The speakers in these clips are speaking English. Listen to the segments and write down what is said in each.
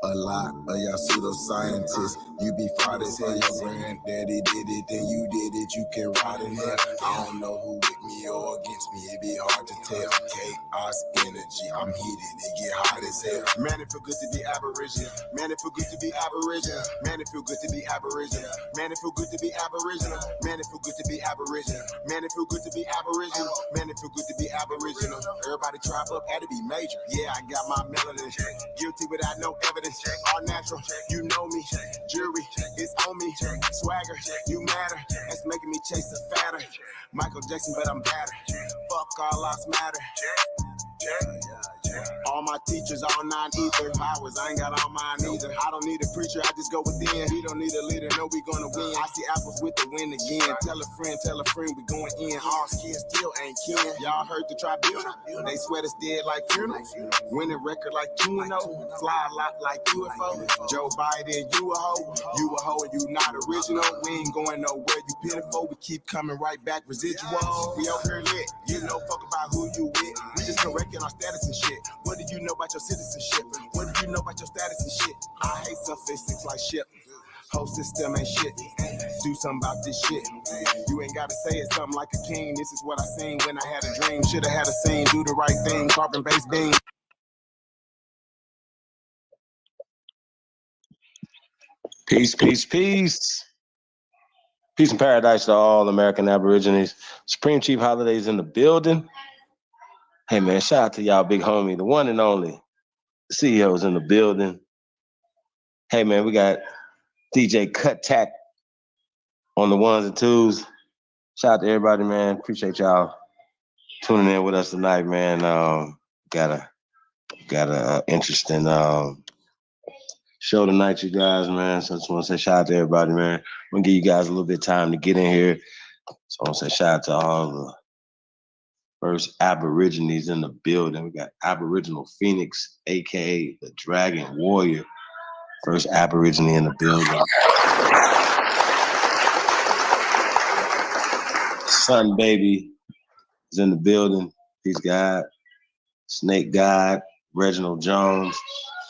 A lot of y'all pseudoscientists, you be fraud as hell. Your granddaddy did it, then you did it, you can rot in hell. I don't know who with me or against me, it be hard to tell. Chaos energy, I'm heated, it get hot as hell. Man, it feel good to be Aboriginal. Man, it feel good to be Aboriginal. Man, it feel good to be Aboriginal. Man, it feel good to be Aboriginal. Man, it feel good to be Aboriginal. Man, it feel good to be Aboriginal. Man, it feel good to be Aboriginal. Everybody trap up, had to be major. Yeah, I got my melanin. Guilty without no evidence. All natural, you know me. Jury, it's on me. Swagger, you matter. That's making me chase a fatter. Michael Jackson, but I'm better. Fuck all lives matter. All my teachers, all 9 ether powers. I ain't got all mine either. I don't need a preacher, I just go within. We don't need a leader, no, we gonna win. I see apples with the win again. Tell a friend, we going in. All skins still ain't kin. Y'all heard the tribunal? They sweat us dead like funerals. Winning record like 2-0. Fly a lot like UFO. Joe Biden, you a hoe. You a hoe and you not original. We ain't going nowhere, you pitiful. We keep coming right back, residual. We over here lit. You know fuck about who you with. We just correcting our status and shit. What do you know about your citizenship? What do you know about your status and shit? I hate suffixes like shit. Whole system ain't shit. Do something about this shit. You ain't gotta say it something like a king. This is what I seen when I had a dream. Shoulda had a scene. Do the right thing. Carbon-based beam. Peace, peace, peace. Peace and paradise to all American Aborigines. Supreme Chief Holidays in the building. Hey, man, shout out to y'all big homie, the one and only CEO's in the building. Hey, man, we got DJ Kuttack on the ones and twos. Shout out to everybody, man. Appreciate y'all tuning in with us tonight, man. Got a interesting show tonight, you guys, man. So I just want to say shout out to everybody, man. I'm going to give you guys a little bit of time to get in here. So I want to say shout out to all the first Aborigines in the building. We got Aboriginal Phoenix, a.k.a. the Dragon Warrior. First Aborigine in the building. Sun Baby is in the building. Peace God. Snake God. Reginald Jones.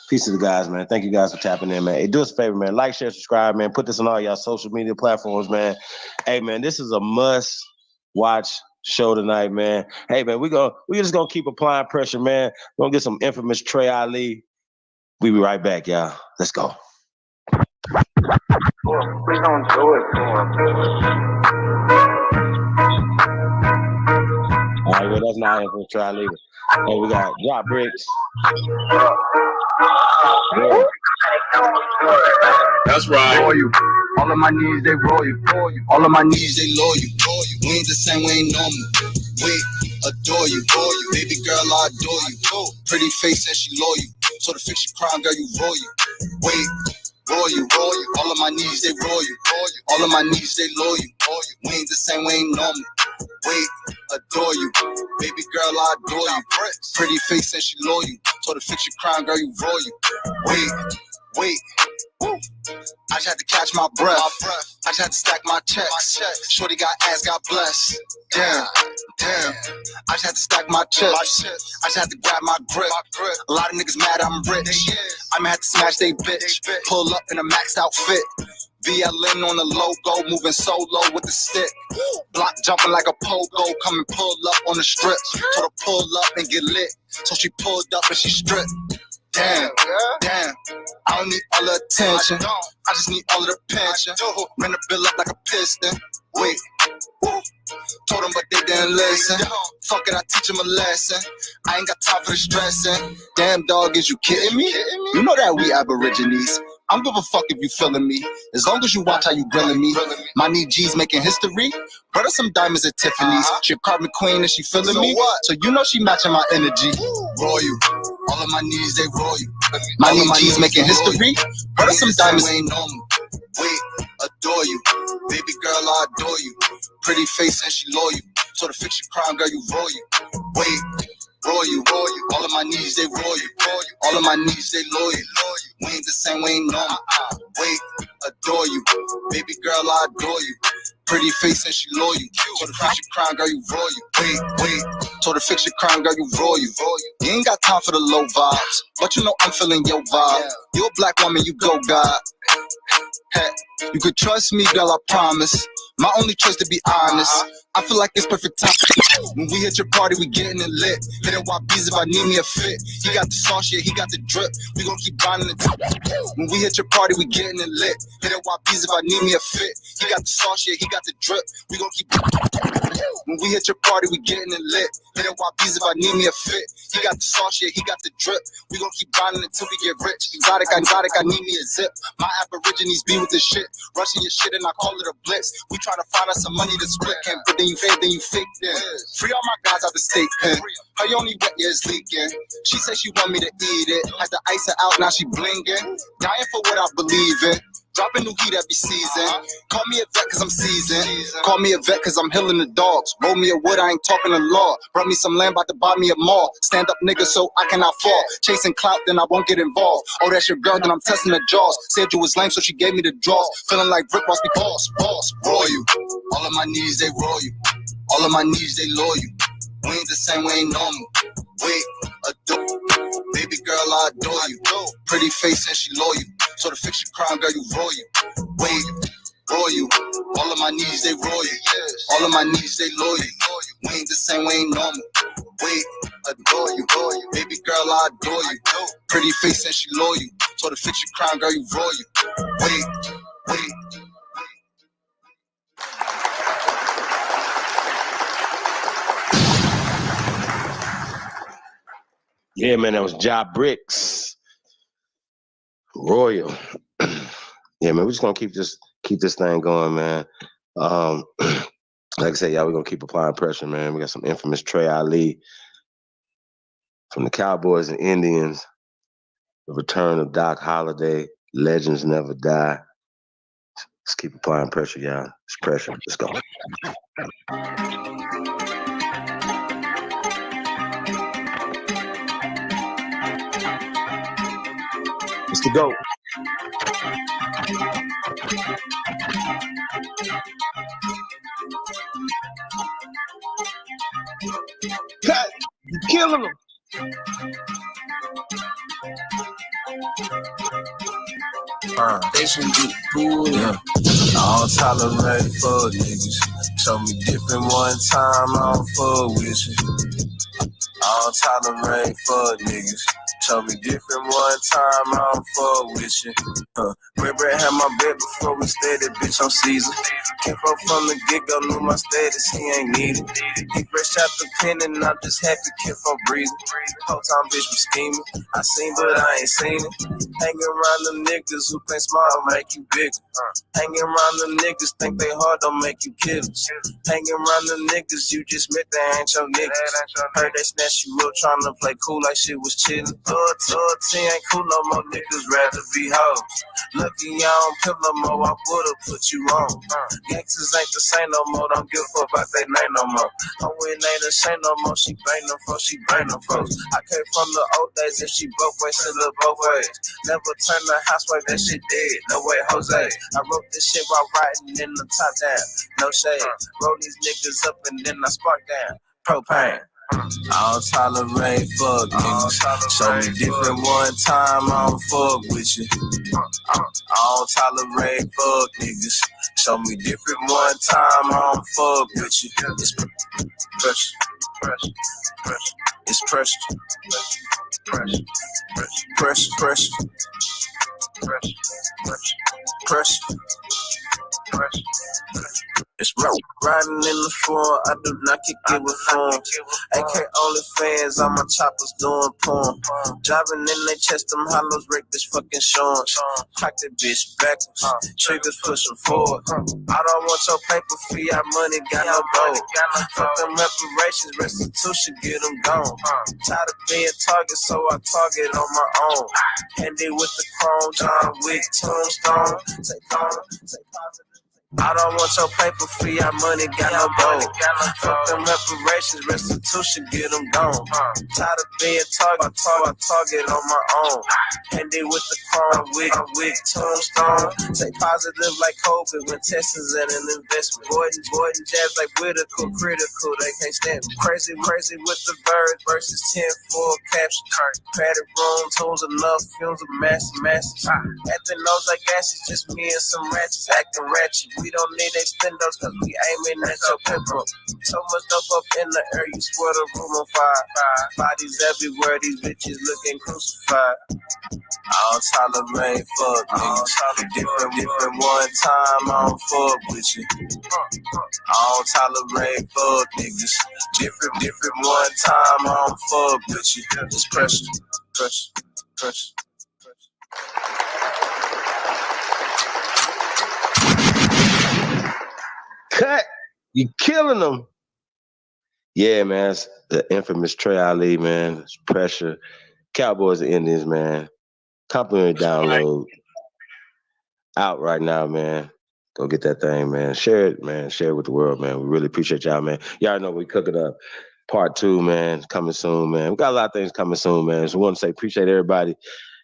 Peace to the guys, man. Thank you guys for tapping in, man. Hey, do us a favor, man. Like, share, subscribe, man. Put this on all y'all social media platforms, man. Hey, man, this is a must-watch show tonight, man. Hey, man, we just gonna keep applying pressure, man. We're gonna get some infamous Trey Ali. We be right back, y'all. Let's go. We don't do it for him. All right, well, that's not infamous Trey Ali. Hey, we got Drop Bricks. Yeah. That's right. Royal. All of my needs, they royal. All of my needs, they loyal. We ain't the same, we ain't normal. We adore you. Baby girl, I adore you. Pretty face and she loyal. So the fiction crime, girl, you royal. Wait, royal. All of my needs, they royal. All of my needs, they loyal. We ain't the same, we ain't normal. Wait, adore you. Baby girl, I adore you. Pretty face and she loyal. So the fiction crime, girl, you royal. Wait. Woo. I just had to catch my breath. I just had to stack my checks. Shorty got ass, God bless. Damn. I just had to stack my chips. I just had to grab my grip. A lot of niggas mad I'm rich. I'ma have to smash they bitch. Pull up in a maxed out fit. VLN on the logo, moving solo with the stick. Block jumping like a pogo, come and pull up on the strip. Told her pull up and get lit. So she pulled up and she stripped. Damn, I don't need all the attention. I just need all of the pension. Ran the bill up like a piston. Wait, told them but they didn't listen. Fuck it, I teach them a lesson. I ain't got time for the stressing. Damn dog, is you kidding me? You know that we Aborigines. I don't give a fuck if you feeling me. As long as you watch how you grilling me. My knee G's making history. Brother, some diamonds at Tiffany's. She a carbon queen and she feeling me. So you know she matching my energy. Royal. All of my needs, they royal. My knee G's making history. Brother, some diamonds ain't normal. Wait, adore you. Baby girl, I adore you. Pretty face and she loyal. So the fiction crime, girl, you royal. Wait, royal. All of my needs, they royal. All of my needs, they loyal. We ain't the same, we ain't normal. Wait, adore you. Baby girl, I adore you. Pretty face and she loyal. So the fiction crime, girl, you royal. Wait. So the fiction crime, girl, you royal. You ain't got time for the low vibes, but you know I'm feeling your vibe. You a black woman, you go God. Hey, you could trust me, girl, I promise. My only choice, to be honest. I feel like it's perfect time. When we hit your party, we getting it lit. Hitting YBs if I need me a fit. He got the sauce, yeah, he got the drip. We gon' keep grinding it. When we hit your party, we getting it lit. Hitting YBs if I need me a fit. He got the sauce, yeah, he got the drip. We gon' keep. When we hit your party, we getting it lit. Hitting YBs if I need me a fit. He got the sauce, yeah, he got the drip. We gon' keep grinding until we get rich. Exotic, I need me a zip. My aborigines be with the shit. Rushing your shit and I call it a blitz. We tryna find us some money to split. Can't put then you fake, then you fake then. Free all my guys out the state pen. Her only wet, yeah, it's leaking. She said she want me to eat it. Had to ice her out, now she blinging. Dying for what I believe in. Dropping new heat every season. Call me a vet cause I'm seasoned. Call me a vet cause I'm healing the dogs. Roll me a wood, I ain't talking the law. Brought me some land, about to buy me a mall. Stand up nigga so I cannot fall. Chasing clout, then I won't get involved. Oh, that's your girl, then I'm testing the jaws. Said you was lame, so she gave me the draws. Feeling like Rick Ross, be boss, roll you. All of my needs, they roll you. All of my needs, they loyal you. We ain't the same, we ain't normal. Wait, adore. Baby girl, I adore you. Pretty face and she loyal. So to fix your crime, girl, you roll you. Wait, roll you. All of my needs, they roll you. All of my needs, they loyal. We ain't the same, we ain't normal. Wait, adore you. Baby girl, I adore you. Pretty face and she loyal. So to fix your crime, girl, you roll you. Wait. Yeah, man, that was Job Bricks. Royal. Yeah, man, we're just gonna keep this thing going, man. Like I said, y'all, we're gonna keep applying pressure, man. We got some infamous Trey Ali from the Cowboys and Indians. The return of Doc Holliday. Legends never die. Let's keep applying pressure, y'all. It's pressure. Let's go. It's the GOAT. Cut! You're killing them. They should get cool. Yeah. I don't tolerate fuck niggas. Show me different one time, I don't fuck with you. I don't tolerate fuck niggas. Show me different one time, I don't fuck with you. Red had my bed before we started, bitch, I'm Caesar. Kept up from the get-go, knew my status, he ain't needed. He fresh out the pen and I'm just happy, kept on breathing. Whole time, bitch, we scheming. I seen, but I ain't seen it. Hanging around the niggas who think smart make you bigger. Hanging around the niggas think they hard don't make you killers. Hanging around the niggas you just met, they ain't your niggas. Heard they snatch you up trying to play cool like shit was chillin'. Loyalty ain't cool no more, niggas rather be hoes. Lucky I don't pimp no more, I would've put you on. Gangsters ain't the same no more, don't give a fuck about they name no more. I'm with ain't the same no more, she bang them folks, she bang them folks. I came from the old days, if she broke ways, she look both ways. Never turn the housewife, that shit dead, no way Jose. I wrote this shit while riding in the top down, no shade. Roll these niggas up and then I spark down, propane. I don't tolerate fuck niggas. Show me different one time, I don't fuck with you. I don't tolerate fuck niggas. Show me different one time, I don't fuck with you. It's pressure. It's pressure. Pressure. It's riding in the floor, I do not kick it with form. AK only fans, all my choppers doing porn. Driving in they chest, them hollows, break this fucking insurance. Cock that bitch backwards, triggers pushing forward. I don't want your paper fee, our money got no gold. Fuck them reparations, restitution, get them gone. Tired of being target, so I target on my own. Handy with the chrome, John Wick, tombstone. Say positive. I don't want your paper free, our money got no gold. Fuck them reparations, restitution, get them gone. Tired of being target, I target on my own. And they with the chrome wig, tombstone. Say positive like COVID when testings and an investment. Voiding jabs like critical, they can't stand me. Crazy with the bird versus 10 for caption. Padded room, tools enough, fumes of masses. At the nose like gases, just me and some ratchets acting ratchet. We don't need extendos cause we aiming at your pimple. So much stuff up in the air, you swear the room on fire. Bodies everywhere, these bitches looking crucified. I don't tolerate fuck niggas. Different one time, I don't fuck with you. I don't tolerate fuck niggas. Different one time, I don't fuck with you. It's pressure. Cut. You killing them. Yeah, man. It's the infamous Trey Ali, man. It's pressure. Cowboys and Indians, man. Complimentary download. Out right now, man. Go get that thing, man. Share it, man. Share it with the world, man. We really appreciate y'all, man. Y'all know we cooking up part 2, man. Coming soon, man. We got a lot of things coming soon, man. So we want to say appreciate everybody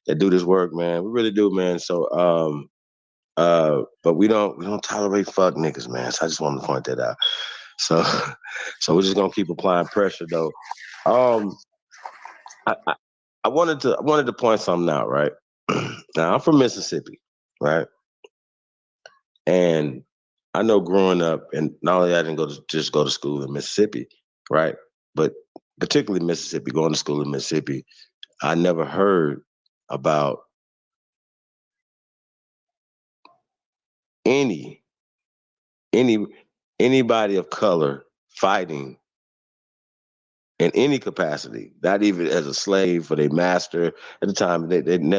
that do this work, man. We really do, man. So but we don't tolerate fuck niggas, man. So I just wanted to point that out. So we're just gonna keep applying pressure though. I wanted to point something out, right? Now I'm from Mississippi, right? And I know growing up, and not only I didn't go to school in Mississippi, right? But particularly Mississippi, going to school in Mississippi, I never heard about anybody of color fighting in any capacity, not even as a slave for their master at the time.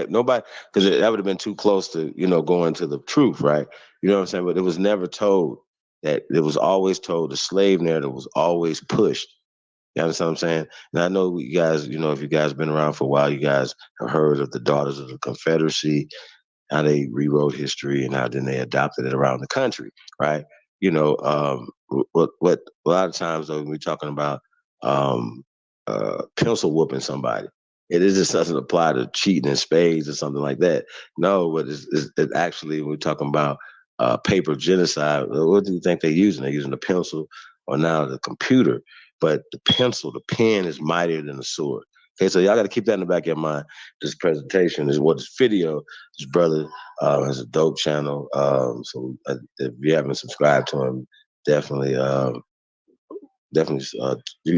Nobody, because that would have been too close to, going to the truth, right? You know what I'm saying? But it was never told that. It was always told the slave narrative was always pushed. You understand what I'm saying? And I know you guys, if you guys been around for a while, you guys have heard of the Daughters of the Confederacy, how they rewrote history and how then they adopted it around the country, right? What a lot of times though, when we're talking about pencil whooping somebody, it just doesn't apply to cheating in spades or something like that. No, but it actually, we're talking about paper genocide. What do you think they're using? They're using the pencil or now the computer. But the pencil, the pen is mightier than the sword. Okay, so y'all got to keep that in the back of your mind. This presentation is this video. This brother has a dope channel. So if you haven't subscribed to him, definitely, you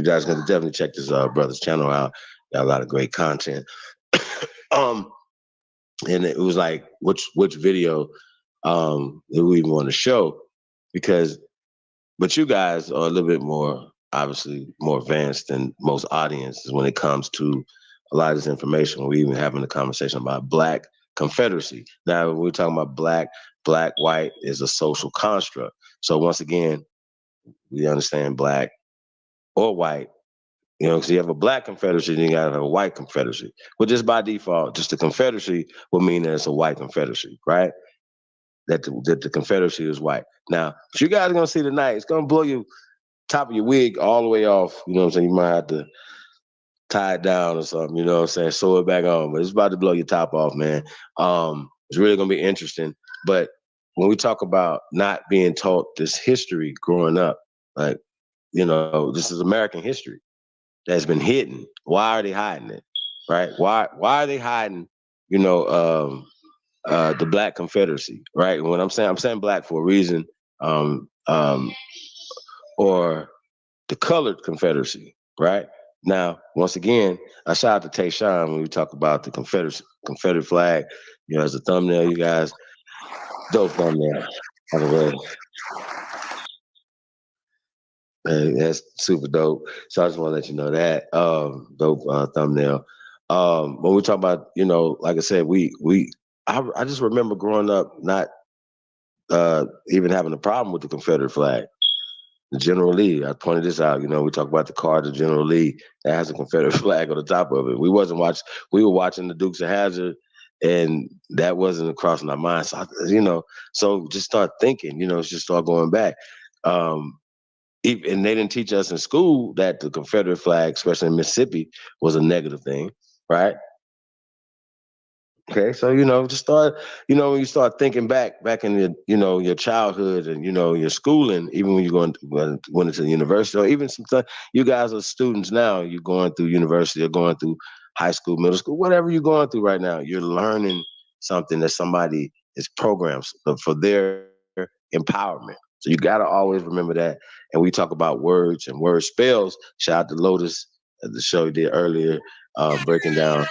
guys got to definitely check this brother's channel out. Got a lot of great content. And it was like, which video that we even want to show, but you guys are a little bit more, obviously more advanced than most audiences when it comes to a lot of this information. We're even having a conversation about Black Confederacy. Now, when we're talking about black, white is a social construct. So once again, we understand Black or white, because you have a Black Confederacy, then you gotta have a white Confederacy. Well, just by default, just the Confederacy will mean that it's a white Confederacy, right? That the Confederacy is white. Now, what you guys are gonna see tonight, it's gonna blow you top of your wig all the way off. You know what I'm saying? You might have to tie it down or something, you know what I'm saying? Sew it back on, but it's about to blow your top off, man. It's really gonna be interesting. But when we talk about not being taught this history growing up, like, this is American history that's been hidden. Why are they hiding it? Right? Why are they hiding, the Black Confederacy, right? And when I'm saying Black for a reason, or the Colored Confederacy, right? Now, once again, I shout out to Tayshawn when we talk about the Confederate flag, as a thumbnail, you guys. Dope thumbnail, by the way. That's super dope. So I just want to let you know that. Dope thumbnail. When we talk about, like I said, I just remember growing up not even having a problem with the Confederate flag. The General Lee, I pointed this out, we talk about the car to General Lee that has a Confederate flag on the top of it. We were watching the Dukes of Hazzard And that wasn't crossing our minds. So, so just start thinking, just start going back. And they didn't teach us in school that the Confederate flag, especially in Mississippi, was a negative thing, right? Okay, so just start, when you start thinking back in your childhood and your schooling, even when you went into the university, or even sometimes you guys are students now, you're going through university or going through high school, middle school, whatever you're going through right now, you're learning something that somebody is programmed for their empowerment. So you got to always remember that. And we talk about words and word spells. Shout out to Lotus, the show he did earlier, breaking down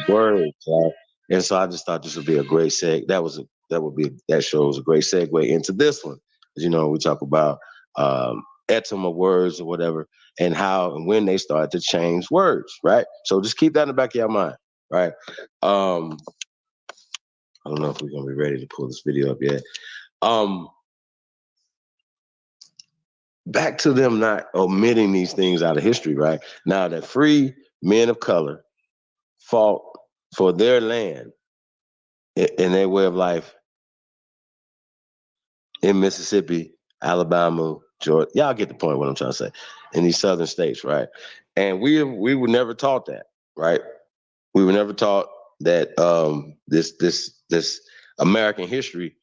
words. Right? And so I just thought this would be a great that show was a great segue into this one. We talk about etym of words or whatever, and how and when they start to change words, right? So just keep that in the back of your mind, right? I don't know if we're gonna be ready to pull this video up yet. Back to them not omitting these things out of history, right? Now that free men of color fought for their land and their way of life in Mississippi, Alabama, Georgia. Y'all get the point what I'm trying to say. In these southern states, right? And we were never taught that, right? We were never taught that this American history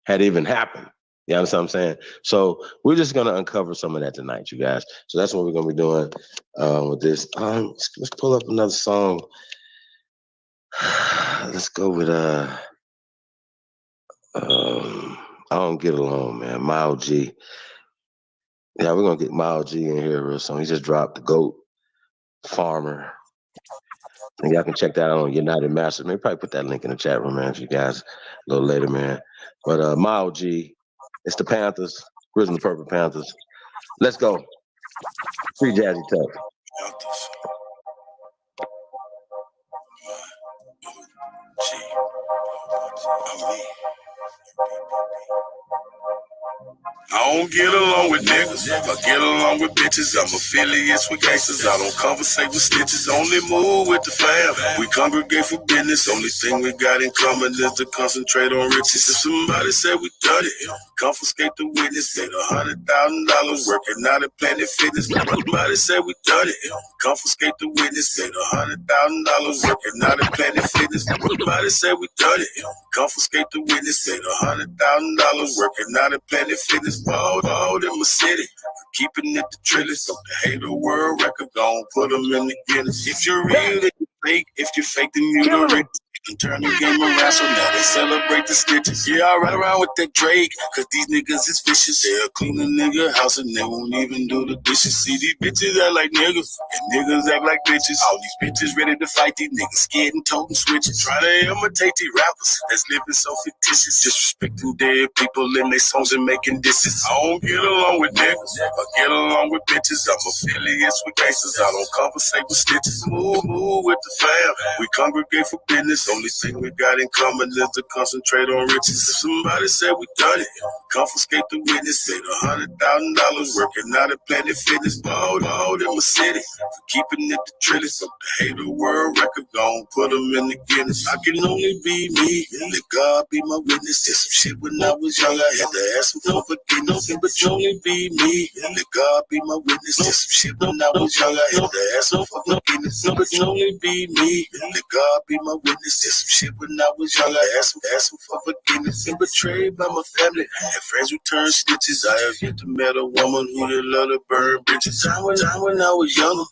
had even happened. You understand what I'm saying? So we're just gonna uncover some of that tonight, you guys. So that's what we're gonna be doing with this. Let's pull up another song. Let's go with I don't get along, man. Mile G. Yeah, we're gonna get Mile G in here real soon. He just dropped the GOAT Farmer. And y'all can check that out on United Masters. Maybe probably put that link in the chat room, man, if you guys a little later, man. But Mile G, it's the Panthers, Grizzly Purple Panthers. Let's go. Free Jazzy Tuck. I don't get along with niggas, I get along with bitches. I'm affiliates with gangsters, I don't conversate with snitches. Only move with the fam, we congregate for business. Only thing we got in common is to concentrate on riches. If somebody said we done it, confiscate the witness. Made $100,000 working out at Planet Fitness. Somebody said we done it, confiscate the witness. Made $100,000 working out at Planet Fitness. Somebody said we done it, confiscate the witness. Made $100,000 working out at Planet Fitness. Balled in my city, keeping it the trillest. So the hater world record, gon' put them in the Guinness. If you're real, then you fake. If you're fake, then you the real. Turn the game around, so now they celebrate the stitches. Yeah, I ride around with that Drake, cause these niggas is vicious. They'll clean a nigga house and they won't even do the dishes. See, these bitches act like niggas, and niggas act like bitches. All these bitches ready to fight, these niggas scared and toting switches. Try to imitate these rappers that's living so fictitious. Disrespecting dead people in their songs and making disses. I don't get along with niggas, I get along with bitches. I'm affiliates with gangsters, I don't conversate with snitches. Move with the fam, we congregate for business. Only thing we got in common is to concentrate on riches. If somebody said we done it, confiscate the witness. Made $100,000 working out at Planet Fitness. Balled in my city, keeping it the trillest. So the hater world record, gon' put them in the Guinness. I can only be me, let God be my witness. Did some shit when I was young, I had to ask him for forgiveness. But you only be me, let God be my witness. Did some shit when I was young, I had to ask him for forgiveness. But you only be me, let God be my witness. Did some shit when I was young, I asked him for forgiveness. Been betrayed by my family, and friends who turned snitches. I have yet to met a woman who did love to burn bridges. Time when I was younger,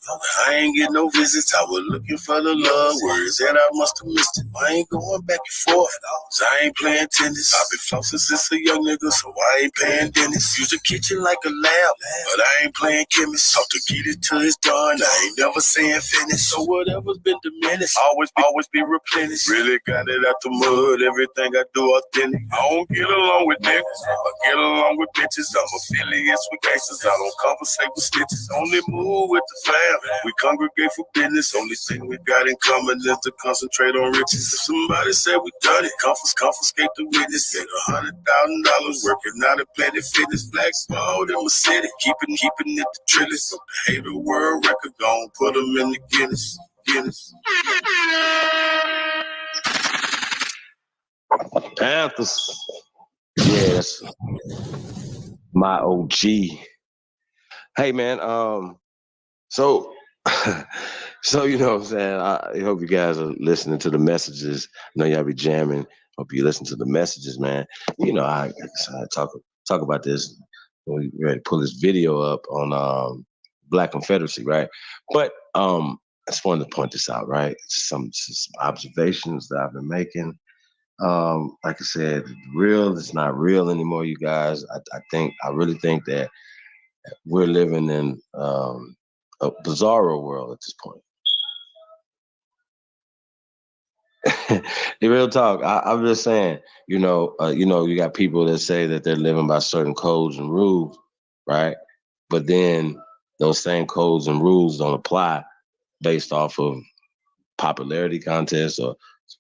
I ain't get no visits. I was looking for the love, words that I must have missed it. I ain't going back and forth, so I ain't playing tennis. I've been flossing since a young nigga, so I ain't paying dentist. Use the kitchen like a lab, but I ain't playing chemist. Talk to get it till it's done, I ain't never saying finish. So whatever's been diminished, always be replenished. Really got it out the mud, everything I do authentic. I don't get along with niggas, I get along with bitches. I'm affiliates with gangsters, I don't conversate with snitches. Only move with the fam, we congregate for business. Only thing we got in common is to concentrate on riches. If somebody said we done it, confiscate the witness. Made $100,000 working out at Planet Fitness. Black balled in my city, keeping it the trillest. So the hater world record, gon' put them in the Guinness. Panthers. Yeah, that's my OG. Hey man, so you know what I'm saying? I hope you guys are listening to the messages. I know y'all be jamming. Hope you listen to the messages, man. You know, I talk about this. We ready to pull this video up on Black Confederacy, right? But I just wanted to point this out, right? Some observations that I've been making. Like I said, real is not real anymore, you guys. I really think that we're living in a bizarro world at this point. The real talk. I'm just saying, you got people that say that they're living by certain codes and rules, right? But then those same codes and rules don't apply based off of popularity contests or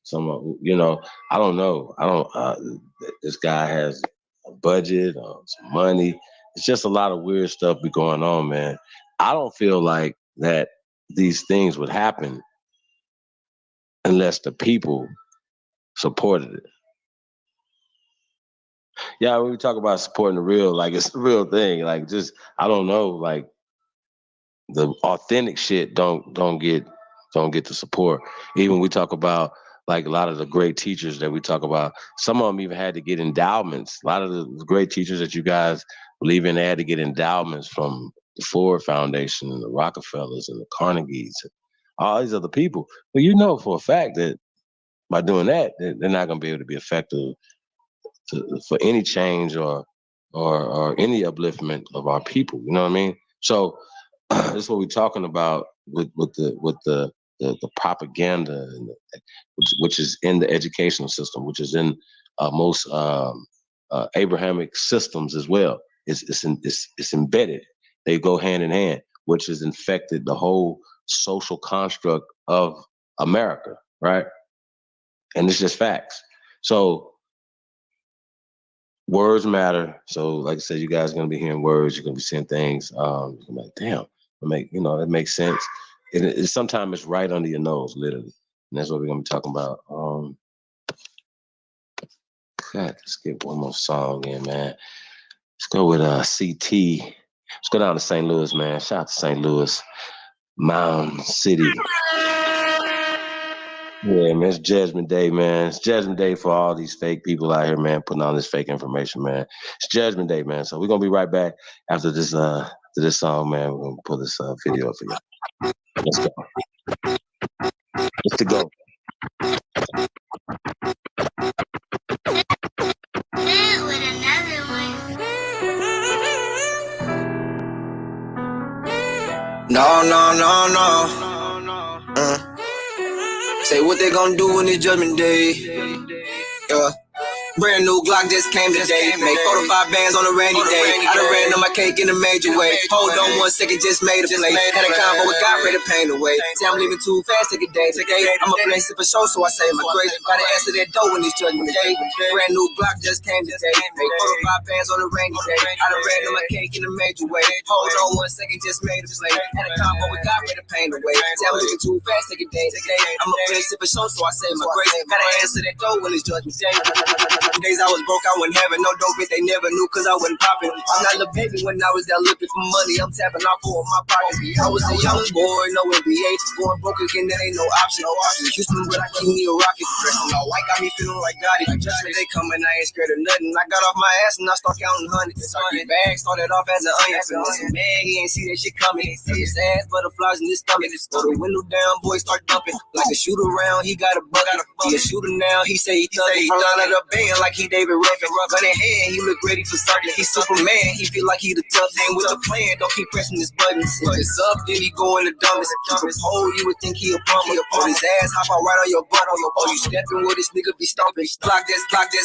some, I don't know. This guy has a budget or some money. It's just a lot of weird stuff be going on, man. I don't feel like that these things would happen unless the people supported it. Yeah, when we talk about supporting the real, like it's the real thing. Like just, I don't know, like the authentic shit don't get the support. Even we talk about like a lot of the great teachers that we talk about, some of them even had to get endowments. A lot of the great teachers that you guys believe in, they had to get endowments from the Ford Foundation and the Rockefellers and the Carnegies and all these other people. But you know for a fact that by doing that, they're not going to be able to be effective for any change or any upliftment of our people. You know what I mean? So that's what we're talking about with the propaganda, which is in the educational system, which is in most Abrahamic systems as well. It's embedded. They go hand in hand, which has infected the whole social construct of America, right? And it's just facts. So words matter. So like I said, you guys are going to be hearing words. You're going to be seeing things. You're going to be like, damn, that makes sense. Sometimes it's right under your nose, literally. And that's what we're going to be talking about. God, let's get one more song in, man. Let's go with CT. Let's go down to St. Louis, man. Shout out to St. Louis. Mound City. Yeah, man, it's Judgment Day, man. It's Judgment Day for all these fake people out here, man, putting on this fake information, man. It's Judgment Day, man. So we're going to be right back after this song, man. We're going to pull this video up for you. Let's go. Let's to go. With another one. No. Say what they gonna do when it's Judgment Day. Yeah. Brand new Glock just came today. Make 45 bands on a rainy day. I done ran on my cake in a major way. Hold on 1 second, just made a play. Had a combo with God, ready to pain away. See, I'm leaving too fast, take a day. Today, I'm a blessed for sure, so I say my grace. Gotta answer that door when it's Judgment Day. Brand new Glock just came today. Make 45 bands on a rainy day. I done ran on my cake in a major way. Hold on 1 second, just made a play. Had a combo with God, ready to pain away. See, I'm leaving too fast, take a day. Today, I'm a blessed for sure, so I say my grace. Gotta answer that door when it's Judgment Day. Days I was broke, I wasn't having no dope, they never knew cause I wasn't popping. I'm not a baby when I was there looking for money, I'm tapping off for my pocket. I was a young boy, no NBA, going broke again, there ain't no option. Houston, but I keep me a rocket. Dressing all white, got me feeling like Gotti. Judgment Day coming, I ain't scared of nothing. I got off my ass and I start counting hundreds. Started bags, started off as an onion. Finessing man, he ain't see that shit coming. His ass, butterflies in his stomach. Throw the window down, boy, start dumping. Like a shooter round, he got a bucket. He a shooter now, he say he thugging. From out of the band like he David Ruffin. Gun in hand, he look ready for something. He Superman, he feel like he the tough thing with a plan. Don't keep pressing his buttons. If it's up, then he go in the dumbest. Pole, you would think he a bummer. On his ass, hop out right on your butt. Oh, you stepping with this nigga be stomping. Block this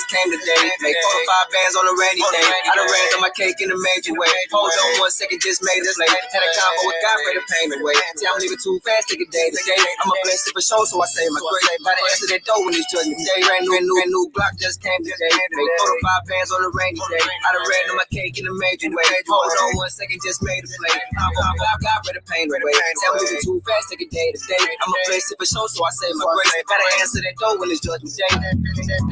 came today. Make 45 bands on a rainy day. I done ran on my cake in a major way. Hold on 1 second, just made this late. Had a combo with God, ready to pain away. See, I'm leaving too fast, take a day. I'm a blessed for sure, so I say my grace. Gotta answer that door when it's Judgment Day. Brand new block just came came today. Make 45 bands on a rainy day. I done ran on my cake in a major way. Hold on 1 second, just made a play. Got rid of pain away. Tell me moving too fast, take a day to day. I'm a place for show, so I say my grace. Gotta answer that door when it's judgment day.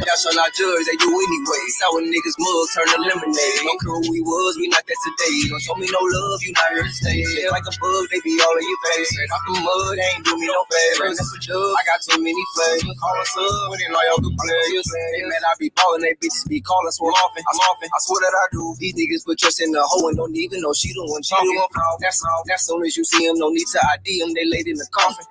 Y'all shall not judge, they do anyway. Sour niggas mug, turn to lemonade. Don't care who we was, we not that today. Don't show me no love, you not here to stay. Like a bug, they be all in your face. Off the mud, they ain't do me no favors. I got too many flavors. Call us up, but ain't all y'all good players. Hey man, I be ballin', they bitches be calling, so often. I swear that I do. These niggas put trust in the hoe and don't even know she the one talking. That's all. As soon as you see them, no need to ID them, they laid in the coffin.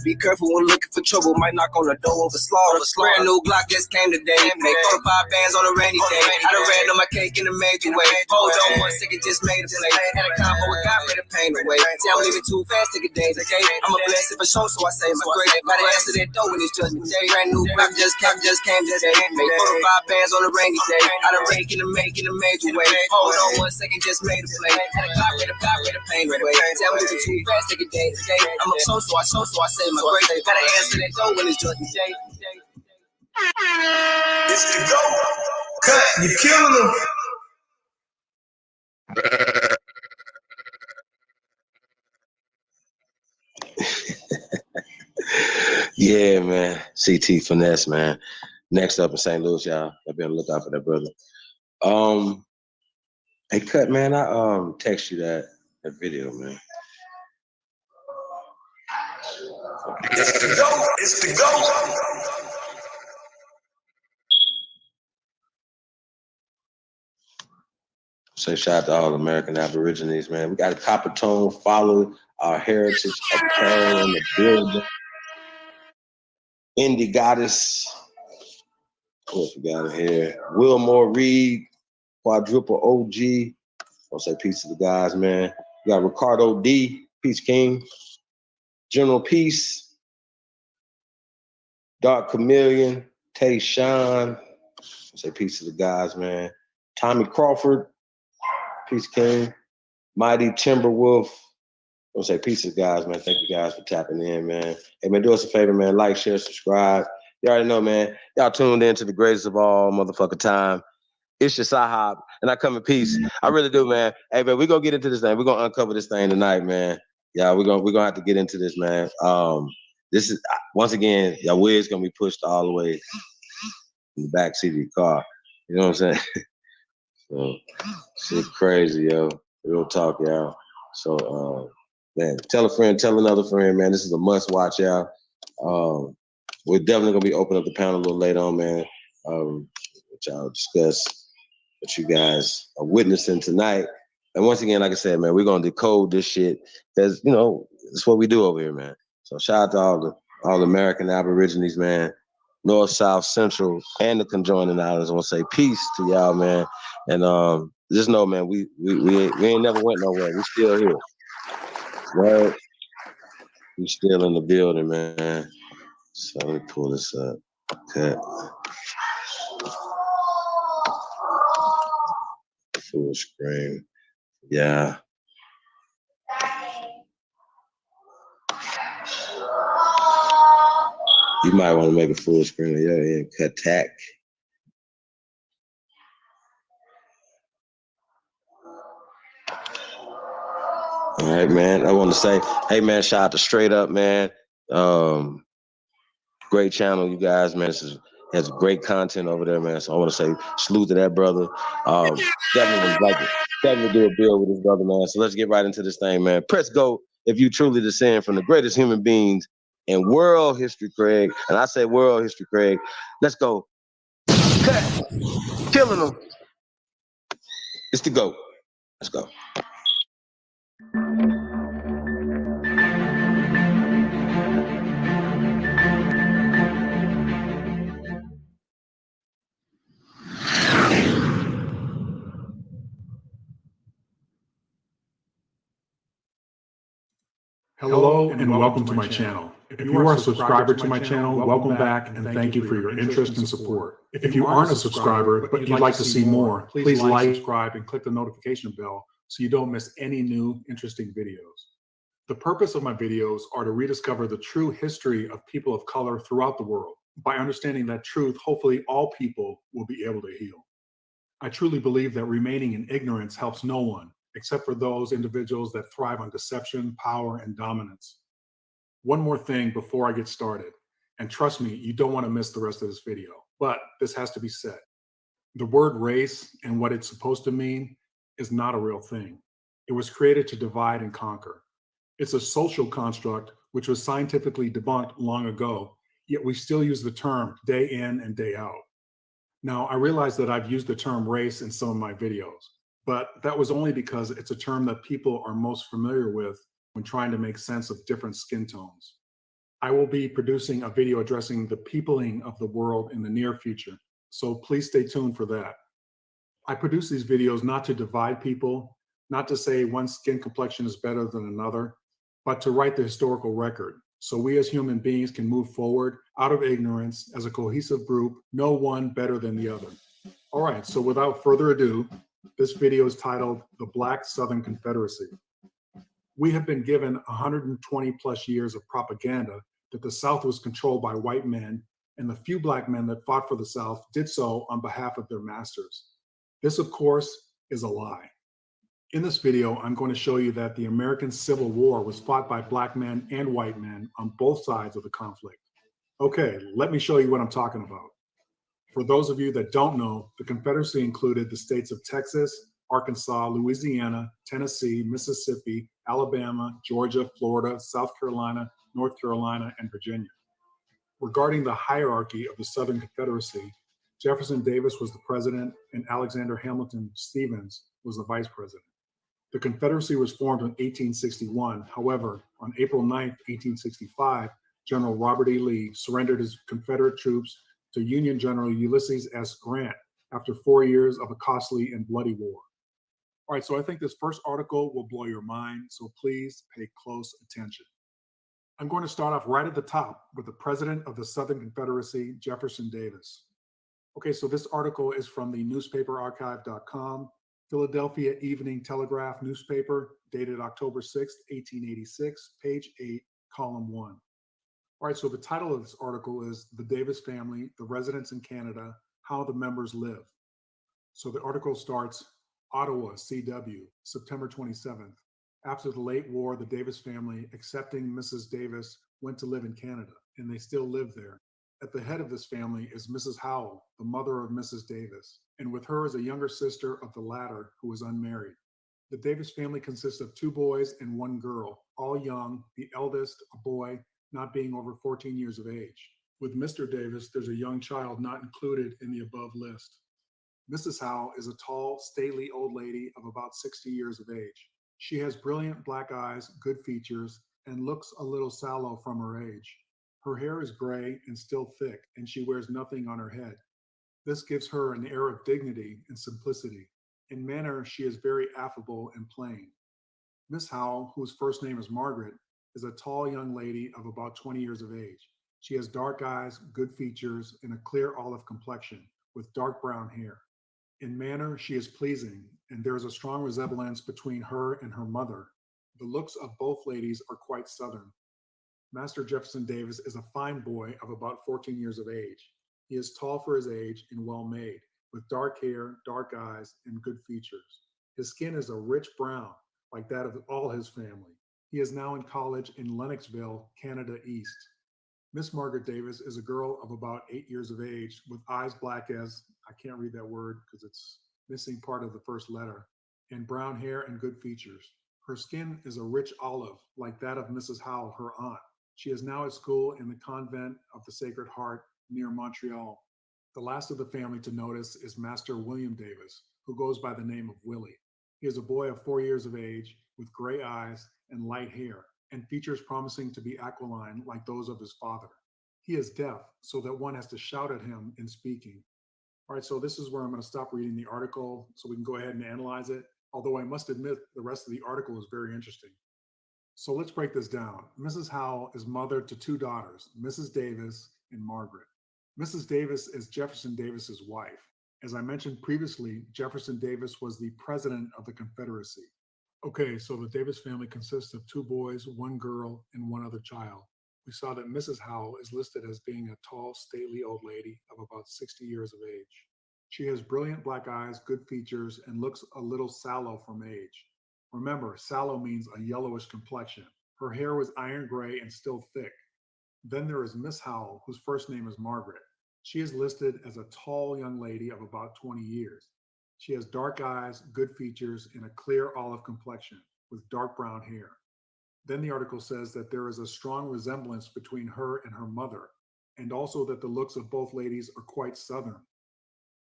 Be careful when looking for trouble, might knock on the door of a slaughter. Brand new Glock just came today. Make 45 bands on a rainy day. I done ran on my cake in a major way. Hold on 1 second, just made a play. Had a combo with got rid of pain away. Tell me living too fast, take a day to day. I'm a blessing for sure, so I say my grace. Gotta answer that door when it's judgment day. Brand new Glock just came today. Make 45 bands on a rainy day. I done ran in a major way. Hold on 1 second, just made a play. Had a got rid of pain away. Tell me living too fast, take a day to day. I'm a so I say my grace. Gotta answer that door when it's judgment day. It's the go. Cut, you killing them. Yeah, man. CT Finesse, man. Next up in St. Louis, y'all. I'll be on the lookout for that brother. Hey, Cut, man, I text you that video, man. It's the go. It's the go. Say shout out to all American Aborigines, man. We got a copper tone, follow our heritage of tone in the building. Indie Goddess. Of course, we got it here. Wilmore Reed, quadruple OG. I'll say peace to the guys, man. We got Ricardo D, Peace King. General Peace. Dark Chameleon. Tay Sean. I'll say peace to the guys, man. Tommy Crawford. Peace King. Mighty Timberwolf. I'll say peace to the guys, man. Thank you guys for tapping in, man. Hey, man, do us a favor, man. Like, share, subscribe. You already know, man. Y'all tuned in to the greatest of all motherfucking time. It's your Sahab, and I come in peace. I really do, man. Hey, man, we're going to get into this thing. We're going to uncover this thing tonight, man. Yeah, we're gonna have to get into this, man. This is, once again, your wig's going to be pushed all the way in the backseat of your car. You know what I'm saying? So, shit crazy, yo. Real talk, y'all. So, man, tell a friend, tell another friend, man. This is a must watch, y'all. We're definitely gonna be opening up the panel a little later on, man. Which I'll discuss what you guys are witnessing tonight. And once again, like I said, man, we're gonna decode this shit because you know it's what we do over here, man. So shout out to all the American Aborigines, man. North, South, Central, and the conjoining islands. I want to say peace to y'all, man. And just know, man, we ain't never went nowhere. We still here. Right? We still in the building, man. So let me pull this up. Okay. Full screen. Yeah. You might want to make a full screen of your end. Kuttack. All right, man. I want to say, hey, man, shout out to Straight Up, man. Great channel, you guys, man. This has great content over there, man. So I want to say salute to that brother. Definitely do a build with this brother, man. So let's get right into this thing, man. Press go if you truly descend from the greatest human beings in world history, Craig. And I say world history, Craig. Let's go. Cut. Killing them. It's the GOAT. Let's go. Hello and welcome to my channel. If you are a subscriber to my channel, welcome back and thank you for your interest and support. If you aren't a subscriber but you'd like to see more, please like, subscribe, and click the notification bell so you don't miss any new interesting videos. The purpose of my videos are to rediscover the true history of people of color throughout the world. By understanding that truth, hopefully all people will be able to heal. I truly believe that remaining in ignorance helps no one, except for those individuals that thrive on deception, power, and dominance. One more thing before I get started, and trust me, you don't want to miss the rest of this video, but this has to be said. The word race and what it's supposed to mean is not a real thing. It was created to divide and conquer. It's a social construct which was scientifically debunked long ago, yet we still use the term day in and day out. Now, I realize that I've used the term race in some of my videos, but that was only because it's a term that people are most familiar with when trying to make sense of different skin tones. I will be producing a video addressing the peopling of the world in the near future, so please stay tuned for that. I produce these videos not to divide people, not to say one skin complexion is better than another, but to write the historical record, so we as human beings can move forward out of ignorance as a cohesive group, no one better than the other. All right, so without further ado, this video is titled The Black Southern Confederacy. We have been given 120 plus years of propaganda that the South was controlled by white men, and the few black men that fought for the South did so on behalf of their masters. This, of course, is a lie. In this video, I'm going to show you that the American Civil War was fought by black men and white men on both sides of the conflict. Okay, let me show you what I'm talking about. For those of you that don't know, the Confederacy included the states of Texas, Arkansas, Louisiana, Tennessee, Mississippi, Alabama, Georgia, Florida, South Carolina, North Carolina, and Virginia. Regarding the hierarchy of the Southern Confederacy, Jefferson Davis was the president and Alexander Hamilton Stevens was the vice president. The Confederacy was formed in 1861. However, on April 9, 1865, General Robert E. Lee surrendered his Confederate troops to Union General Ulysses S. Grant after 4 years of a costly and bloody war. All right, so I think this first article will blow your mind, so please pay close attention. I'm going to start off right at the top with the president of the Southern Confederacy, Jefferson Davis. Okay, so this article is from the newspaperarchive.com, Philadelphia Evening Telegraph newspaper, dated October 6, 1886, page 8, column 1. All right, so the title of this article is The Davis Family, the Residents in Canada, How the Members Live. So the article starts, Ottawa, CW, September 27th. After the late war, the Davis family, accepting Mrs. Davis, went to live in Canada, and they still live there. At the head of this family is Mrs. Howell, the mother of Mrs. Davis, and with her is a younger sister of the latter who is unmarried. The Davis family consists of 2 boys and 1 girl, all young, the eldest, a boy, not being over 14 years of age. With Mr. Davis, there's a young child not included in the above list. Mrs. Howell is a tall, stately old lady of about 60 years of age. She has brilliant black eyes, good features, and looks a little sallow from her age. Her hair is gray and still thick, and she wears nothing on her head. This gives her an air of dignity and simplicity. In manner, she is very affable and plain. Miss Howell, whose first name is Margaret, is a tall young lady of about 20 years of age. She has dark eyes, good features, and a clear olive complexion with dark brown hair. In manner, she is pleasing, and there is a strong resemblance between her and her mother. The looks of both ladies are quite Southern. Master Jefferson Davis is a fine boy of about 14 years of age. He is tall for his age and well-made, with dark hair, dark eyes, and good features. His skin is a rich brown, like that of all his family. He is now in college in Lennoxville, Canada East. Miss Margaret Davis is a girl of about 8 years of age, with eyes black as, I can't read that word because it's missing part of the first letter, and brown hair and good features. Her skin is a rich olive, like that of Mrs. Howell, her aunt. She is now at school in the convent of the Sacred Heart near Montreal. The last of the family to notice is Master William Davis, who goes by the name of Willie. He is a boy of 4 years of age, with gray eyes and light hair, and features promising to be aquiline like those of his father. He is deaf, so that one has to shout at him in speaking. All right, so this is where I'm going to stop reading the article so we can go ahead and analyze it, although I must admit the rest of the article is very interesting. So let's break this down. Mrs. Howell is mother to 2 daughters, Mrs. Davis and Margaret. Mrs. Davis is Jefferson Davis's wife. As I mentioned previously, Jefferson Davis was the president of the Okay, so the Davis family consists of 2 boys, 1 girl, and 1 other child. we saw that Mrs. Howell is listed as being a tall, stately old lady of about 60 years of age. She has brilliant black eyes, good features, and looks a little sallow from age. Remember, sallow means a yellowish complexion. Her hair was iron gray and still thick. Then there is Miss Howell, whose first name is Margaret. She is listed as a tall young lady of about 20 years. She has dark eyes, good features, and a clear olive complexion with dark brown hair. Then the article says that there is a strong resemblance between her and her mother, and also that the looks of both ladies are quite Southern.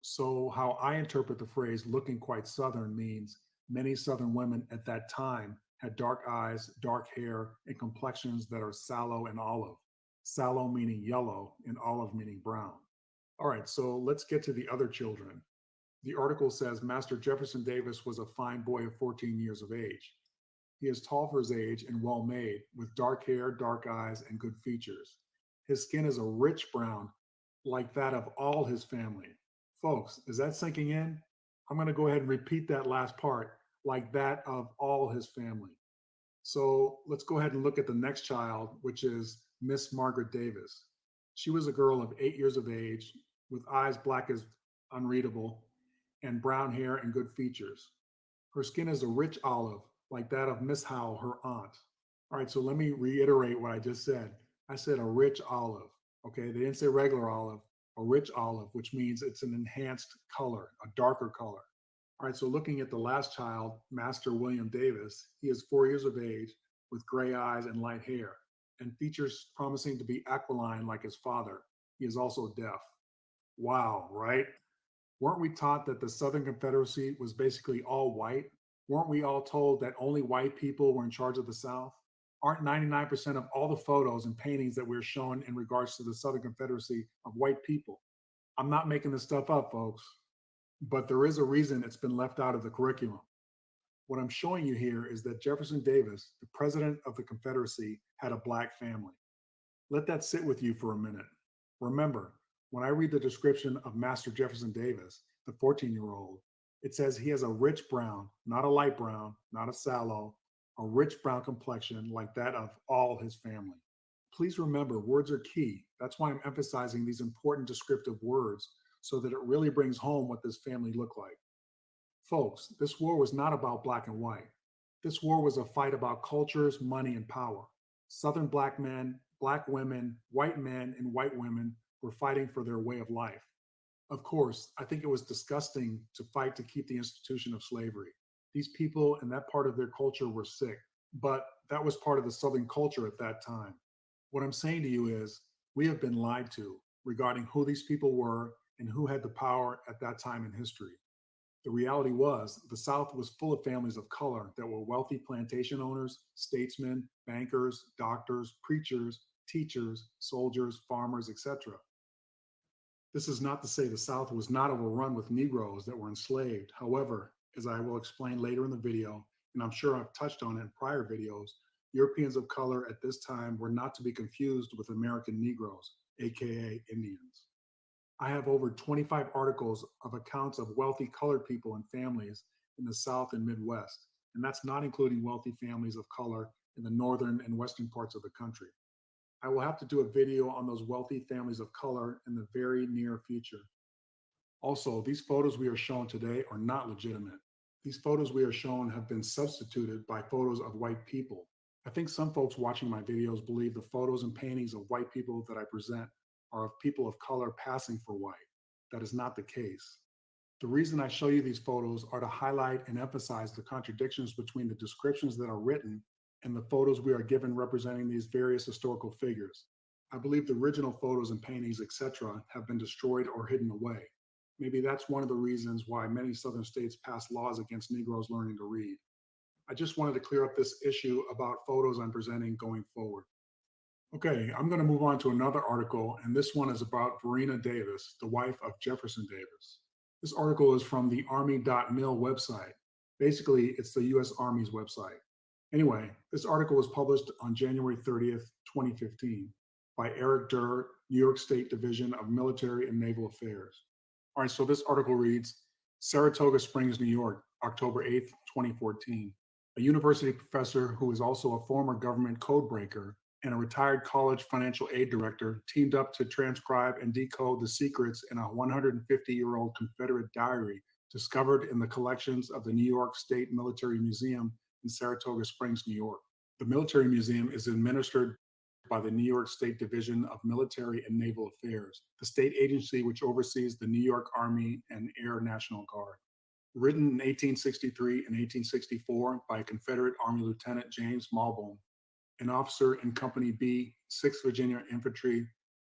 So how I interpret the phrase looking quite Southern means many Southern women at that time had dark eyes, dark hair, and complexions that are sallow and olive. Sallow meaning yellow and olive meaning brown. All right, so let's get to the other children. The article says Master Jefferson Davis was a fine boy of 14 years of age. He is tall for his age and well made, with dark hair, dark eyes, and good features. His skin is a rich brown, like that of all his family. Folks, is that sinking in? I'm going to go ahead and repeat that last part, like that of all his family. So let's go ahead and look at the next child, which is Miss Margaret Davis. She was a girl of 8 years of age, with eyes black as unreadable, and brown hair and good features. Her skin is a rich olive, like that of Miss Howell, her aunt. All right, so let me reiterate what I just said. I said a rich olive, okay? They didn't say regular olive, a rich olive, which means it's an enhanced color, a darker color. All right, so looking at the last child, Master William Davis, he is 4 years of age with gray eyes and light hair and features promising to be aquiline like his father. He is also deaf. Wow, right? Weren't we taught that the Southern Confederacy was basically all white? Weren't we all told that only white people were in charge of the South? Aren't 99% of all the photos and paintings that we're shown in regards to the Southern Confederacy of white people? I'm not making this stuff up, folks, but there is a reason it's been left out of the curriculum. What I'm showing you here is that Jefferson Davis, the president of the Confederacy, had a black family. Let that sit with you for a minute. Remember, when I read the description of Master Jefferson Davis, the 14-year-old, it says he has a rich brown, not a light brown, not a sallow, a rich brown complexion like that of all his family. Please remember, words are key. That's why I'm emphasizing these important descriptive words so that it really brings home what this family looked like. Folks, this war was not about black and white. This war was a fight about cultures, money, and power. Southern black men, black women, white men, and white women were fighting for their way of life. Of course, I think it was disgusting to fight to keep the institution of slavery. These people and that part of their culture were sick, but that was part of the Southern culture at that time. What I'm saying to you is, we have been lied to regarding who these people were and who had the power at that time in history. The reality was, the South was full of families of color that were wealthy plantation owners, statesmen, bankers, doctors, preachers, teachers, soldiers, farmers, etc. This is not to say the South was not overrun with Negroes that were enslaved. However, as I will explain later in the video, and I'm sure I've touched on it in prior videos, Europeans of color at this time were not to be confused with American Negroes, aka Indians. I have over 25 articles of accounts of wealthy colored people and families in the South and Midwest, and that's not including wealthy families of color in the northern and western parts of the country. I will have to do a video on those wealthy families of color in the very near future. Also, these photos we are shown today are not legitimate. These photos we are shown have been substituted by photos of white people. I think some folks watching my videos believe the photos and paintings of white people that I present are of people of color passing for white. That is not the case. The reason I show you these photos are to highlight and emphasize the contradictions between the descriptions that are written and the photos we are given representing these various historical figures. I believe the original photos and paintings, etc., have been destroyed or hidden away. Maybe that's one of the reasons why many Southern states passed laws against Negroes learning to read. I just wanted to clear up this issue about photos I'm presenting going forward. Okay, I'm going to move on to another article, and this one is about Verena Davis, the wife of Jefferson Davis. This article is from the Army.mil website. Basically, it's the U.S. Army's website. Anyway, this article was published on January 30th, 2015 by Eric Durr, New York State Division of Military and Naval Affairs. All right, so this article reads, Saratoga Springs, New York, October 8th, 2014. A university professor who is also a former government code breaker and a retired college financial aid director teamed up to transcribe and decode the secrets in a 150-year-old Confederate diary discovered in the collections of the New York State Military Museum in Saratoga Springs, New York. The Military Museum is administered by the New York State Division of Military and Naval Affairs, the state agency which oversees the New York Army and Air National Guard. Written in 1863 and 1864 by Confederate Army Lieutenant James Malbone, an officer in Company B, 6th Virginia Infantry,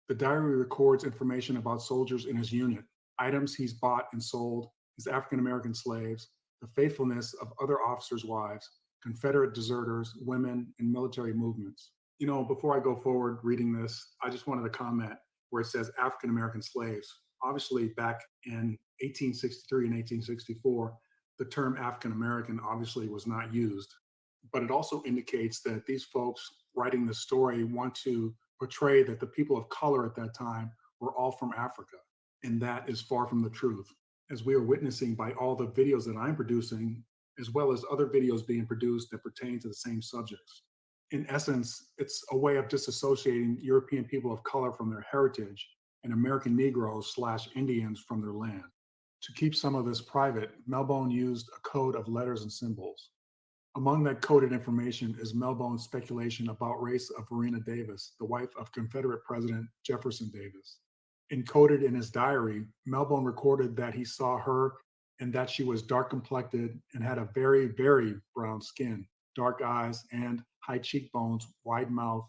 the diary records information about soldiers in his unit, items he's bought and sold, his African-American slaves, the faithfulness of other officers' wives, Confederate deserters, women, and military movements. You know, before I go forward reading this, I just wanted to comment where it says African-American slaves. Obviously, back in 1863 and 1864, the term African-American obviously was not used, but it also indicates that these folks writing the story want to portray that the people of color at that time were all from Africa, and that is far from the truth, as we are witnessing by all the videos that I'm producing, as well as other videos being produced that pertain to the same subjects. In essence, it's a way of disassociating European people of color from their heritage and American Negroes/Indians from their land. To keep some of this private, Malbone used a code of letters and symbols. Among that coded information is Malbone's speculation about race of Varina Davis, the wife of Confederate President Jefferson Davis. Encoded in his diary, Malbone recorded that he saw her and that she was dark complected and had a very, very brown skin, dark eyes, and high cheekbones, wide mouth.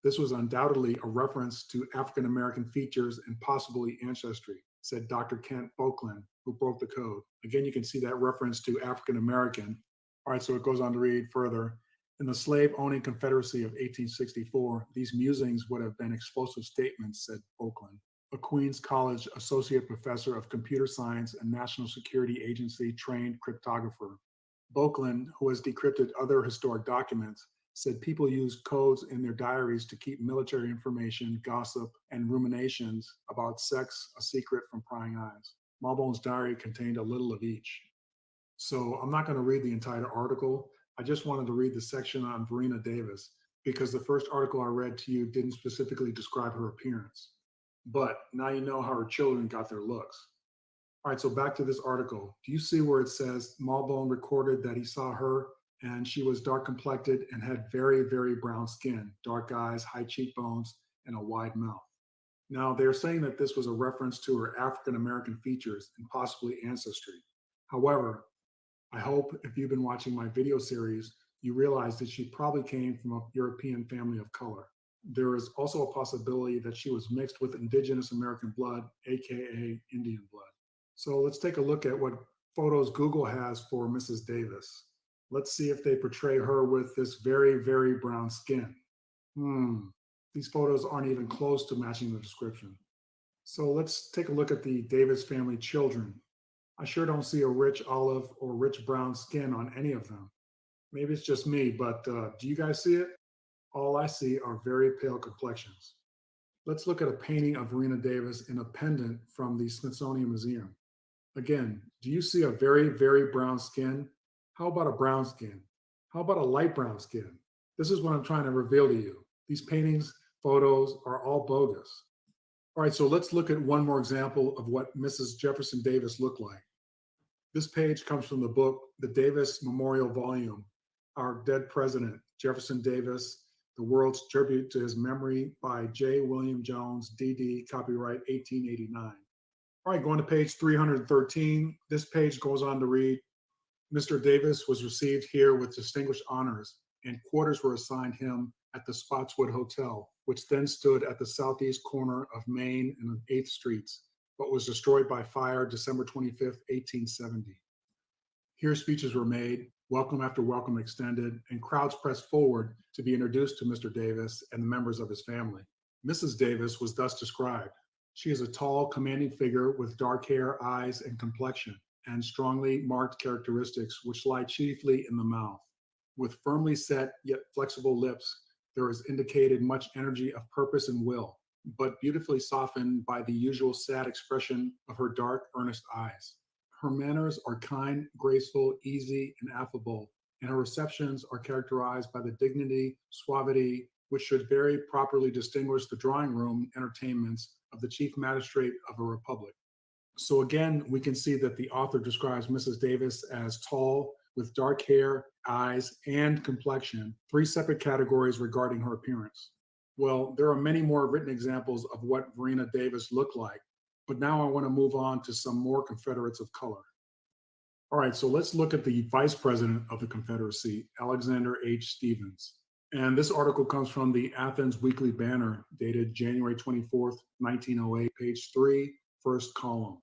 This was undoubtedly a reference to African-American features and possibly ancestry, said Dr. Kent Boakland, who broke the code. Again, you can see that reference to African-American. All right, so it goes on to read further. In the slave-owning Confederacy of 1864, these musings would have been explosive statements, said Boakland, a Queens College associate professor of computer science and National Security Agency trained cryptographer. Boakland, who has decrypted other historic documents, said people used codes in their diaries to keep military information, gossip, and ruminations about sex a secret from prying eyes. Malbone's diary contained a little of each. So I'm not going to read the entire article. I just wanted to read the section on Varina Davis because the first article I read to you didn't specifically describe her appearance. But now you know how her children got their looks. All right, so back to this article. Do you see where it says Malbone recorded that he saw her and she was dark complected and had very, very brown skin, dark eyes, high cheekbones, and a wide mouth? Now, they're saying that this was a reference to her African-American features and possibly ancestry. However, I hope if you've been watching my video series, you realize that she probably came from a European family of color. There is also a possibility that she was mixed with indigenous American blood, AKA Indian blood. So let's take a look at what photos Google has for Mrs. Davis. Let's see if they portray her with this very, very brown skin. These photos aren't even close to matching the description. So let's take a look at the Davis family children. I sure don't see a rich olive or rich brown skin on any of them. Maybe it's just me, but do you guys see it? All I see are very pale complexions. Let's look at a painting of Varina Davis in a pendant from the Smithsonian Museum. Again, do you see a very, very brown skin? How about a brown skin? How about a light brown skin? This is what I'm trying to reveal to you. These paintings, photos are all bogus. All right, so let's look at one more example of what Mrs. Jefferson Davis looked like. This page comes from the book, The Davis Memorial Volume, Our Dead President, Jefferson Davis, The World's Tribute to His Memory by J. William Jones, D.D., copyright 1889. All right, going to page 313. This page goes on to read, Mr. Davis was received here with distinguished honors, and quarters were assigned him at the Spotswood Hotel, which then stood at the southeast corner of Main and 8th Streets, but was destroyed by fire December 25, 1870. Here speeches were made, welcome after welcome extended, and crowds pressed forward to be introduced to Mr. Davis and the members of his family. Mrs. Davis was thus described. She is a tall, commanding figure with dark hair, eyes, and complexion, and strongly marked characteristics which lie chiefly in the mouth. With firmly set yet flexible lips, there is indicated much energy of purpose and will, but beautifully softened by the usual sad expression of her dark, earnest eyes. Her manners are kind, graceful, easy, and affable, and her receptions are characterized by the dignity, suavity, which should very properly distinguish the drawing room entertainments of the chief magistrate of a republic. So again, we can see that the author describes Mrs. Davis as tall, with dark hair, eyes, and complexion, 3 separate categories regarding her appearance. Well, there are many more written examples of what Verena Davis looked like, but now I want to move on to some more Confederates of color. All right, so let's look at the Vice President of the Confederacy, Alexander H. Stephens. And this article comes from the Athens Weekly Banner, dated January 24th, 1908, page 3, first column.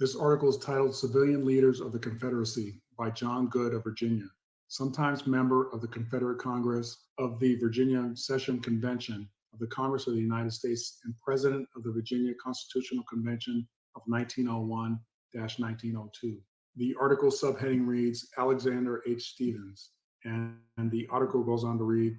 This article is titled Civilian Leaders of the Confederacy by John Good of Virginia, sometimes member of the Confederate Congress of the Virginia Session Convention of the Congress of the United States and President of the Virginia Constitutional Convention of 1901-1902. The article subheading reads Alexander H. Stephens, and the article goes on to read,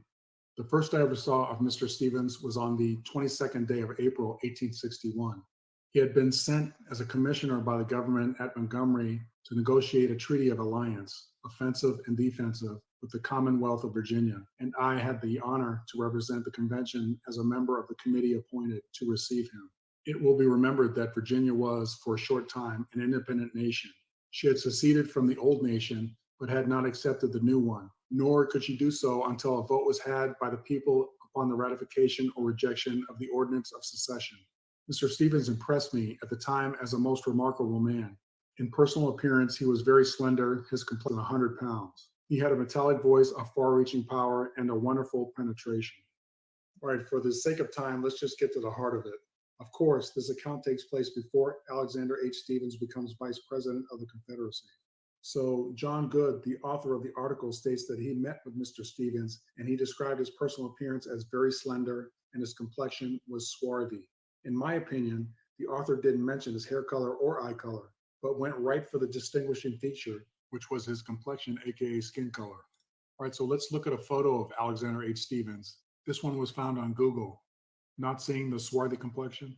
the first I ever saw of Mr. Stephens was on the 22nd day of April, 1861. He had been sent as a commissioner by the government at Montgomery to negotiate a treaty of alliance, offensive and defensive, with the Commonwealth of Virginia, and I had the honor to represent the convention as a member of the committee appointed to receive him. It will be remembered that Virginia was, for a short time, an independent nation. She had seceded from the old nation, but had not accepted the new one, nor could she do so until a vote was had by the people upon the ratification or rejection of the ordinance of secession. Mr. Stephens impressed me at the time as a most remarkable man. In personal appearance, he was very slender, his complexion 100 pounds. He had a metallic voice of far-reaching power and a wonderful penetration. All right, for the sake of time, let's just get to the heart of it. Of course, this account takes place before Alexander H. Stephens becomes Vice President of the Confederacy. So John Good, the author of the article, states that he met with Mr. Stephens and he described his personal appearance as very slender and his complexion was swarthy. In my opinion, the author didn't mention his hair color or eye color, but went right for the distinguishing feature, which was his complexion, aka skin color. All right, so let's look at a photo of Alexander H. Stephens. This one was found on Google. Not seeing the swarthy complexion?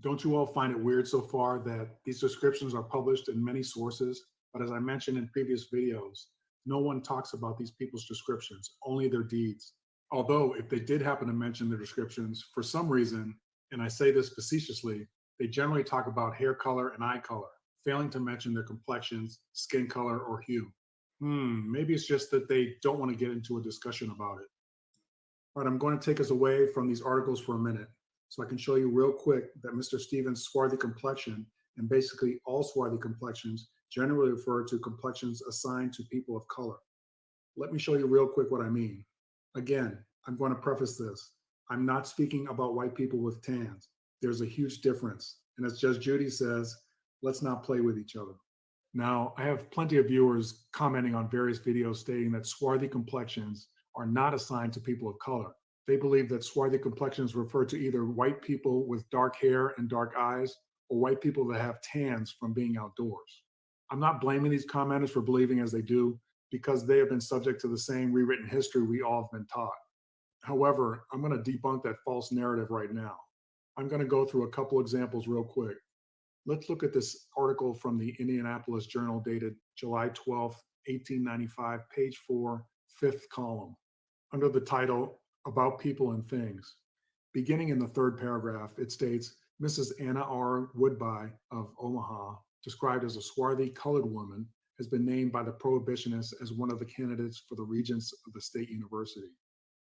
Don't you all find it weird so far that these descriptions are published in many sources, but as I mentioned in previous videos, no one talks about these people's descriptions, only their deeds. Although if they did happen to mention their descriptions, for some reason, and I say this facetiously, they generally talk about hair color and eye color, failing to mention their complexions, skin color, or hue. Maybe it's just that they don't want to get into a discussion about it. All right, I'm going to take us away from these articles for a minute so I can show you real quick that Mr. Stephens' swarthy complexion, and basically all swarthy complexions, generally refer to complexions assigned to people of color. Let me show you real quick what I mean. Again, I'm going to preface this. I'm not speaking about white people with tans. There's a huge difference. And as Judge Judy says, let's not play with each other. Now, I have plenty of viewers commenting on various videos stating that swarthy complexions are not assigned to people of color. They believe that swarthy complexions refer to either white people with dark hair and dark eyes or white people that have tans from being outdoors. I'm not blaming these commenters for believing as they do because they have been subject to the same rewritten history we all have been taught. However, I'm going to debunk that false narrative right now. I'm going to go through a couple examples real quick. Let's look at this article from the Indianapolis Journal dated July 12, 1895, page 4, fifth column, under the title, About People and Things. Beginning in the third paragraph, it states, Mrs. Anna R. Woodby of Omaha, described as a swarthy colored woman, has been named by the prohibitionists as one of the candidates for the regents of the state university.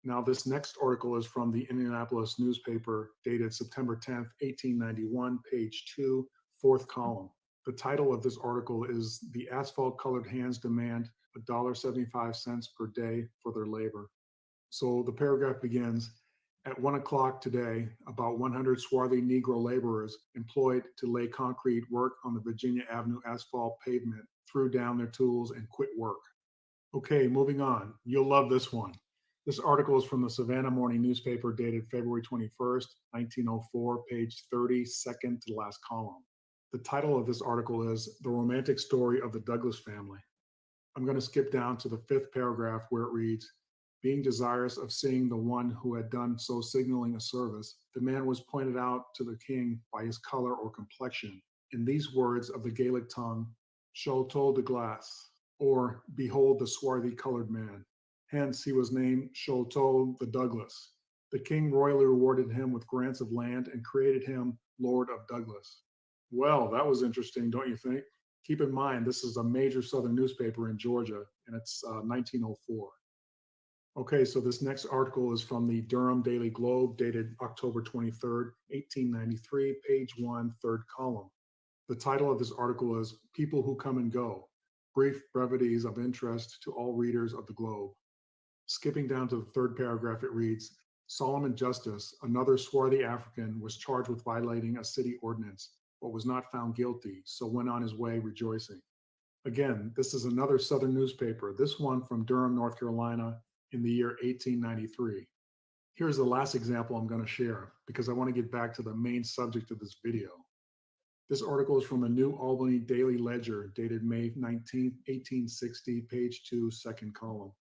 Now, this next article is from the Indianapolis newspaper dated September 10th, 1891, page 2, fourth column. The title of this article is The Asphalt Colored Hands Demand $1.75 per day for their labor. So the paragraph begins, at 1 o'clock today, about 100 swarthy Negro laborers employed to lay concrete work on the Virginia Avenue asphalt pavement threw down their tools and quit work. Okay, moving on. You'll love this one. This article is from the Savannah Morning newspaper dated February 21st, 1904, page 30, second to last column. The title of this article is The Romantic Story of the Douglas Family. I'm going to skip down to the fifth paragraph where it reads, being desirous of seeing the one who had done so signaling a service, the man was pointed out to the king by his color or complexion. In these words of the Gaelic tongue, Sholto de Glace, or behold the swarthy colored man. Hence, he was named Sholto the Douglas. The king royally rewarded him with grants of land and created him Lord of Douglas. Well, that was interesting, don't you think? Keep in mind, this is a major Southern newspaper in Georgia, and it's 1904. Okay, so this next article is from the Durham Daily Globe, dated October 23rd, 1893, page 1, third column. The title of this article is People Who Come and Go, Brief Brevities of Interest to All Readers of the Globe. Skipping down to the third paragraph, it reads, Solomon Justice, another swarthy African, was charged with violating a city ordinance, but was not found guilty, so went on his way rejoicing. Again, this is another Southern newspaper, this one from Durham, North Carolina, in the year 1893. Here's the last example I'm going to share, because I want to get back to the main subject of this video. This article is from the New Albany Daily Ledger, dated May 19, 1860, page 2, second column.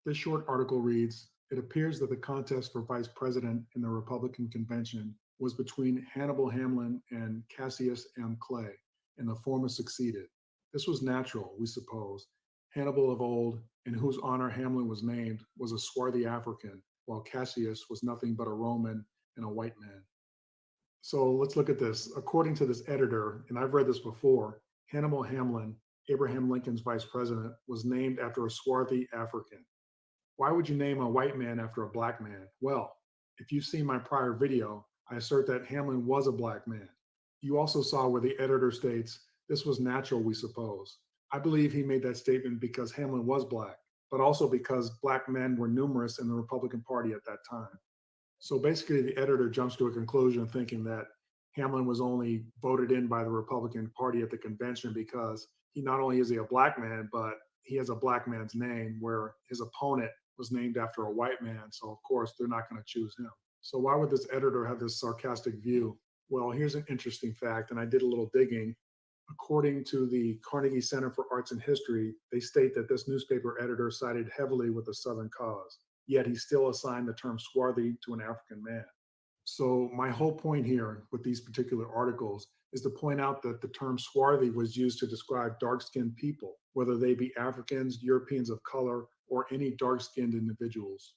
This short article reads, It appears that the contest for vice president in the Republican convention was between Hannibal Hamlin and Cassius M. Clay, and the former succeeded. This was natural, we suppose. Hannibal of old, in whose honor Hamlin was named, was a swarthy African, while Cassius was nothing but a Roman and a white man. So let's look at this. According to this editor, and I've read this before, Hannibal Hamlin, Abraham Lincoln's vice president, was named after a swarthy African. Why would you name a white man after a black man? Well, if you've seen my prior video, I assert that Hamlin was a black man. You also saw where the editor states, this was natural, we suppose. I believe he made that statement because Hamlin was black, but also because black men were numerous in the Republican Party at that time. So basically, the editor jumps to a conclusion thinking that Hamlin was only voted in by the Republican Party at the convention because he not only is he a black man, but he has a black man's name, where his opponent was named after a white man. So of course, they're not going to choose him. So why would this editor have this sarcastic view? Well, here's an interesting fact, and I did a little digging. According to the Carnegie Center for Arts and History, they state that this newspaper editor sided heavily with the Southern cause, yet he still assigned the term swarthy to an African man. So my whole point here with these particular articles is to point out that the term swarthy was used to describe dark-skinned people, whether they be Africans, Europeans of color, or any dark-skinned individuals.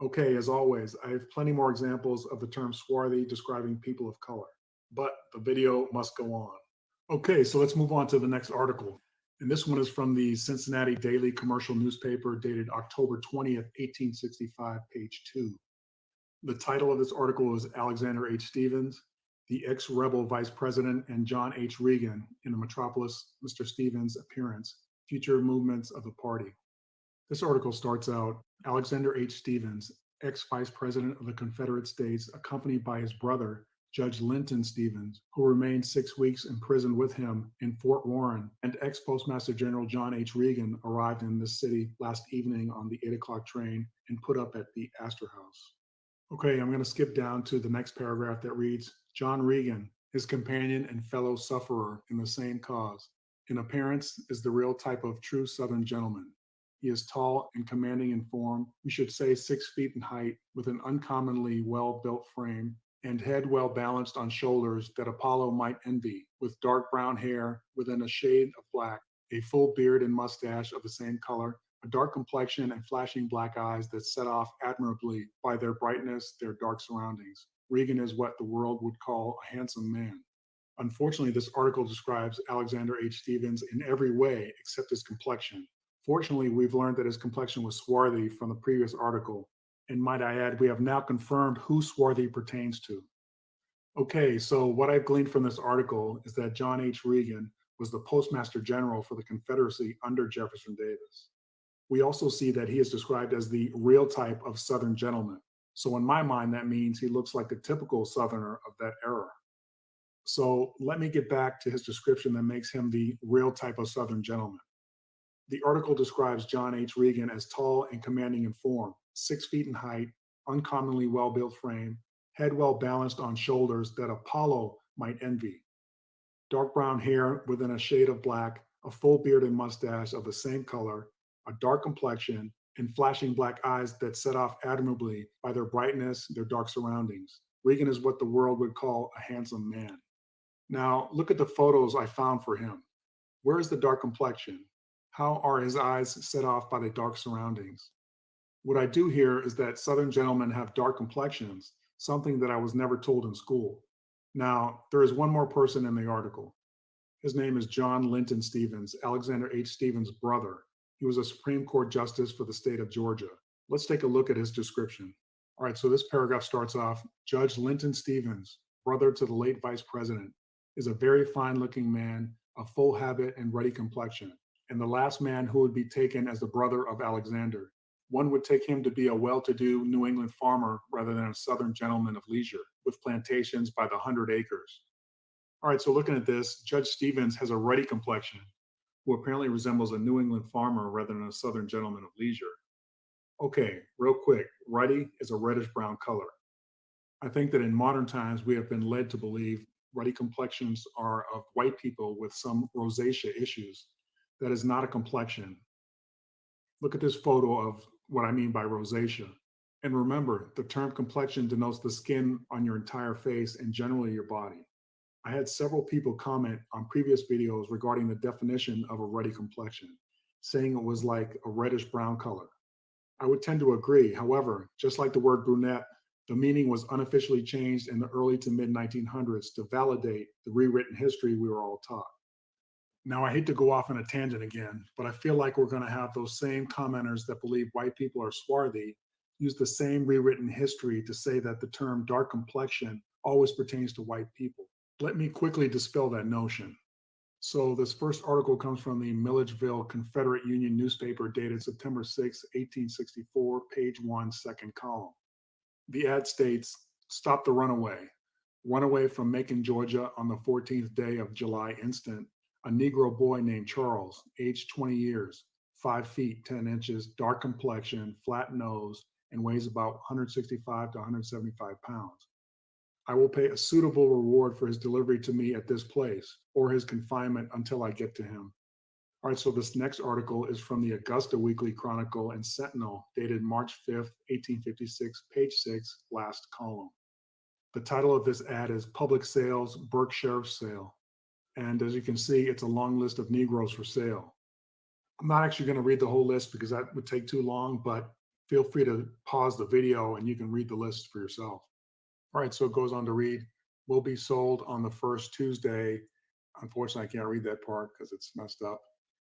Okay, as always, I have plenty more examples of the term swarthy describing people of color, but the video must go on. Okay, so let's move on to the next article. And this one is from the Cincinnati Daily Commercial Newspaper, dated October 20th, 1865, page 2. The title of this article is Alexander H. Stephens, the ex-rebel vice president, and John H. Reagan in the Metropolis, Mr. Stevens' appearance, future movements of the party. This article starts out, Alexander H. Stephens, ex-vice president of the Confederate States, accompanied by his brother, Judge Linton Stevens, who remained 6 weeks in prison with him in Fort Warren, and ex-Postmaster General John H. Reagan arrived in this city last evening on the 8 o'clock train and put up at the Astor House. Okay, I'm going to skip down to the next paragraph that reads, John Reagan, his companion and fellow sufferer in the same cause, in appearance is the real type of true Southern gentleman. He is tall and commanding in form, we should say 6 feet in height, with an uncommonly well-built frame, and head well balanced on shoulders that Apollo might envy, with dark brown hair within a shade of black, a full beard and mustache of the same color, a dark complexion and flashing black eyes that set off admirably by their brightness, their dark surroundings. Reagan is what the world would call a handsome man. Unfortunately, this article describes Alexander H. Stephens in every way except his complexion. Fortunately, we've learned that his complexion was swarthy from the previous article. And might I add, we have now confirmed who swarthy pertains to. Okay, so what I've gleaned from this article is that John H. Reagan was the Postmaster General for the Confederacy under Jefferson Davis. We also see that he is described as the real type of Southern gentleman. So in my mind, that means he looks like the typical Southerner of that era. So let me get back to his description that makes him the real type of Southern gentleman. The article describes John H. Reagan as tall and commanding in form, 6 feet in height, uncommonly well-built frame, head well balanced on shoulders that Apollo might envy. Dark brown hair within a shade of black, a full beard and mustache of the same color, a dark complexion, and flashing black eyes that set off admirably by their brightness, their dark surroundings. Reagan is what the world would call a handsome man. Now, look at the photos I found for him. Where is the dark complexion? How are his eyes set off by the dark surroundings? What I do hear is that Southern gentlemen have dark complexions, something that I was never told in school. Now, there is one more person in the article. His name is John Linton Stevens, Alexander H. Stevens' brother. He was a Supreme Court justice for the state of Georgia. Let's take a look at his description. All right, so this paragraph starts off, Judge Linton Stevens, brother to the late vice president, is a very fine-looking man of full habit and ruddy complexion, and the last man who would be taken as the brother of Alexander. One would take him to be a well-to-do New England farmer rather than a Southern gentleman of leisure, with plantations by the 100 acres. All right, so looking at this, Judge Stevens has a ruddy complexion, who apparently resembles a New England farmer rather than a Southern gentleman of leisure. Okay, real quick, ruddy is a reddish-brown color. I think that in modern times, we have been led to believe ruddy complexions are of white people with some rosacea issues. That is not a complexion. Look at this photo of what I mean by rosacea. And remember, the term complexion denotes the skin on your entire face and generally your body. I had several people comment on previous videos regarding the definition of a ruddy complexion, saying it was like a reddish brown color. I would tend to agree. However, just like the word brunette, the meaning was unofficially changed in the early to mid 1900s to validate the rewritten history we were all taught. Now, I hate to go off on a tangent again, but I feel like we're going to have those same commenters that believe white people are swarthy use the same rewritten history to say that the term dark complexion always pertains to white people. Let me quickly dispel that notion. So this first article comes from the Milledgeville Confederate Union newspaper dated September 6, 1864, page 1, second column. The ad states, "Stop the runaway. Runaway from Macon, Georgia on the 14th day of July instant. A Negro boy named Charles, aged 20 years, 5 feet, 10 inches, dark complexion, flat nose, and weighs about 165 to 175 pounds. I will pay a suitable reward for his delivery to me at this place or his confinement until I get to him." All right, so this next article is from the Augusta Weekly Chronicle and Sentinel, dated March 5th, 1856, page 6, last column. The title of this ad is Public Sales, Burke Sheriff's Sale. And as you can see, it's a long list of Negroes for sale. I'm not actually going to read the whole list because that would take too long, but feel free to pause the video and you can read the list for yourself. All right, so it goes on to read, will be sold on the first Tuesday. Unfortunately, I can't read that part because it's messed up,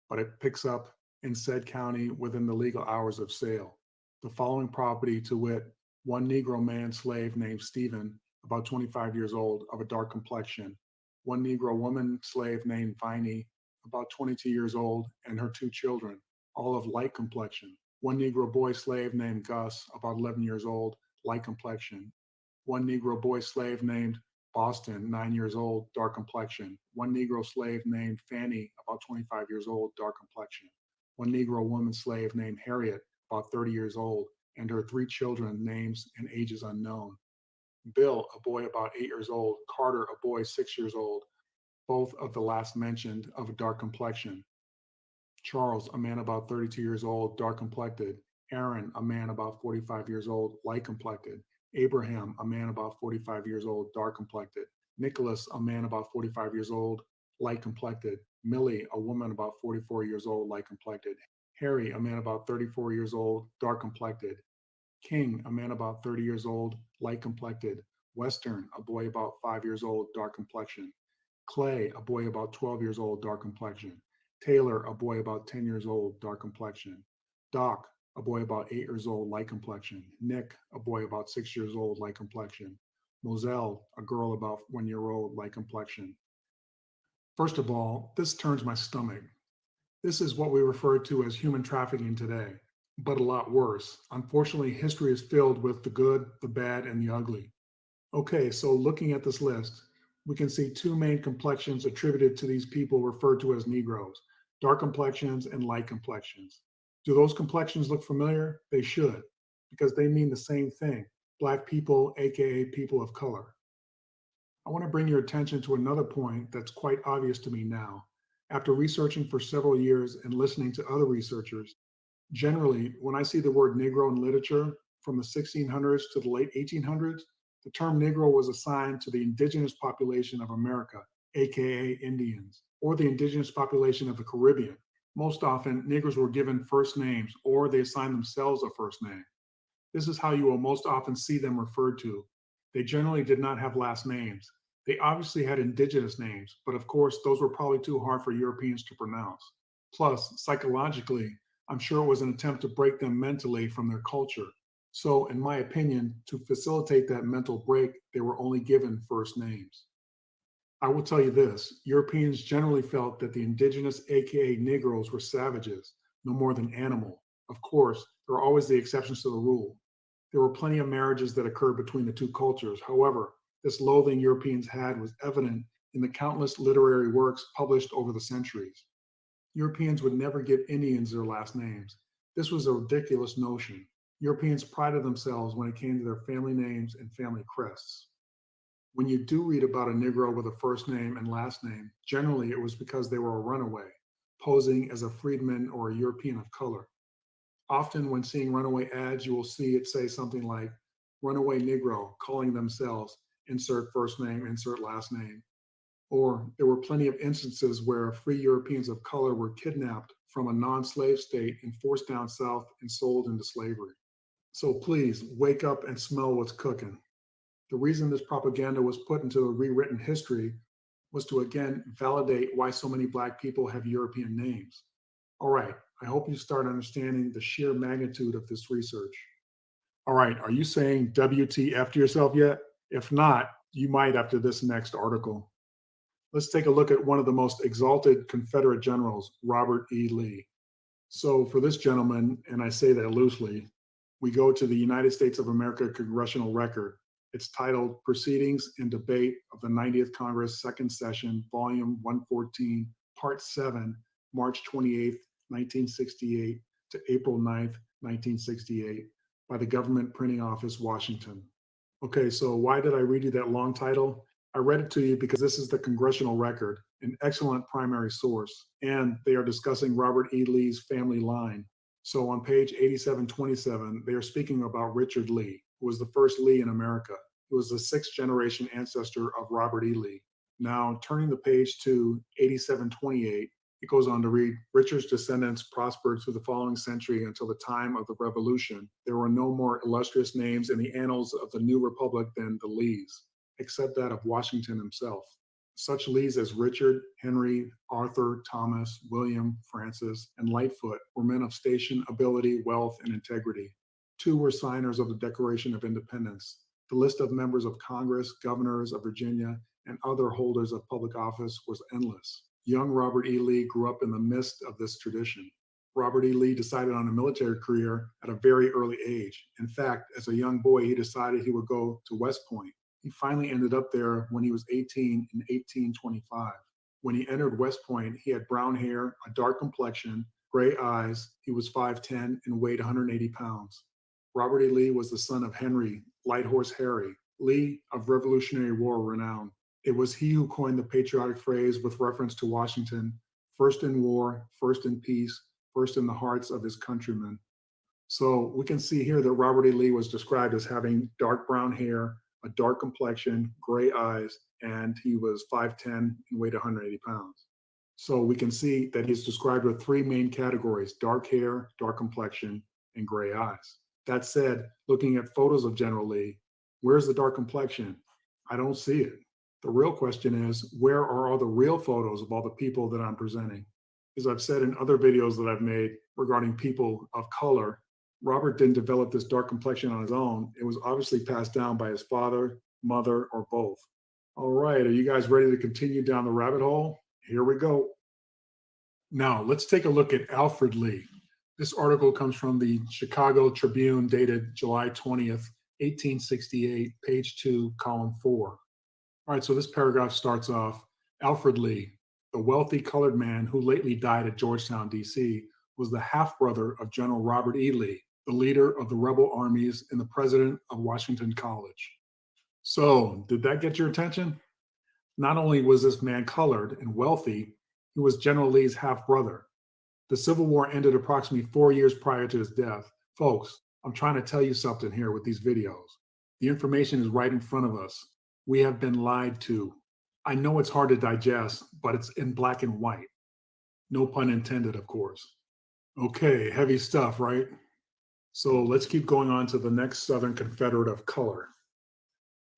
but it picks up in said county within the legal hours of sale. The following property, to wit, one Negro man slave named Stephen, about 25 years old, of a dark complexion, one Negro woman slave named Viney, about 22 years old, and her 2 children, all of light complexion, one Negro boy slave named Gus, about 11 years old, light complexion, one Negro boy slave named Boston, 9 years old, dark complexion, one Negro slave named Fanny, about 25 years old, dark complexion, one Negro woman slave named Harriet, about 30 years old, and her 3 children, names and ages unknown. Bill, a boy about 8 years old, Carter, a boy 6 years old, both of the last mentioned of a dark complexion. Charles, a man about 32 years old, dark complected. Aaron, a man about 45 years old, light complected. Abraham, a man about 45 years old, dark complected. Nicholas, a man about 45 years old, light complected. Millie, a woman about 44 years old, light complected. Harry, a man about 34 years old, dark complected. King, a man about 30 years old, light complected. Western, a boy about 5 years old, dark complexion. Clay, a boy about 12 years old, dark complexion. Taylor, a boy about 10 years old, dark complexion. Doc, a boy about 8 years old, light complexion. Nick, a boy about 6 years old, light complexion. Moselle, a girl about 1 year old, light complexion. First of all, this turns my stomach. This is what we refer to as human trafficking today, but a lot worse. Unfortunately, history is filled with the good, the bad, and the ugly. Okay, so looking at this list, we can see 2 main complexions attributed to these people referred to as Negroes, dark complexions and light complexions. Do those complexions look familiar? They should, because they mean the same thing, Black people, AKA people of color. I want to bring your attention to another point that's quite obvious to me now. After researching for several years and listening to other researchers, generally, when I see the word Negro in literature from the 1600s to the late 1800s, the term Negro was assigned to the indigenous population of America, AKA Indians, or the indigenous population of the Caribbean, Most often, Negroes were given first names or they assigned themselves a first name. This is how you will most often see them referred to. They generally did not have last names. They obviously had indigenous names, but of course, those were probably too hard for Europeans to pronounce. Plus, psychologically, I'm sure it was an attempt to break them mentally from their culture. So, in my opinion, to facilitate that mental break, they were only given first names. I will tell you this, Europeans generally felt that the indigenous, aka Negroes, were savages, no more than animal. Of course, there are always the exceptions to the rule. There were plenty of marriages that occurred between the two cultures. However, this loathing Europeans had was evident in the countless literary works published over the centuries. Europeans would never give Indians their last names. This was a ridiculous notion. Europeans prided themselves when it came to their family names and family crests. When you do read about a Negro with a first name and last name, generally it was because they were a runaway, posing as a freedman or a European of color. Often when seeing runaway ads, you will see it say something like, runaway Negro, calling themselves, insert first name, insert last name. Or there were plenty of instances where free Europeans of color were kidnapped from a non-slave state and forced down south and sold into slavery. So please, wake up and smell what's cooking. The reason this propaganda was put into a rewritten history was to again validate why so many Black people have European names. All right, I hope you start understanding the sheer magnitude of this research. All right, are you saying WTF to yourself yet? If not, you might after this next article. Let's take a look at one of the most exalted Confederate generals, Robert E. Lee. So for this gentleman, and I say that loosely, we go to the United States of America Congressional Record. It's titled Proceedings and Debate of the 90th Congress, Second Session, Volume 114, Part 7, March 28th, 1968 to April 9th, 1968, by the Government Printing Office, Washington. Okay, so why did I read you that long title? I read it to you because this is the Congressional Record, an excellent primary source, and they are discussing Robert E. Lee's family line. So on page 8727, they are speaking about Richard Lee, who was the first Lee in America. He was the sixth generation ancestor of Robert E. Lee. Now, turning the page to 8728, it goes on to read, Richard's descendants prospered through the following century until the time of the Revolution. There were no more illustrious names in the annals of the new republic than the Lees, except that of Washington himself. Such Lees as Richard, Henry, Arthur, Thomas, William, Francis, and Lightfoot were men of station, ability, wealth, and integrity. 2 were signers of the Declaration of Independence. The list of members of Congress, governors of Virginia, and other holders of public office was endless. Young Robert E. Lee grew up in the midst of this tradition. Robert E. Lee decided on a military career at a very early age. In fact, as a young boy, he decided he would go to West Point. He finally ended up there when he was 18 in 1825. When he entered West Point, he had brown hair, a dark complexion, gray eyes. He was 5'10" and weighed 180 pounds. Robert E. Lee was the son of Henry, Light Horse Harry, Lee of Revolutionary War renown. It was he who coined the patriotic phrase with reference to Washington, first in war, first in peace, first in the hearts of his countrymen. So we can see here that Robert E. Lee was described as having dark brown hair, a dark complexion, gray eyes, and he was 5'10" and weighed 180 pounds. So we can see that he's described with 3 main categories: dark hair, dark complexion, and gray eyes. That said, looking at photos of General Lee, where's the dark complexion? I don't see it. The real question is, where are all the real photos of all the people that I'm presenting? As I've said in other videos that I've made regarding people of color, Robert didn't develop this dark complexion on his own. It was obviously passed down by his father, mother, or both. All right, are you guys ready to continue down the rabbit hole? Here we go. Now, let's take a look at Alfred Lee. This article comes from the Chicago Tribune dated July 20th, 1868, page 2, column 4. All right, so this paragraph starts off, Alfred Lee, the wealthy colored man who lately died at Georgetown, D.C., was the half-brother of General Robert E. Lee, the leader of the rebel armies and the president of Washington College. So, did that get your attention? Not only was this man colored and wealthy, he was General Lee's half-brother. The Civil War ended approximately 4 years prior to his death. Folks, I'm trying to tell you something here with these videos. The information is right in front of us. We have been lied to. I know it's hard to digest, but it's in black and white. No pun intended, of course. Okay, heavy stuff, right? So let's keep going on to the next Southern Confederate of color.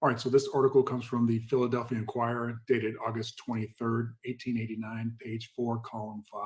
All right, so this article comes from the Philadelphia Inquirer, dated August 23rd, 1889, page 4, column 5.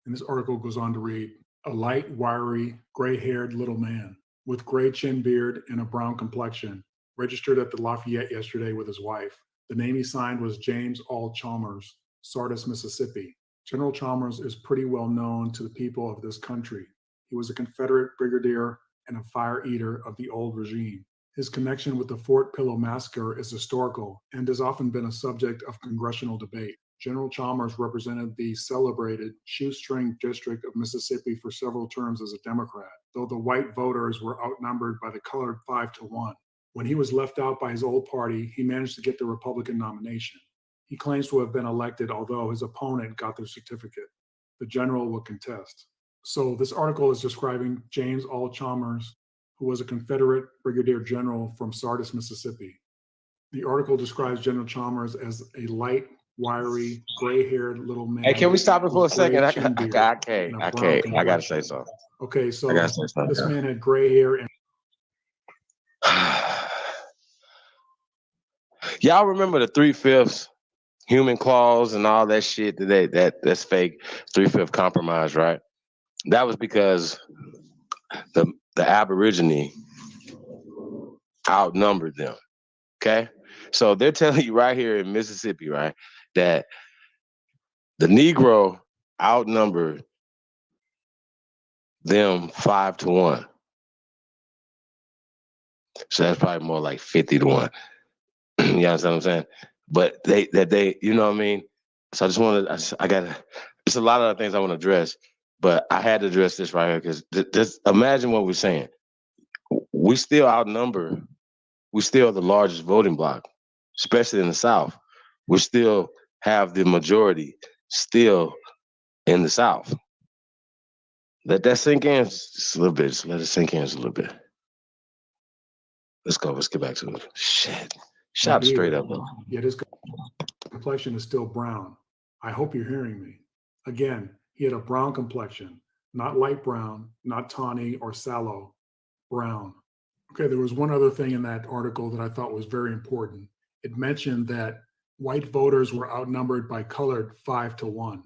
And this article goes on to read, a light, wiry, gray-haired little man with gray chin beard and a brown complexion, registered at the Lafayette yesterday with his wife. The name he signed was James All Chalmers, Sardis, Mississippi. General Chalmers is pretty well known to the people of this country. He was a Confederate brigadier and a fire eater of the old regime. His connection with the Fort Pillow massacre is historical and has often been a subject of congressional debate. General Chalmers represented the celebrated shoestring district of Mississippi for several terms as a Democrat, though the white voters were outnumbered by the colored 5-1. When he was left out by his old party, he managed to get the Republican nomination. He claims to have been elected, although his opponent got their certificate. The general will contest. So this article is describing James All Chalmers, who was a Confederate brigadier general from Sardis, Mississippi. The article describes General Chalmers as a light, wiry, gray-haired little man. Hey, can we stop it for a second? I can't. I gotta say something. Okay, so I gotta say something. This man had gray hair and y'all remember the 3/5 human clause and all that shit that's fake 3/5 compromise, right? That was because the Aborigine outnumbered them. Okay, so they're telling you right here in Mississippi, right, that the Negro outnumbered them 5-1. So that's probably more like 50-1. You understand what I'm saying? But they, you know what I mean? So I got, it's a lot of other things I want to address, but I had to address this right here because just imagine what we're saying. We still outnumber, we still the largest voting bloc, especially in the South. We still have the majority still in the South. Let that sink in just a little bit. Just let it sink in just a little bit. Let's go. Let's get back to it. Shit. Shot straight up, though. Yet his complexion is still brown. I hope you're hearing me. Again, he had a brown complexion, not light brown, not tawny or sallow, brown. Okay, there was one other thing in that article that I thought was very important. It mentioned that white voters were outnumbered by colored 5-1.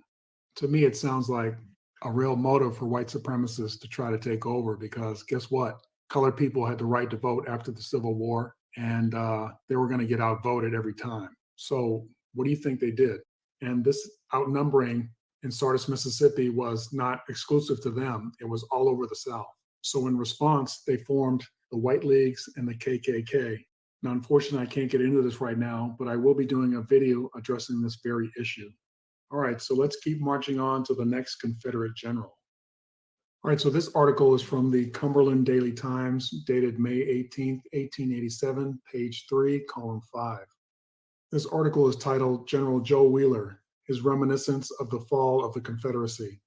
To me, it sounds like a real motive for white supremacists to try to take over because guess what? Colored people had the right to vote after the Civil War, and they were going to get outvoted every time. So what do you think they did? And this outnumbering in Sardis, Mississippi was not exclusive to them. It was all over the South. So in response, they formed the White Leagues and the KKK. Now, unfortunately, I can't get into this right now, but I will be doing a video addressing this very issue. All right, so let's keep marching on to the next Confederate general. All right, so this article is from the Cumberland Daily Times, dated May 18th, 1887, page 3, column 5. This article is titled General Joe Wheeler, His Reminiscence of the Fall of the Confederacy.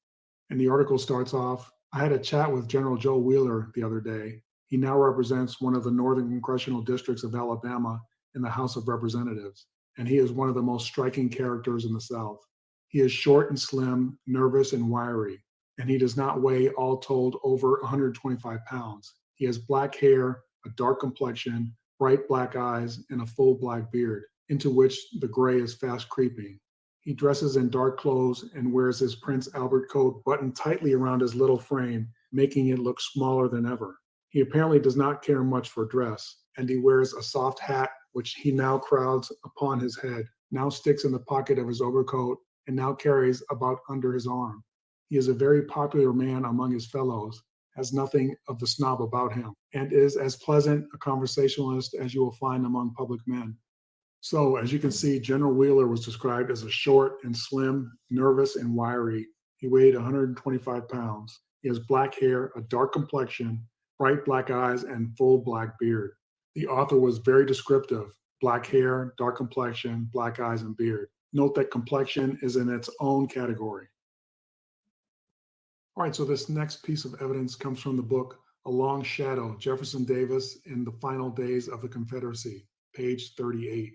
And the article starts off, I had a chat with General Joe Wheeler the other day. He now represents one of the northern congressional districts of Alabama in the House of Representatives, and he is one of the most striking characters in the South. He is short and slim, nervous and wiry, and he does not weigh, all told, over 125 pounds. He has black hair, a dark complexion, bright black eyes, and a full black beard, into which the gray is fast creeping. He dresses in dark clothes and wears his Prince Albert coat buttoned tightly around his little frame, making it look smaller than ever. He apparently does not care much for dress, and he wears a soft hat, which he now crowds upon his head, now sticks in the pocket of his overcoat, and now carries about under his arm. He is a very popular man among his fellows, has nothing of the snob about him, and is as pleasant a conversationalist as you will find among public men. So, as you can see, General Wheeler was described as a short and slim, nervous and wiry. He weighed 125 pounds. He has black hair, a dark complexion, bright black eyes, and full black beard. The author was very descriptive: black hair, dark complexion, black eyes, and beard. Note that complexion is in its own category. All right, so this next piece of evidence comes from the book A Long Shadow, Jefferson Davis in the Final Days of the Confederacy, page 38.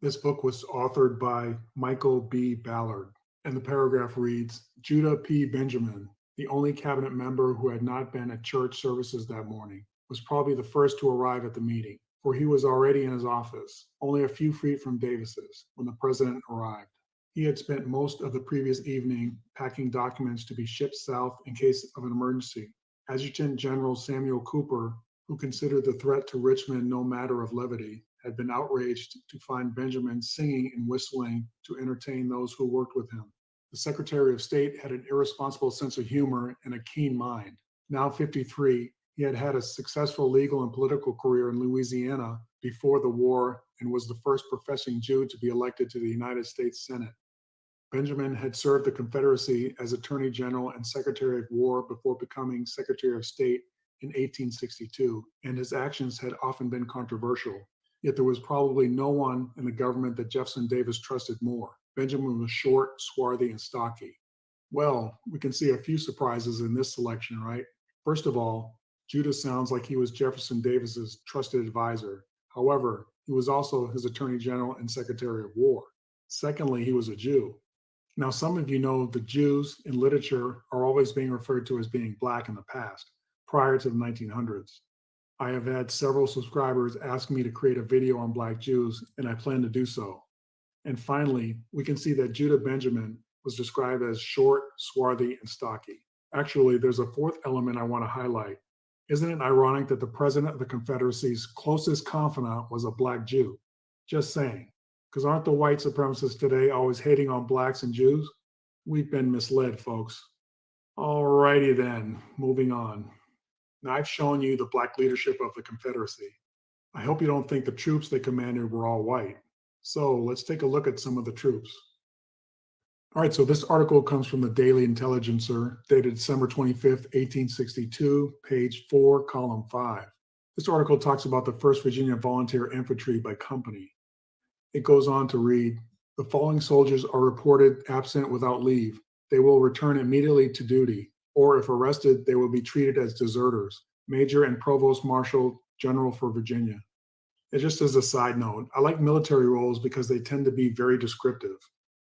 This book was authored by Michael B. Ballard. And the paragraph reads, Judah P. Benjamin, the only cabinet member who had not been at church services that morning, was probably the first to arrive at the meeting, for he was already in his office, only a few feet from Davis's, when the president arrived. He had spent most of the previous evening packing documents to be shipped south in case of an emergency. Adjutant General Samuel Cooper, who considered the threat to Richmond no matter of levity, had been outraged to find Benjamin singing and whistling to entertain those who worked with him. The Secretary of State had an irresponsible sense of humor and a keen mind. Now 53, he had had a successful legal and political career in Louisiana before the war and was the first professing Jew to be elected to the United States Senate. Benjamin had served the Confederacy as Attorney General and Secretary of War before becoming Secretary of State in 1862, and his actions had often been controversial. Yet there was probably no one in the government that Jefferson Davis trusted more. Benjamin was short, swarthy, and stocky. Well, we can see a few surprises in this selection, right? First of all, Judah sounds like he was Jefferson Davis's trusted advisor. However, he was also his Attorney General and Secretary of War. Secondly, he was a Jew. Now, some of you know the Jews in literature are always being referred to as being black in the past, prior to the 1900s. I have had several subscribers ask me to create a video on Black Jews, and I plan to do so. And finally, we can see that Judah Benjamin was described as short, swarthy, and stocky. Actually, there's a fourth element I want to highlight. Isn't it ironic that the president of the Confederacy's closest confidant was a Black Jew? Just saying. Because aren't the white supremacists today always hating on blacks and Jews? We've been misled, folks. Alrighty then, moving on. Now I've shown you the black leadership of the Confederacy. I hope you don't think the troops they commanded were all white. So let's take a look at some of the troops. All right, so this article comes from the Daily Intelligencer, dated December 25th, 1862, page 4, column 5. This article talks about the 1st Virginia Volunteer Infantry by company. It goes on to read, the following soldiers are reported absent without leave. They will return immediately to duty, or if arrested, they will be treated as deserters. Major and Provost Marshal General for Virginia. And just as a side note, I like military roles because they tend to be very descriptive.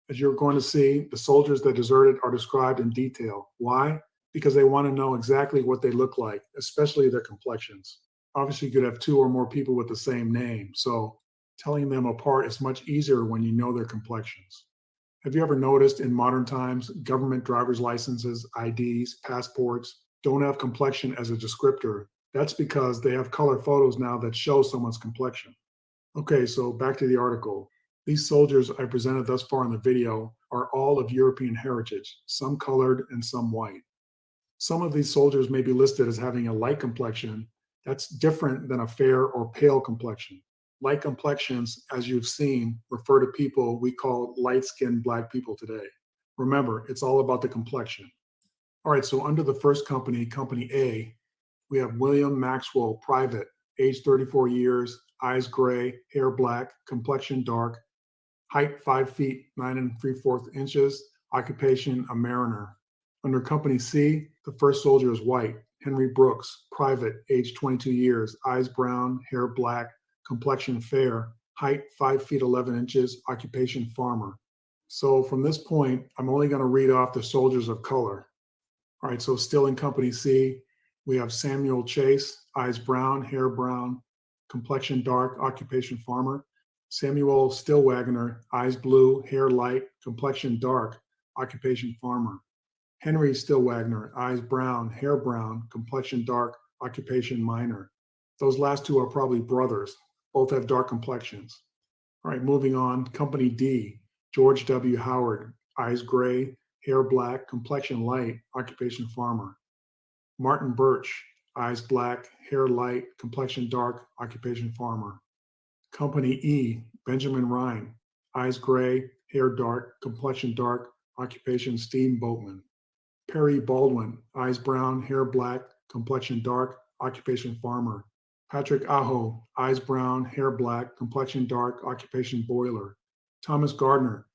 As you're going to see, the soldiers that deserted are described in detail. Why? Because they want to know exactly what they look like, especially their complexions. Obviously, you could have 2 or more people with the same name, so telling them apart is much easier when you know their complexions. Have you ever noticed in modern times, government driver's licenses, IDs, passports don't have complexion as a descriptor? That's because they have color photos now that show someone's complexion. Okay, so back to the article. These soldiers I presented thus far in the video are all of European heritage, some colored and some white. Some of these soldiers may be listed as having a light complexion. That's different than a fair or pale complexion. Light complexions, as you've seen, refer to people we call light-skinned Black people today. Remember, it's all about the complexion. All right, so under the first company, Company A, we have William Maxwell, private, age 34 years, eyes gray, hair black, complexion dark, height 5 feet 9 3/4 inches, occupation a mariner. Under Company C, the first soldier is white, Henry Brooks, private, age 22 years, eyes brown, hair black, complexion fair, height 5 feet 11 inches, occupation farmer. So from this point, I'm only going to read off the soldiers of color. All right, so still in Company C, we have Samuel Chase, eyes brown, hair brown, complexion dark, occupation farmer. Samuel Stillwagoner, eyes blue, hair light, complexion dark, occupation farmer. Henry Stillwagoner, eyes brown, hair brown, complexion dark, occupation miner. Those last 2 are probably brothers. Both have dark complexions. All right, moving on. Company D, George W. Howard, eyes gray, hair black, complexion light, occupation farmer. Martin Birch, eyes black, hair light, complexion dark, occupation farmer. Company E, Benjamin Ryan, eyes gray, hair dark, complexion dark, occupation steamboatman. Perry Baldwin, eyes brown, hair black, complexion dark, occupation farmer. Patrick Aho, eyes brown, hair black, complexion dark, occupation boiler. Thomas Gardner,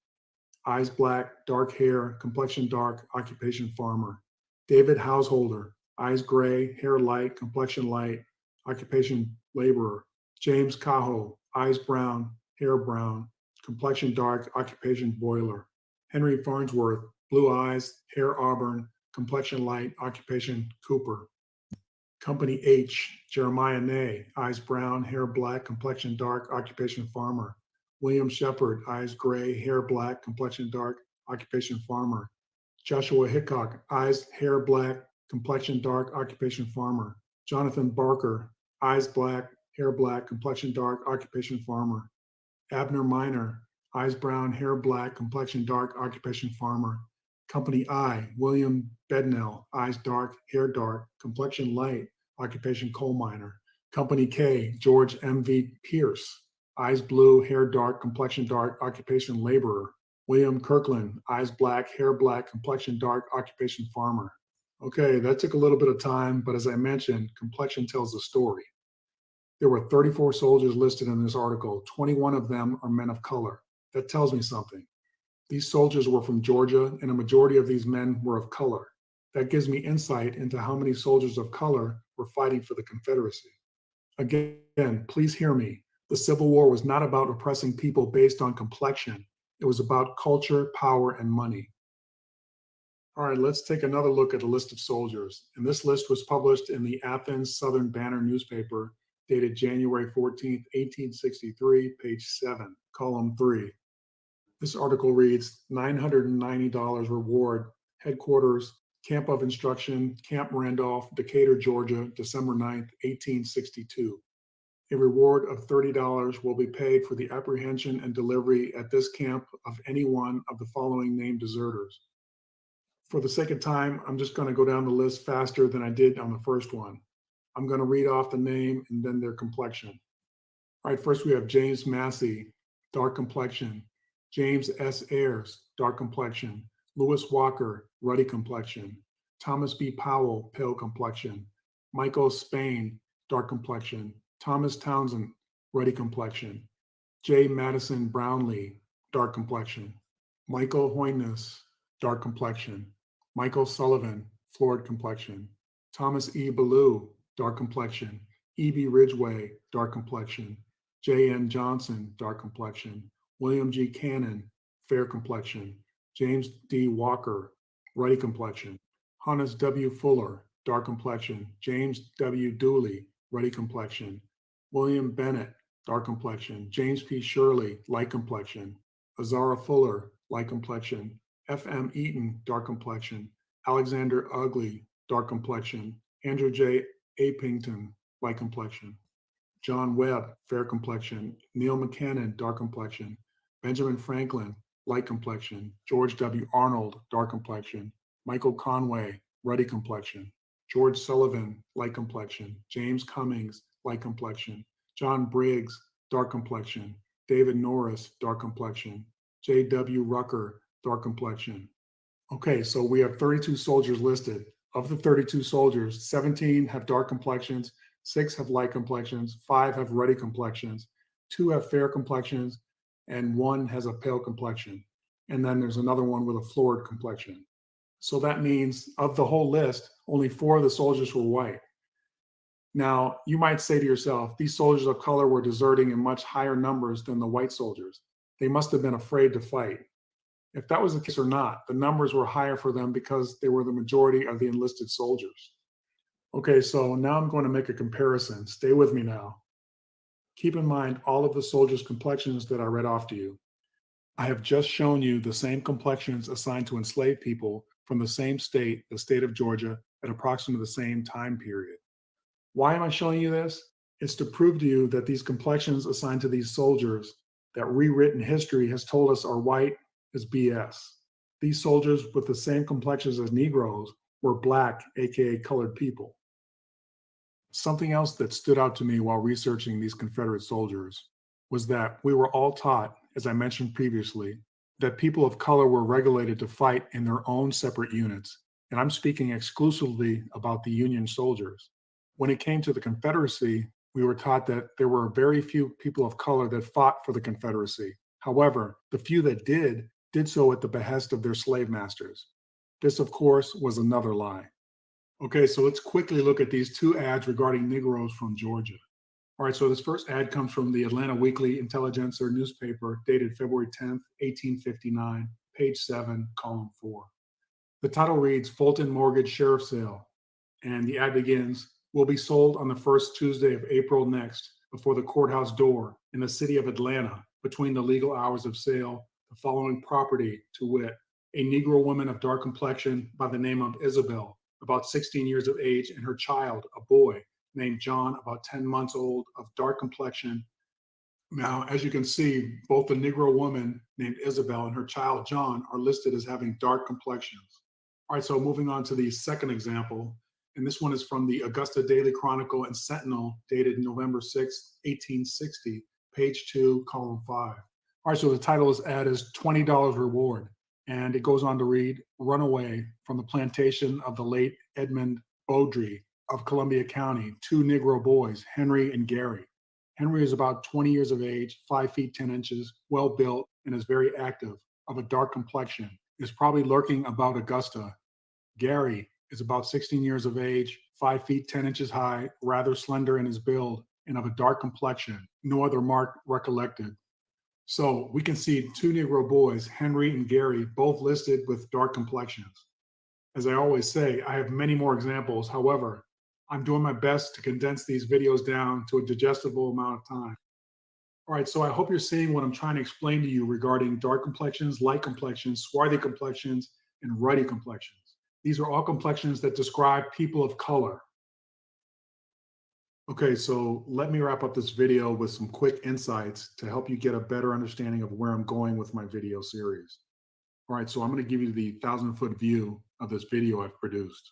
eyes black, dark hair, complexion dark, occupation farmer. David Householder, eyes gray, hair light, complexion light, occupation laborer. James Cahoe, eyes brown, hair brown, complexion dark, occupation boiler. Henry Farnsworth, blue eyes, hair auburn, complexion light, occupation Cooper. Company H, Jeremiah Ney, eyes brown, hair black, complexion dark, occupation farmer. William Shepard, eyes gray, hair black, complexion dark, occupation farmer. Joshua Hickok, eyes, hair black, complexion dark, occupation farmer. Jonathan Barker, eyes black, hair black, complexion dark, occupation farmer. Abner Minor, eyes brown, hair black, complexion dark, occupation farmer. Company I, William Bednell, eyes dark, hair dark, complexion light, occupation coal miner. Company K, George M.V. Pierce, eyes blue, hair dark, complexion dark, occupation laborer. William Kirkland, eyes black, hair black, complexion dark, occupation farmer. Okay, that took a little bit of time, but as I mentioned, complexion tells the story. There were 34 soldiers listed in this article. 21 of them are men of color. That tells me something. These soldiers were from Georgia, and a majority of these men were of color. That gives me insight into how many soldiers of color were fighting for the Confederacy. Again, please hear me. The Civil War was not about oppressing people based on complexion. It was about culture, power, and money. All right, let's take another look at the list of soldiers. And this list was published in the Athens Southern Banner newspaper, dated January 14th, 1863, page 7, column 3. This article reads, $990 reward, headquarters, Camp of Instruction, Camp Randolph, Decatur, Georgia, December 9th, 1862. A reward of $30 will be paid for the apprehension and delivery at this camp of any one of the following named deserters. For the sake of time, I'm just going to go down the list faster than I did on the first one. I'm going to read off the name and then their complexion. All right, first we have James Massey, dark complexion. James S. Ayers, dark complexion. Lewis Walker, ruddy complexion. Thomas B. Powell, pale complexion. Michael Spain, dark complexion. Thomas Townsend, ruddy complexion. J. Madison Brownlee, dark complexion. Michael Hoynes, dark complexion. Michael Sullivan, florid complexion. Thomas E. Ballou, dark complexion. E.B. Ridgway, dark complexion. J.N. Johnson, dark complexion. William G. Cannon, fair complexion. James D. Walker, ruddy complexion. Hannes W. Fuller, dark complexion. James W. Dooley, ruddy complexion. William Bennett, dark complexion. James P. Shirley, light complexion. Azara Fuller, light complexion. F.M. Eaton, dark complexion. Alexander Ugly, dark complexion. Andrew J. Apington, light complexion. John Webb, fair complexion. Neil McCannon, dark complexion. Benjamin Franklin, light complexion. George W. Arnold, dark complexion. Michael Conway, ruddy complexion. George Sullivan, light complexion. James Cummings, light complexion. John Briggs, dark complexion. David Norris, dark complexion. J.W. Rucker, dark complexion. Okay, so we have 32 soldiers listed. Of the 32 soldiers, 17 have dark complexions, 6 have light complexions, 5 have ruddy complexions, 2 have fair complexions, and 1 has a pale complexion. And then there's another one with a florid complexion. So that means of the whole list, only 4 of the soldiers were white. Now, you might say to yourself, these soldiers of color were deserting in much higher numbers than the white soldiers. They must have been afraid to fight. If that was the case or not, the numbers were higher for them because they were the majority of the enlisted soldiers. Okay, so now I'm going to make a comparison. Stay with me now. Keep in mind all of the soldiers' complexions that I read off to you. I have just shown you the same complexions assigned to enslaved people from the same state, the state of Georgia, at approximately the same time period. Why am I showing you this? It's to prove to you that these complexions assigned to these soldiers that rewritten history has told us are white is BS. These soldiers with the same complexions as Negroes were black, aka colored people. Something else that stood out to me while researching these Confederate soldiers was that we were all taught, as I mentioned previously, that people of color were regulated to fight in their own separate units, and I'm speaking exclusively about the Union soldiers. When it came to the Confederacy, we were taught that there were very few people of color that fought for the Confederacy. However, the few that did so at the behest of their slave masters. This, of course, was another lie. Okay, so let's quickly look at these 2 ads regarding Negroes from Georgia. All right, so this first ad comes from the Atlanta Weekly Intelligencer newspaper dated February 10th, 1859, page 7, column 4. The title reads Fulton Mortgage Sheriff Sale, and the ad begins, will be sold on the first Tuesday of April next before the courthouse door in the city of Atlanta between the legal hours of sale, the following property, to wit, a Negro woman of dark complexion by the name of Isabel, about 16 years of age, and her child, a boy named John, about 10 months old, of dark complexion. Now, as you can see, both the Negro woman named Isabel and her child, John, are listed as having dark complexions. All right, so moving on to the second example, and this one is from the Augusta Daily Chronicle and Sentinel, dated November 6, 1860, page 2, column 5. All right, so the title is ad is $20 reward, and it goes on to read, Runaway from the plantation of the late Edmund Beaudry of Columbia County, 2 Negro boys, Henry and Gary. Henry is about 20 years of age, 5 feet 10 inches, well built, and is very active, of a dark complexion, is probably lurking about Augusta. Gary is about 16 years of age, 5 feet 10 inches high, rather slender in his build, and of a dark complexion, no other mark recollected. So we can see 2 Negro boys, Henry and Gary, both listed with dark complexions. As I always say, I have many more examples. However, I'm doing my best to condense these videos down to a digestible amount of time. All right, so I hope you're seeing what I'm trying to explain to you regarding dark complexions, light complexions, swarthy complexions, and ruddy complexions. These are all complexions that describe people of color. Okay, so let me wrap up this video with some quick insights to help you get a better understanding of where I'm going with my video series. All right, so I'm going to give you the 1,000-foot view of this video I've produced.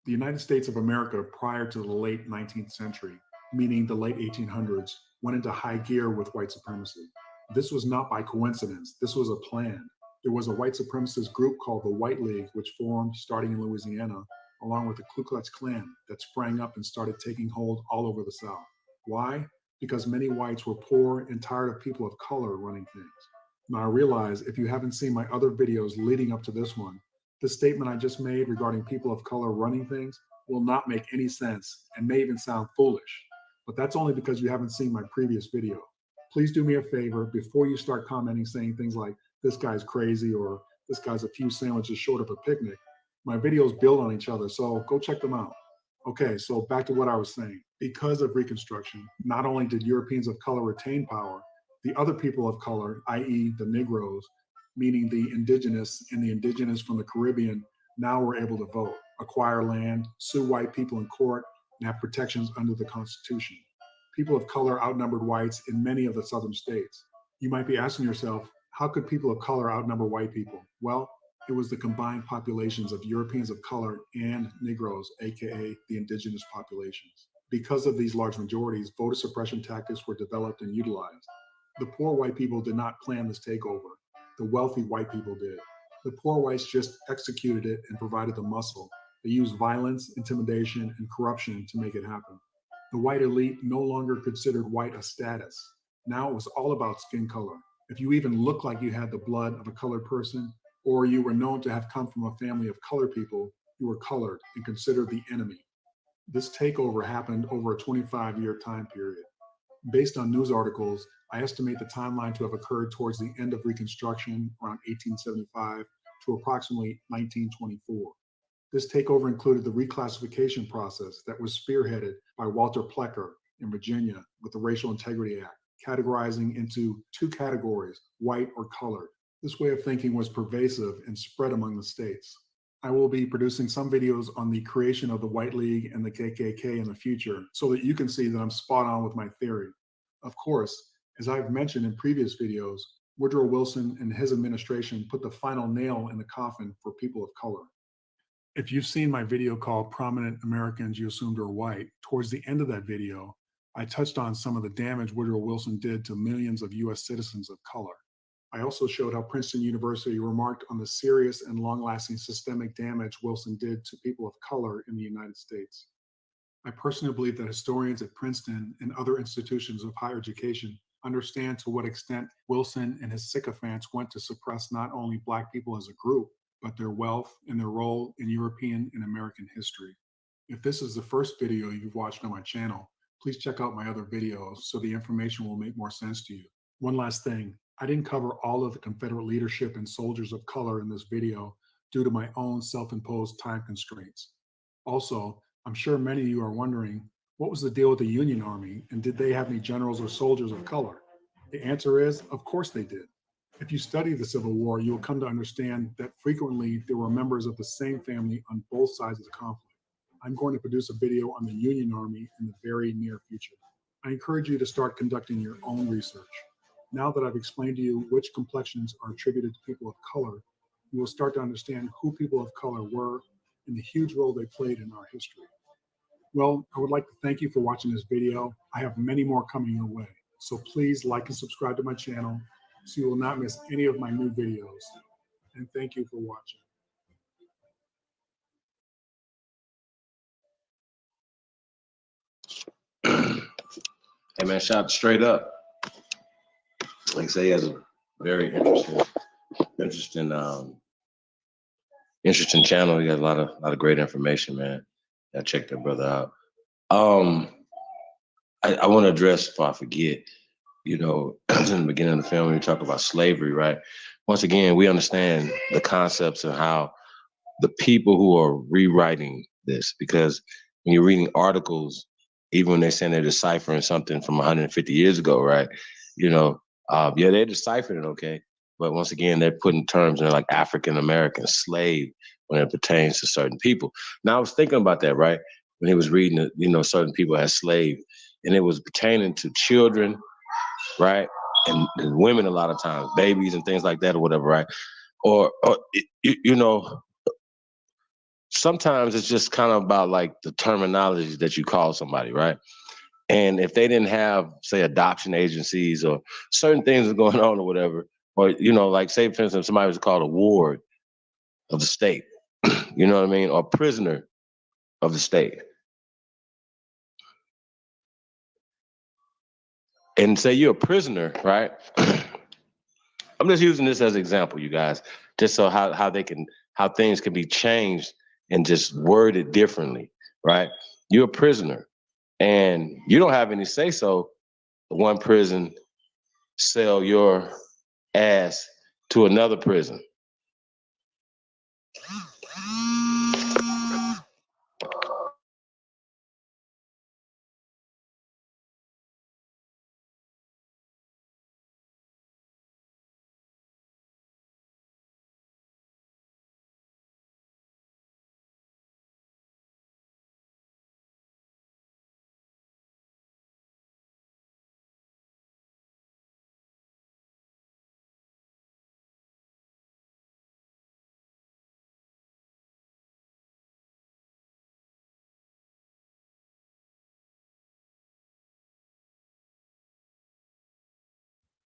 The United States of America prior to the late 19th century, meaning the late 1800s, went into high gear with white supremacy. This was not by coincidence. This was a plan. There was a white supremacist group called the White League, which formed starting in Louisiana, along with the Ku Klux Klan, that sprang up and started taking hold all over the South. Why? Because many whites were poor and tired of people of color running things. Now I realize if you haven't seen my other videos leading up to this one, the statement I just made regarding people of color running things will not make any sense and may even sound foolish. But that's only because you haven't seen my previous video. Please do me a favor before you start commenting saying things like, this guy's crazy or this guy's a few sandwiches short of a picnic. My videos build on each other, so go check them out. Okay, so back to what I was saying. Because of Reconstruction, not only did Europeans of color retain power, the other people of color, i.e. the Negroes, meaning the indigenous and the indigenous from the Caribbean, now were able to vote, acquire land, sue white people in court, and have protections under the Constitution. People of color outnumbered whites in many of the southern states. You might be asking yourself, how could people of color outnumber white people? Well, it was the combined populations of Europeans of color and Negroes, aka the indigenous populations. Because of these large majorities, voter suppression tactics were developed and utilized. The poor white people did not plan this takeover. The wealthy white people did. The poor whites just executed it and provided the muscle. They used violence, intimidation, and corruption to make it happen. The white elite no longer considered white a status. Now it was all about skin color. If you even looked like you had the blood of a colored person, or you were known to have come from a family of colored people, you were colored and considered the enemy. This takeover happened over a 25-year time period. Based on news articles, I estimate the timeline to have occurred towards the end of Reconstruction, around 1875 to approximately 1924. This takeover included the reclassification process that was spearheaded by Walter Plecker in Virginia with the Racial Integrity Act, categorizing into 2 categories, white or colored. This way of thinking was pervasive and spread among the states. I will be producing some videos on the creation of the White League and the KKK in the future so that you can see that I'm spot on with my theory. Of course, as I've mentioned in previous videos, Woodrow Wilson and his administration put the final nail in the coffin for people of color. If you've seen my video called Prominent Americans You Assumed Are White, towards the end of that video, I touched on some of the damage Woodrow Wilson did to millions of US citizens of color. I also showed how Princeton University remarked on the serious and long-lasting systemic damage Wilson did to people of color in the United States. I personally believe that historians at Princeton and other institutions of higher education understand to what extent Wilson and his sycophants went to suppress not only Black people as a group, but their wealth and their role in European and American history. If this is the first video you've watched on my channel, please check out my other videos so the information will make more sense to you. One last thing, I didn't cover all of the Confederate leadership and soldiers of color in this video due to my own self-imposed time constraints. Also, I'm sure many of you are wondering, what was the deal with the Union Army, and did they have any generals or soldiers of color? The answer is, of course they did. If you study the Civil War, you will come to understand that frequently there were members of the same family on both sides of the conflict. I'm going to produce a video on the Union Army in the very near future. I encourage you to start conducting your own research. Now that I've explained to you which complexions are attributed to people of color, you will start to understand who people of color were and the huge role they played in our history. Well, I would like to thank you for watching this video. I have many more coming your way, so please like and subscribe to my channel so you will not miss any of my new videos. And thank you for watching. Hey man, shot straight up. Like I say, he has a very interesting channel. He got a lot of great information, man. Yeah, check that brother out. I want to address, before I forget, in the beginning of the film, when we talk about slavery, right? Once again, we understand the concepts and how the people who are rewriting this, because when you're reading articles, even when they're saying they're deciphering something from 150 years ago, right? They're deciphering it, okay? But once again, they're putting terms in like African-American slave when it pertains to certain people. Now, I was thinking about that, right? When he was reading it, certain people as slave, and it was pertaining to children, right? And women a lot of times, babies and things like that or whatever, right? Or sometimes it's just kind of about like the terminology that you call somebody, right? And if they didn't have, say, adoption agencies or certain things are going on or whatever, or, like say, for instance, somebody was called a ward of the state, you know what I mean? Or prisoner of the state. And say you're a prisoner, right? I'm just using this as an example, you guys, just so how things can be changed and just worded differently, right? You're a prisoner and you don't have any say-so. One prison sell your ass to another prison.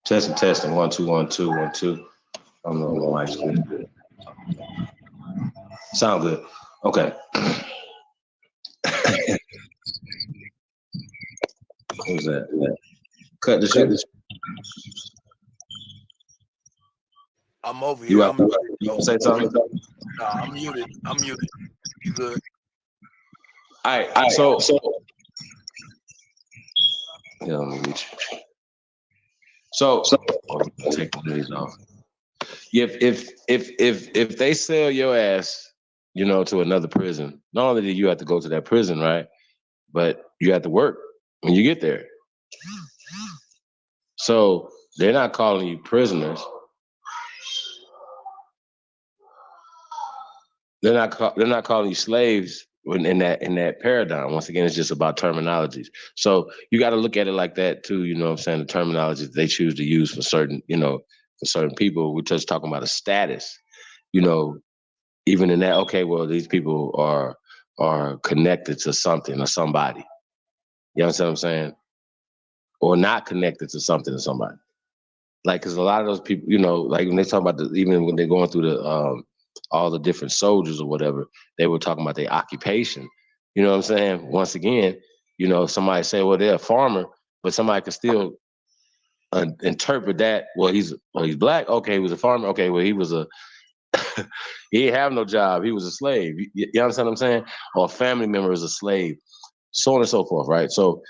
Testing. 1 2 1 2 1 2. I don't know what mic's good. Sound good. Okay. What was that? Cut the shit. I'm over here. You say something? No, I'm muted. You good? All right. So yeah, let me reach. So take these off. If they sell your ass, to another prison, not only do you have to go to that prison, right? But you have to work when you get there. So they're not calling you prisoners. They're not calling you slaves in that paradigm. Once again, it's just about terminologies. So you got to look at it like that too. You know what I'm saying? The terminology that they choose to use for certain, for certain people. We're just talking about a status, even in that, okay, well, these people are connected to something or somebody. You understand what I'm saying? Or not connected to something or somebody. Like, because a lot of those people, like when they talk about even when they're going through the all the different soldiers or whatever, they were talking about their occupation. You know what I'm saying? Once again, somebody say, well, they're a farmer, but somebody can still interpret that. Well, he's black. Okay, he was a farmer. Okay, well, he was he didn't have no job. He was a slave. You understand what I'm saying? Or a family member is a slave, so on and so forth, right? So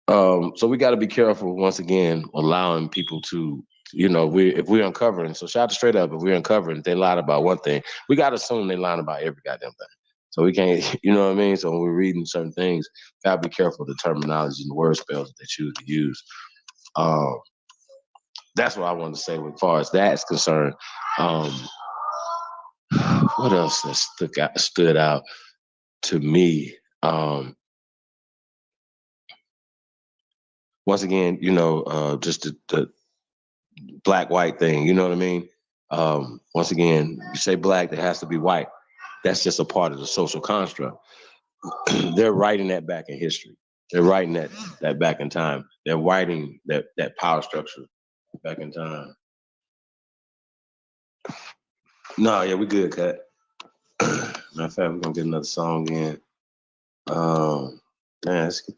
we got to be careful, once again, allowing people to you know, if we're uncovering, so shout out to Straight Up, if we're uncovering, they lied about one thing, we got to assume they lying about every goddamn thing. So we can't, you know what I mean? So when we're reading certain things, got to be careful of the terminology and the word spells that they choose to use. That's what I wanted to say as far as that's concerned. What else that stood out to me? Once again, you know, just the black-white thing, you know what I mean? Once again, you say black, there has to be white. That's just a part of the social construct. They're writing that back in history. They're writing that back in time. They're writing that power structure back in time. No, yeah, we good, Cut. Matter of fact, we're gonna get another song in. Man, let's get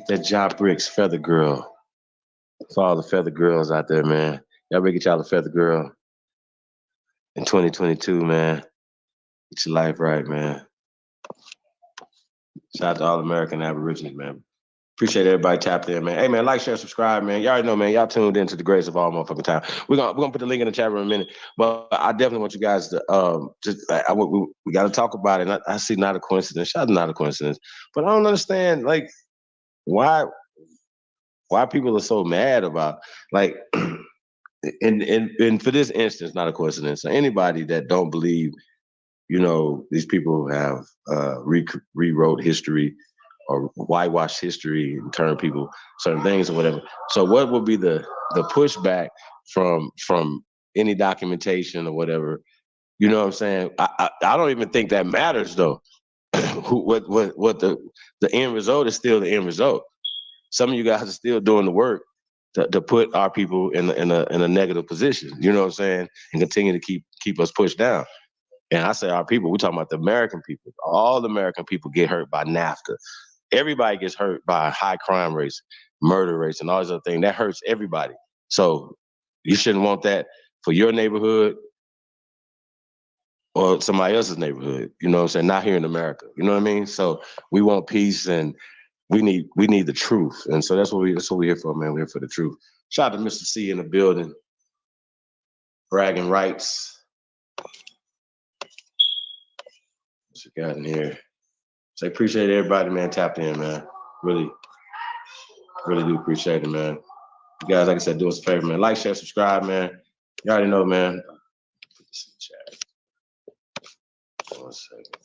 that Job Bricks Feather Girl. For all the feather girls out there, man. Y'all better get y'all a feather girl in 2022, man. Get your life right, man. Shout out to all American Aborigines, man. Appreciate everybody tapped in, man. Hey, man, like, share, subscribe, man. Y'all already know, man. Y'all tuned into the greatest of all motherfucking time. We're gonna put the link in the chat room in a minute, but I definitely want you guys to we got to talk about it. I see not a coincidence. Shout out to not a coincidence, but I don't understand like why people are so mad about like. And for this instance, not a coincidence. So anybody that don't believe, you know, these people have rewrote history or whitewashed history and turned people certain things or whatever. So what would be the pushback from any documentation or whatever? You know what I'm saying? I don't even think that matters though. What the end result is still the end result. Some of you guys are still doing the work to put our people in a negative position, you know what I'm saying, and continue to keep us pushed down. And I say our people, we're talking about the American people. All the American people get hurt by NAFTA. Everybody gets hurt by high crime rates, murder rates, and all these other things. That hurts everybody. So you shouldn't want that for your neighborhood or somebody else's neighborhood. You know what I'm saying? Not here in America. You know what I mean? So we want peace and we need the truth. And so that's what we're here for, man. We're here for the truth. Shout out to Mr. C in the building. Bragging rights. What you got in here? So I appreciate everybody, man, tapped in, man. Really do appreciate it, man. You guys, like I said, do us a favor, man. Like, share, subscribe, man. You already know, man. Put this in the chat. 1 second.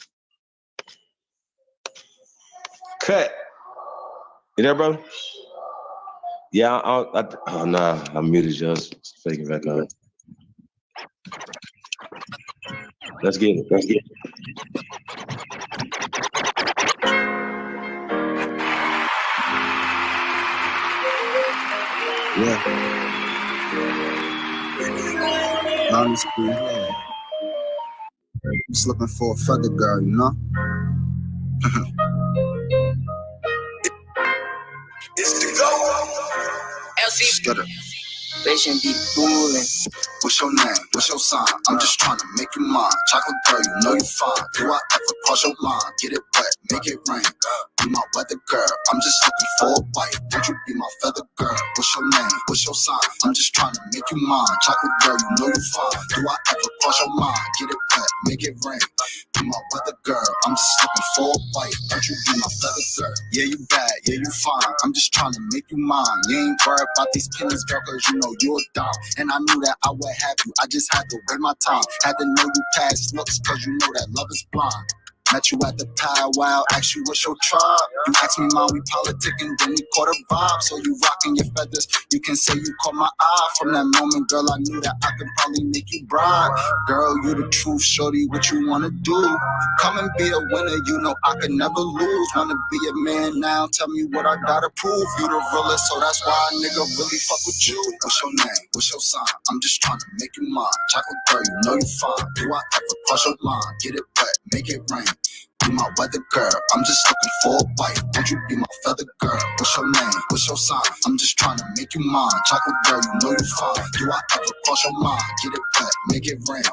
Cut. You there, brother? Yeah, oh, nah, I muted just faking back on. Let's get it. Yeah. Honestly, just looking for a feather girl, you know? It's the go. Just get it. Vision be fooling. What's your name? What's your sign? I'm just trying to make you mine. Chocolate girl, you know you fine. Do I ever cross your line? Get it wet, make it rain. Be my weather girl. I'm just looking for a bite. Won't you be my feather girl? What's your name? What's your sign? I'm just trying to make you mine. Chocolate girl, you know you fine. Do I ever cross your line? Get it wet, make it rain. Be my weather girl. I'm just looking for a bite. Won't you be my feather girl? Yeah, you bad. Yeah, you fine. I'm just trying to make you mine. You ain't worried about these pennies, girl, cause you know you're a dime. And I knew that I would have you. I just had to wait my time. Had to know you past looks, cause you know that love is blind. Met you at the powwow, asked you what's your tribe. You asked me, mom, we politicking, then we caught a vibe. So you rocking your feathers, you can say you caught my eye. From that moment, girl, I knew that I could probably make you bride. Girl, you the truth, shorty, what you wanna do? Come and be a winner, you know I could never lose. Wanna be a man now, tell me what I gotta prove. You the realest, so that's why a nigga really fuck with you. What's your name? What's your sign? I'm just trying to make you mine. Chocolate girl, you know you fine. Do I ever cross your line? Get it wet, make it rain. be my weather girl. I'm just looking for a wife. Won't you be my feather girl? What's your name? What's your sign? I'm just trying to make you mine. Chocolate girl, you know you fine. Do I ever cross your mind? Get it wet, make it rain.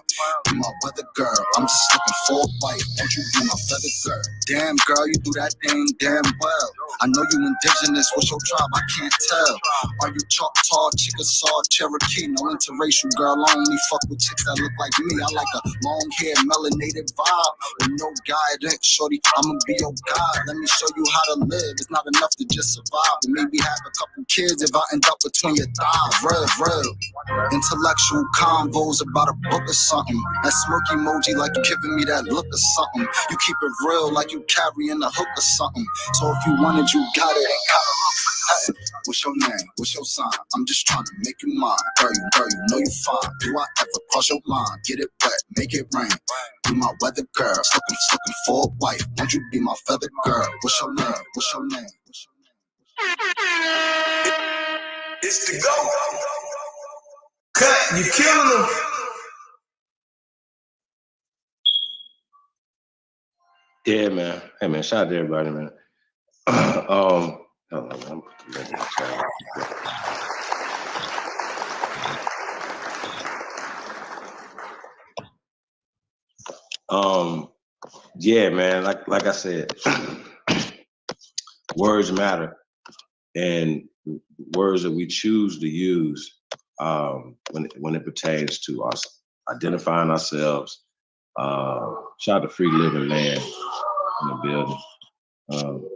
Be my weather girl. I'm just looking for a wife. Won't you be my feather girl? Damn girl, you do that thing damn well. I know you indigenous. What's your tribe? I can't tell. Are you Choctaw, Chickasaw, Cherokee? No interracial girl. I only fuck with chicks that look like me. I like a long hair, melanated vibe with no guidance. Shorty, I'ma be your guide. Let me show you how to live. It's not enough to just survive, and maybe have a couple kids if I end up between your thighs. Real. Intellectual convos about a book or something. That smirk emoji like you giving me that look or something. You keep it real like you carrying a hook or something. So if you want it, you got it. Ain't gotta look for nothing. What's your name? What's your sign? I'm just trying to make you mine. Girl, you know you fine. Do I ever cross your mind? Get it wet, make it rain. Be my weather girl. Looking for a wife. Won't you be my feather girl? What's your name? What's your name? It's the go. Cut, you killing them. Yeah, man. Hey, man, shout out to everybody, man. Hold on, man. I'm put the link in the chat. Yeah, man. Like I said, words matter, and words that we choose to use when it pertains to us identifying ourselves. Shout out to Free Living Land in the building.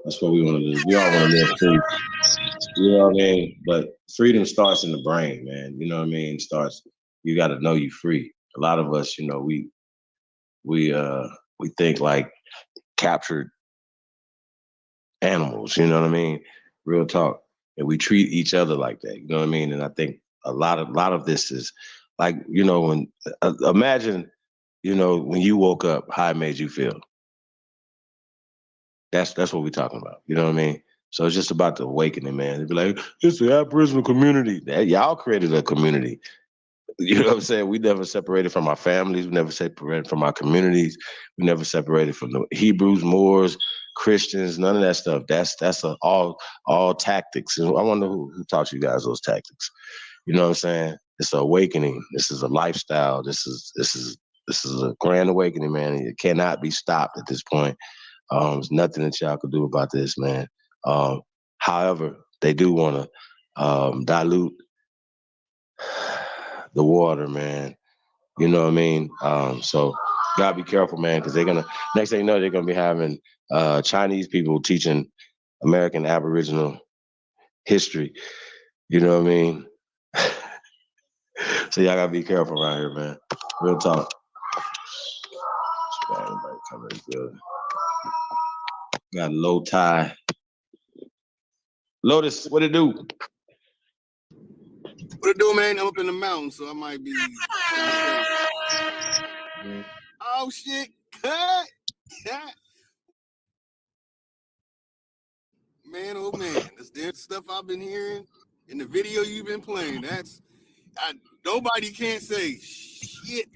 That's what we want to do. We all want to live free. You know what I mean? But freedom starts in the brain, man. You know what I mean? You got to know you free. A lot of us, you know, we think like captured animals, you know what I mean? Real talk. And we treat each other like that, you know what I mean? And I think a lot of this is like, you know, when imagine, you know, when you woke up, how it made you feel. That's what we're talking about. You know what I mean? So it's just about the awakening, man. They'd be like, it's the Aboriginal community. Y'all created a community. You know what I'm saying? We never separated from our families. We never separated from our communities. We never separated from the Hebrews, Moors, Christians, none of that stuff. That's all tactics. And I wonder who taught you guys those tactics. You know what I'm saying? It's an awakening. This is a lifestyle. This is a grand awakening, man. It cannot be stopped at this point. There's nothing that y'all could do about this, man. However, they do want to dilute the water, man. You know what I mean? So gotta be careful, man, because next thing you know, they're gonna be having Chinese people teaching American Aboriginal history. You know what I mean? So y'all gotta be careful around here, man. Real talk. Got everybody coming in the building. Got low tie. Lotus, what it do? What it do, man? I'm up in the mountains, so I might be. Oh shit! Cut! Man, oh man, there's stuff I've been hearing in the video you've been playing. Nobody can't say shit.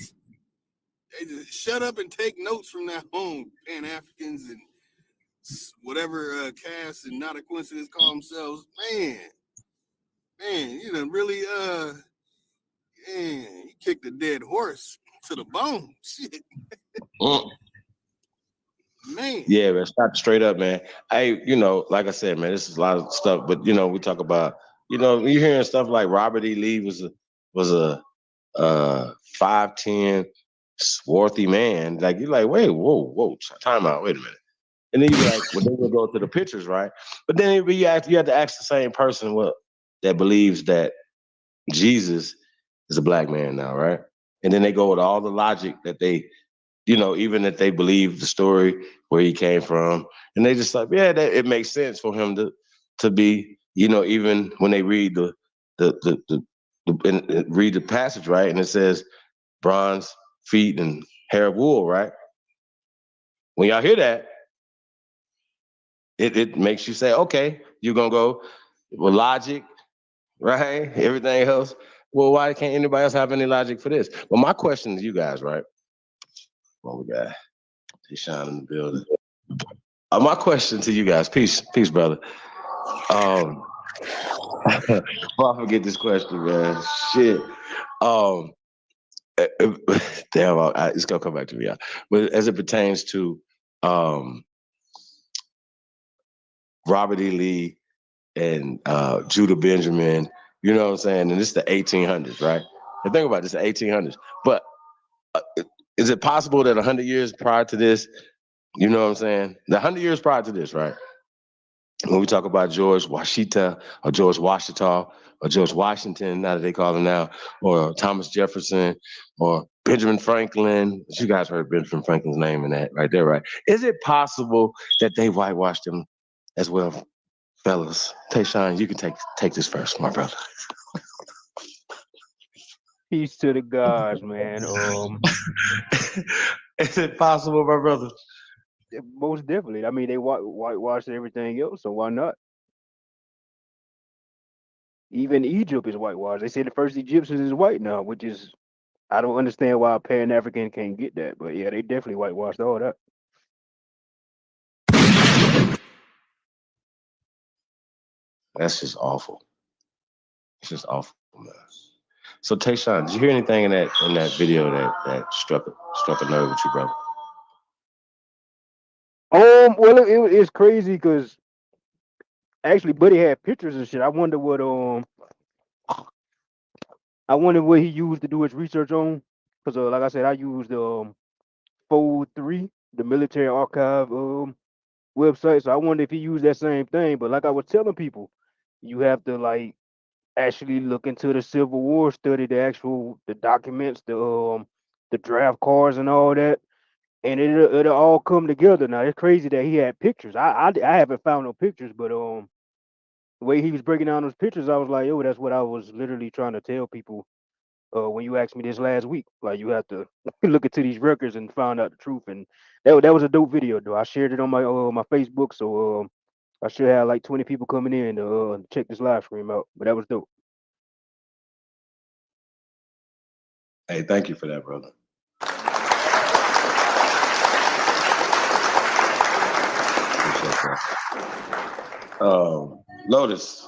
They just shut up and take notes from that home. Pan-Africans and whatever caste and not a coincidence call themselves. Man, you done really you kicked a dead horse to the bone. Shit. Man. Yeah, man, stop straight up, man. Hey, you know, like I said, man, this is a lot of stuff, but you know, we talk about, you know, you're hearing stuff like Robert E. Lee was a 5'10" swarthy man. Like you're like, wait, whoa, time out, wait a minute. And then you're like, well, then we'll go to the pictures, right? But then you have to ask the same person that believes that Jesus is a black man now, right? And then they go with all the logic that they, you know, even if they believe the story where he came from, and they just like, yeah, it makes sense for him to be, you know, even when they read read the passage, right, and it says bronze feet and hair of wool, right? When y'all hear that, it makes you say, okay, you're gonna go with logic, right? Everything else. Well, why can't anybody else have any logic for this? Well, my question to you guys, right? Well, we got Deshaun in the building. My question to you guys, peace, brother. Before I forget this question, man. Shit. Um, damn, it's gonna come back to me. Yeah. But as it pertains to Robert E. Lee and Judah Benjamin, you know what I'm saying? And this is the 1800s, right? And think about this, the 1800s. But is it possible that 100 years prior to this, you know what I'm saying? The 100 years prior to this, right? When we talk about George Washita or George Washita or George Washington, now that they call him now, or Thomas Jefferson or Benjamin Franklin, you guys heard Benjamin Franklin's name in that right there, right? Is it possible that they whitewashed him as well, fellas? Tayshawn, you can take this first, my brother. Peace to the gods, man. Is it possible, my brother? Most definitely. I mean, they whitewashed everything else, so why not? Even Egypt is whitewashed. They say the first Egyptians is white now, which is I don't understand why a Pan African can't get that, but yeah, they definitely whitewashed all that. That's just awful. It's just awful, man. So Tayshawn, did you hear anything in that video that struck a nerve with you, brother? Well, it's crazy because actually, Buddy had pictures and shit. I wonder what he used to do his research on. Because like I said, I used Fold 3, the military archive website. So I wonder if he used that same thing. But like I was telling people, you have to like actually look into the Civil War, study the documents, the draft cards and all that, and it'll all come together. Now it's crazy that he had pictures. I haven't found no pictures, but the way he was breaking down those pictures, I was like, yo, that's what I was literally trying to tell people. When you asked me this last week, like you have to look into these records and find out the truth, and that was a dope video, though. I shared it on my Facebook, so I should have like 20 people coming in to check this live stream out. But that was dope. Hey, thank you for that, brother. Lotus,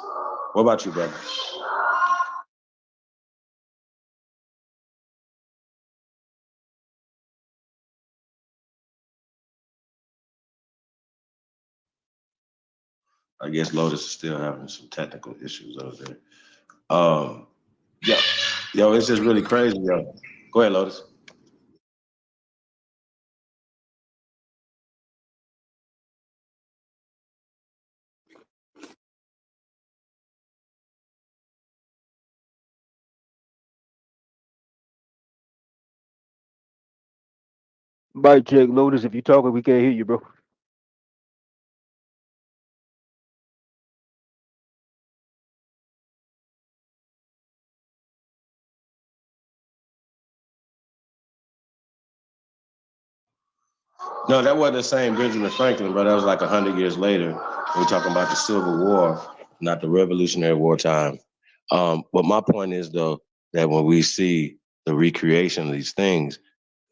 what about you, brother? I guess Lotus is still having some technical issues over there. Yo, it's just really crazy, yo. Go ahead, Lotus. Bye, check, Lotus. If you talking, we can't hear you, bro. No, that wasn't the same Benjamin Franklin, but that was like 100 years later. We're talking about the Civil War, not the Revolutionary War time. But my point is, though, that when we see the recreation of these things,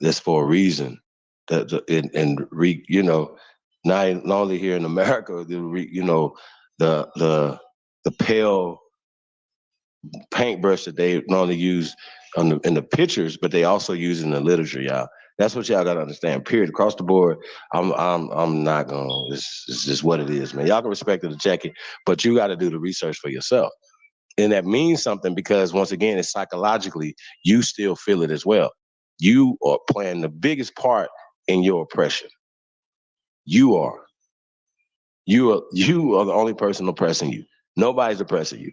that's for a reason. Not only here in America, the pale paintbrush that they not only use in the pictures, but they also use in the literature, y'all. That's what y'all gotta understand. Period. Across the board, I'm not gonna. It's just what it is, man. Y'all can respect it and check it, but you got to do the research for yourself, and that means something because once again, it's psychologically you still feel it as well. You are playing the biggest part in your oppression. You are. You are the only person oppressing you. Nobody's oppressing you.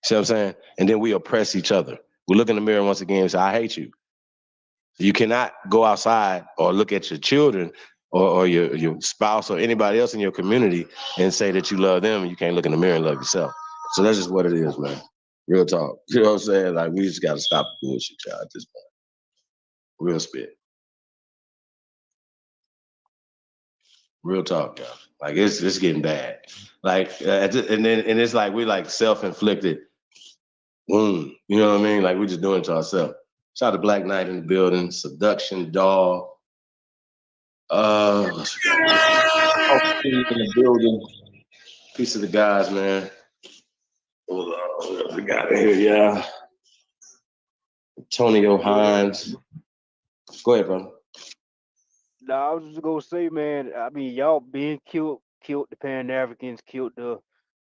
See what I'm saying? And then we oppress each other. We look in the mirror once again and say, I hate you. You cannot go outside or look at your children or your spouse or anybody else in your community and say that you love them and you can't look in the mirror and love yourself. So that's just what it is, man. Real talk. You know what I'm saying? Like, we just got to stop the bullshit, y'all, at this point. Real spit. Real talk, y'all. Like, it's getting bad. Like, and it's like we like self-inflicted wound. You know what I mean? Like, we're just doing it to ourselves. Shout out to Black Knight in the building, Seduction, Doll, What's we got here? Oh, in the building. Piece of the guys, man. Hold on. What else we got in here? Yeah. Antonio Hines. Go ahead, bro. Nah, I was just gonna say, man. I mean, y'all been killed the Pan Africans, killed the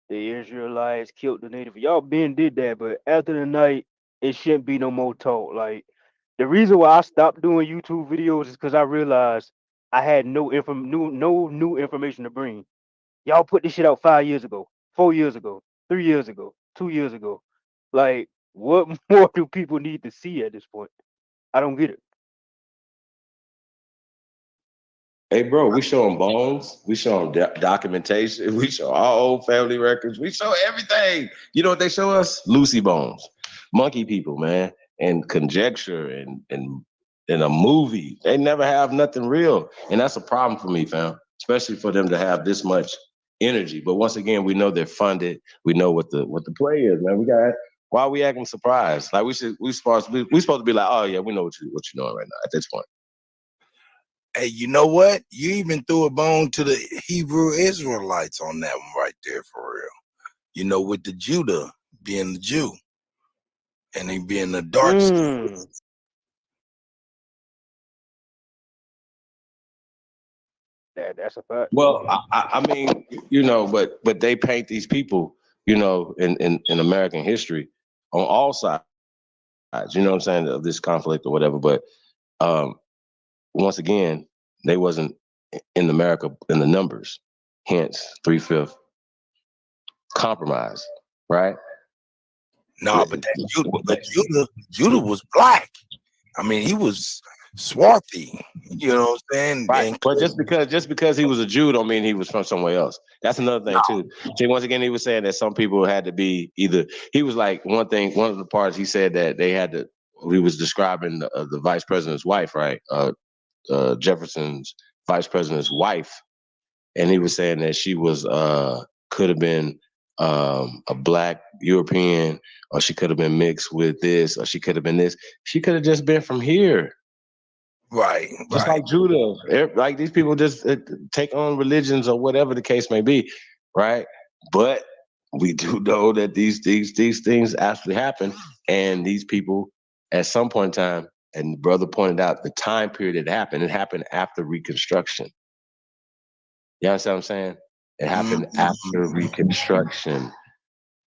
Israelites, killed the Native. Y'all been did that, but after the night, it shouldn't be no more talk. Like the reason why I stopped doing YouTube videos is because I realized I had no new information to bring. Y'all put this shit out 5 years ago, 4 years ago, 3 years ago, 2 years ago. Like, what more do people need to see at this point? I don't get it. Hey, bro, we show them bones. We show them documentation. We show our old family records. We show everything. You know what they show us? Lucy bones, monkey people, man, and conjecture and a movie. They never have nothing real, and that's a problem for me, fam. Especially for them to have this much energy. But once again, we know they're funded. We know what the play is, man. We got why are we acting surprised? Like we supposed to be like, oh yeah, we know what you're doing right now at this point. Hey, you know what? You even threw a bone to the Hebrew Israelites on that one right there, for real. You know, with the Judah being the Jew and he being the dark skin. That's a fact. Well, I mean, you know, but they paint these people, you know, in American history on all sides, you know what I'm saying, of this conflict or whatever. But once again, they wasn't in America in the numbers, hence 3/5 compromise, right? No, but Judah was black. I mean, he was swarthy. You know what I'm saying? Right. But just because he was a Jew don't mean he was from somewhere else. That's another thing too. See, once again, he was saying that some people had to be either. He was like one of the parts he said that they had to. He was describing the vice president's wife, right? Jefferson's vice president's wife, and he was saying that she was could have been a black European, or she could have been mixed with this, or she could have been this. She could have just been from here. Right. Just like Judah, like these people just take on religions or whatever the case may be, right? But we do know that these things actually happen, and these people at some point in time, and the brother pointed out the time period it happened. It happened after Reconstruction. You understand what I'm saying? It happened after Reconstruction.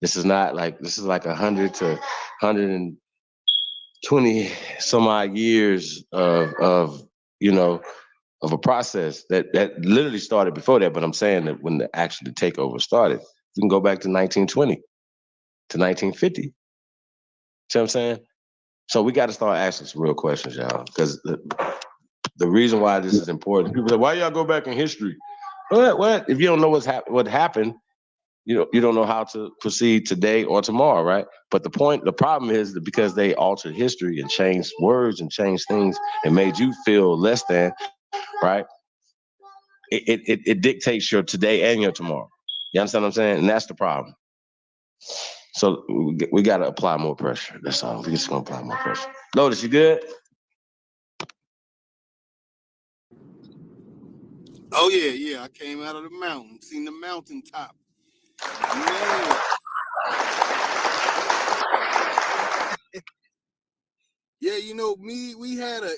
This is like 100 to 120 some odd years of you know, of a process that literally started before that. But I'm saying that when the takeover started, you can go back to 1920 to 1950. See what I'm saying? So we got to start asking some real questions, y'all, because the reason why this is important. People say, "Why y'all go back in history?" What? If you don't know what happened, you don't know how to proceed today or tomorrow, right? But the problem is that because they altered history and changed words and changed things and made you feel less than, right? It dictates your today and your tomorrow. You understand what I'm saying? And that's the problem. So we got to apply more pressure. That's all. We're just going to apply more pressure. Lotus, you good? Oh yeah. I came out of the mountain, seen the mountaintop. Man. Yeah, you know, we had an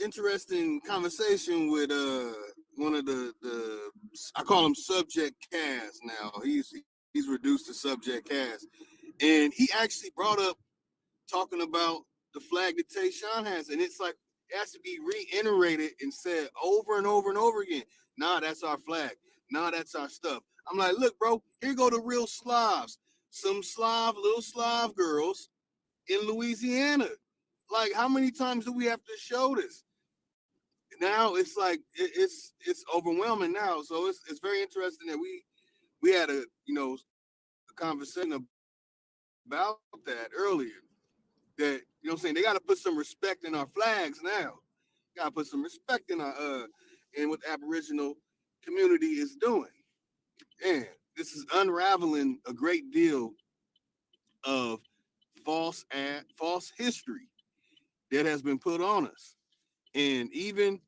interesting conversation with one of the I call him Subject Cast now. He's reduced to Subject Cast. And he actually brought up talking about the flag that Tayshaun has, and it's like it has to be reiterated and said over and over and over again. Nah, that's our flag. Nah, that's our stuff. I'm like, look, bro, here go the real Slavs. Some little Slav girls in Louisiana. Like, how many times do we have to show this? Now it's like it's overwhelming now. So it's very interesting that we had a conversation about that earlier. That what I'm saying, they got to put some respect in our flags now. Got to put some respect in our in what the Aboriginal community is doing. And this is unraveling a great deal of false history that has been put on us. And even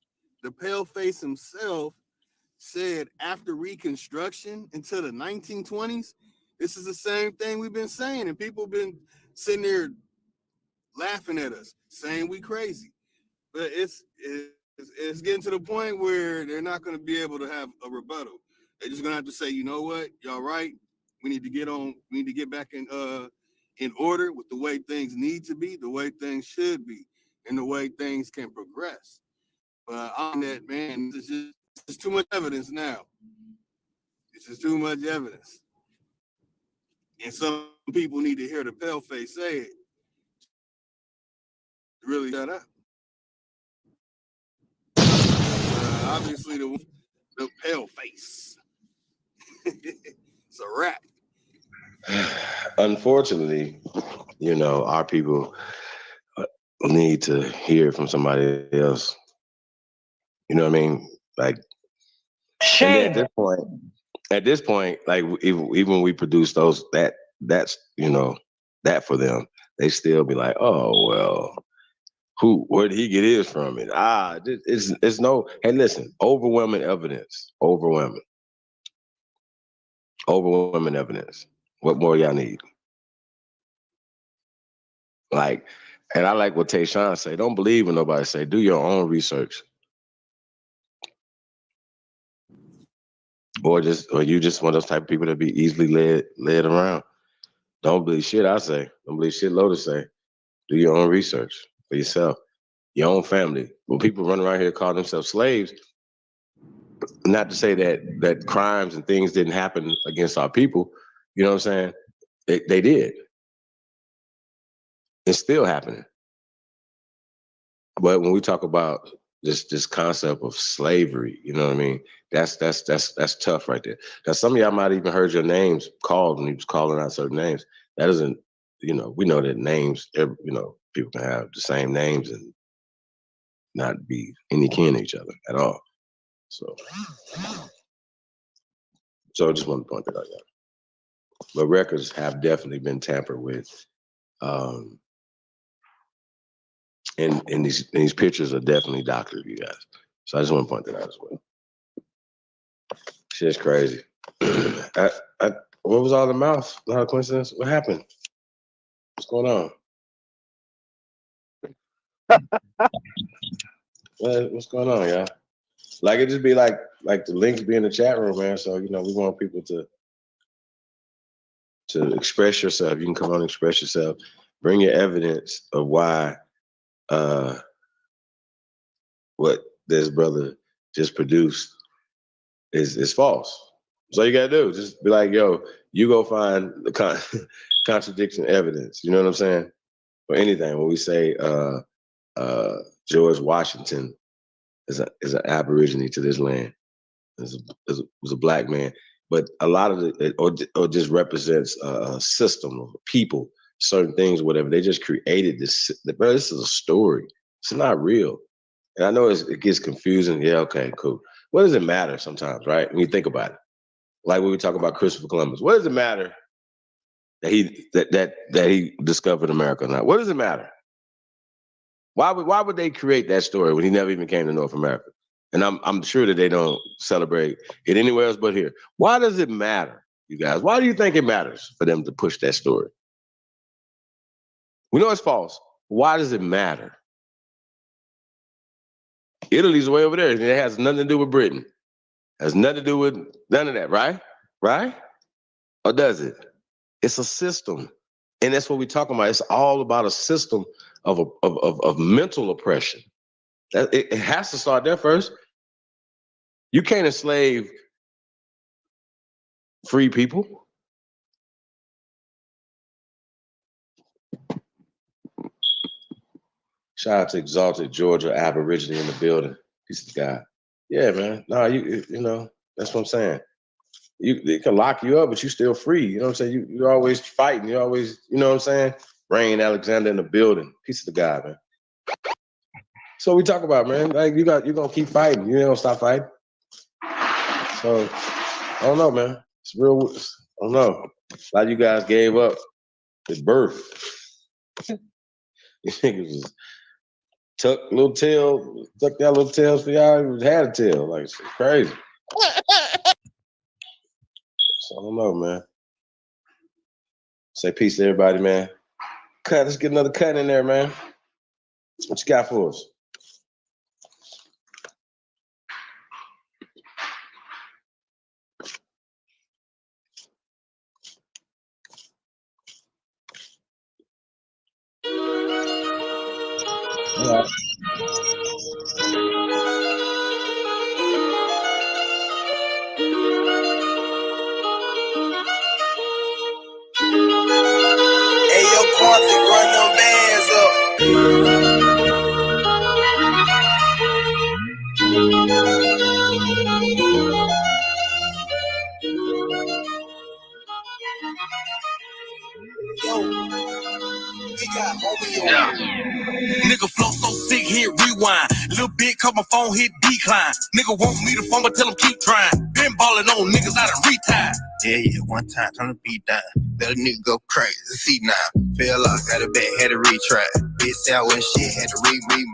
the paleface himself said after Reconstruction into the 1920s, this is the same thing we've been saying, and people been sitting there laughing at us, saying we crazy. But it's getting to the point where they're not going to be able to have a rebuttal. They're just going to have to say, you know what, y'all right. We need to get on. We need to get back in order with the way things need to be, the way things should be, and the way things can progress. But on that, man, it's too much evidence now. It's just too much evidence, and some people need to hear the paleface say it. Really shut up. Obviously, the paleface. It's a wrap. Unfortunately, you know, our people need to hear from somebody else. You know what I mean? Like, and at this point, like even when we produce that's you know, that for them, they still be like, oh well, where did he get his from? And it's no. Hey, listen, overwhelming evidence, overwhelming evidence. What more y'all need? Like, and I like what Tayshaun say. Don't believe when nobody say. Do your own research. Or you just one of those type of people that be easily led around. Don't believe shit I say. Don't believe shit Lotus say. Do your own research for yourself, your own family. When people run around here call themselves slaves, not to say that crimes and things didn't happen against our people. You know what I'm saying? They did. It's still happening. But when we talk about this concept of slavery, you know what I mean? That's tough right there. Now some of y'all might even heard your names called when he was calling out certain names. That doesn't, you know, we know that names, you know, people can have the same names and not be any kin to each other at all. So I just want to point that out. Yeah. But records have definitely been tampered with. And these pictures are definitely doctored, you guys. So I just want to point that out as well. Shit's crazy. What was all the mouth? Not a coincidence. What happened? What's going on? What's going on, y'all? Like it just be like the links be in the chat room, man. So you know we want people to express yourself. You can come on and express yourself. Bring your evidence of why what this brother just produced is false. So you gotta do just be like, yo, you go find the contradiction evidence. You know what I'm saying? For anything, when we say George Washington is an aborigine to this land, was a black man, but a lot of it or just represents a system of people, certain things, whatever. They just created this. Bro, this is a story. It's not real. And I know it gets confusing. Yeah, okay, cool. What does it matter sometimes, right? When you think about it, like when we talk about Christopher Columbus, what does it matter that he discovered America or not? What does it matter? Why would they create that story when he never even came to North America? And I'm sure that they don't celebrate it anywhere else but here. Why does it matter, you guys? Why do you think it matters for them to push that story? We know it's false. Why does it matter? Italy's way over there. It has nothing to do with Britain. It has nothing to do with none of that, right? Right? Or does it? It's a system. And that's what we're talking about. It's all about a system of mental oppression. It has to start there first. You can't enslave free people. Shout out to Exalted Georgia Aborigine in the building. He's the guy. Yeah, man. No, you know, that's what I'm saying. They can lock you up, but you're still free. You know what I'm saying? You're always fighting. You're always, you know what I'm saying? Rain Alexander in the building. Piece of the guy, man. So we talk about, man, like you're gonna keep fighting. You don't stop fighting. So I don't know, man. It's real. I don't know. A lot of you guys gave up at birth. You think it was tuck little tail, tuck that little tails for y'all. He had a tail. Like, it's crazy. So I don't know, man. Say peace to everybody, man. Cut. Let's get another cut in there, man. What you got for us? All right. Hey, yo, Quantic, run them bands up. Yo, we got homie on. Nigga flow so sick, hit rewind. Little bit, call my phone, hit decline. Nigga want me to phone, but tell him keep trying. Been ballin' on niggas out of retire. Yeah, one time, turn the beat down. Let a nigga go crazy, see now. Fell off, got a back, had to retry. Bitch out when shit, had to re-me.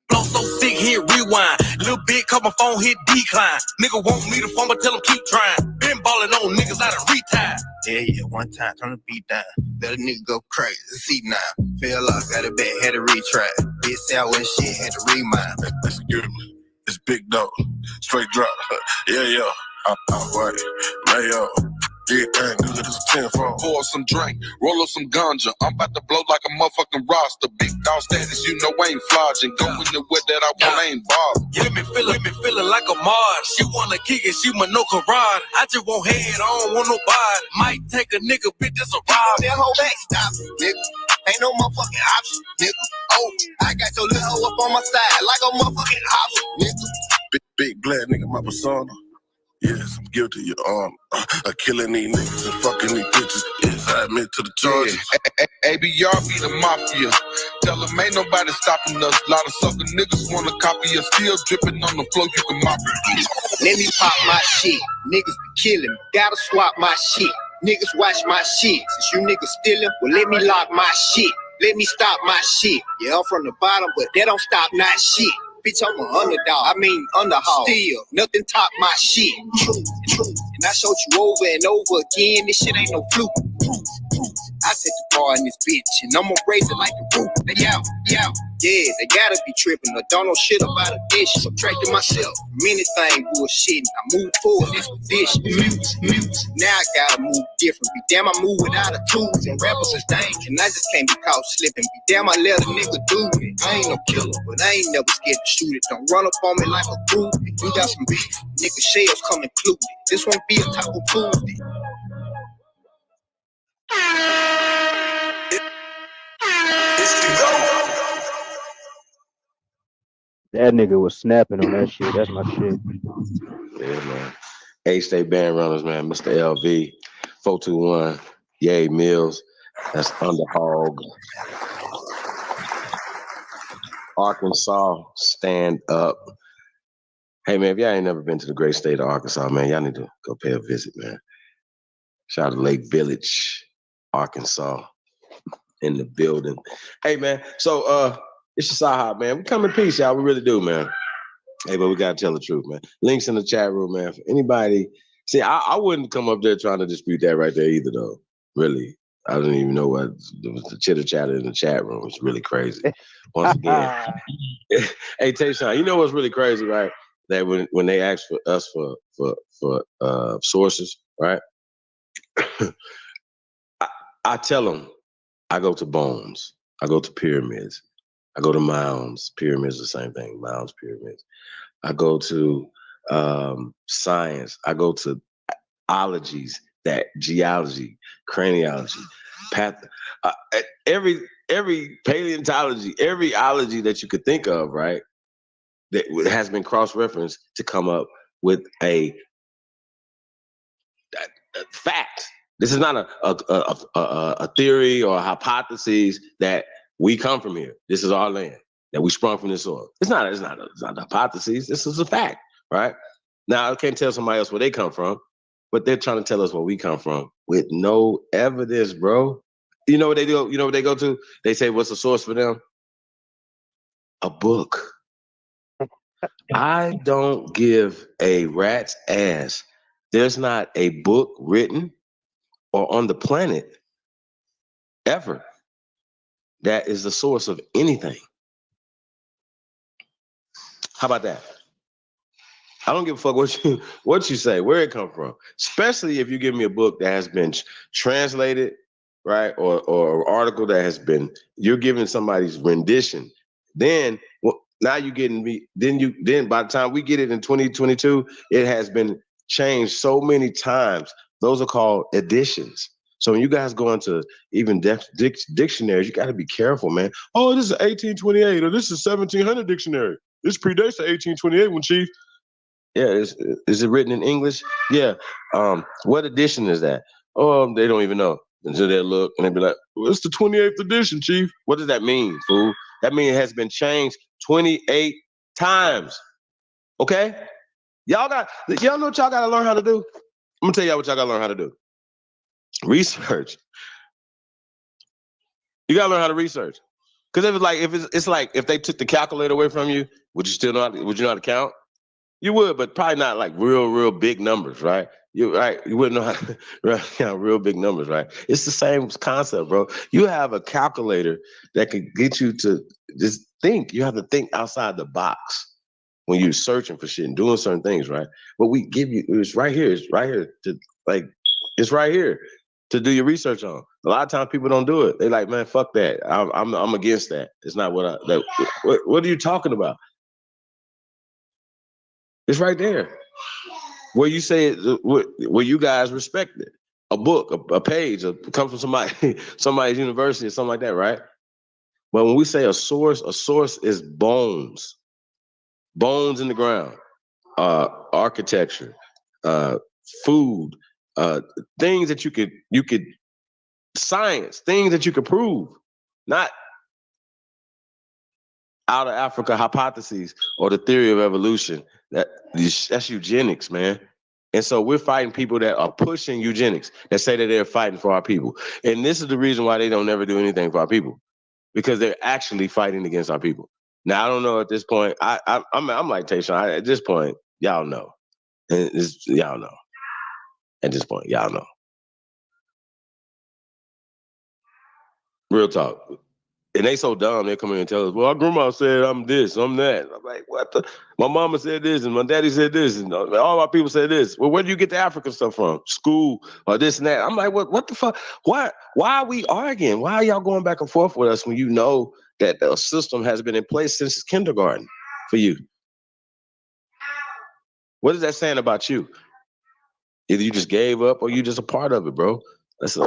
Flow so sick, hit rewind. Little bit, call my phone, hit decline. Nigga want me to phone, but tell him keep trying. Been ballin' on niggas out of retire. Yeah, one time, turn the beat down. Let a nigga go crazy, see now. Fell off, got a back, had to retry. Bitch out when shit, had to remind. Let's get him. It's big dog, straight drop. Yeah. I'm right, lay up. Yeah, nigga, this is 10 for. Pour some drink, roll up some ganja. I'm about to blow like a motherfucking roster. Big dog status, you know I ain't flogging. Go in the way that I want, I ain't bothered. Yeah, me feeling like a mod. She wanna kick it, she my no karate. I just want head, I don't want nobody. Might take a nigga, bitch, this a ride. That whole back stop, nigga. Ain't no motherfucking option, nigga. Oh, I got your little hoe up on my side like a motherfucking option, nigga. Big black nigga, my persona. Yes, I'm guilty, your arm. Of killing these niggas and fucking these bitches. Yes, I admit to the charges. ABR be the mafia. Tell them ain't nobody stopping us. Lot of sucker niggas wanna copy us. Still dripping on the floor, you can mop it. Let me pop my shit. Niggas be killing me. Gotta swap my shit. Niggas watch my shit. Since you niggas stealing, well, let me lock my shit. Let me stop my shit. Yeah, I'm from the bottom, but that don't stop not shit. Bitch, I'm an underdog. Underhog. Still, nothing top my shit. Truth. And I showed you over and over again. This shit ain't no fluke. I set the bar in this bitch, and I'ma raise it like a roof. They out. Yeah, they gotta be tripping. I don't know shit about addition. Subtracting myself. Many things bullshitting. I move forward this position. Music. Now I gotta move different. Be damn, I move without a tools. And rappers is dangerous. And I just can't be caught slipping. Be damn, I let a nigga do it. I ain't no killer, but I ain't never scared to shoot it. Don't run up on me like a groupie. We got some beef. Nigga shells come included. This won't be a Taco Tuesday. That nigga was snapping on that shit. That's my shit. Yeah, man. A-State Band Runners, man. Mr. LV, 421, Yay Mills. That's Underhog. Arkansas, stand up. Hey, man, if y'all ain't never been to the great state of Arkansas, man, y'all need to go pay a visit, man. Shout out to Lake Village, Arkansas, in the building. Hey, man, so it's your Sahab, man. We come in peace, y'all. We really do, man. Hey, but we got to tell the truth, man. Links in the chat room, man. For anybody, see, I wouldn't come up there trying to dispute that right there either, though. Really. I didn't even know what it was, the chitter-chatter in the chat room. It's really crazy. Once again. Hey, Tayshawn, you know what's really crazy, right? That when they ask for us for sources, right? I tell them, I go to bones. I go to pyramids. I go to mounds. Pyramids, the same thing. Mounds, pyramids. I go to science. I go to ologies, that geology, craniology, every paleontology, every ology that you could think of, right? That has been cross-referenced to come up with a fact. This is not a theory or a hypothesis that we come from here. This is our land, that we sprung from this soil. It's not a hypothesis. This is a fact, right? Now, I can't tell somebody else where they come from, but they're trying to tell us where we come from with no evidence, bro. You know what they do? You know what they go to? They say, what's the source for them? a book. I don't give a rat's ass. There's not a book written or on the planet ever that is the source of anything. How about that? I don't give a fuck what you say, where it come from. Especially if you give me a book that has been translated, right, or an article that has been, you're giving somebody's rendition. Then now you're getting me. Then by the time we get it in 2022, it has been changed so many times. Those are called editions. So when you guys go into even dictionaries, you got to be careful, man. Oh, this is 1828 or this is 1700 dictionary. This predates the 1828 one, Chief. Yeah, is it written in English? Yeah. What edition is that? Oh, they don't even know until they look and they be like, well, it's the 28th edition, Chief. What does that mean, fool? That means it has been changed 28 times. Okay? Y'all know what y'all got to learn how to do? I'm going to tell y'all what y'all got to learn how to do. Research. You got to learn how to research. Because it's like if they took the calculator away from you, would you know how to count? You would, but probably not like real big numbers, right? You wouldn't know how to count real big numbers, right? It's the same concept, bro. You have a calculator that could get you to just think. You have to think outside the box when you're searching for shit and doing certain things, right? But we give you it's right here to do your research on. A lot of times people don't do it. They like, man, fuck that. I'm against that. It's not what what are you talking about? It's right there. Where you say it, where you guys respect it. A book, a page, comes from somebody's university or something like that, right? But when we say a source is bones. Bones in the ground. Architecture, food, things that you could science, things that you could prove. Not out of Africa hypotheses or the theory of evolution. That's eugenics, man. And so we're fighting people that are pushing eugenics, that say that they're fighting for our people. And this is the reason why they don't never do anything for our people, because they're actually fighting against our people. Now, I don't know at this point. I'm like Tayshaun. At this point, y'all know. Y'all know. At this point, y'all know. Real talk. And they so dumb, they come in and tell us, well, our grandma said I'm this, I'm that. I'm like, what the? My mama said this, and my daddy said this, and all my people said this. Well, where do you get the African stuff from? School or this and that? I'm like, what the fuck? Why are we arguing? Why are y'all going back and forth with us when you know that the system has been in place since kindergarten for you? What is that saying about you? Either you just gave up or you just a part of it, bro. That's how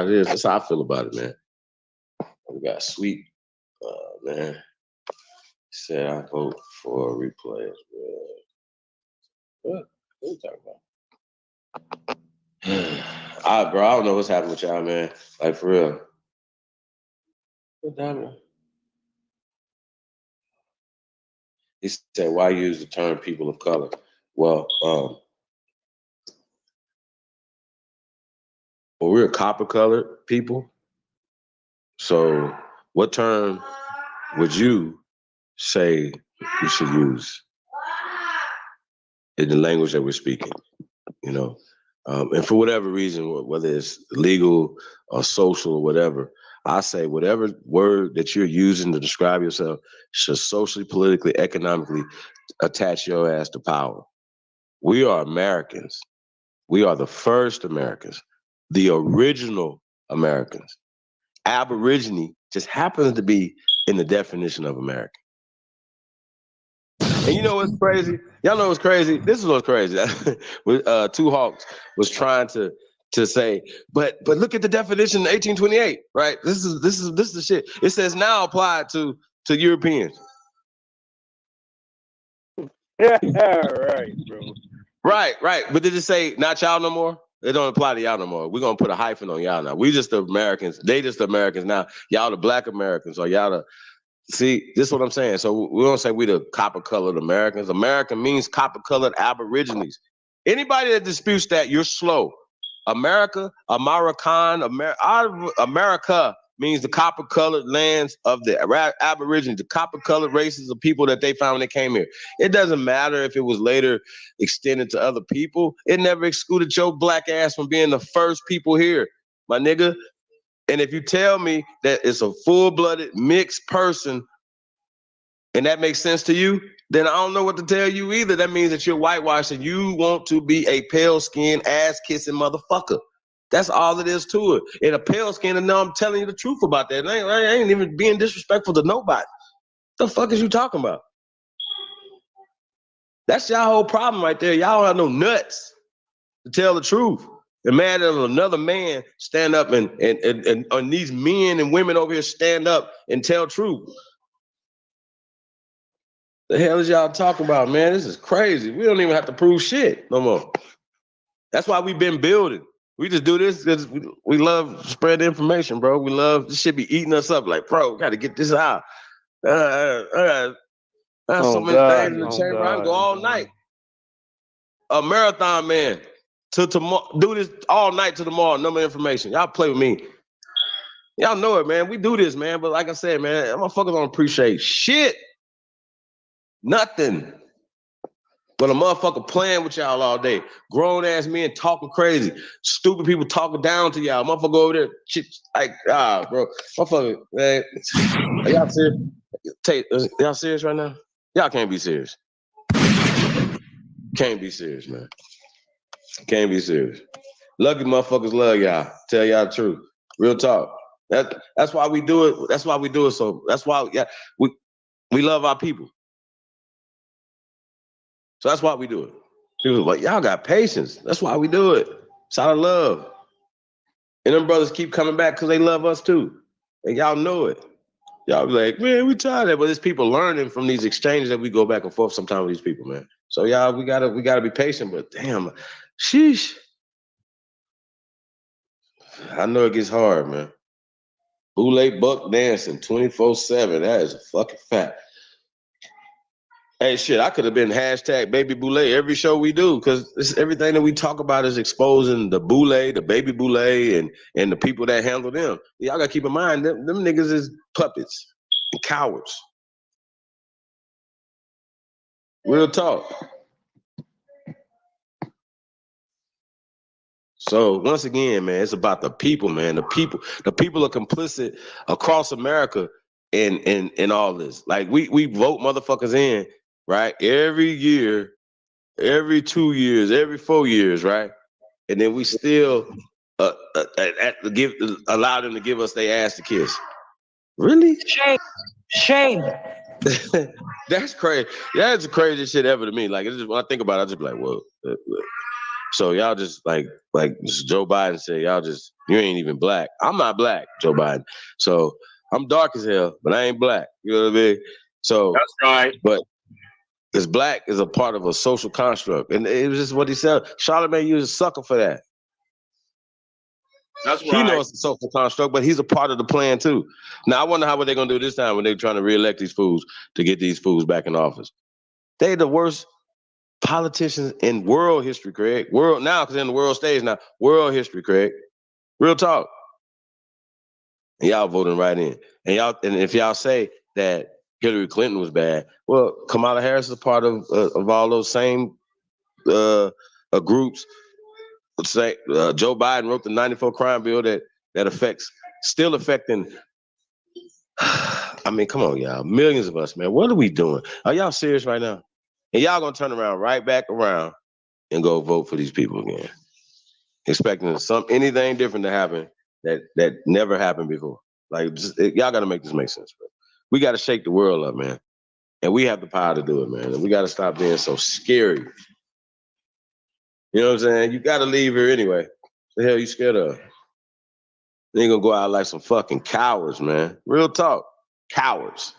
it is. That's how I feel about it, man. We got Sweet, man. Said I vote for a replay as well. What are you talking about? Bro, I don't know what's happening with y'all, man. Like, for real. What happened? He said, why use the term people of color? Well, we're copper-colored people. So what term would you say we should use in the language that we're speaking? You know? And for whatever reason, whether it's legal or social or whatever, I say whatever word that you're using to describe yourself should socially, politically, economically attach your ass to power. We are Americans. We are the first Americans, the original Americans. Aborigine just happens to be in the definition of American. And you know what's crazy? Y'all know what's crazy? This is what's crazy. Two Hawks was trying to say, but look at the definition in 1828, right? This is the shit. It says now applied to Europeans. Right, bro. Right. But did it say not y'all no more? It don't apply to y'all no more. We're gonna put a hyphen on y'all now. We just the Americans. They just the Americans now. Y'all the Black Americans, or y'all the see. This is what I'm saying. So we don't say we the copper-colored Americans. American means copper-colored Aborigines. Anybody that disputes that, you're slow. America, American, America means the copper-colored lands of the Aborigines, the copper-colored races of people that they found when they came here. It doesn't matter if it was later extended to other people. It never excluded your black ass from being the first people here, my nigga. And if you tell me that it's a full-blooded mixed person and that makes sense to you, then I don't know what to tell you either. That means that you're whitewashed and you want to be a pale-skinned, ass-kissing motherfucker. That's all it is to it. And a pale-skinned, and no, I'm telling you the truth about that. I ain't even being disrespectful to nobody. The fuck is you talking about? That's y'all whole problem right there. Y'all don't have no nuts to tell the truth. And mad at another man stand up and these men and women over here stand up and tell truth. The hell is y'all talking about, man? This is crazy. We don't even have to prove shit no more. That's why we've been building. We just do this because we love spread the information, bro. We love this shit be eating us up. Like, bro, got to get this out. So many things in the chamber. I can go all night. A marathon man to tomorrow. Do this all night to tomorrow. No more information. Y'all play with me. Y'all know it, man. We do this, man. But like I said, man, motherfuckers don't appreciate shit. Nothing. But a motherfucker playing with y'all all day. Grown ass men talking crazy. Stupid people talking down to y'all. Motherfucker over there, shit, like, bro. Motherfucker, man. Are y'all serious? Y'all serious right now? Y'all can't be serious. Can't be serious, man. Can't be serious. Lucky motherfuckers love y'all. Tell y'all the truth. Real talk. That's why we do it. That's why we do it. So that's why we love our people. So that's why we do it. People are like, y'all got patience. That's why we do it. It's out of love. And them brothers keep coming back because they love us too. And y'all know it. Y'all be like, man, we tried that. But there's people learning from these exchanges that we go back and forth sometimes with these people, man. So y'all, we gotta be patient, but damn, sheesh. I know it gets hard, man. Boule buck dancing 24/7. That is a fucking fact. Hey, shit, I could have been hashtag baby boule every show we do because everything that we talk about is exposing the boule, the baby boule, and the people that handle them. Y'all got to keep in mind, them niggas is puppets and cowards. Real talk. So once again, man, it's about the people, man. The people are complicit across America in all this. Like we vote motherfuckers in, right? Every year, every 2 years, every 4 years, right? And then we still allow them to give us their ass to kiss. Really? Shame. That's crazy. That's the craziest shit ever to me. Like it's just, when I think about it, I just be like, whoa. So y'all just like Joe Biden said, you ain't even black. I'm not black, Joe Biden. So I'm dark as hell, but I ain't black. You know what I mean? So that's right. But because black is a part of a social construct. And it was just what he said. Charlamagne, you was a sucker for that. That's right. He knows it's a social construct, but he's a part of the plan too. Now I wonder how what they're gonna do this time when they're trying to reelect these fools to get these fools back in office. They the worst politicians in world history, Craig. World now, because in the world stage now, world history, Craig. Real talk. And y'all voting right in. And if y'all say that Hillary Clinton was bad, well, Kamala Harris is a part of all those same groups. Let's say Joe Biden wrote the 94 crime bill that still affecting. I mean, come on, y'all. Millions of us, man. What are we doing? Are y'all serious right now? And y'all gonna turn around right back around and go vote for these people again, expecting anything different to happen that never happened before. Like y'all got to make this make sense, bro. We got to shake the world up, man, and we have the power to do it, man. And we got to stop being so scary. You know what I'm saying? You got to leave here anyway. What the hell you scared of? You ain't gonna go out like some fucking cowards, man. Real talk, cowards.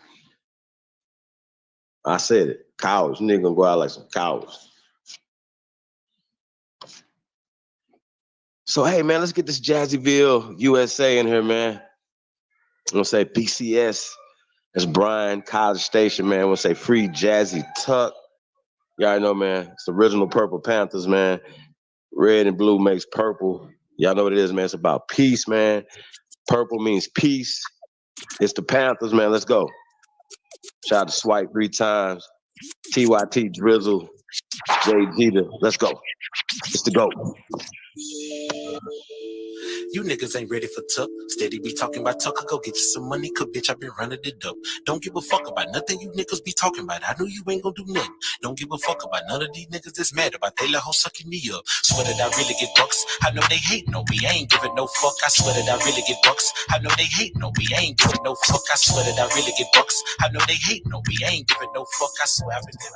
I said it. Cowards. You ain't gonna go out like some cowards. So, hey, man, let's get this Jazzyville, USA in here, man. I'm gonna say BCS. That's Brian, College Station, man. I'm gonna say free Jazzy Tuck. Y'all already know, man. It's the original Purple Panthers, man. Red and blue makes purple. Y'all know what it is, man. It's about peace, man. Purple means peace. It's the Panthers, man. Let's go. Shout out to Swipe 3 times. TYT Drizzle. Jay Jeter. Let's go. It's the GOAT. You niggas ain't ready for tuck. Steady be talking about Tucker. Go get you some money, cause bitch, I been running it up. Don't give a fuck about nothing you niggas be talking about. I know you ain't gonna do nothing. Don't give a fuck about none of these niggas that's mad about they little hoe sucking me up. Swear that I really get bucks. I know they hating on me. I ain't giving no fuck. I swear that I really get bucks. I know they hating on me. I ain't giving no fuck. I swear that I really get bucks. I know they hating on me. I ain't giving no fuck. I swear I've been living.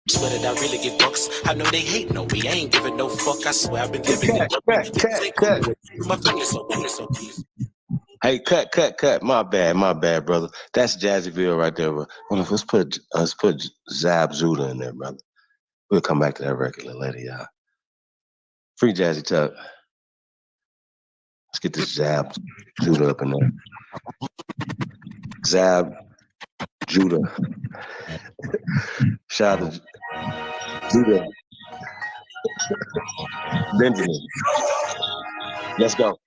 Swear that I really get bucks. I know they hating on me. I ain't giving no fuck. I swear I've been living. Cut. My fingers so Hey, cut. My bad, brother. That's Jazzyville right there, bro. Let's put Zab Zuda in there, brother. We'll come back to that record later, y'all. Free Jazzy Tuck. Let's get this Zab Zuda up in there. Zab Judah. Shout out to Judah. Benjamin. Let's go.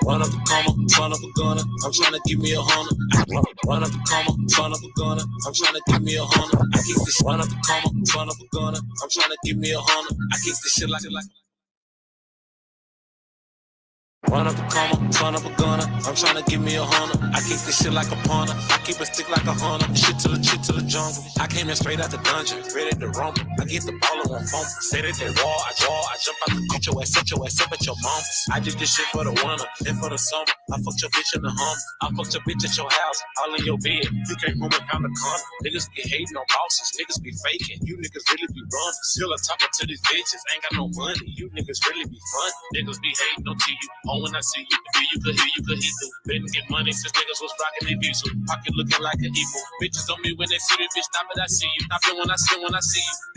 Run up a comma, run up a gunner. I'm trying to give me a hundred. Run up a comma, run up a gunner. I'm trying to give me a hundred. I keep this. Run up a comma, run up a gunner. I'm trying to give me a hundred. I keep this shit like. Run up a comma, run up a gunner. I'm trying to give me a hundred. I keep this shit like a punter. I keep a stick like a hunter. Shit to the jungle. I came in straight out the dungeon, ready to rumble. I get the ball on phone. Said it that raw, I draw. I jump out the get your ass up at your mom. I did this shit for the winter and for the summer. I fucked your bitch in the hum. I fucked your bitch at your house, all in your bed. You can't move around the corner. Niggas be hating on bosses. Niggas be faking. You niggas really be running. Still I'm talking to these bitches. Ain't got no money. You niggas really be fun. Niggas be hating on you. When I see you, you could hear through. Been get money since niggas was rocking their views. Pocket looking like an equal. Bitches on me when they see the bitch, stop it, I see you. Stop it when I see you.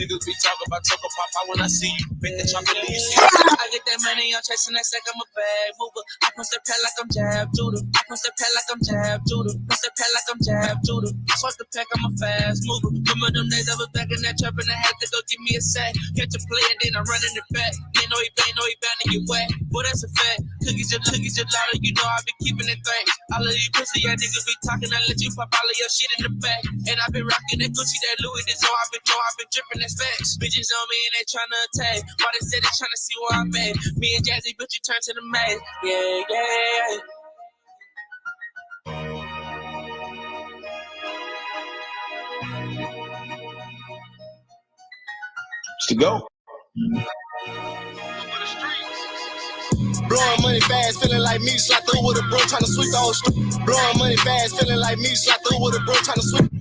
Niggas be talking about Tucker Pop out when I see you. Make the chocolate leave you. I get that money, I'm chasing that sack, I'm a bag mover. I punch the pad like I'm Jab Judah. I punch the pad like I'm Jab Judah. Punch the pad like I'm Jab Judah. I swat the pack, I'm a fast mover. Remember them days I was back in that trap and I had to go give me a sack. Catch a player, then I'm running it back. They know he bound to get wet. Boy, that's a fact. Cookies just louder, you know I been keeping it thing. All of these pussy ass niggas be talking, I let you pop all of your shit in the back. And I been rocking that Gucci, that Louis, this all I been dripping that facts. Bitches on me and they tryna attack. Why they said they tryna see where I'm at. Me and Jazzy, bitch, you turn to the man. Yeah. To go. Blowing money fast, feeling like me, slide through with a bro, trying to sweep the whole street. Blowing money fast, feeling like me, slide through with a bro, trying to sweep.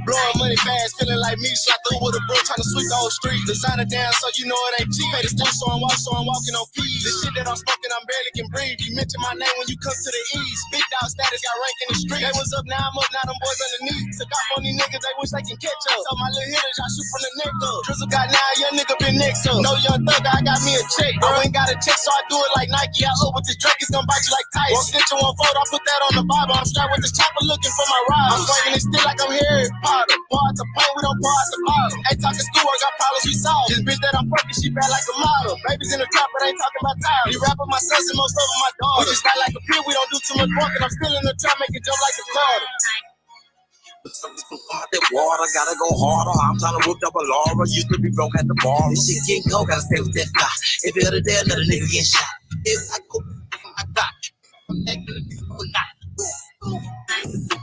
Blowing money fast, feeling like me, slide through with a bro, trying to sweep the whole street. Designer down, so you know it ain't cheap. Pay the still, so I'm walking on fees. This shit that I'm smoking, I'm barely can breathe. You mention my name when you come to the east. Big dog status got rank in the street. They was up, now I'm up, now them boys underneath. Took off on these niggas, they wish they can catch up. So my little hitters, I shoot from the neck up. Drizzle got now, young nigga been next up. No young thug, I got me a check. Bro ain't got a check, so I do it like Nike. I up with this Drake, it's gonna bite you like Tyson. One stitch and one photo, I put that on the Bible. I'm strapped with this chopper looking for my ride. I'm swinging it still like I'm Harry Potter. Pour out the paint, we don't pour out the bottle. Ain't talking schoolwork, got problems we solve. This bitch that I'm fucking, she bad like a model. Babies in the trap, but ain't talking about time. You rapping my sons and most of them my dogs. We just fight like a pit, we don't do too much walking. I'm still in the trap, make it jump like a Carter. That water, gotta go harder. I'm trying to whip up a Laura. Used to be broke at the bar. This shit getting cold, gotta stay with that guy. If you other day, another nigga getting shot. If I go, I got you. I'm not.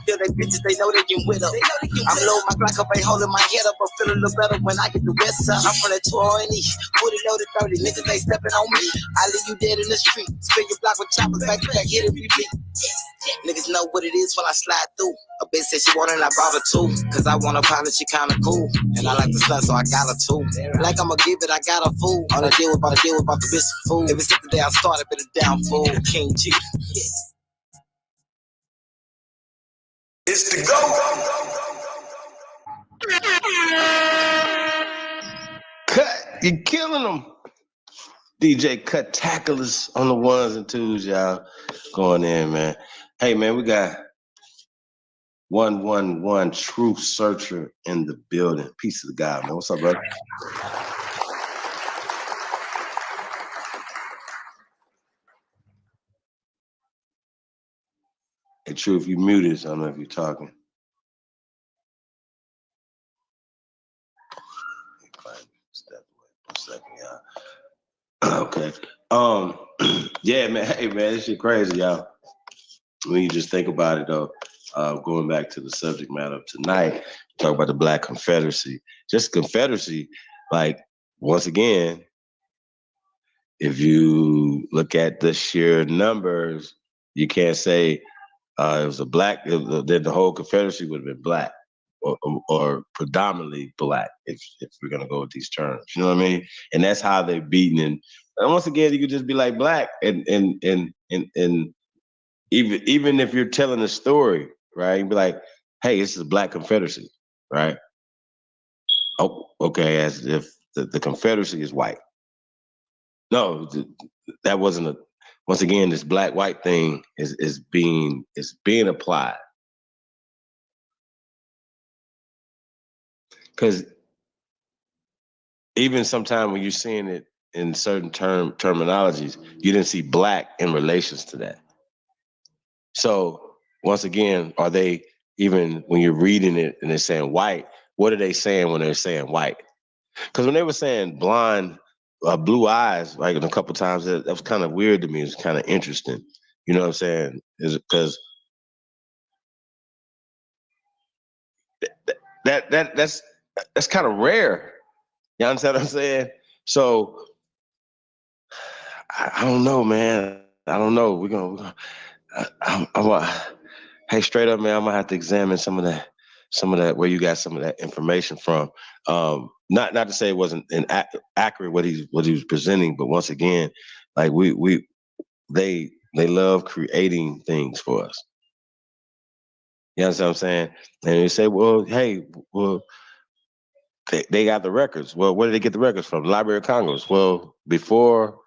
Feel they bitches, they know they get with up. I'm low, my Glock up, ain't holding my head up. I feel a little better when I get the west side. I'm from that 20, 40 loaded 30. Niggas ain't stepping on me. I leave you dead in the street. Spin your block with choppers, back to back, hit it, repeat. Niggas know what it is when I slide through. A bitch said she wanted, I brought her too. Cause I want a pilot, she kinda cool. And I like the stunt, so I got her too. Like I'ma give it, I got her fool. All I deal with, about the bitch fool. If it's the day I started, been a down fool. King G. It's the GOAT. Cut, you killing them. DJ Kuttack on the ones and twos, y'all. Going in, man. Hey, man, we got 111 Truth Searcher in the building. Peace to the God, man. What's up, brother? Hey, Truth, you muted. So I don't know if you're talking. Step away for a second, y'all. Okay. Yeah, man. Hey, man, this shit crazy, y'all. When you just think about it, though, going back to the subject matter of tonight, talk about the Black Confederacy. Just Confederacy, like, once again, if you look at the sheer numbers, you can't say it was a black, then the whole Confederacy would have been black or predominantly black, if we're going to go with these terms. You know what I mean? And that's how they're beaten. And once again, you could just be like black and even if you're telling a story, right? You'd be like, hey, this is a Black Confederacy, right? Oh, okay, as if the Confederacy is white. No, that wasn't a. Once again, this black-white thing is being applied. Because even sometimes when you're seeing it in certain terminologies, you didn't see black in relations to that. So once again, are they even when you're reading it and they're saying white? What are they saying when they're saying white? Because when they were saying blonde, blue eyes, like a couple times, that was kind of weird to me. It was kind of interesting. You know what I'm saying? Is because that's kind of rare. You understand what I'm saying? So I don't know, man. I don't know. We're gonna. Hey, straight up, man. I'm gonna have to examine some of that where you got some of that information from. Not to say it wasn't accurate what he was presenting, but once again, like they love creating things for us. You understand what I'm saying? And they say, well, hey, well, they got the records. Well, where did they get the records from? The Library of Congress. Well, before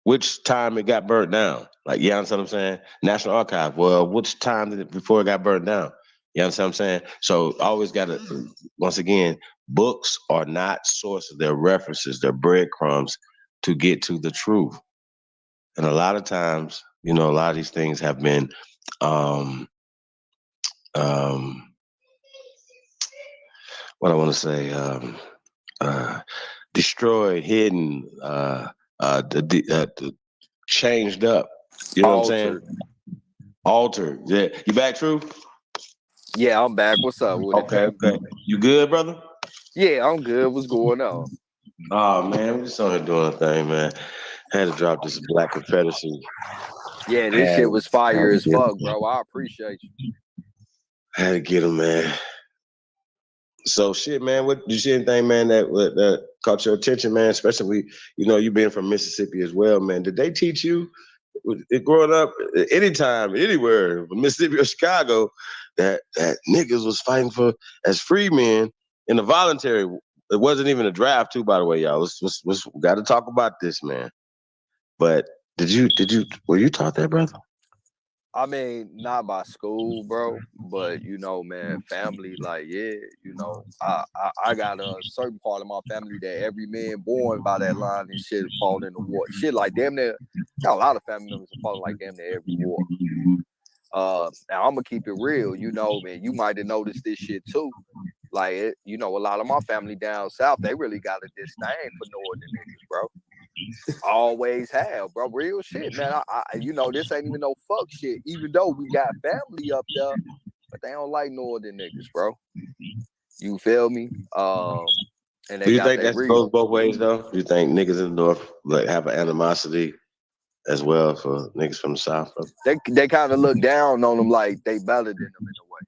which time it got burnt down? Like, you understand what I'm saying? National Archive. Well, which time before it got burnt down? You understand what I'm saying? So always got to, once again, books are not sources. They're references. They're breadcrumbs to get to the truth. And a lot of times, a lot of these things have been what I want to say, destroyed, hidden, changed up. You know what I'm saying? Altered. Yeah. You back, True? Yeah, I'm back. What's up with it? Okay. You good, brother? Yeah, I'm good. What's going on? Oh, man, we're just on here doing a thing, man. I had to drop this Black Confederacy. Yeah, this shit was fire as fuck, bro. I appreciate you. I had to get him, man. So shit, man. What did you see anything, man, that caught your attention, man? Especially you being from Mississippi as well, man. Did they teach you growing up, anytime, anywhere, Mississippi or Chicago, that niggas was fighting for as free men in the voluntary? It wasn't even a draft, too, by the way, y'all. We got to talk about this, man. But were you taught that, brother? I mean, not by school, bro, but man, family, like, yeah, I got a certain part of my family that every man born by that line and shit fall in the war. Shit, like damn near, got a lot of family members that fall like damn near every war. Now I'm gonna keep it real, man. You might have noticed this shit too. Like, a lot of my family down south, they really got a disdain for northern niggas, bro. Always have, bro. Real shit, man. I this ain't even no fuck shit. Even though we got family up there, but they don't like northern niggas, bro. You feel me? And do you think that goes both ways, though? Do you think niggas in the north like have an animosity as well for niggas from the south? They kind of look down on them like they better than them in a way,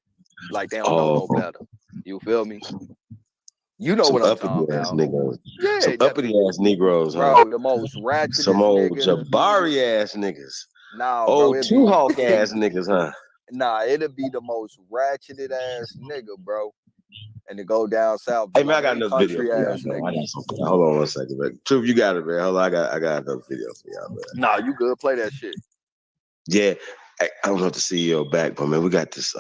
like they don't know no better. You feel me? You know what I'm talking about. Niggas. Yeah, some uppity ass Negroes, bro. Huh? The most ratchet. Some old Jabari ass niggas. Nah, old bro. Two-Hawk ass niggas, huh? Nah, it'll be the most ratcheted ass nigga, bro. And to go down south. Hey man, I got another video for y'all, man. Hold on 1 second, man. Truth, you got it, man. Hold on, I got another video for y'all, man. Nah, you good? Play that shit. Yeah. I don't know if the CEO back, but man, we got this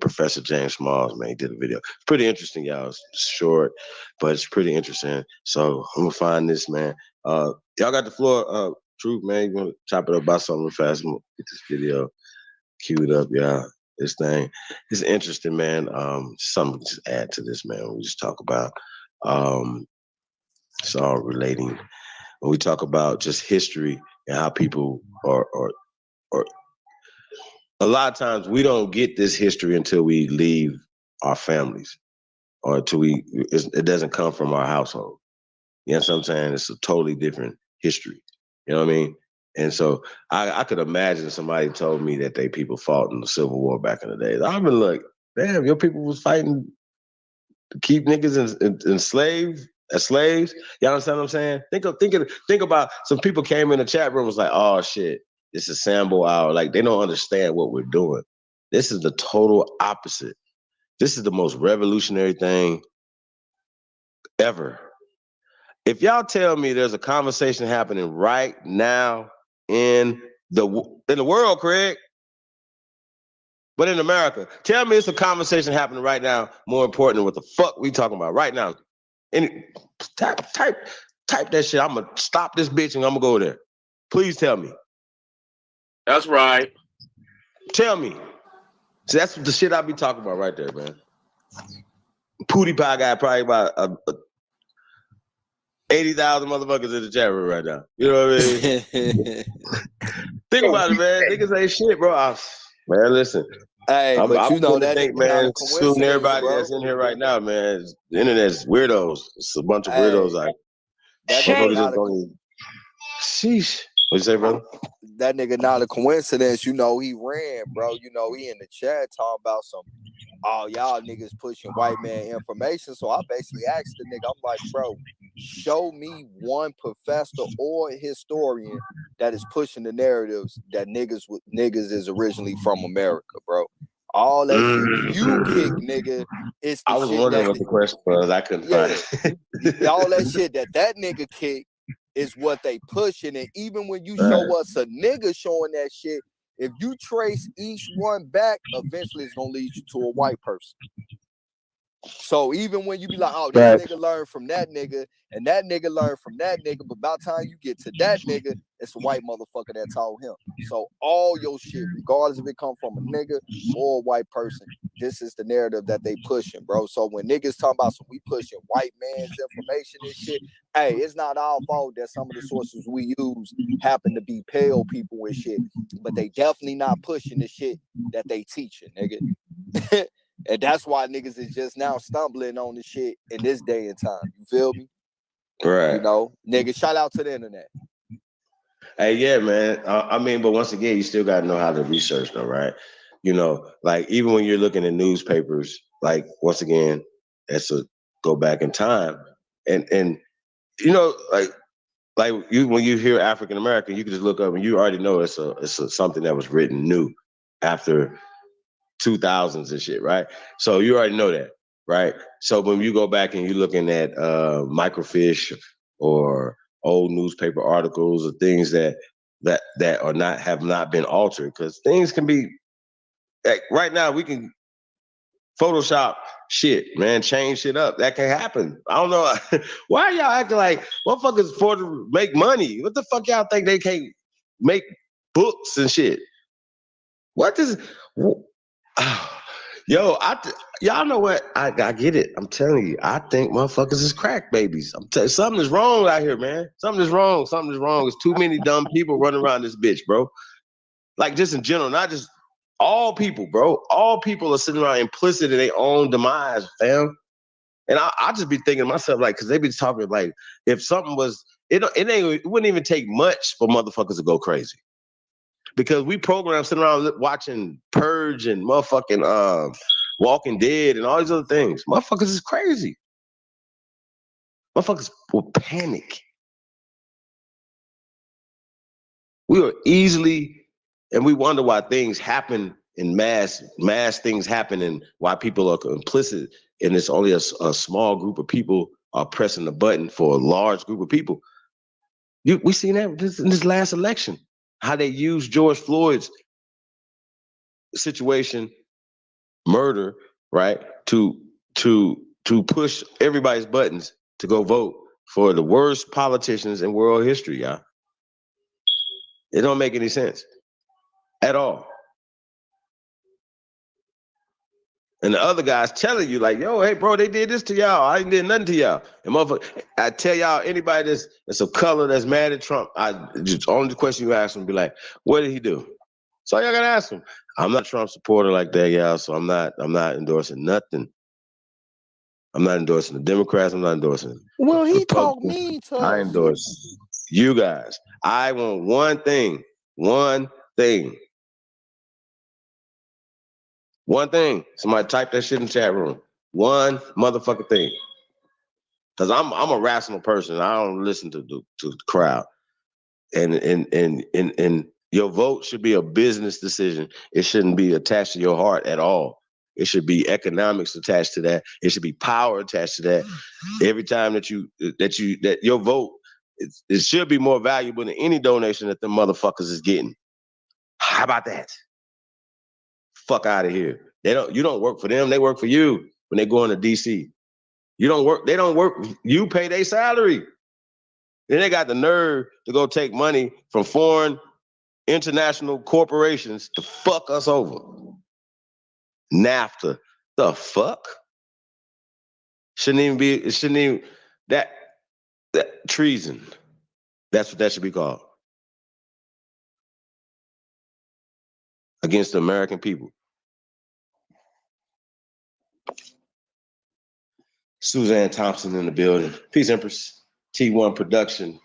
Professor James Smalls, man. He did a video. It's pretty interesting, y'all. It's short, but it's pretty interesting. So I'm gonna find this, man. Y'all got the floor. Truth, man. You gonna chop it up about something real fast? I'm gonna get this video queued up, y'all. This thing is interesting, man. Something to just add to this, man. We just talk about it's all relating. When we talk about just history and how people are a lot of times we don't get this history until we leave our families or until it doesn't come from our household. You know what I'm saying? It's a totally different history. You know what I mean? And so I could imagine somebody told me that they people fought in the Civil War back in the day. I've been like, damn, your people was fighting to keep niggas enslaved as slaves. You understand what I'm saying? Think about some people came in the chat room was like, oh shit, this is Sambo hour. Like they don't understand what we're doing. This is the total opposite. This is the most revolutionary thing ever. If y'all tell me there's a conversation happening right now in the world, Craig, but in America, tell me it's a conversation happening right now more important than what the fuck we talking about right now. Type that shit. I'm gonna stop this bitch and I'm gonna go there. Please tell me. That's right. Tell me. See, that's the shit I be talking about right there, man. Pootie Pie got probably about 80,000 motherfuckers in the chat room right now. You know what I mean? Think about it, man. Niggas ain't shit, bro. Man, listen. Hey, but you know that think, man, soon everybody that's in here right now, man, the internet's weirdos. It's a bunch of weirdos out here. Sheesh. What you say, brother? That nigga not a coincidence. You know, he ran, bro. You know, he in the chat talking about some, oh, y'all niggas pushing white man information. So I basically asked the nigga, I'm like, bro, show me one professor or historian that is pushing the narratives that niggas is originally from America, bro. All that shit you kick, nigga, is the I was shit wondering what the question was. I couldn't find it. all that shit that nigga kick is what they pushing. And even when you show us a nigga showing that shit, if you trace each one back, eventually it's gonna lead you to a white person. So even when you be like, oh, this nigga learned from that nigga, and that nigga learned from that nigga, but by the time you get to that nigga, it's a white motherfucker that taught him. So all your shit, regardless if it come from a nigga or a white person, this is the narrative that they pushing, bro. So when niggas talking about some we pushing white man's information and shit, hey, it's not our fault that some of the sources we use happen to be pale people and shit, but they definitely not pushing the shit that they teaching, nigga. And that's why niggas is just now stumbling on the shit in this day and time. You feel me? Right. You know, nigga, shout out to the internet. Hey, yeah, man. I mean, but once again, you still got to know how to research though, right? You know, like even when you're looking at newspapers, like once again, that's a go back in time. And you know, like you when you hear African American, you can just look up and you already know it's something that was written new after 2000s and shit, right? So you already know that, right? So when you go back and you're looking at microfiche or old newspaper articles or things that are not have not been altered, because things can be like right now we can Photoshop shit, man, change shit up. That can happen. I don't know why y'all acting like motherfuckers for to make money. What the fuck y'all think they can't make books and shit? What is yo, y'all know what? I get it. I'm telling you, I think motherfuckers is crack babies. I'm telling you, something is wrong out here, man. Something is wrong. Something is wrong. There's too many dumb people running around this bitch, bro. Like just in general, not just all people, bro. All people are sitting around implicit in their own demise, fam. And I just be thinking to myself, like, because they be talking like, if something was, it wouldn't even take much for motherfuckers to go crazy. Because we programmed sitting around watching Purge and motherfucking Walking Dead and all these other things. Motherfuckers is crazy. Motherfuckers will panic. We are easily, and we wonder why things happen in mass things happen and why people are complicit and it's only a small group of people are pressing the button for a large group of people. We seen that in this last election. how they used George Floyd's situation, murder, right, to push everybody's buttons to go vote for the worst politicians in world history, y'all. It don't make any sense at all. And the other guys telling you like, yo, hey, bro, they did this to y'all. I ain't did nothing to y'all. And motherfucker, I tell y'all, anybody that's of color that's mad at Trump, only the question you ask them be like, what did he do? So y'all gotta ask him. I'm not a Trump supporter like that, y'all. So I'm not endorsing nothing. I'm not endorsing the Democrats. I'm not endorsing. Well, he talked mean to us. I endorse you guys. I want one thing. One thing. Somebody type that shit in the chat room. One motherfucking thing. Cause I'm a rational person. I don't listen to the crowd. And your vote should be a business decision. It shouldn't be attached to your heart at all. It should be economics attached to that. It should be power attached to that. Every time that your vote, it should be more valuable than any donation that the motherfuckers is getting. How about that? Fuck out of here. You don't work for them. They work for you when they go into DC. You don't work. They don't work. You pay their salary. Then they got the nerve to go take money from foreign international corporations to fuck us over. NAFTA. The fuck? Shouldn't even that treason. That's what that should be called. Against the American people. Suzanne Thompson in the building. Peace, Empress. T1 Production.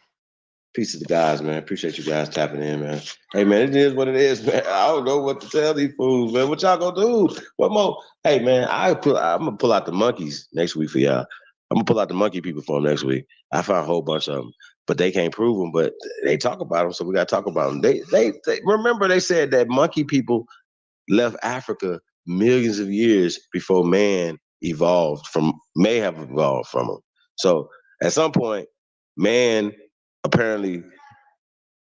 Peace to the guys, man. Appreciate you guys tapping in, man. Hey, man, it is what it is, man. I don't know what to tell these fools, man. What y'all gonna do? What more? Hey, man, I'm gonna pull out the monkeys next week for y'all. I'm gonna pull out the monkey people for them next week. I found a whole bunch of them, but they can't prove them. But they talk about them, so we gotta talk about them. They remember they said that monkey people left Africa millions of years before man may have evolved from them. So at some point, man apparently,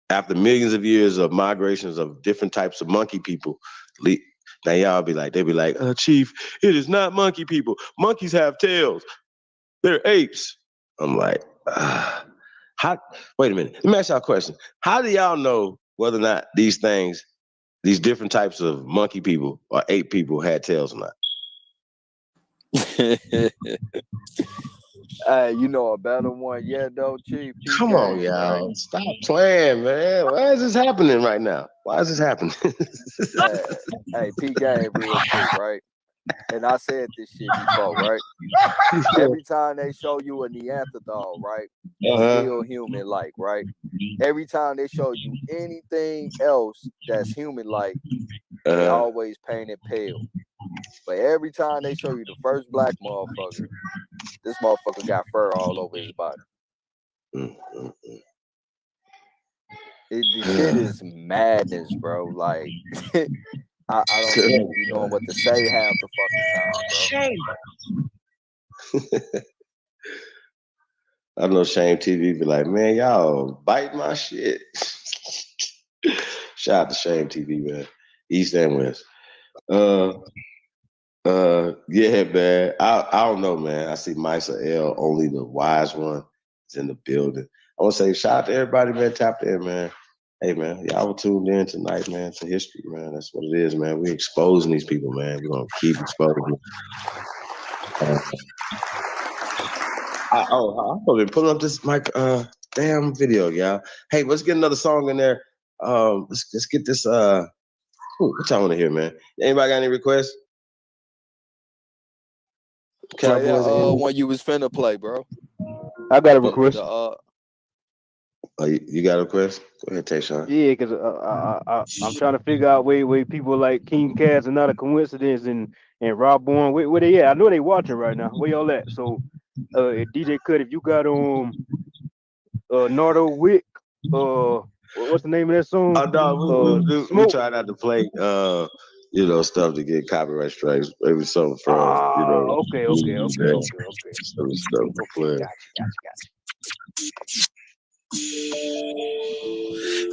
after millions of years of migrations of different types of monkey people, now y'all be like, Chief, it is not monkey people. Monkeys have tails. They're apes. I'm like, wait a minute. Let me ask y'all a question. How do y'all know whether or not these different types of monkey people or ape people had tails or not? Hey, you know a better one yet though, Chief? Come on, y'all. Right? Stop playing, man. Why is this happening right now? Why is this happening? hey, P-Game real quick, right? And I said this shit before, right? Every time they show you a Neanderthal, right? It's still human-like, right? Every time they show you anything else that's human-like, they always paint it pale. But every time they show you the first black motherfucker, this motherfucker got fur all over his body. The shit is madness, bro. Like, I don't even be knowing what to say half the fucking time, bro. I know Shame TV be like, man, y'all bite my shit. Shout out to Shame TV, man. East and West. Yeah, man. I don't know, man. I see Misa L, only the wise one, is in the building. I want to say shout out to everybody, man. Tapped in, man. Hey, man, y'all were tuned in tonight, man, to history, man. That's what it is, man. We're exposing these people, man. We're going to keep exposing them. I've been pulling up this damn video, y'all. Hey, let's get another song in there. Let's get this. What y'all want to hear, man? Anybody got any requests? Play that one you was finna play, bro. I got a request. You got a request? Go ahead, Tayshawn. Yeah, because I'm trying to figure out where people like King Cass and Not a Coincidence and Rob Bourne, where they at? I know they watching right now. Where y'all at? So DJ Cut, if you got Nardo Wick, what's the name of that song? We try not to play stuff to get copyright strikes. Maybe something from okay. Some stuff to play. Gotcha.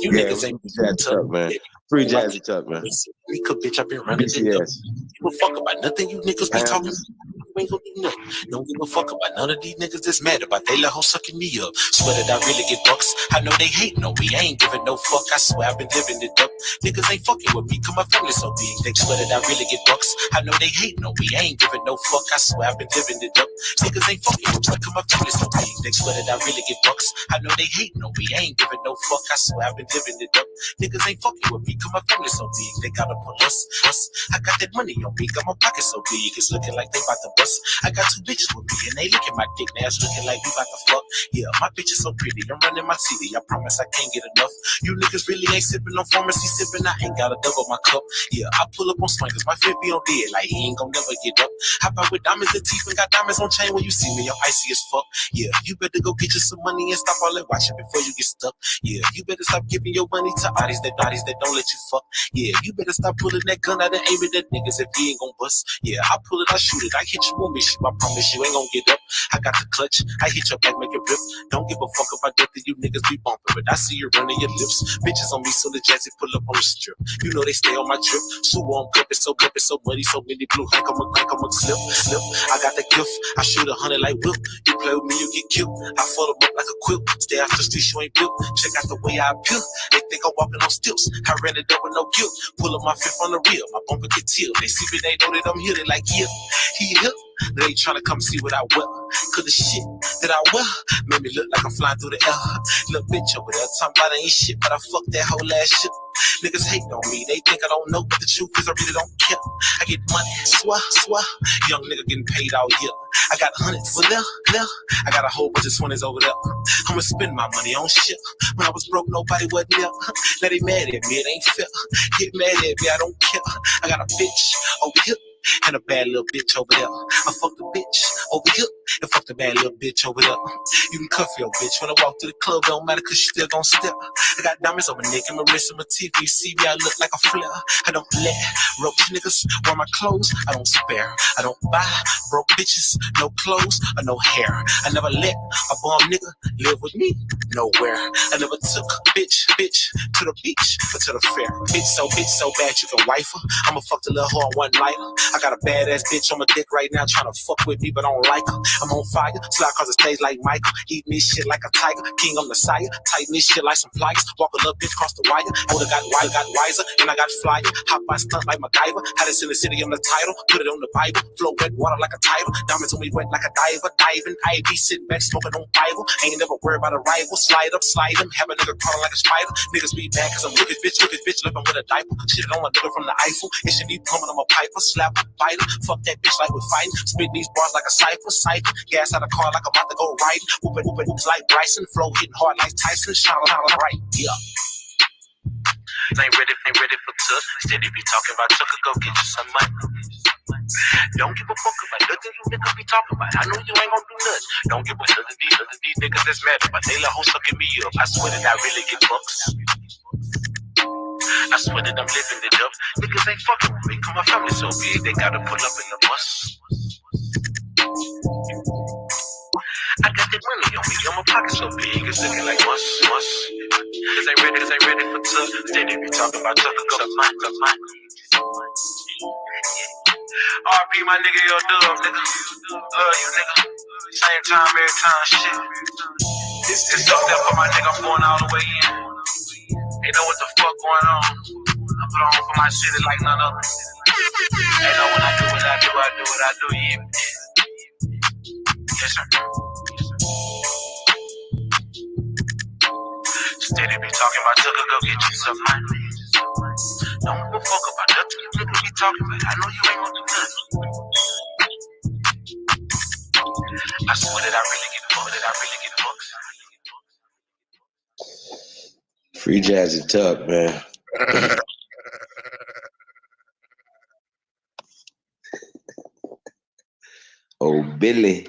You Yeah, niggas ain't Jazzy Tuck, man. Free Jazzy Tuck, man. Bitch, I've been running it up. BCS. Give a fuck about nothing you niggas be talking. Panthers. You ain't gonna do nothing. Don't give a fuck about none of these niggas that's mad about they little hoe sucking me up. Swear that I really get bucks. I know they hating on me. I ain't giving no fuck. I swear I've been living it up. Niggas ain't fucking with me, cause my family so big. They swear that I really get bucks. I know they hating on me. I ain't giving no fuck. I swear I've been living it up. Niggas ain't fucking with me, cause my family so big. They swear that I really get bucks. I know they hating on me. I ain't giving no fuck. I swear I've been living it up. Niggas ain't fucking with me, cause my family so big. They gotta pull us. I got that money on me, got my pocket so big. It's looking like they bout to bust. I got 2 bitches with me, and they licking my dick. Now it's looking like we bout to fuck. Yeah, my bitch is so pretty. I'm running my city. I promise I can't get enough. You niggas really ain't sipping on pharmacy sipping. I ain't got a double my cup. Yeah, I pull up on swingers. My fit be on dead, like he ain't gon' never get up. Hop out with diamonds and teeth and got diamonds on chain. When you see me, I'm icy as fuck. Yeah, you better go get you some money and stop all that watching before you get stuck. Yeah, you better stop giving your money to bodies that don't let you fuck. Yeah, you better stop pulling that gun out and aiming at niggas if he ain't gon' bust. Yeah, I pull it, I shoot it, I hit you, won't miss you. I promise you ain't gon' get up. I got the clutch, I hit your back, make it rip. Don't give a fuck about that you niggas be bumping, but I see you running your lips. Bitches on me, so the Jazzy pull up on the strip. You know they stay on my trip. Sue on cup, it's so muddy, so many blue. Hank, I'ma slip. I got the gift, I shoot 100 like whip. You play with me, you get killed. I fold them up like a quilt. Stay out the streets, you ain't built. Check out the way I appeal. They think I'm walking on stilts. I ran it up with no guilt. Pull up my fifth on the real. My bumper get till. They see me, they know that I'm here. They like, yeah, he here. They ain't tryna come see what I wear. Cause the shit that I wear made me look like I'm flying through the air. Little bitch over there talking about I ain't shit, but I fuck that whole ass shit. Niggas hate on me, they think I don't know, but the truth is I really don't care. I get money, swear. Young nigga getting paid all year. I got hundreds for there. I got a whole bunch of 20s over there. I'ma spend my money on shit. When I was broke, nobody wasn't there. Now they mad at me, it ain't fair. Get mad at me, I don't care. I got a bitch over here. And a bad little bitch over there. I fuck the bitch over here and fuck the bad little bitch over there. You can cuff your bitch when I walk through the club, don't matter cause she still gon' step. I got diamonds on my neck and my wrist and my teeth. You see me, I look like a flare. I don't let roach niggas wear my clothes. I don't spare. I don't buy broke bitches, no clothes or no hair. I never let a bum nigga live with me nowhere. I never took bitch to the beach or to the fair. Bitch so bad you can wife her. I'ma fuck the little hoe on one night. I got a badass bitch on my dick right now trying to fuck with me, but I don't like her. I'm on fire, slide cause it stays like Michael. Eating this shit like a tiger, king on the sire. Tighten this shit like some pliers. Walk a little bitch across the wire. Older got wiser, and I got flyer. Hop by stunt like MacGyver. Had this in the city on the title, put it on the Bible. Flow wet water like a title. Diamonds on me wet like a diver. Diving, I be sitting back smoking on Bible. Ain't never worried about a rival. Slide up, slide him. Have a nigga crawling like a spider. Niggas be mad cause I'm look at bitch, living with a diaper. Shit on a nigga from the Eiffel. It should be coming on my piper. Slap a biter. Fuck that bitch like we fighting. Spit these bars like a cipher. Gas out of car like I'm about to go riding. Whoopin' hoops like Bryson. Flow hitting hard like Tyson. Shine right. Yeah. Ain't ready for took. Steady be talking about took. Go get you some money. Don't give a fuck about nothing you niggas be talking about. I know you ain't gonna do nothing. Don't give a fuck about none of these niggas that's mad about they little hoe sucking me up. I swear that I really get bucks. I swear that I'm living it up. Niggas ain't fucking with me, cause my family so big, they gotta pull up in the bus. I got that money on me, on my pocket so big, it's looking like must. Cause ain't ready for tuck. Steady be talking about tuck, go mine. RP my nigga, yo dub, nigga. Love you, nigga. Same time, every time, shit. It's fucked up for my nigga, I'm going all the way in. They know what the fuck going on. I put on for my city like none other. They know when I do what I do, yeah. Yes, sir. Steady be talking about tucker, go get you some money. Don't give a fuck about nothing you niggas be talking about. I know you ain't gonna do nothing. I swear that I really get fucked. Free Jazzy Tuck, man. Oh, Billy.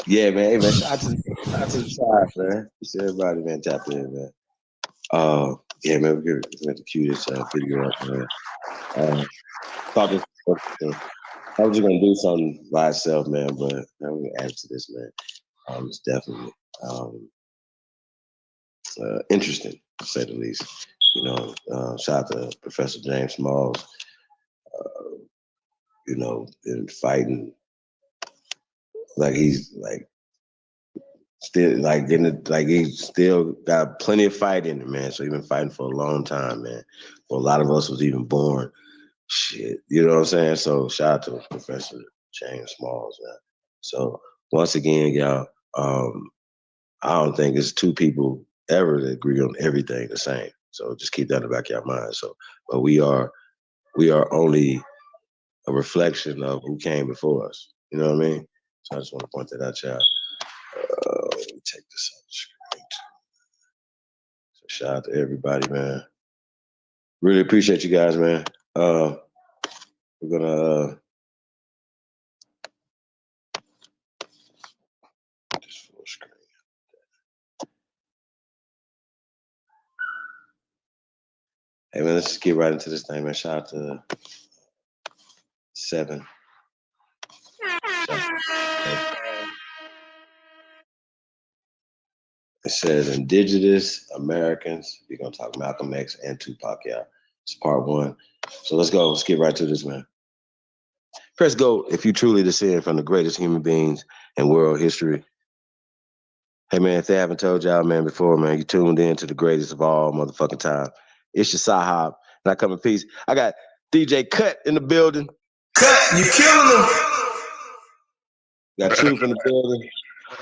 Yeah, man. Hey, man. Shout out to the tribe, man. Just everybody, man, tap in, man. Yeah, man, we're going to cue this video up, man. Thought this was interesting. I was just going to do something by itself, man, but I'm going to add to this, man. It's definitely. interesting, to say the least. You know, shout out to Professor James Smalls. You know, been fighting like he's like still like getting it, like he's still got plenty of fight in him, man. So he's been fighting for a long time, man. Well, a lot of us was even born. Shit, you know what I'm saying? So shout out to Professor James Smalls, man. So once again, y'all, I don't think it's two people ever that agree on everything the same. So just keep that in the back of your mind. So, but we are only a reflection of who came before us. You know what I mean? So I just want to point that out, y'all. Let me take this off the screen too. So shout out to everybody, man. Really appreciate you guys, man. We're gonna this full screen. Hey man, let's just get right into this thing, man. Shout out to 7. It says Indigenous Americans. We're gonna talk Malcolm X and Tupac, yeah. It's part 1. So let's go. Let's get right to this, man. Press go if you truly descend from the greatest human beings in world history. Hey man, if they haven't told y'all, man, before, man, you tuned in to the greatest of all motherfucking time. It's your Sahab, and I come in peace. I got DJ Cut in the building. Cut, you killing them. Got Truth in the building.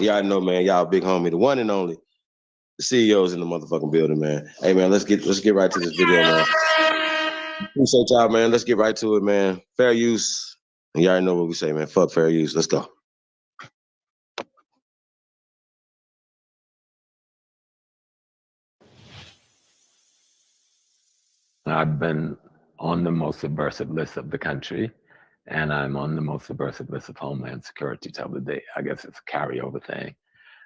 Y'all know, man, y'all big homie, the one and only. The CEO's in the motherfucking building, man. Hey man, let's get right to this video, man. Appreciate y'all, man. Let's get right to it, man. Fair use. And y'all know what we say, man. Fuck fair use. Let's go. I've been on the most subversive list of the country, and I'm on the most subversive list of Homeland Security till the day. I guess it's a carryover thing.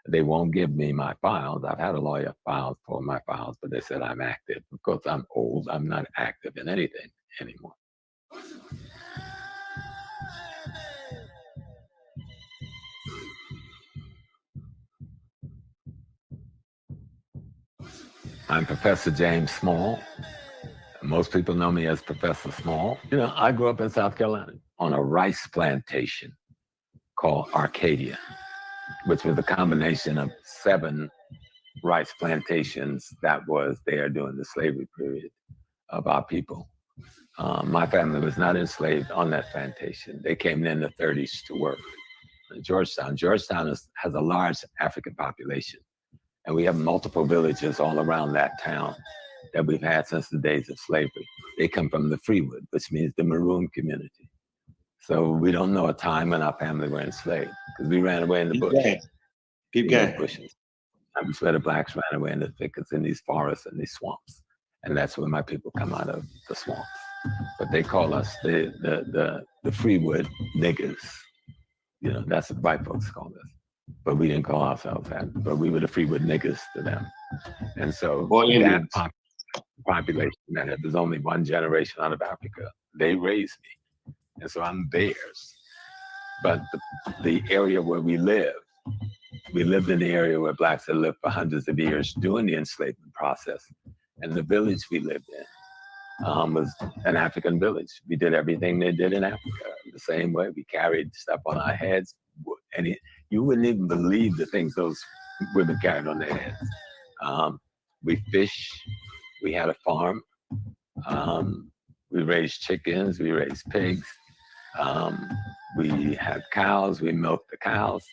They won't give me my files. I've had a lawyer file for my files, but they said I'm active. Because I'm old, I'm not active in anything anymore. I'm Professor James Small. Most people know me as Professor Small. You know, I grew up in South Carolina on a rice plantation called Arcadia, which was a combination of 7 rice plantations that was there during the slavery period of our people. My family was not enslaved on that plantation. They came in the 30s to work in Georgetown. Georgetown has a large African population, and we have multiple villages all around that town that we've had since the days of slavery. They come from the Freewood, which means the maroon community. So we don't know a time when our family were enslaved, because we ran away in the bush. Keep going. Bushes. I was where the blacks ran away in the thickets, in these forests and these swamps. And that's where my people come out of, the swamps. But they call us the Freewood niggers. You know, that's what white folks call us. But we didn't call ourselves that. But we were the Freewood niggers to them. And so that population, man, if there's only one generation out of Africa, they raised me. And so I'm theirs. But the area where we lived in the area where blacks had lived for hundreds of years during the enslavement process. And the village we lived in was an African village. We did everything they did in Africa the same way. We carried stuff on our heads. And you wouldn't even believe the things those women carried on their heads. We fished. We had a farm. We raised chickens. We raised pigs. We had cows. We milked the cows.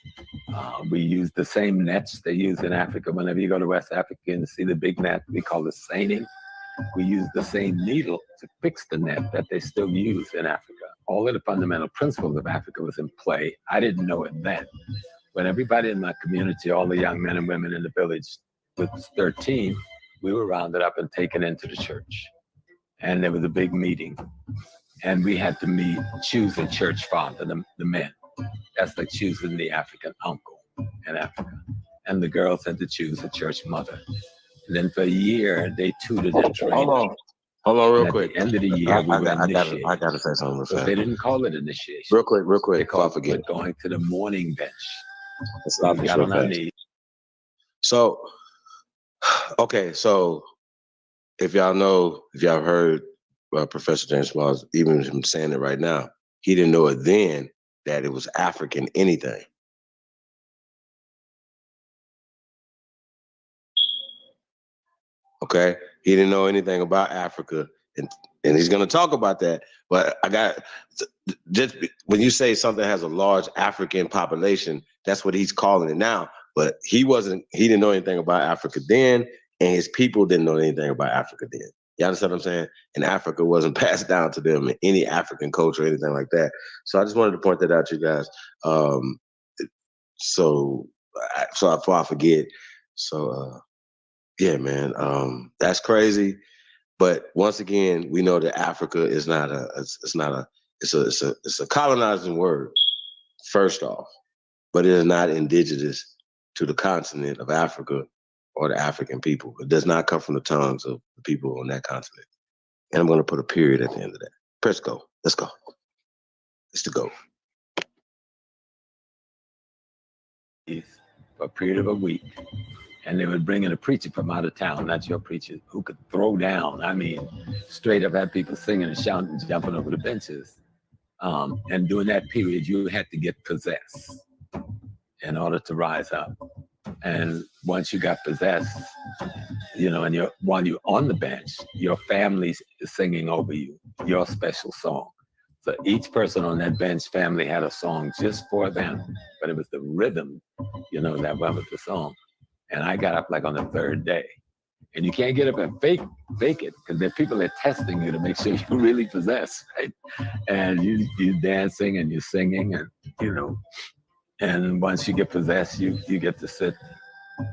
We used the same nets they use in Africa. Whenever you go to West Africa and see the big net, we call it seining. We use the same needle to fix the net that they still use in Africa. All of the fundamental principles of Africa was in play. I didn't know it then. But everybody in my community, all the young men and women in the village, was 13, we were rounded up and taken into the church. And there was a big meeting. And we had to choose a church father, the men. That's like choosing the African uncle in Africa. And the girls had to choose a church mother. And then for a year, they tutored and trained. Hold on real quick. At the end of the year, we were initiated. I gotta say something. But they didn't call it initiation. Real quick. They called it going to the morning bench. Let's stop we this got real on our fast. knees. So, Okay, so if y'all heard Professor James Smalls, even him saying it right now, he didn't know it then that it was African anything. Okay, he didn't know anything about Africa, and he's going to talk about that. But I got just when you say something has a large African population, that's what he's calling it now. But he didn't know anything about Africa then, and his people didn't know anything about Africa then. You understand what I'm saying? And Africa wasn't passed down to them in any African culture or anything like that. So I just wanted to point that out to you guys. So before I forget, yeah, man, that's crazy. But once again, we know that Africa is it's a colonizing word, first off, but it is not indigenous to the continent of Africa or the African people. It does not come from the tongues of the people on that continent. And I'm going to put a period at the end of that. Press go. Let's go. It's the go. For a period of a week. And they would bring in a preacher from out of town, not your preacher, who could throw down. I mean, straight up had people singing and shouting and jumping over the benches. And during that period, you had to get possessed in order to rise up. And once you got possessed, and while you're on the bench, your family is singing over you, your special song. So each person on that bench family had a song just for them, but it was the rhythm, that went with the song. And I got up like on the third day. And you can't get up and fake it, because there are people that are testing you to make sure you're really possessed, right? And you're dancing and you're singing, and and once you get possessed, you get to sit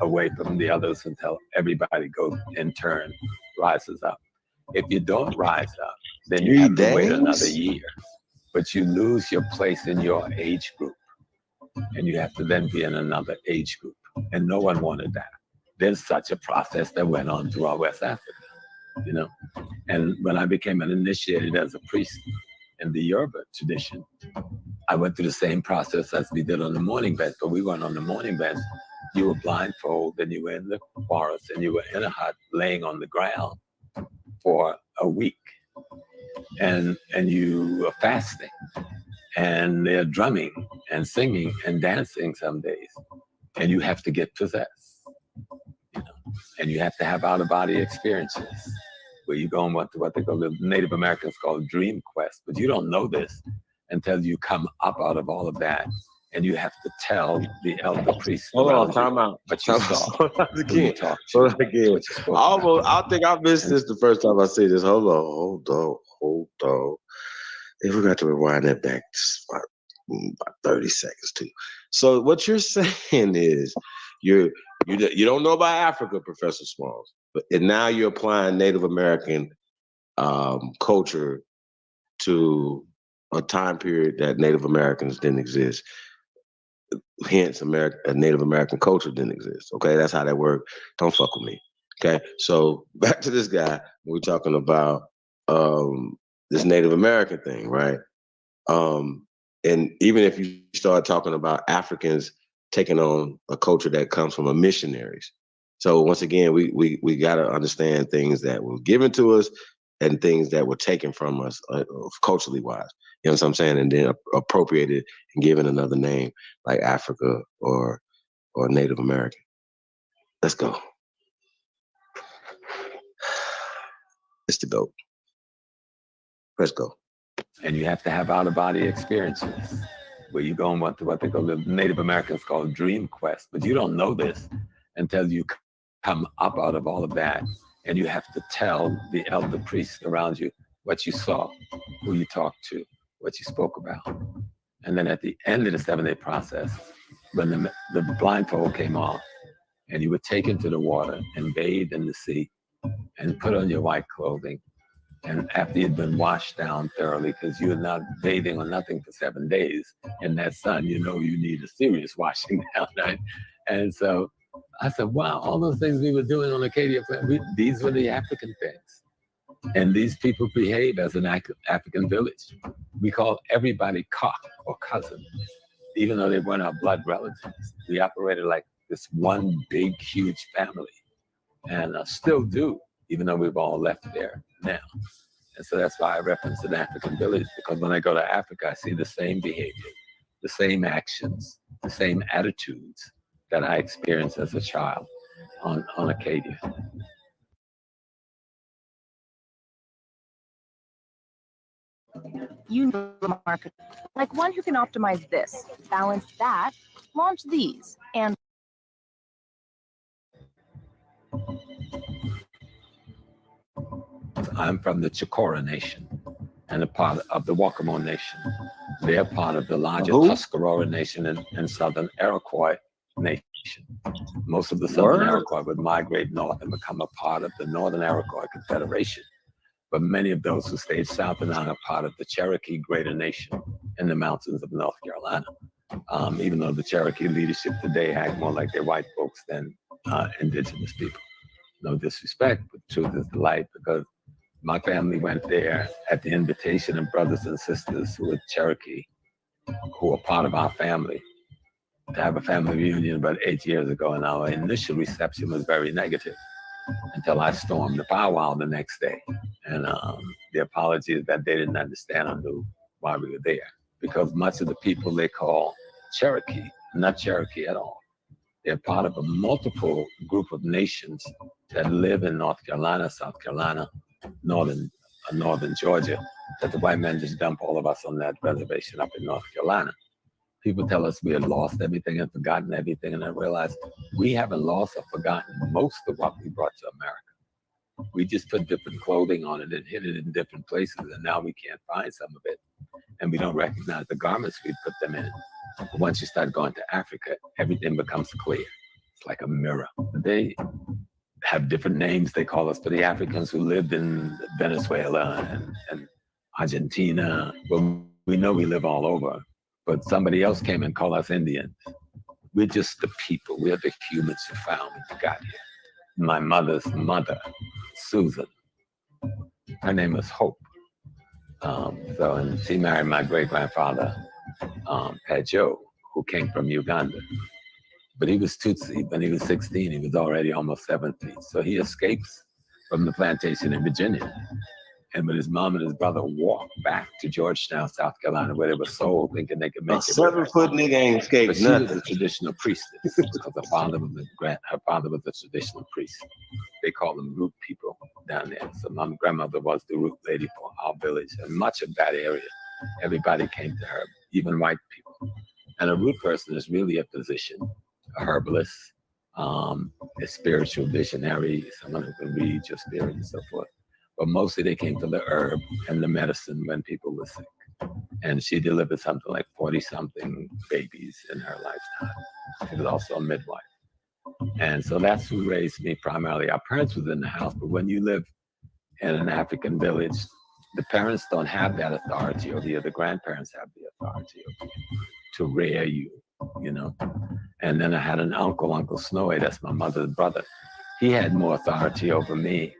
away from the others until everybody goes in turn, rises up. If you don't rise up, then you have to wait another year. But you lose your place in your age group. And you have to then be in another age group. And no one wanted that. There's such a process that went on throughout West Africa, And when I became an initiated as a priest in the Yoruba tradition, I went through the same process as we did on the morning bench, but we weren't on the morning bench. You were blindfolded and you were in the forest and you were in a hut laying on the ground for a week. And you were fasting. And they're drumming and singing and dancing some days. And you have to get possessed, and you have to have out-of-body experiences where you go on what they call, the Native Americans call dream quest. But you don't know this until you come up out of all of that, and you have to tell the elder priest. Hold on, time out. What you saw. Again. I think I missed this the first time I see this. Hold on. If we got to rewind that back about 30 seconds too. So what you're saying is you don't know about Africa, Professor Smalls, and now you're applying Native American culture to a time period that Native Americans didn't exist. Hence, Native American culture didn't exist. Okay, that's how that worked. Don't fuck with me. Okay, so back to this guy. We're talking about this Native American thing, right? And even if you start talking about Africans taking on a culture that comes from a missionaries. So once again, we got to understand things that were given to us and things that were taken from us culturally wise. You know what I'm saying? And then appropriated and given another name like Africa or Native American. Let's go. It's the GOAT. Let's go. And you have to have out-of-body experiences where you go on what they call, the Native Americans call dream quest. But you don't know this until you come up out of all of that, and you have to tell the elder priests around you what you saw, who you talked to, what you spoke about. And then at the end of the 7-day process, when the blindfold came off, and you were taken to the water and bathed in the sea and put on your white clothing, and after you'd been washed down thoroughly, because you're not bathing or nothing for 7 days in that sun, you need a serious washing down, right? And so I said, wow, all those things we were doing on Acadia, these were the African things. And these people behave as an African village. We call everybody ka or cousin, even though they weren't our blood relatives. We operated like this one big, huge family. and still do, even though we've all left there now. And so that's why I reference an African village, because when I go to Africa, I see the same behavior, the same actions, the same attitudes that I experienced as a child on Acadia. You know the market, like one who can optimize this, balance that, launch these, and I'm from the Chicora Nation and a part of the Wakamo Nation. They're part of the larger Tuscarora Nation and Southern Iroquois Nation. Most of the Southern Iroquois would migrate north and become a part of the Northern Iroquois Confederation. But many of those who stayed south and now are part of the Cherokee Greater Nation in the mountains of North Carolina. Even though the Cherokee leadership today act more like they're white folks than indigenous people. No disrespect, but truth is the light, because my family went there at the invitation of brothers and sisters who were Cherokee, who were part of our family, to have a family reunion about 8 years ago, and our initial reception was very negative until I stormed the powwow the next day. And the apology is that they didn't understand or knew why we were there, because much of the people they call Cherokee, not Cherokee at all. They're part of a multiple group of nations that live in North Carolina, South Carolina, northern Georgia, that the white men just dump all of us on that reservation up in North Carolina. People tell us we had lost everything and forgotten everything, and I realize we haven't lost or forgotten most of what we brought to America. We just put different clothing on it and hid it in different places, and now we can't find some of it, and we don't recognize the garments we put them in. But once you start going to Africa, everything becomes clear. It's like a mirror. They have different names they call us for the Africans who lived in Venezuela and Argentina. Well, we know we live all over, but somebody else came and called us Indians. We're just the people. We're the humans who found when we got here. My mother's mother, Susan, her name was Hope. And she married my great-grandfather, Pajo, who came from Uganda. But he was Tutsi. When he was 16, he was already almost 70. So he escapes from the plantation in Virginia. And with his mom and his brother walked back to Georgetown, South Carolina, where they were sold, thinking they could make it. 7-foot nigga ain't escaped But she was a traditional priestess, because her father was a traditional priest. They call them root people down there. So my grandmother was the root lady for our village, and much of that area, everybody came to her, even white people. And a root person is really a physician, a herbalist, a spiritual visionary, someone who can read your spirit and so forth. But mostly they came to the herb and the medicine when people were sick. And she delivered something like 40-something babies in her lifetime. She was also a midwife. And so that's who raised me primarily. Our parents was in the house, but when you live in an African village, the parents don't have that authority over you. The grandparents have the authority over you to rear you, you know. And then I had an uncle, Uncle Snowy, that's my mother's brother. He had more authority over me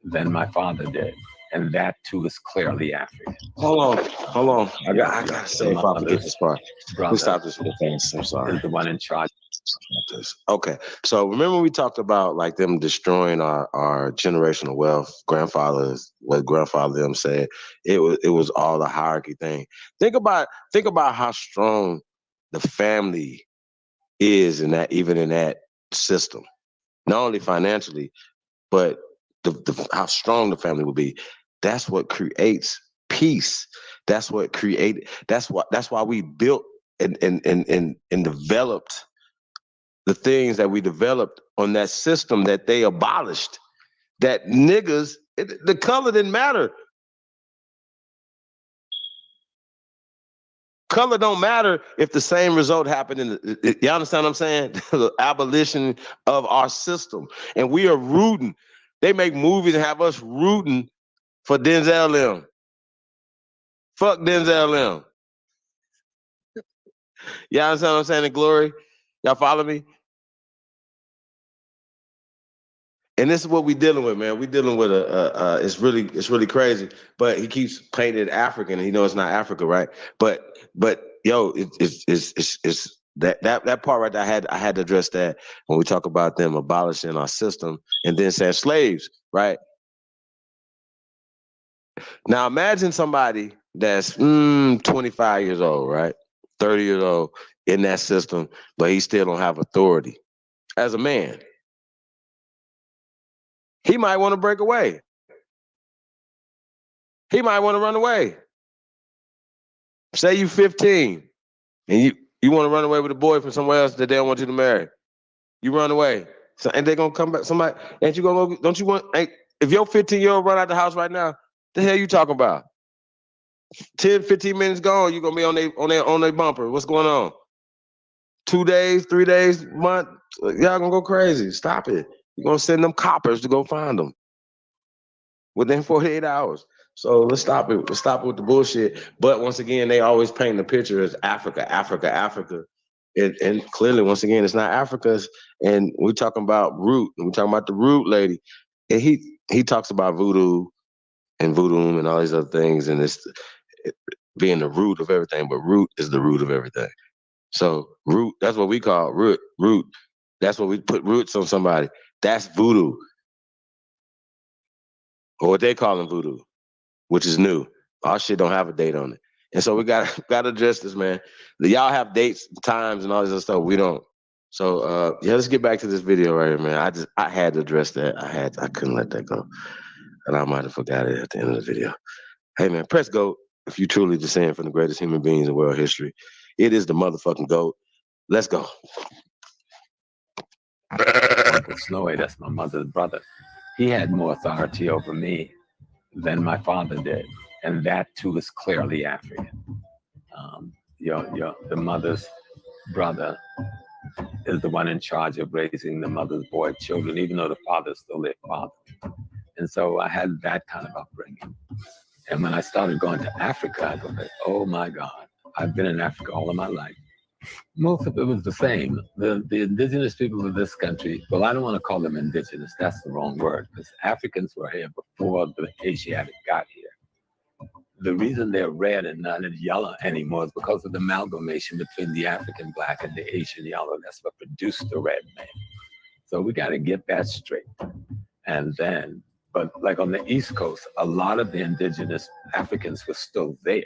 than my father did. And that too is clearly African. Hold on. I gotta say if I forget this part. Let's stop this real fast. I'm sorry. Is the one in charge. Okay. So remember we talked about like them destroying our generational wealth, what grandfather them said. It was all a hierarchy thing. Think about how strong the family is even in that system. Not only financially, but how strong the family will be. That's what creates peace. That's why we built and developed the things that we developed on that system that they abolished. That niggas, the color didn't matter. Color don't matter if the same result happened you understand what I'm saying? The abolition of our system. And we are rooting. They make movies and have us rooting for Denzel M. Fuck Denzel M. Y'all understand what I'm saying? In Glory? Y'all follow me? And this is what we dealing with, man. We dealing with it's really crazy. But he keeps painting it African, and he knows it's not Africa, right? But yo, it's That part right there, I had to address that when we talk about them abolishing our system and then saying slaves, right? Now imagine somebody that's 25 years old, right? 30 years old in that system, but he still don't have authority. As a man, he might want to break away. He might want to run away. Say you 15 and you want to run away with a boy from somewhere else that they don't want you to marry. You run away. So, and they're gonna come back. Somebody, ain't you gonna go? Don't you want? If your 15-year-old run out the house right now, the hell you talking about? 10, 15 minutes gone, you're gonna be on their bumper. What's going on? 2 days, 3 days, month? Y'all gonna go crazy. Stop it. You're gonna send them coppers to go find them within 48 hours. So let's stop it. Let's stop it with the bullshit. But once again, they always paint the picture as Africa, Africa, Africa. And clearly, once again, it's not Africa's. And we're talking about root. And we're talking about the root lady. And he talks about voodoo and voodoo and all these other things. And it's being the root of everything. But root is the root of everything. So root, that's what we call root. Root. That's what we put roots on somebody. That's voodoo. Or what they call them voodoo, which is new. Our shit don't have a date on it. And so we got to address this, man. Y'all have dates, times, and all this other stuff. We don't. So let's get back to this video right here, man. I had to address that. I couldn't let that go. And I might have forgot it at the end of the video. Hey man, press GOAT if you truly descend from the greatest human beings in world history. It is the motherfucking GOAT. Let's go. Uncle Snowy, that's my mother's brother. He had more authority over me than my father did. And that too is clearly African. The mother's brother is the one in charge of raising the mother's boy children, even though the father's still their father. And so I had that kind of upbringing. And when I started going to Africa, I go, oh my God, I've been in Africa all of my life. Most of it was the same. The indigenous people of this country, well, I don't want to call them indigenous. That's the wrong word, because Africans were here before the Asiatic got here. The reason they're red and not yellow anymore is because of the amalgamation between the African black and the Asian yellow. That's what produced the red man. So we got to get that straight. And then, but like on the East Coast, a lot of the indigenous Africans were still there.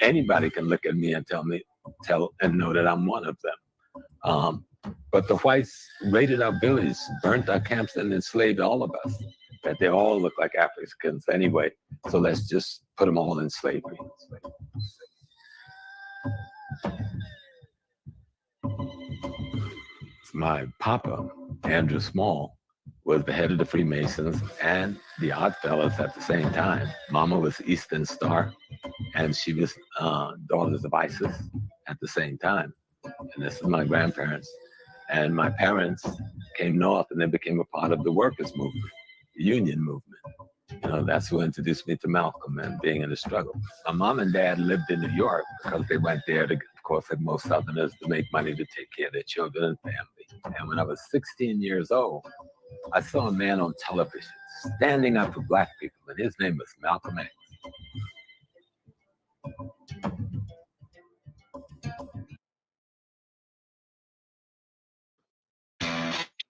Anybody can look at me and tell and know that I'm one of them. But the whites raided our villages, burnt our camps, and enslaved all of us. That they all look like Africans anyway. So let's just put them all in slavery. My papa, Andrew Small, was the head of the Freemasons and the Oddfellows at the same time. Mama was Eastern Star, and she was Daughters of Isis at the same time. And this is my grandparents. And my parents came north and they became a part of the workers' movement, the union movement. That's who introduced me to Malcolm and being in the struggle. My mom and dad lived in New York because they went there to, of course, like most Southerners, to make money to take care of their children and family. And when I was 16 years old, I saw a man on television standing up for black people, and his name was Malcolm X.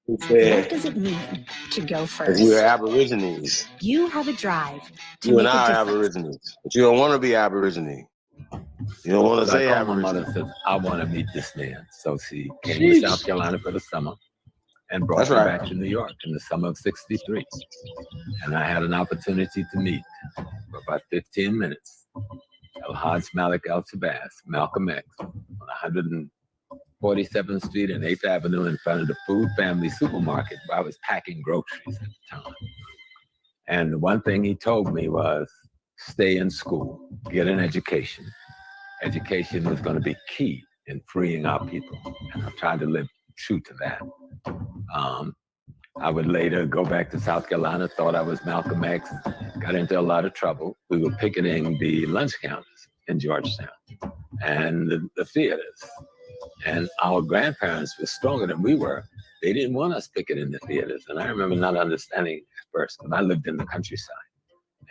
What does it mean to go first? We're Aborigines. You have a drive to You make and I a are difference. Aborigines, but you don't want to be Aborigine. You don't want to say I called my mother and said, I want to meet this man. So she came to South Carolina for the summer and brought me back to New York in the summer of '63. And I had an opportunity to meet for about 15 minutes. El-Hajj Malik El-Shabazz, Malcolm X, on 147th Street and 8th Avenue in front of the Food Family Supermarket where I was packing groceries at the time. And the one thing he told me was, stay in school, get an education. Education was going to be key in freeing our people. And I tried to live true to that. I would later go back to South Carolina, thought I was Malcolm X, got into a lot of trouble. We were picketing the lunch counters in Georgetown and the theaters. And our grandparents were stronger than we were. They didn't want us picketing the theaters. And I remember not understanding at first, because I lived in the countryside.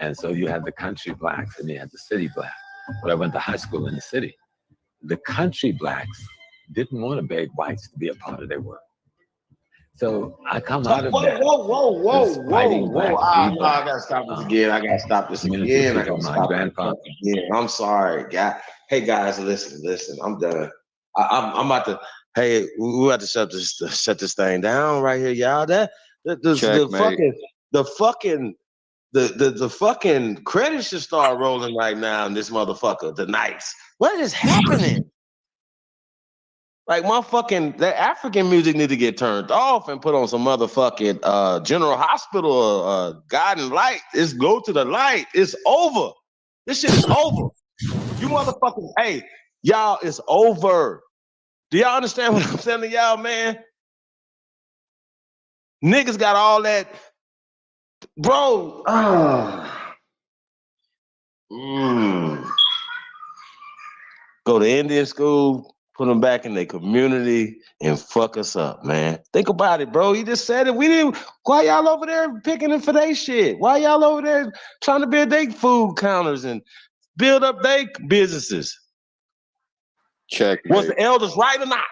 And so you had the country blacks and you had the city blacks. But I went to high school in the city. The country blacks didn't want to beg whites to be a part of their work. So I come Whoa, out of that. whoa. Black, I black, gotta stop this again. I gotta stop this community again. I people, gotta my stop grandfather. this again. I'm sorry, guys. Hey guys, listen. I'm done. I'm about to. Hey, we have to shut this thing down right here, y'all. The fucking credits should start rolling right now in this motherfucker. The Knights. What is happening? Like the African music need to get turned off and put on some motherfucking General Hospital Guiding Light. It's go to the light. It's over. This shit is over. You motherfuckers, hey, y'all, it's over. Do y'all understand what I'm telling y'all, man? Niggas got all that, bro. Go to Indian school, put them back in their community, and fuck us up, man. Think about it, bro. You just said it. Why y'all over there picking it for their shit? Why y'all over there trying to build their food counters and build up their businesses? Checkmate. Was the elders right or not?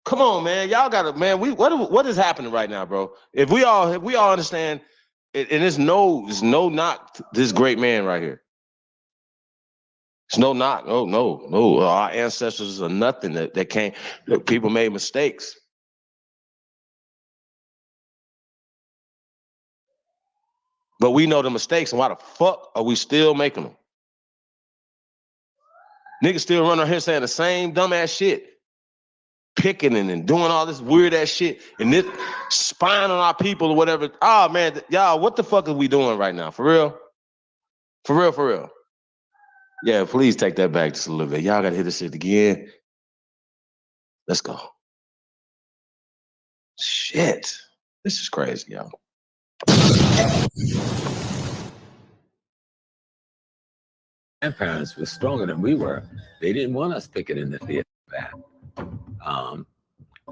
Come on, man. Y'all gotta, man. What is happening right now, bro? If we all understand, and it's no knock to this great man right here. It's no knock. No. Our ancestors are nothing that came. Look, people made mistakes. But we know the mistakes, and why the fuck are we still making them? Niggas still running around here saying the same dumbass shit. Picking and doing all this weird ass shit and this spying on our people or whatever. Oh man, y'all, what the fuck are we doing right now? For real? For real. Yeah, please take that back just a little bit. Y'all gotta hit this shit again. Let's go. Shit. This is crazy, y'all. Grandparents were stronger than we were. They didn't want us picking in the theater back.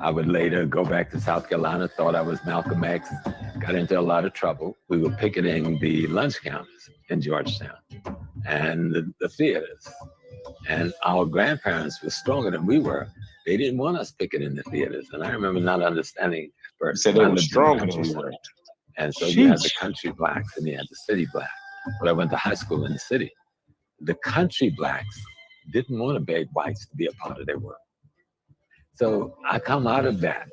I would later go back to South Carolina, thought I was Malcolm X, got into a lot of trouble. We were picketing the lunch counters in Georgetown and the theaters. And our grandparents were stronger than we were. They didn't want us picketing the theaters. And I remember not understanding at first. Said they were stronger than we were. And so you had the country blacks and you had the city blacks. But I went to high school in the city. The country blacks didn't want to beg whites to be a part of their work. So I come out of that,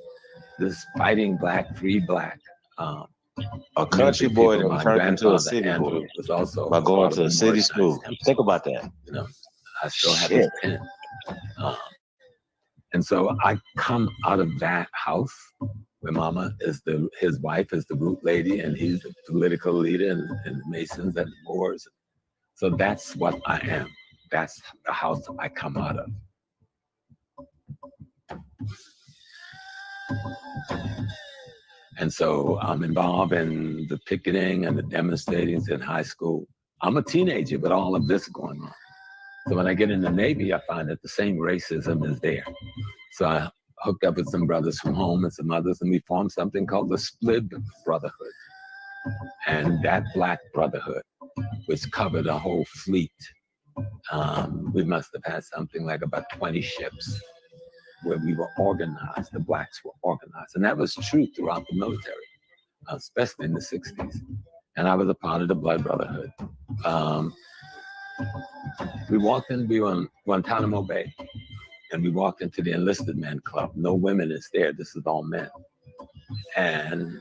this fighting black, free black. A country boy that turned into a city boy was also by going to a city school. Think about that. You know, I still have his pen. And so I come out of that house where Mama is his wife is the root lady, and he's the political leader, and the Masons and the Moors. So that's what I am. That's the house I come out of. And so I'm involved in the picketing and the demonstrations in high school. I'm a teenager with all of this going on. So when I get in the Navy, I find that the same racism is there. So I hooked up with some brothers from home and some others, and we formed something called the Split Brotherhood. And that Black Brotherhood, which covered a whole fleet, we must have had something like about 20 ships where we were organized, the blacks were organized. And that was true throughout the military, especially in the 60s. And I was a part of the Blood Brotherhood. We walked in, we were on Guantanamo Bay, and we walked into the enlisted men club. No women is there, this is all men. And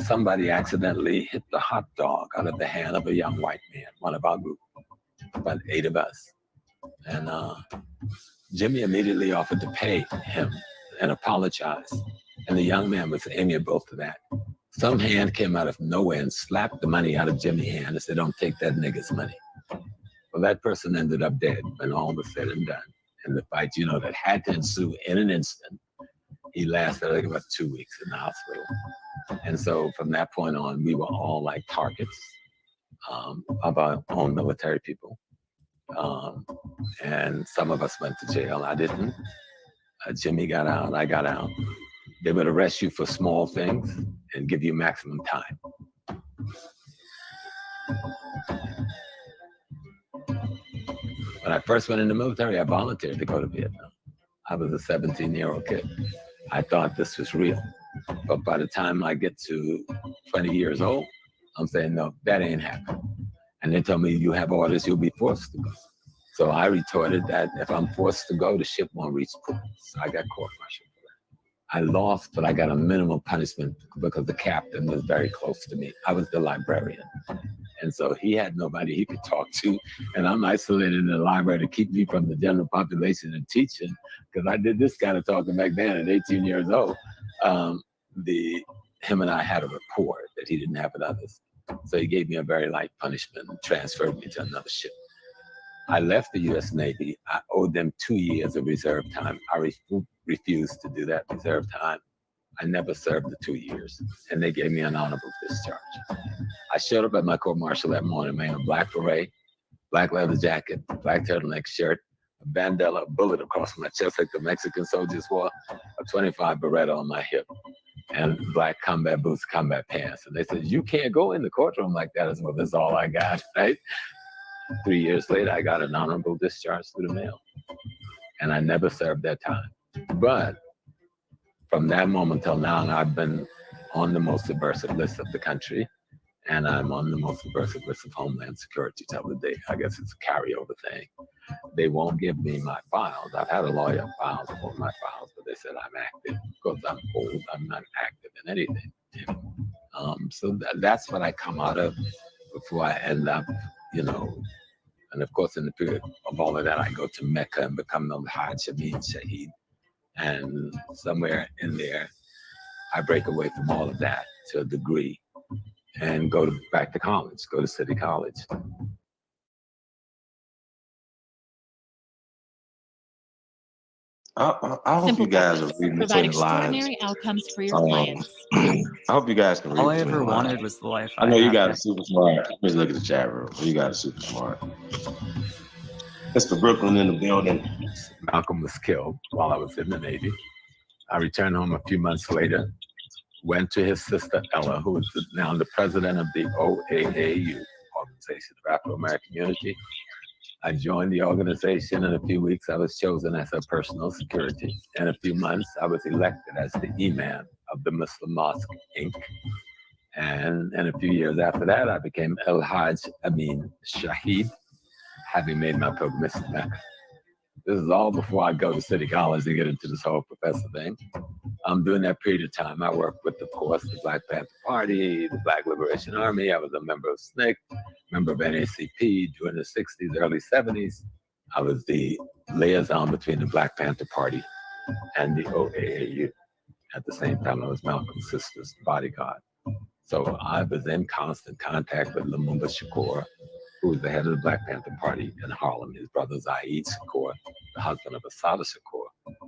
somebody accidentally hit the hot dog out of the hand of a young white man, one of our group, about 8 of us. And Jimmy immediately offered to pay him and apologize. And the young man was amiable to that. Some hand came out of nowhere and slapped the money out of Jimmy's hand and said, "Don't take that nigga's money." Well, that person ended up dead when all was said and done. And the fight, you know, that had to ensue in an instant, he lasted like about 2 weeks in the hospital. And so from that point on, we were all like targets of our own military people. And some of us went to jail. I didn't. Jimmy got out, I got out. They would arrest you for small things and give you maximum time. When I first went in the military, I volunteered to go to Vietnam. I was a 17-year-old kid. I thought this was real. But by the time I get to 20 years old, I'm saying, no, that ain't happening. And they told me, you have orders, you'll be forced to go. So I retorted that if I'm forced to go, the ship won't reach port. So I got court-martialed for that. I lost, but I got a minimal punishment because the captain was very close to me. I was the librarian. And so he had nobody he could talk to. And I'm isolated in the library to keep me from the general population and teaching, because I did this kind of talking back then at 18 years old. Him and I had a rapport that he didn't have with others. So he gave me a very light punishment and transferred me to another ship. I left the U.S. Navy. I owed them 2 years of reserve time. I refused to do that reserve time. I never served the 2 years, and they gave me an honorable discharge. I showed up at my court-martial that morning, man, a black beret, black leather jacket, black turtleneck shirt, a bandana, a bullet across my chest like the Mexican soldiers wore, a 25 Beretta on my hip, and black combat boots, combat pants. And they said, you can't go in the courtroom like that. I said, well, that's all I got, right? 3 years later, I got an honorable discharge through the mail. And I never served that time. But from that moment till now, I've been on the most subversive list of the country. And I'm on the most subversive list of Homeland Security till the day. I guess it's a carryover thing. They won't give me my files. I've had a lawyer file for my files, but they said I'm active. Because I'm old, I'm not active in anything. So that's what I come out of before I end up, you know. And of course, in the period of all of that, I go to Mecca and become the Hajj Amin Shaheed. And somewhere in there, I break away from all of that to a degree and go back to college, go to City College. I hope you guys are reading between the lines. Extraordinary outcomes for your clients. I hope you guys can read All I between ever the lines. wanted was the life I know you have got now. a super smart. Let's look at the chat room. You got a super smart. It's the Brooklyn in the building. Malcolm was killed while I was in the Navy. I returned home a few months later, went to his sister Ella, who is now the president of the OAAU, Organization of Afro-American Unity. I joined the organization. In a few weeks, I was chosen as her personal security. In a few months, I was elected as the imam of the Muslim Mosque, Inc. And in a few years after that, I became El Hajj Amin Shaheed, having made my pilgrimage to Mecca. This is all before I go to City College and get into this whole professor thing. During that period of time, I worked with, of course, the Black Panther Party, the Black Liberation Army. I was a member of SNCC, member of NAACP during the 60s, early 70s. I was the liaison between the Black Panther Party and the OAAU. At the same time, I was Malcolm's sister's bodyguard. So I was in constant contact with Lumumba Shakur, who was the head of the Black Panther Party in Harlem. His brother Zaid Shakur, the husband of Assata Shakur,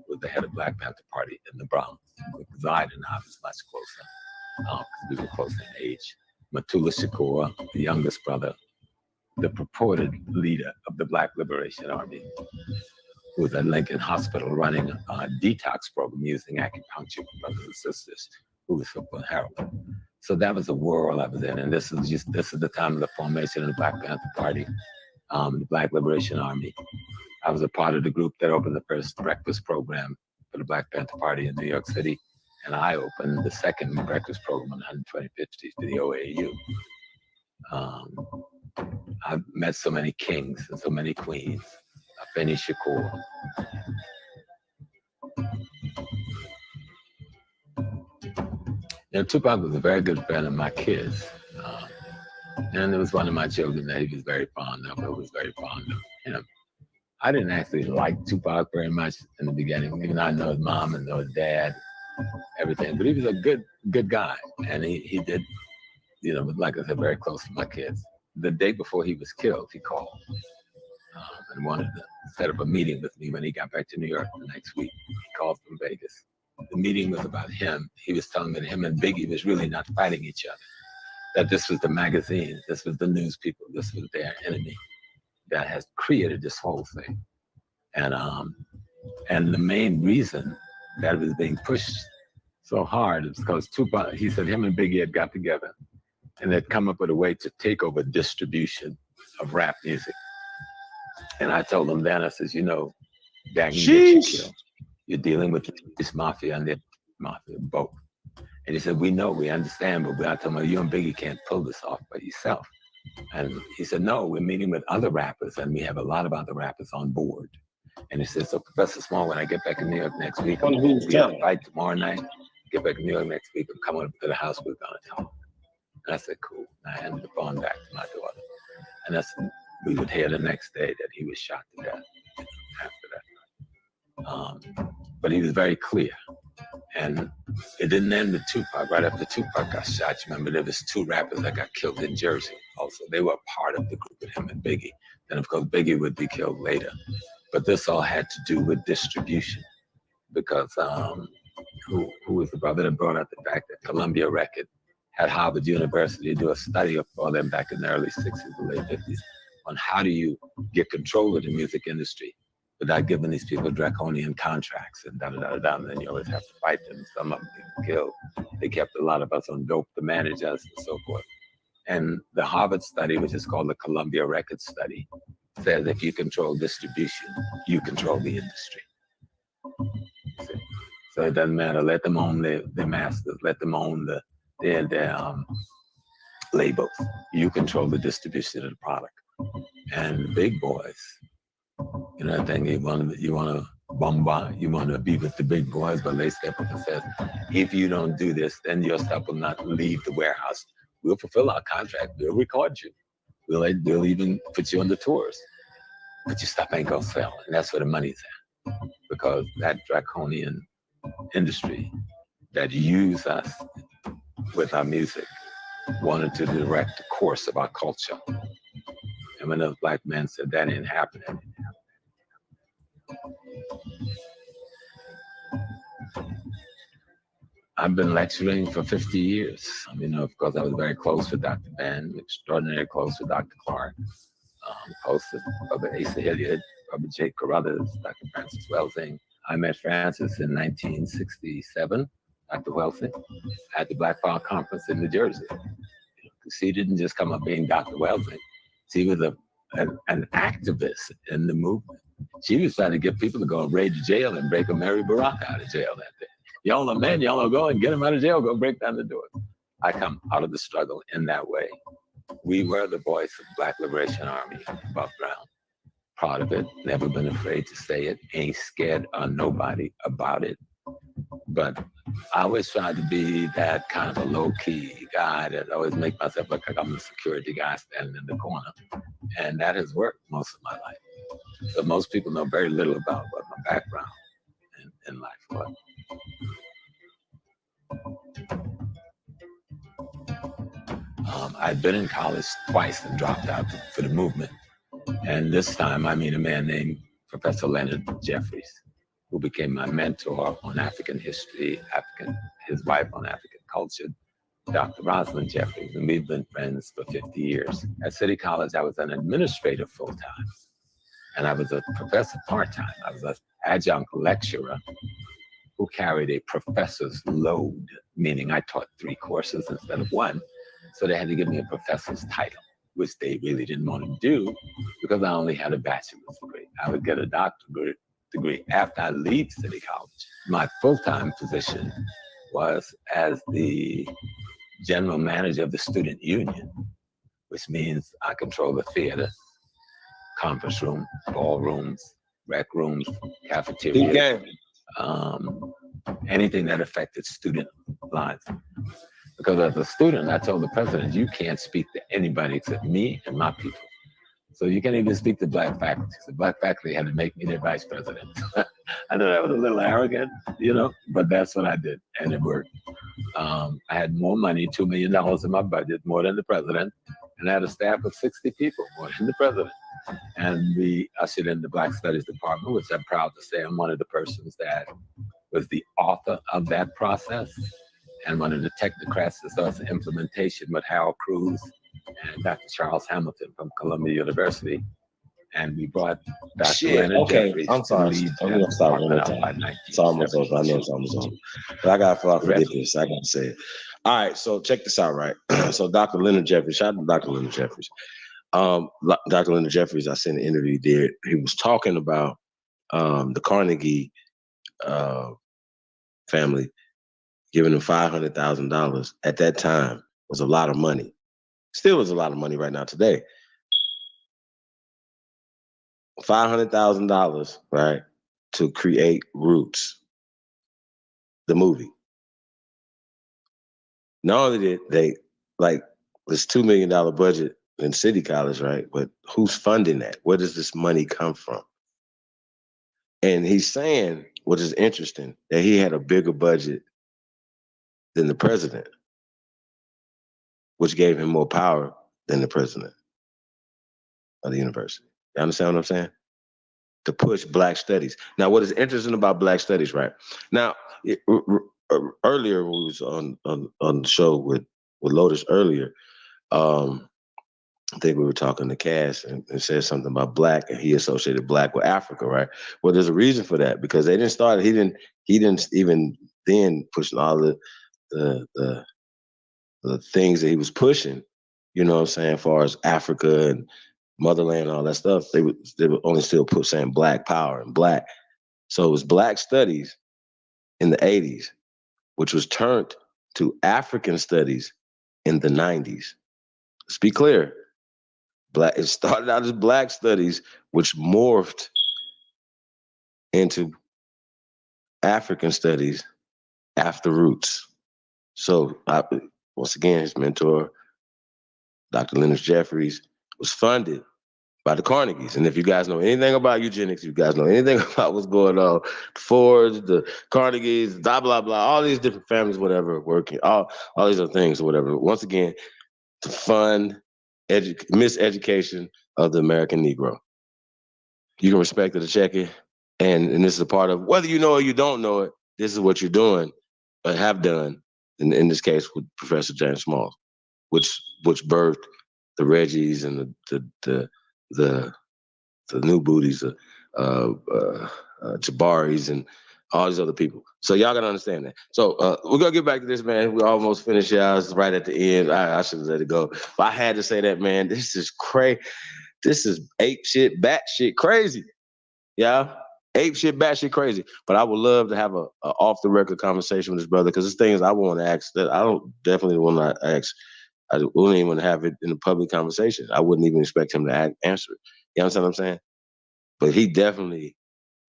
was the head of Black Panther Party in the Bronx. Zaid and I was much closer, because we were close in age. Matula Shakur, the youngest brother, the purported leader of the Black Liberation Army, who was at Lincoln Hospital running a detox program using acupuncture for brothers and sisters who was hooked on heroin. So that was the world I was in, and this is the time of the formation of the Black Panther Party, the Black Liberation Army. I was a part of the group that opened the first breakfast program for the Black Panther Party in New York City, and I opened the second breakfast program on 125th Street for the OAU. I've met so many kings and so many queens. Afeni Shakur. Tupac was a very good friend of my kids. And it was one of my children that he was very fond of, who was very fond of him. I didn't actually like Tupac very much in the beginning, even though I know his mom and know his dad, everything. But he was a good guy. And he did, like I said, very close to my kids. The day before he was killed, he called and wanted to set up a meeting with me when he got back to New York the next week. He called from Vegas. The meeting was about him. He was telling me that him and Biggie was really not fighting each other. That this was the magazine, this was the news people, this was their enemy that has created this whole thing. And the main reason that it was being pushed so hard is because Tupac, he said him and Biggie had got together and they'd come up with a way to take over distribution of rap music. And I told him then, I says, you know, that can get you killed. You're dealing with this mafia and the mafia, both. And he said, we know, we understand, but I told him, you and Biggie can't pull this off by yourself. And he said, no, we're meeting with other rappers, and we have a lot of other rappers on board. And he said, so Professor Small, when I get back in New York next week, we have a fight tomorrow night, get back in New York next week, and come up to the house, we're gonna talk. And I said, cool. And I handed the phone back to my daughter. And that's, we would hear the next day that he was shot to death after that. But he was very clear. And it didn't end with Tupac. Right after Tupac got shot, you remember there was 2 rappers that got killed in Jersey also. They were part of the group with him and Biggie. Then of course Biggie would be killed later. But this all had to do with distribution, because who was the brother that brought out the fact that Columbia Record had Harvard University do a study for them back in the early 60s and late 50s on how do you get control of the music industry without giving these people draconian contracts and da-da-da-da, and then you always have to fight them. Some of them get killed. They kept a lot of us on dope to manage us and so forth. And the Harvard study, which is called the Columbia Record Study, says if you control distribution, you control the industry. So it doesn't matter. Let them own their masters. Let them own their labels. You control the distribution of the product. And the big boys, you know, that thing you want to bombard, you want to be with the big boys, but they step up and says, if you don't do this, then your stuff will not leave the warehouse. We'll fulfill our contract. We'll record you. We'll even put you on the tours. But your stuff ain't gonna sell. And that's where the money's at. Because that draconian industry that used us with our music wanted to direct the course of our culture. And when those black men said that ain't happening, I've been lecturing for 50 years. You know, of course, I was very close with Dr. Ben, extraordinarily close with Dr. Clark, close with Brother Asa Hilliard, Brother Jake Carruthers, Dr. Francis Welsing. I met Francis in 1967, Dr. Welsing, at the Black Power Conference in New Jersey. She didn't just come up being Dr. Welsing. She was an activist in the movement. She was trying to get people to go and raid the jail and break a Mary Baraka out of jail that day. Y'all are men, y'all go and get him out of jail, go break down the doors. I come out of the struggle in that way. We were the voice of Black Liberation Army above ground. Proud of it, never been afraid to say it, ain't scared of nobody about it. But I always tried to be that kind of a low-key guy that always make myself look like I'm the security guy standing in the corner. And that has worked most of my life. So most people know very little about what my background in life was. I'd been in college twice and dropped out for the movement. And this time I meet a man named Professor Leonard Jeffries, who became my mentor on African history, his wife on African culture, Dr. Rosalind Jeffries, and we've been friends for 50 years. At City College, I was an administrator full-time, and I was a professor part-time. I was an adjunct lecturer who carried a professor's load, meaning I taught 3 courses instead of 1, so they had to give me a professor's title, which they really didn't want to do because I only had a bachelor's degree. I would get a doctorate degree after I leave City College. My full-time position was as the general manager of the student union, which means I control the theater, conference room, ballrooms, rec rooms, cafeteria, anything that affected student lives. Because as a student, I told the president, you can't speak to anybody except me and my people. So you can't even speak to black faculty. So black faculty had to make me their vice president. I know that was a little arrogant, you know, but that's what I did, and it worked. I had more money, $2 million in my budget, more than the president, and I had a staff of 60 people, more than the president. And we ushered in the Black Studies Department, which I'm proud to say I'm one of the persons that was the author of that process, and one of the technocrats that saw its implementation with Harold Cruz and Dr. Charles Hamilton from Columbia University. And we brought Dr. Leonard Jeffries. I'm sorry. I'm going to stop one more time. It's almost over. I know it's almost over. But I got to forget this. I got to say it. All right. So check this out, right? So Dr. Leonard Jeffries, shout out to Dr. Leonard Jeffries. Dr. Leonard Jeffries, I seen an interview he did. He was talking about the Carnegie family giving them $500,000 at that time was a lot of money. Still is a lot of money right now today. $500,000, right, to create Roots, the movie. Not only did they, like, this $2 million budget in City College, right, but who's funding that? Where does this money come from? And he's saying, which is interesting, that he had a bigger budget than the president, which gave him more power than the president of the university. You understand what I'm saying? To push Black studies. Now, what is interesting about Black studies, right? Now, earlier when we was on the show with Lotus earlier, I think we were talking to Cass and said something about Black, and he associated Black with Africa, right? Well, there's a reason for that, because they didn't start. He didn't even then push all the things that he was pushing. You know what I'm saying? As far as Africa and motherland and all that stuff, they would only still put saying Black power and Black. So it was Black studies in the 80s, which was turned to African studies in the 90s. Let's be clear. It started out as Black studies, which morphed into African studies after Roots. So once again, his mentor, Dr. Leonard Jeffries, was funded by the Carnegies. And if you guys know anything about eugenics, you guys know anything about what's going on, the Fords, the Carnegies, blah, blah, blah, all these different families, whatever, working, all these other things or whatever. Once again, to fund miseducation of the American Negro. You can respect it or check it. And this is a part of, whether you know or you don't know it, this is what you're doing, or have done, in this case with Professor James Smalls, which birthed the Reggies and the New Booties, Jabaris, and all these other people. So y'all gotta understand that. So we're gonna get back to this, man. We almost finished y'all right at the end. I should have let it go. But I had to say that, man. This is crazy. This is ape shit, bat shit crazy. Yeah. Ape shit, bat shit crazy. But I would love to have a off the record conversation with this brother, because there's things I want to ask that I don't definitely want to ask. I wouldn't even want to have it in a public conversation. I wouldn't even expect him to answer it. You understand what I'm saying? But he definitely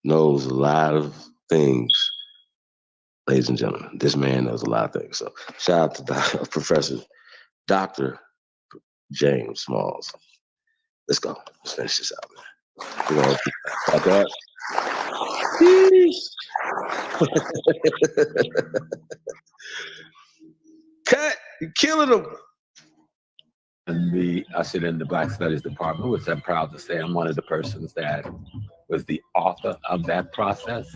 knows a lot of things, ladies and gentlemen. This man knows a lot of things. So shout out to Professor Dr. James Smalls. Let's go. Let's finish this out, man. We're going to talk that. Cut! You're killing them. And I sit in the Black Studies Department, which I'm proud to say I'm one of the persons that was the author of that process.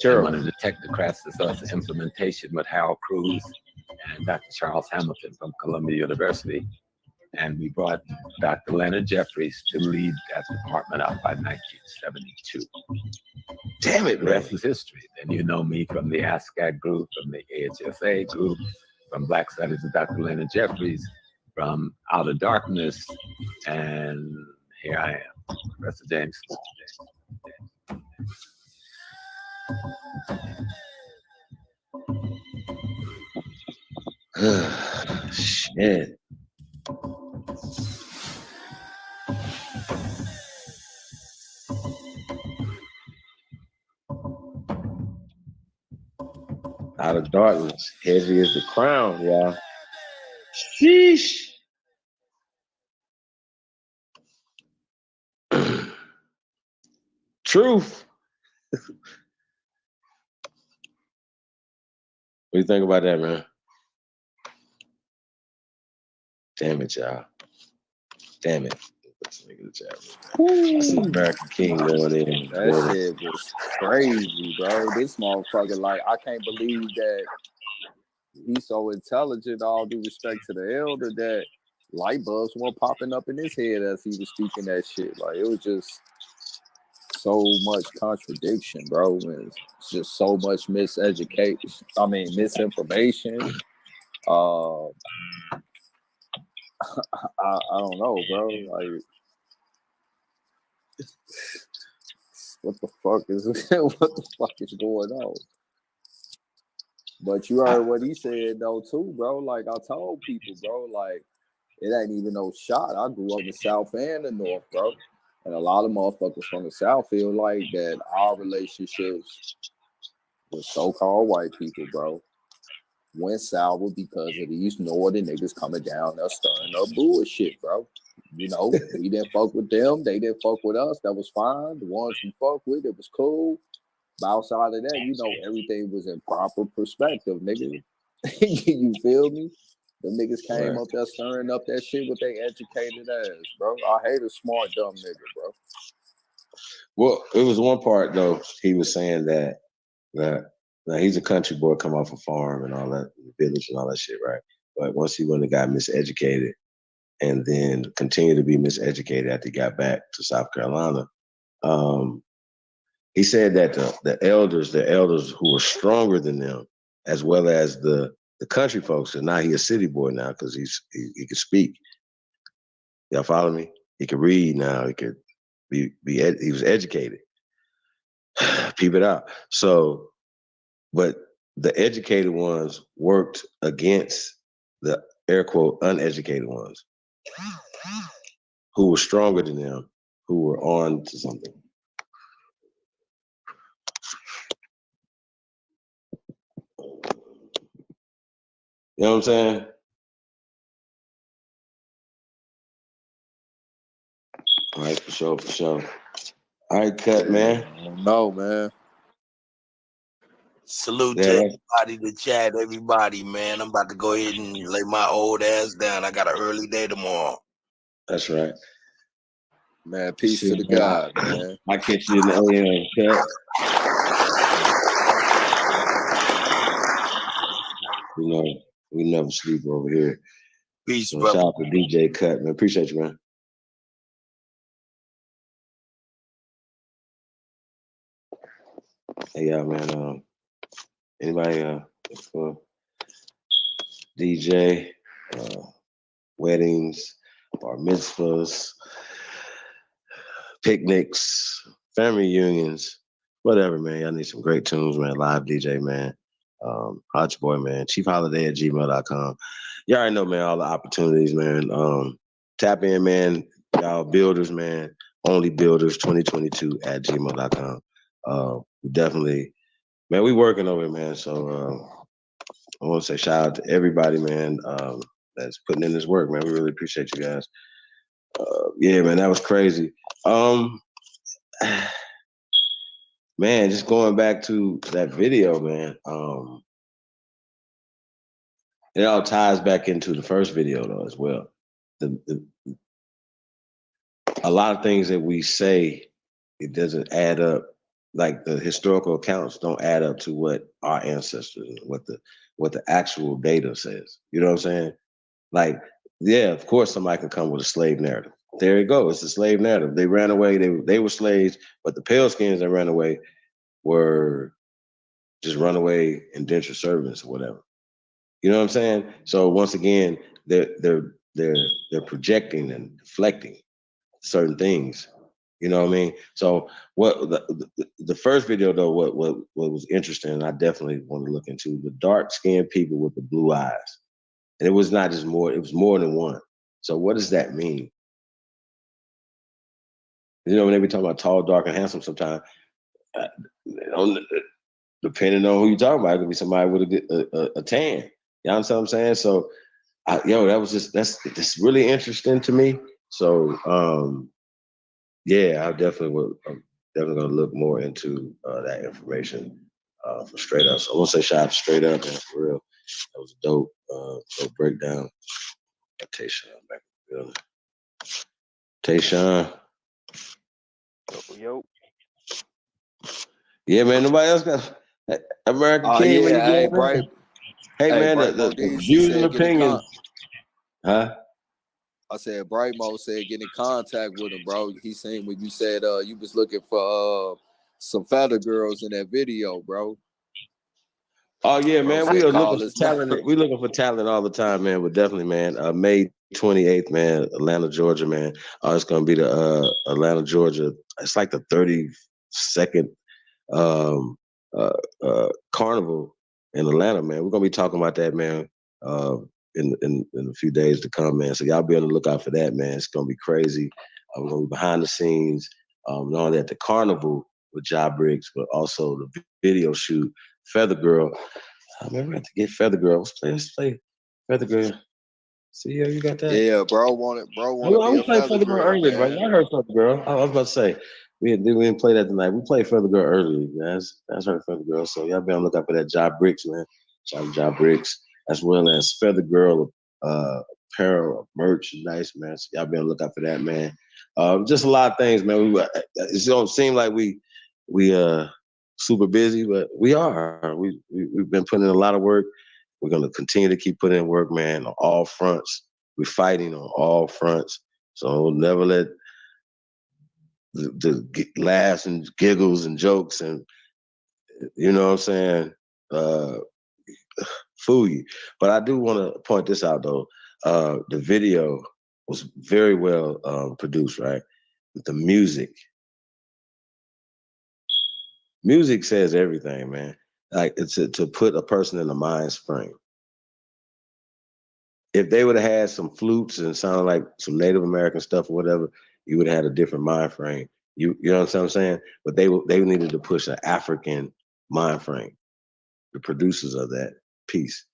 Sure. One of the technocrats that starts the implementation with Harold Cruz and Dr. Charles Hamilton from Columbia University. And we brought Dr. Leonard Jeffries to lead that department up by 1972. Damn it, the rest is history. Then you know me from the ASCAC group, from the AHSA group, from Black Studies with Dr. Leonard Jeffries, from Out of Darkness, and here I am, Professor James Small. Shit. Out of Darkness, heavy as the crown, y'all. Sheesh. Truth. What do you think about that, man? Damn it, y'all. Damn it. I see American King going in. That shit was crazy, bro. This motherfucker, like, I can't believe that he's so intelligent, all due respect to the elder, that light bulbs weren't popping up in his head as he was speaking that shit. Like, it was just so much contradiction, bro. It's just so much misinformation. I don't know, bro. Like, what the fuck is what the fuck is going on? But you heard what he said though too, bro. Like I told people, bro, like it ain't even no shot. I grew up in the South and the North, bro. And a lot of motherfuckers from the South feel like that our relationships with so-called white people, bro, went sour because of these northern niggas coming down there stirring up bullshit, bro. You know, we didn't fuck with them. They didn't fuck with us. That was fine. The ones we fuck with, it was cool. But outside of that, you know, everything was in proper perspective, nigga. You feel me? The niggas came up there stirring up that shit with their educated ass, bro. I hate a smart, dumb nigga, bro. Well, it was one part though. He was saying that he's a country boy, come off a farm and all that, village and all that shit, right? But once he went and got miseducated, and then continued to be miseducated after he got back to South Carolina, he said that the elders who were stronger than them, as well as the country folks, and now he's a city boy now because he could speak. Y'all follow me? He could read now. He could he was educated. Peep it out. So, but the educated ones worked against the air quote uneducated ones who were stronger than them, who were on to something. You know what I'm saying? All right, for sure, for sure. All right, cut, man. No, man. Salute to everybody, the chat, everybody, man. I'm about to go ahead and lay my old ass down. I got an early day tomorrow. That's right. Man, peace to the God, man. I catch you in the AM, cut. You know, we never sleep over here. Peace, so brother. Shout out to DJ Cut, man. Appreciate you, man. Hey, yeah, man. Anybody for DJ, weddings, bar mitzvahs, picnics, family reunions, whatever, man. Y'all need some great tunes, man. Live DJ, man. Hot your boy, man. chiefholiday@gmail.com. Y'all already know, man, all the opportunities, man. Tap in, man. Y'all builders, man. OnlyBuilders2022@gmail.com. Definitely, man, we working over it, man. So I want to say shout out to everybody, man, that's putting in this work, man. We really appreciate you guys. Yeah, man, that was crazy. Man, just going back to that video, man. It all ties back into the first video though as well. A lot of things that we say, it doesn't add up. Like the historical accounts don't add up to what our ancestors, what the actual data says. You know what I'm saying? Like, yeah, of course somebody can come with a slave narrative. There you go. It's a slave narrative. They ran away. They were slaves, but the pale skins that ran away were just runaway indentured servants or whatever. You know what I'm saying? So once again, they're projecting and deflecting certain things. You know what I mean? So what the first video though, what was interesting, and I definitely want to look into the dark skinned people with the blue eyes. And it was not just more, it was more than one. So what does that mean? You know, when they be talking about tall, dark, and handsome sometimes, depending on who you're talking about, it could be somebody with a tan. You know what I'm saying? So, that's really interesting to me. So, yeah, I'm definitely gonna look more into that information for Straight Up. So I want to say shout out to Straight Up, man, for real. That was a dope breakdown. Tayshawn back in the building. Tayshawn. Yo. Yeah, man. Nobody else got American King. Yeah, hey, Bright. Hey, man. The views and opinions. Huh? I said, Brightmo said get in contact with him, bro. He seen when you said you was looking for some fatter girls in that video, bro. Oh yeah, Bro man. We said are looking call for us now. talent. We looking for talent all the time, man. But definitely, man. May 28th, man. Atlanta, Georgia, man. It's gonna be the Atlanta, Georgia. It's like the 32nd carnival in Atlanta, man. We're gonna be talking about that, man. In a few days to come, man. So y'all be on the lookout for that, man. It's gonna be crazy. We're gonna be behind the scenes. Not only at the carnival with Job Briggs, but also the video shoot. Feather Girl. I remember I had to get Feather Girl. Let's play Feather Girl. See, yeah, you got that? Yeah, bro wanted to be We a played feather Feather Girl girl, earlier, right? man. I heard Feather Girl. I was about to say, we didn't play that tonight. We played Feather Girl earlier, guys. That's her Feather Girl. So y'all be on the lookout for that Job Briggs, man. Shout out to Job Briggs, as well as Feather Girl apparel, merchandise, man. So y'all be on the lookout for that, man. Just a lot of things, man. It don't seem like we super busy, but we are. We've been putting in a lot of work. We're gonna continue to keep putting in work, man, on all fronts. We're fighting on all fronts. So never let the laughs and giggles and jokes and you know what I'm saying, fool you. But I do want to point this out though. The video was very well produced, right? The music says everything, man. Like it's to put a person in a mind frame. If they would have had some flutes and sounded like some Native American stuff or whatever, you would have had a different mind frame. You know what I'm saying? But they needed to push an African mind frame. The producers of that piece.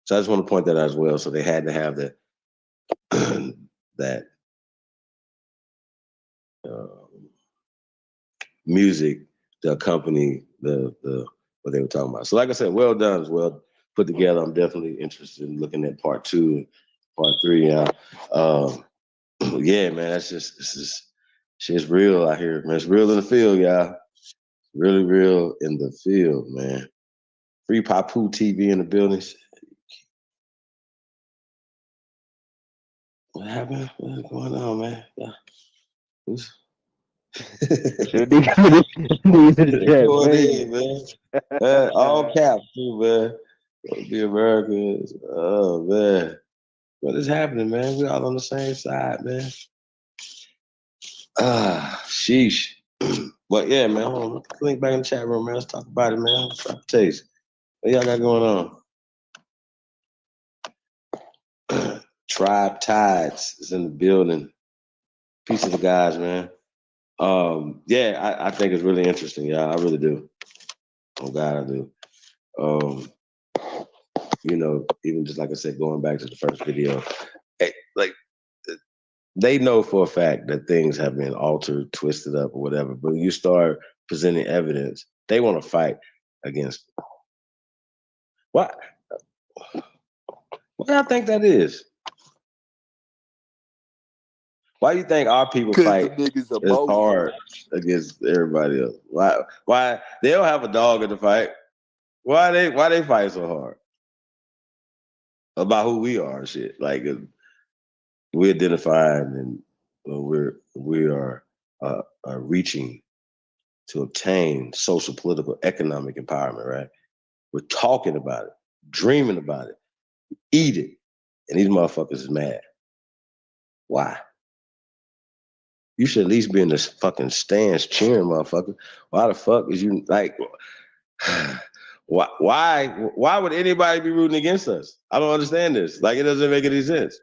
So I just want to point that out as well. So they had to have that music to accompany the what they were talking about. So like I said, well done, as well put together. I'm definitely interested in looking at part 2 and part 3. Yeah, man, shit's real out here, man. It's real in the field, y'all. Really real in the field, man. Free Papu TV in the building. What happened? What's going on, man? Who's Niggas in the chat, going man. in, man? All caps too, man. The Americans. Oh man. What is happening, man? We all on the same side, man. Sheesh. But yeah, man, hold on. Let's link back in the chat room, man. Let's talk about it, man. Drop the taste. What y'all got going on? Tribe Tides is in the building. Peace to the guys, man. Yeah, I think it's really interesting, y'all. I really do. Oh God, I do. You know, even just like I said, going back to the first video, like they know for a fact that things have been altered, twisted up, or whatever. But when you start presenting evidence, they want to fight against it. Why do I think that is? Why do you think our people fight as hard against everybody else? Why they don't have a dog in the fight? Why they fight so hard about who we are and shit? Like we identified and we are reaching to obtain social, political, economic empowerment, right? We're talking about it, dreaming about it, eat it, and these motherfuckers is mad. Why? You should at least be in the fucking stands cheering, motherfucker. Why the fuck is you like? Why would anybody be rooting against us? I don't understand this. Like, it doesn't make any sense.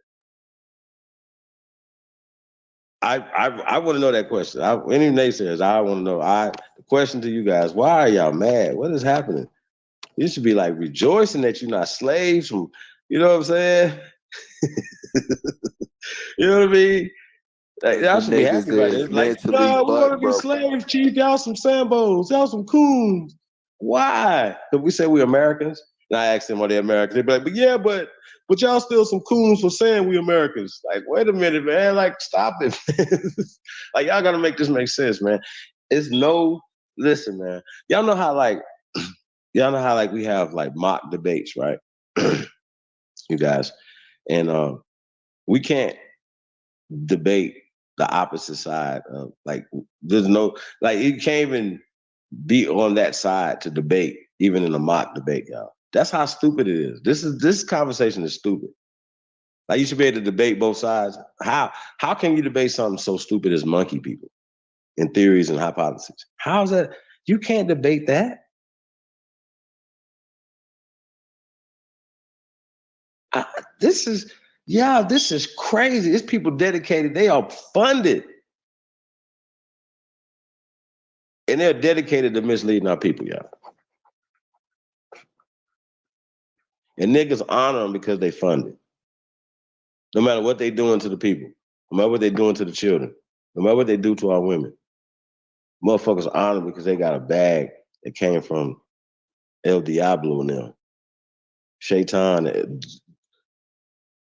I want to know that question. Any naysayers, I want to know. The question to you guys: why are y'all mad? What is happening? You should be like rejoicing that you're not slaves from. You know what I'm saying? You know what I mean? Like, y'all should be happy about it. It's like, no, we want to be slaves, chief. Y'all some Sambos. Y'all some coons. Why? Because we say we're Americans. And I asked them, are they Americans? They'd be like, but yeah, but y'all still some coons for saying we Americans. Like, wait a minute, man. Like, stop it. Like, y'all got to make this make sense, man. Listen, man. Y'all know how we have like mock debates, right? You guys. And we can't debate the opposite side of, like, there's no, like, you can't even be on that side to debate even in a mock debate, y'all. That's how stupid it is. This conversation is stupid. Like, you should be able to debate both sides. How can you debate something so stupid as monkey people and theories and hypotheses? How's that? You can't debate that. This is crazy. It's people dedicated. They are funded. And they're dedicated to misleading our people, y'all. And niggas honor them because they funded. No matter what they doing to the people, no matter what they doing to the children, no matter what they do to our women, motherfuckers honor them because they got a bag that came from El Diablo and them. Shaitan,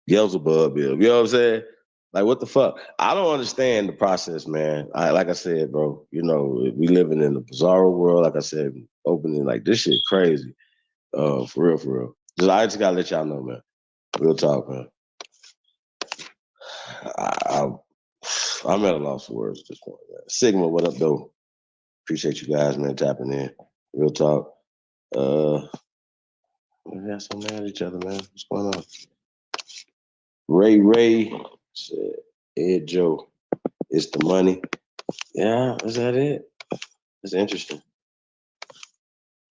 Beelzebub, you know what I'm saying? Like, what the fuck? I don't understand the process, man. Like I said, bro, you know, we living in a bizarre world. Like I said, opening, like, this shit crazy. For real. I just gotta let y'all know, man. Real talk, man. I'm at a loss for words at this point, man. Sigma, what up, though? Appreciate you guys, man, tapping in. Real talk. We got so mad at each other, man. What's going on? Ray said, Ed Joe, it's the money. Yeah, is that it? That's interesting.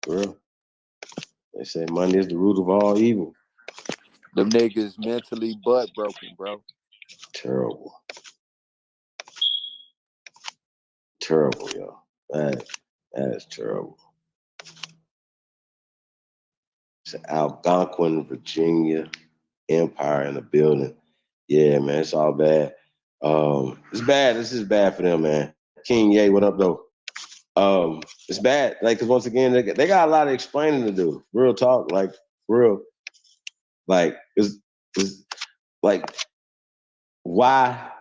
For real. They say money is the root of all evil. Them niggas mentally butt broken, bro. Terrible, yo. That is terrible. It's Algonquin, Virginia Empire in the building. Yeah, man, it's all bad. It's bad. This is bad for them, man. King Ye, what up, though? It's bad, like, because once again, they got a lot of explaining to do. Real talk, like, real. Like, it's like, why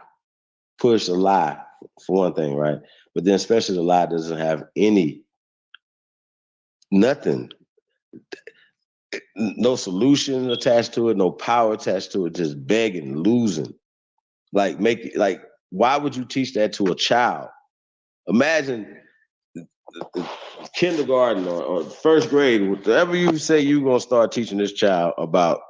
push a lie, for one thing, right? But then especially the lie doesn't have nothing, no solution attached to it, no power attached to it, just begging, losing. Like, why would you teach that to a child? Imagine kindergarten or first grade, whatever you say you're gonna start teaching this child about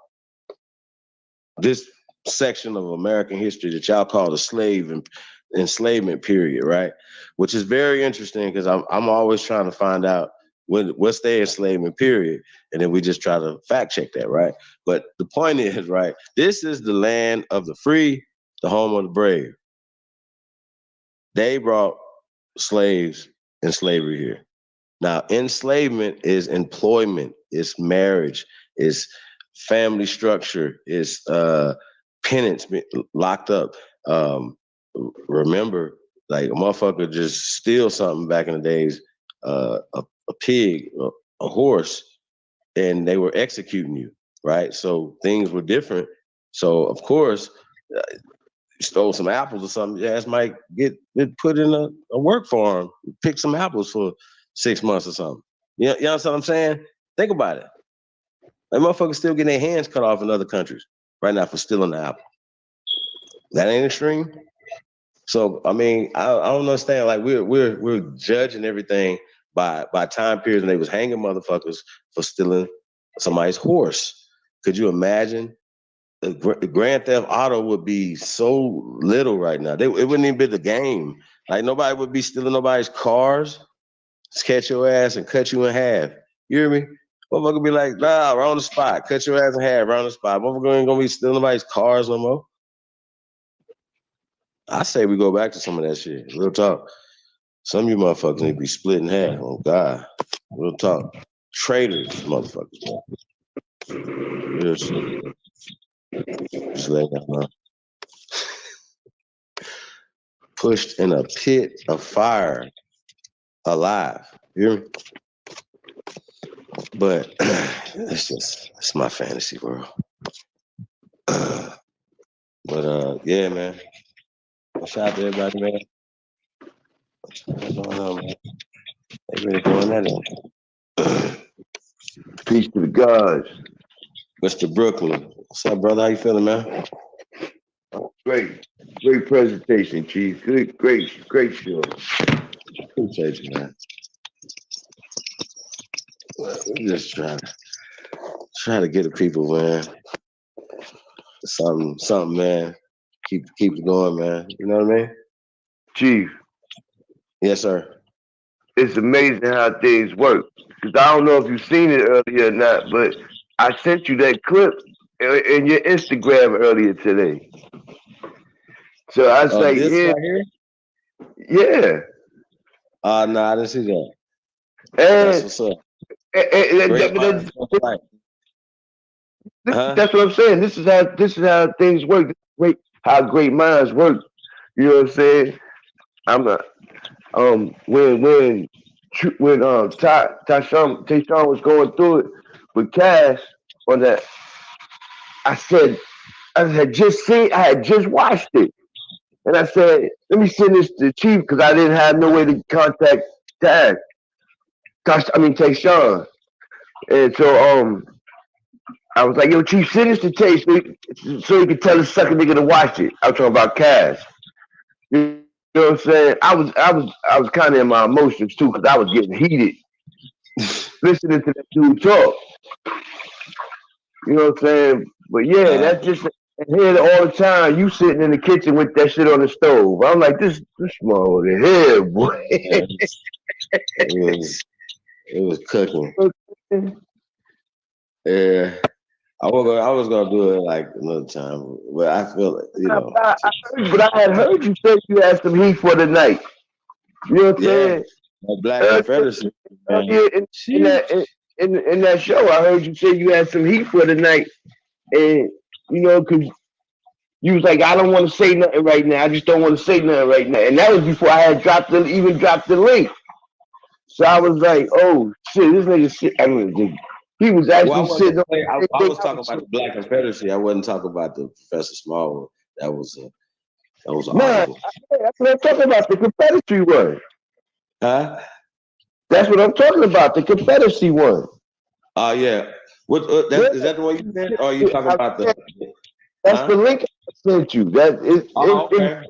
this section of American history that y'all call the slave and enslavement period, right? Which is very interesting because I'm always trying to find out what's their enslavement period, and then we just try to fact check that, right? But the point is, right, this is the land of the free, the home of the brave. They brought slaves and slavery here. Now, enslavement is employment, it's marriage, it's family structure, it's penance, locked up. Remember, like, a motherfucker just steal something back in the days, a pig, a horse, and they were executing you, right? So things were different. So, of course, stole some apples or something, your ass might get put in a work farm, pick some apples for 6 months or something. You know what I'm saying? Think about it. Like, motherfuckers still getting their hands cut off in other countries right now for stealing the apple. That ain't extreme. So, I mean, I don't understand. Like, we're judging everything by time periods, and they was hanging motherfuckers for stealing somebody's horse. Could you imagine? The Grand Theft Auto would be so little right now. It wouldn't even be the game. Like, nobody would be stealing nobody's cars, catch your ass and cut you in half. You hear me? Motherfucker be like, nah, we're on the spot. Cut your ass in half, we're on the spot. Motherfucker ain't gonna be stealing nobody's cars no more. I say we go back to some of that shit. Real talk. Some of you motherfuckers need to be split in half. Oh, God. Real talk. Traitors, motherfuckers. Real shit. Just let that know. Pushed in a pit of fire, alive. You hear me? But it's my fantasy world. But yeah, man. Shout out to everybody, man. What's going on, man? They really doing that. Peace to the gods. Mr. Brooklyn. What's up, brother? How you feeling, man? Great presentation, Chief. Great show. Appreciate you, man. We just try to get the people, man. Something, man. Keep it going, man. You know what I mean? Chief. Yes, sir. It's amazing how things work. Because I don't know if you've seen it earlier or not, but I sent you that clip in your Instagram earlier today. So I was like, this yeah, right here? yeah. No, I didn't see that. And, That's what's up. That's what I'm saying. This is how things work. Great, how great minds work. You know what I'm saying? I'm not. When Tayshawn was going through it with Cash on that, I had just watched it, and I said, let me send this to Chief because I didn't have no way to contact Tayshawn, and so I was like, yo, Chief, send this to Tay so he can tell the sucker nigga to watch it. I'm talking about Cash. You know what I'm saying? I was kind of in my emotions too because I was getting heated listening to that dude talk. You know what I'm saying? But yeah, that's just here all the time. You sitting in the kitchen with that shit on the stove. I'm like, this small over here, boy. It was cooking. Yeah. I was gonna do it like another time, but I feel like, you know. But I had heard you say you had some heat for the night. You know what I'm saying? Black Confederacy. In that show, I heard you say you had some heat for the night, and you know, cause you was like, I don't want to say nothing right now. I just don't want to say nothing right now, and that was before I had dropped the link. So I was like, oh shit, this nigga shit. I mean, he was actually sitting. I was talking about the Black Confederacy. I wasn't talking about the Professor Small one. That was an article. That's what I'm talking about. The Confederacy one. Huh? That's what I'm talking about. The Confederacy one. Oh yeah. Is that the one you said? Or are you talking about the? That's the link I sent you. Okay.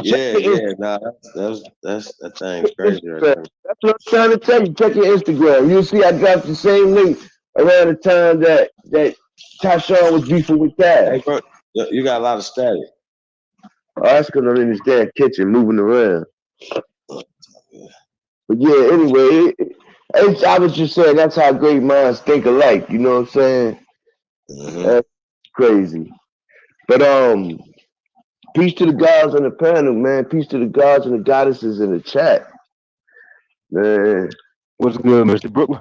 Yeah. Nah, that thing's crazy. That's what I'm trying to tell you. Check your Instagram. You'll see I dropped the same link around the time that Tayshawn was beefing with Cash. Hey, bro, you got a lot of static. Oh, that's because I'm in this damn kitchen moving around. But yeah, anyway, I was just saying that's how great minds think alike. You know what I'm saying? That's crazy. But peace to the gods on the panel, man. Peace to the gods and the goddesses in the chat, man. What's good, Mr. Brooklyn?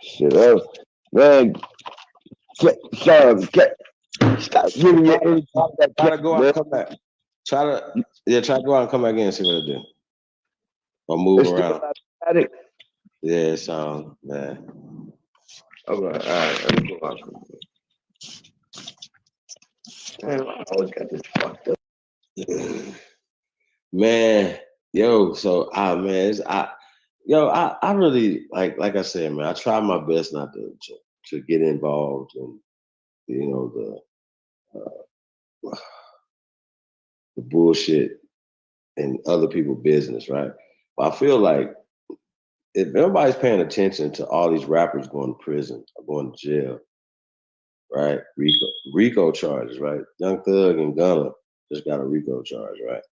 Shit up, man. Stop giving your energy. Try to go out and come back. Try to go out and come back in and see what I do. Or move around. Yeah, it sounds bad. All right. Let me go out. Damn, I always got this fucked up. Man, yo, so I really like I said, man, I try my best not to get involved in, you know, the bullshit in other people's business, right? But I feel like if everybody's paying attention to all these rappers going to prison or going to jail, right? RICO charges, right? Young Thug and Gunna just got a RICO charge, right?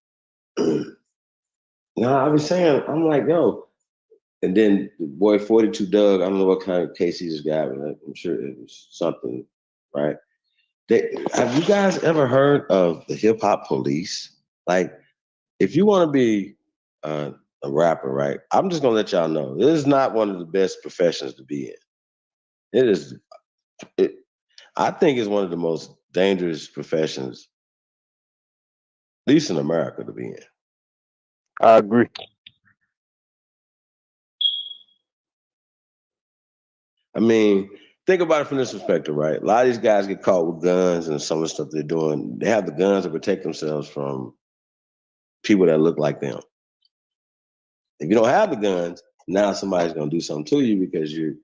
Now I was saying, I'm like, yo, and then the boy 42 Doug, I don't know what kind of case he just got, but I'm sure it was something, right? Have you guys ever heard of the hip hop police? Like, if you want to be a rapper, right? I'm just gonna let y'all know this is not one of the best professions to be in. I think it's one of the most dangerous professions, at least in America, to be in. I agree. I mean, think about it from this perspective, right? A lot of these guys get caught with guns and some of the stuff they're doing. They have the guns to protect themselves from people that look like them. If you don't have the guns, now somebody's gonna do something to you because you're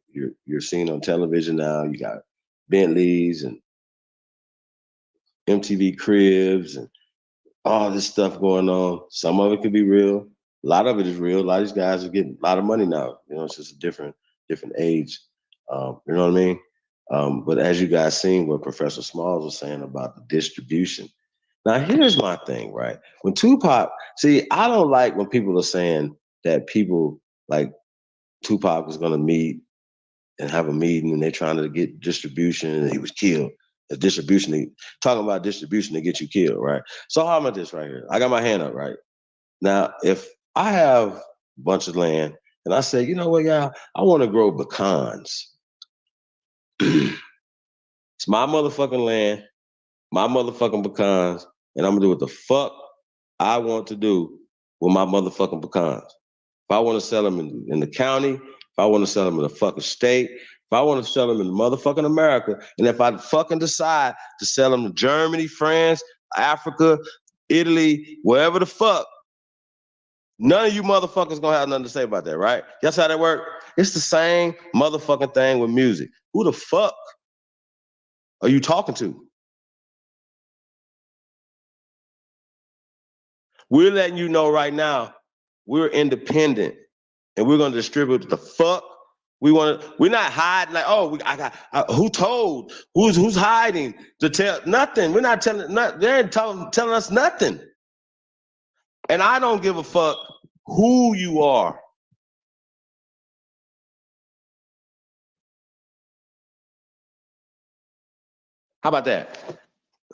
seen on television now. You got Bentleys and MTV Cribs and all this stuff going on. Some of it could be real. A lot of it is real. A lot of these guys are getting a lot of money now. You know, it's just a different different age. You know what I mean? But as you guys seen what Professor Smalls was saying about the distribution. Now, here's my thing, right? When Tupac, see, I don't like when people are saying that people like Tupac was going to meet and have a meeting and they're trying to get distribution and he was killed. The distribution, talking about distribution to get you killed, right? So how about this right here? I got my hand up, right? Now, if I have a bunch of land and I say, you know what, y'all, I want to grow pecans. It's my motherfucking land, my motherfucking pecans, and I'm gonna do what the fuck I want to do with my motherfucking pecans. If I want to sell them in the county, if I want to sell them in the fucking state, if I want to sell them in motherfucking America, and if I fucking decide to sell them to Germany, France, Africa, Italy, wherever the fuck, none of you motherfuckers gonna have nothing to say about that, right? That's how that work. It's the same motherfucking thing with music. Who the fuck are you talking to? We're letting you know right now, we're independent and we're gonna distribute the fuck we want to. We're not hiding like, oh, who told? Who's hiding to tell? Nothing. We're not telling. They ain't telling us nothing. And I don't give a fuck who you are. How about that?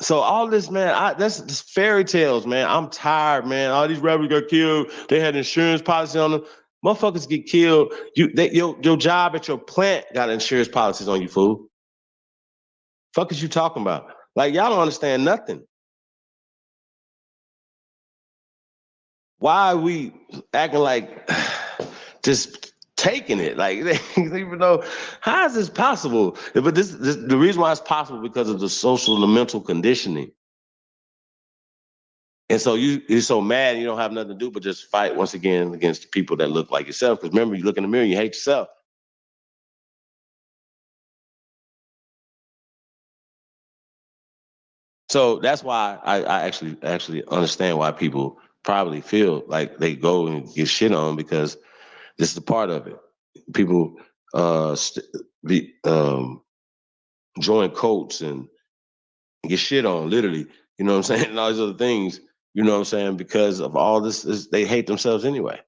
So all this, man, that's fairy tales, man. I'm tired, man. All these rappers got killed. They had insurance policy on them. Motherfuckers get killed. Your job at your plant got insurance policies on you, fool. Fuck is you talking about? Like, y'all don't understand nothing. Why are we acting like just taking it? Like, they even know, how is this possible? But the reason why it's possible because of the social and the mental conditioning. And so you're so mad you don't have nothing to do but just fight once again against the people that look like yourself. Because remember, you look in the mirror, you hate yourself. So that's why I actually understand why people probably feel like they go and get shit on, because this is a part of it. People join cults and get shit on, literally. You know what I'm saying? And all these other things, you know what I'm saying? Because of all this, they hate themselves anyway.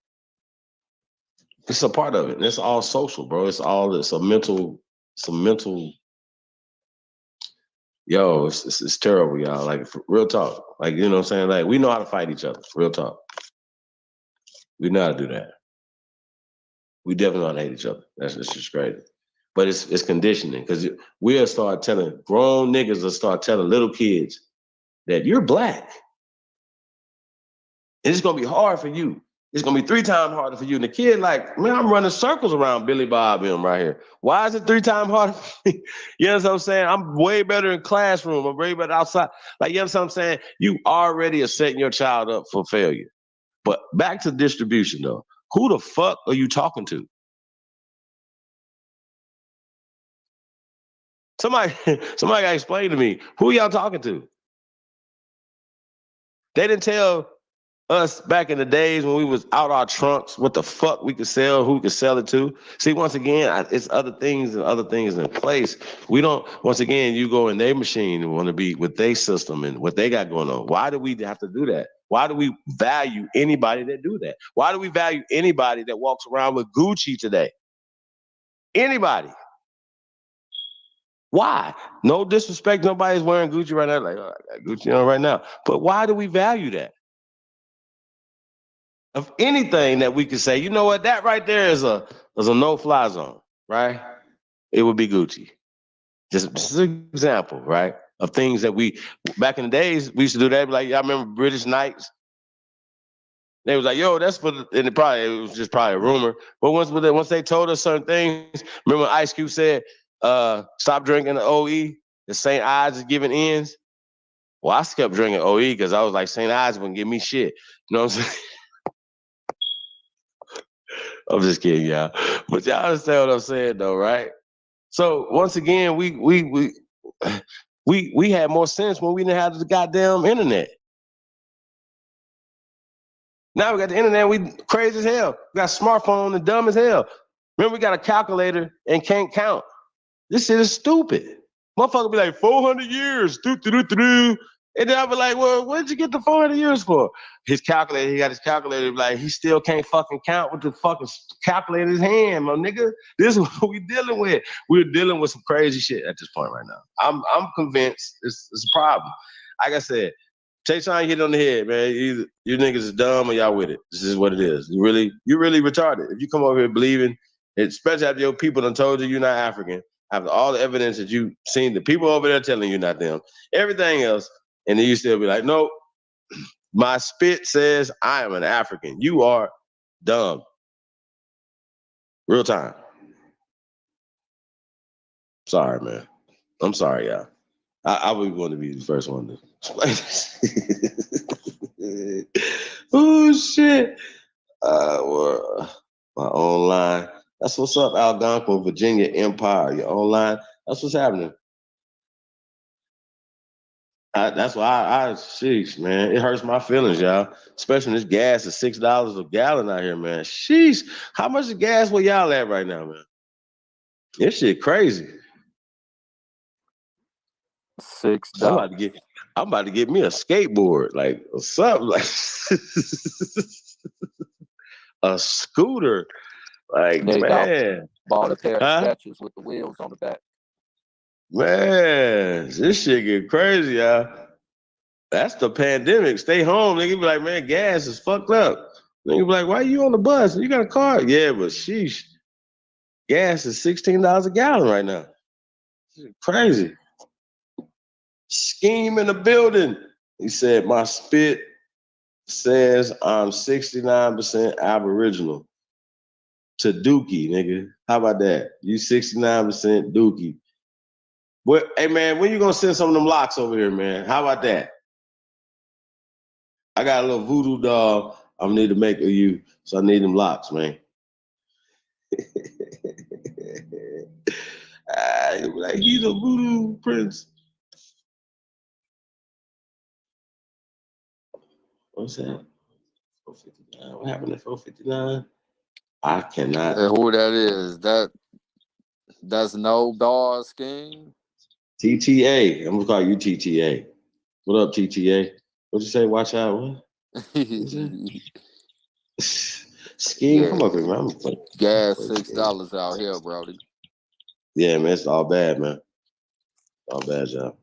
It's a part of it. And it's all social, bro. It's a mental, yo, it's terrible, y'all. Like, real talk. Like, you know what I'm saying? Like, we know how to fight each other. Real talk. We know how to do that. We definitely know how to hate each other. That's just crazy. But it's conditioning, because we'll start telling, grown niggas will start telling little kids that you're black. And it's gonna be hard for you. It's gonna be 3 times harder for you. And the kid like, man, I'm running circles around Billy Bob and him right here. Why is it 3 times harder for me? You know what I'm saying? I'm way better in classroom. I'm way better outside. Like, you know what I'm saying? You already are setting your child up for failure. But back to distribution though. Who the fuck are you talking to? Somebody gotta explain to me. Who y'all talking to? They didn't tell us back in the days when we was out our trunks what the fuck we could sell, who we could sell it to. See, once again, it's other things in place. We don't, once again, you go in their machine and want to be with their system and what they got going on. Why do we have to do that? Why do we value anybody that do that? Why do we value anybody that walks around with Gucci today? Anybody. Why? No disrespect. Nobody's wearing Gucci right now. Like, oh, I got Gucci on right now. But why do we value that? Of anything that we could say, you know what, that right there is a no-fly zone, right? It would be Gucci. Just an example, right? Of things that we, back in the days, we used to do that. Like, y'all remember British Knights? They was like, yo, that's for, and it was just probably a rumor. But once they told us certain things, remember when Ice Cube said, stop drinking the OE, the St. Ides is giving ends? Well, I kept drinking OE because I was like, St. Ides wouldn't give me shit. You know what I'm saying? I'm just kidding, y'all. But y'all understand what I'm saying, though, right? So once again, we had more sense when we didn't have the goddamn internet. Now we got the internet, we crazy as hell. We got smartphone and dumb as hell. Remember, we got a calculator and can't count. This shit is stupid. Motherfucker be like, 400 years. And then I be like, well, where'd you get the 400 years for? His calculator, he got his calculator, like, he still can't fucking count with the fucking calculator in his hand, my nigga. This is what we dealing with. We're dealing with some crazy shit at this point right now. I'm convinced it's a problem. Like I said, Tay Sean hit on the head, man. Either you niggas is dumb or y'all with it. This is what it is. You really retarded. If you come over here believing, especially after your people done told you you're not African, after all the evidence that you've seen, the people over there telling you not them, everything else, and then you still be like, nope, my spit says I am an African. You are dumb. Real time. Sorry, man. I'm sorry, y'all. I would want to be the first one to explain this. Oh, shit. Well, my online. That's what's up, Algonquin, Virginia Empire. Your online. That's what's happening. That's why sheesh, man. It hurts my feelings, y'all. Especially when this gas is $6 a gallon out here, man. Sheesh. How much is gas where y'all at right now, man? This shit crazy. $6. I'm about to get me a skateboard, like or something, like a scooter. Like, They man. bought a pair of sketches with the wheels on the back. Man, this shit get crazy, y'all. That's the pandemic. Stay home. Nigga be like, man, gas is fucked up. Nigga be like, why you on the bus? You got a car? Yeah, but sheesh. Gas is $16 a gallon right now. Crazy. Scheme in the building. He said, my spit says I'm 69% Aboriginal. To Dookie, nigga. How about that? You 69% Dookie. What? Hey, man, when you gonna send some of them locks over here, man? How about that? I got a little voodoo doll I'm need to make of you, so I need them locks, man. Like, he's a voodoo prince. What's that? 459. What happened at 459? I cannot. Who that is? That's no bar scheme. TTA. I'm gonna call you TTA. What up, TTA? What'd you say? Watch out. What? Scheme. Yeah. Come up here, man. Gas $6 out here, brody. Yeah, man. It's all bad, man. All bad, y'all.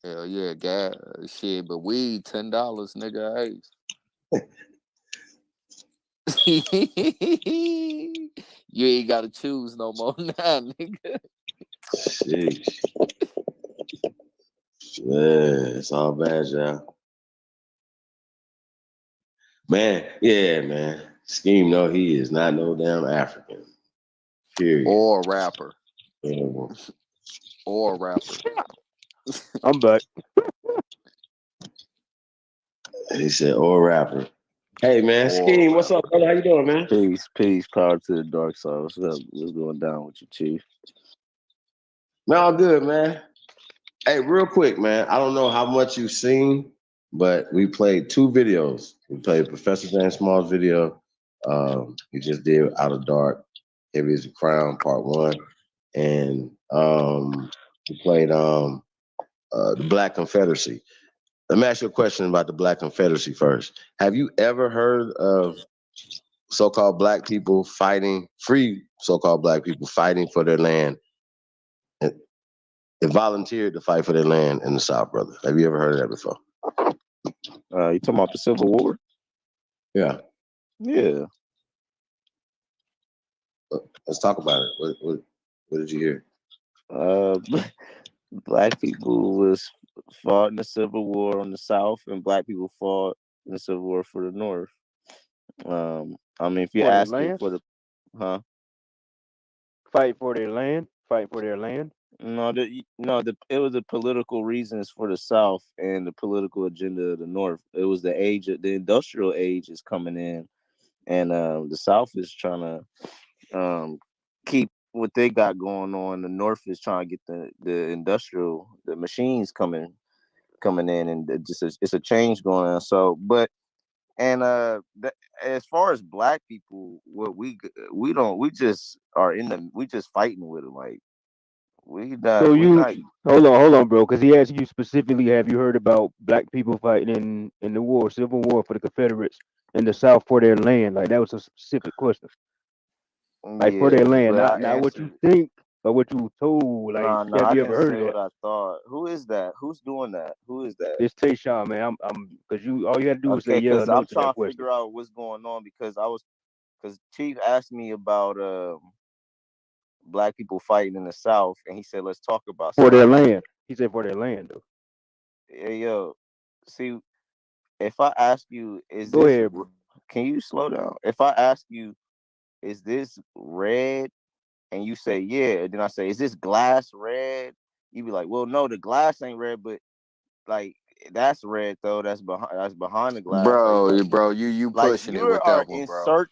Hell yeah, gas shit, but weed $10, nigga. Hey. You ain't gotta choose no more now, nigga. Sheesh. Man, it's all bad, y'all. Man, yeah, man. Scheme, no, he is not no damn African. Period. Or rapper. Yeah. Or rapper. I'm back. He said, or rapper. Hey, man, Scheme, what's up, brother? How you doing, man? Peace, power to the dark side. What's up? What's going down with you, Chief? Man, all good, man. Hey, real quick, man. I don't know how much you've seen, but we played 2 videos. We played Professor James Small's video. He just did Out of Dark, Heavy as a Crown, Part 1. And we played the Black Confederacy. Let me ask you a question about the Black Confederacy first. Have you ever heard of so-called black people fighting, free so-called black people fighting for their land? They volunteered to fight for their land in the South, brother. Have you ever heard of that before? You talking about the Civil War? Yeah. Yeah. Let's talk about it. What did you hear? Black people fought in the Civil War on the South, and black people fought in the Civil War for the North. I mean, if you're asking for the, fight for their land. No, it was the political reasons for the South and the political agenda of the North. It was the industrial age is coming in, and the South is trying to keep what they got going on. The North is trying to get the machines coming in, and it's a change going on. So, but And as far as black people, what we just are we just fighting with them. Like we're So not. hold on, bro, because he asked you specifically, have you heard about black people fighting in the war, Civil War for the Confederates in the South for their land? Like that was a specific question. Like for their land, but I not what you answered. think, but what you told. Like, No, have I you didn't ever heard say of what that? I thought. Who is that? Who's doing that? Who is that? It's Tayshawn, man. I'm because you all you had to do was say Okay, yeah or because no I'm to that trying to question. figure out what's going on because Chief asked me about black people fighting in the South, and he said let's talk about For their something. land. He said for their land though. Hey, yo, see, if I ask you, Go ahead, bro. can you slow down? If I ask you, is this red? And you say, yeah. And then I say, is this glass red? You be like, well, no, the glass ain't red, but like that's red though. That's behind the glass. Bro, you Like pushing it with that one, bro.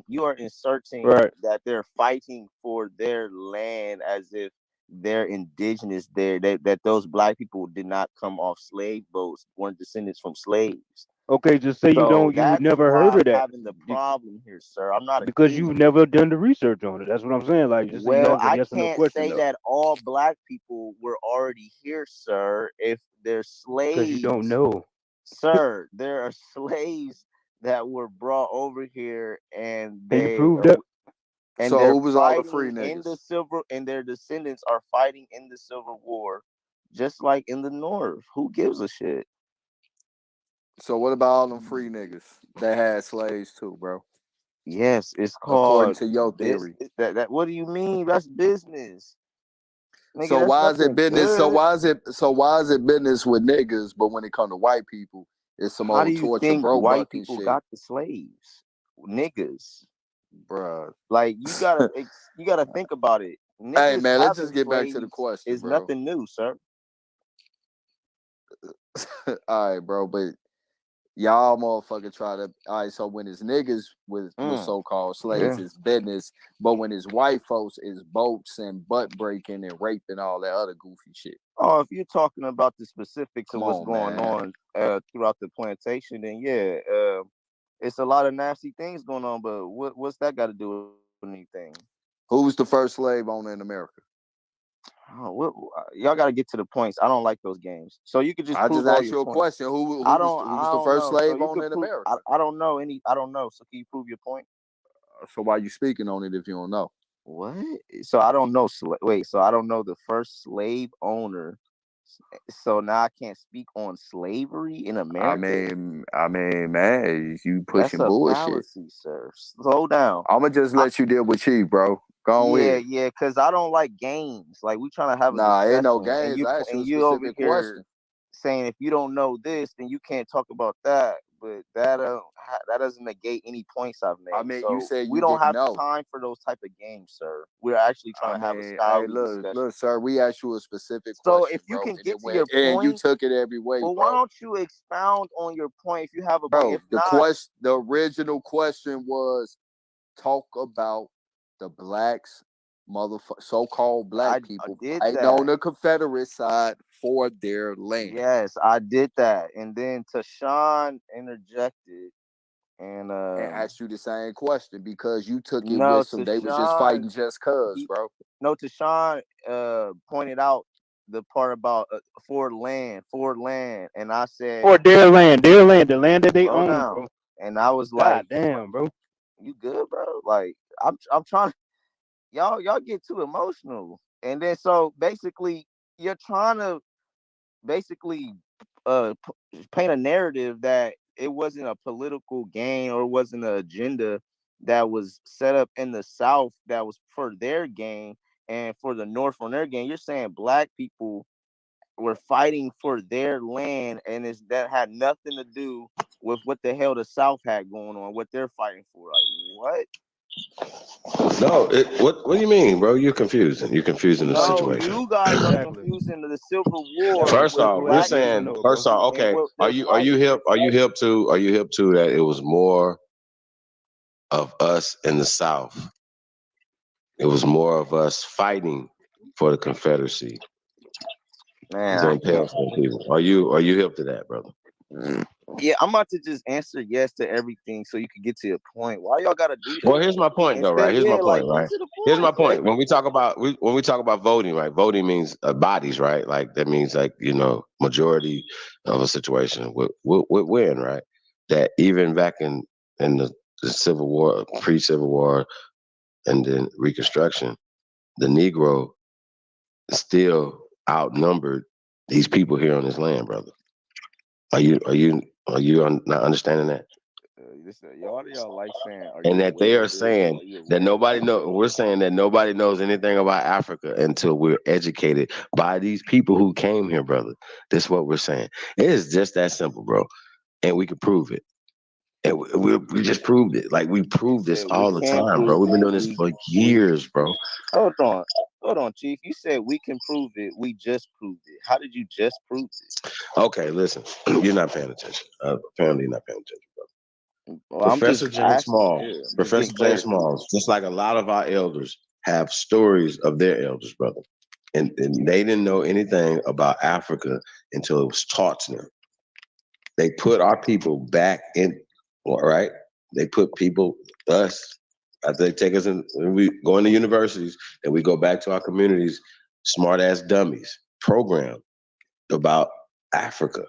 You are inserting Right. that they're fighting for their land as if they're indigenous there. That those black people did not come off slave boats, weren't descendants from slaves. Okay, just say So you've that's never why heard I'm of that. having the problem here, sir. I'm not Because against you've it. never done the research on it. That's what I'm saying. Like just say Well, yes, a I yes or no can't question say though. that all black people were already here, sir. If they're Because you don't slaves, know. sir, there are slaves that were brought over here, and Can you prove that? So they're who was all the fighting free in the niggas? and their descendants are fighting in the Civil War, just like in the North. Who gives a shit? So what about all them free niggas that had slaves too, bro? Yes, it's According called to your this. theory. That what do you mean? That's business, nigga. So That's why is it nothing business? good. So why is it business with niggas, but when it come to white people, it's some How do old you torture think bro white bucking people shit, got the slaves, niggas? bro. Like you gotta think about it. Hey Niggas man, let's having just get back to the slaves question, is bro. nothing new, sir. All right, bro, but y'all motherfucker try to. All right, so when it's niggas with so-called slaves, Yeah. it's business. But when it's white folks, it's boats and butt breaking and rape and all that other goofy shit. Oh, if you're talking about the specifics Come of what's on, going man. on throughout the plantation, then yeah, it's a lot of nasty things going on. But what's that got to do with anything? Who was the first slave owner in America? Oh, y'all got to get to the points. I don't like those games. So you could just I prove just all asked your you a points. question. Who I was the don't first know. So slave you owner could in prove. America? I don't know any. I don't know. So can you prove your point? So why you speaking on it if you don't know? What? So I don't know. Wait. So I don't know the first slave owner. So now I can't speak on slavery in America. I mean, man, you That's pushing a bullshit. fallacy, sir. Slow down. I'ma just let you deal with Chief, bro. Go on here. Yeah, because I don't like games. Like we trying to have a Nah, ain't no discussion, and games. I asked you a you over specific here question. saying if you don't know this, then you can't talk about that. But that doesn't negate any points I've made. I mean, you So said we you don't didn't have know. time for those type of games, sir. We're actually I trying to have a mean, hey, scholarly discussion. look, sir. We asked you a specific So question, if you bro, can and get it to your went, and you point, took it every way, well, why bro. don't you expound on your point if you have a point? Bro, If not, the original question was talk about the blacks, so-called black people did fighting that. on the Confederate side for their land. Yes, I did that, and then Tashawn interjected and asked you the same question because you took it no, with some. They was just Tashawn, fighting just cause, bro. no, Tashawn pointed out the part about Ford land, and I said, For their land, the land that they slow own, down, bro. and I was God like, damn, bro. you good, bro? Like I'm trying. Y'all get too emotional, and then so basically you're trying to paint a narrative that it wasn't a political gain or wasn't an agenda that was set up in the South that was for their gain and for the North on their gain. You're saying black people were fighting for their land, and that had nothing to do with what the hell the South had going on, what they're fighting for. Like what? No, what do you mean, bro? You're confusing. You're confusing the No, situation. you guys are Exactly. confusing the Civil War First with off, Go we're ask black yes or saying no, people first bro. off, and okay, what are they're you fighting. hip? Are you hip to that it was more of us in the South? It was more of us fighting for the Confederacy Man, I than can't. Pale people. Are you hip to that, brother? Yeah, I'm about to just answer yes to everything so you can get to your point. Why y'all gotta do that? Well, here's my point, though, right? Here's my point, Get right? to the Here's my point. point. When we talk about voting, right? Voting means bodies, right? Like that means like majority of a situation would win, right? That even back in the Civil War, pre-Civil War, and then Reconstruction, the Negro still outnumbered these people here on this land, brother. Are you not understanding that? Y'all like saying, and that they are saying that nobody knows. We're saying that nobody knows anything about Africa until we're educated by these people who came here, brother. That's what we're saying. It is just that simple, bro. And we can prove it. And we just proved it. Like we prove this all the time, bro. We've been doing this for years, bro. Hold on, Chief. You said we can prove it. We just proved it. How did you just prove it? Okay, listen. You're not paying attention. Apparently, you're not paying attention, bro. Well, Professor James Smalls, just like a lot of our elders, have stories of their elders, brother. And they didn't know anything about Africa until it was taught to them. They put our people back in, right? They put us, after they take us in, when we go into universities and we go back to our communities, smart ass dummies, program about Africa.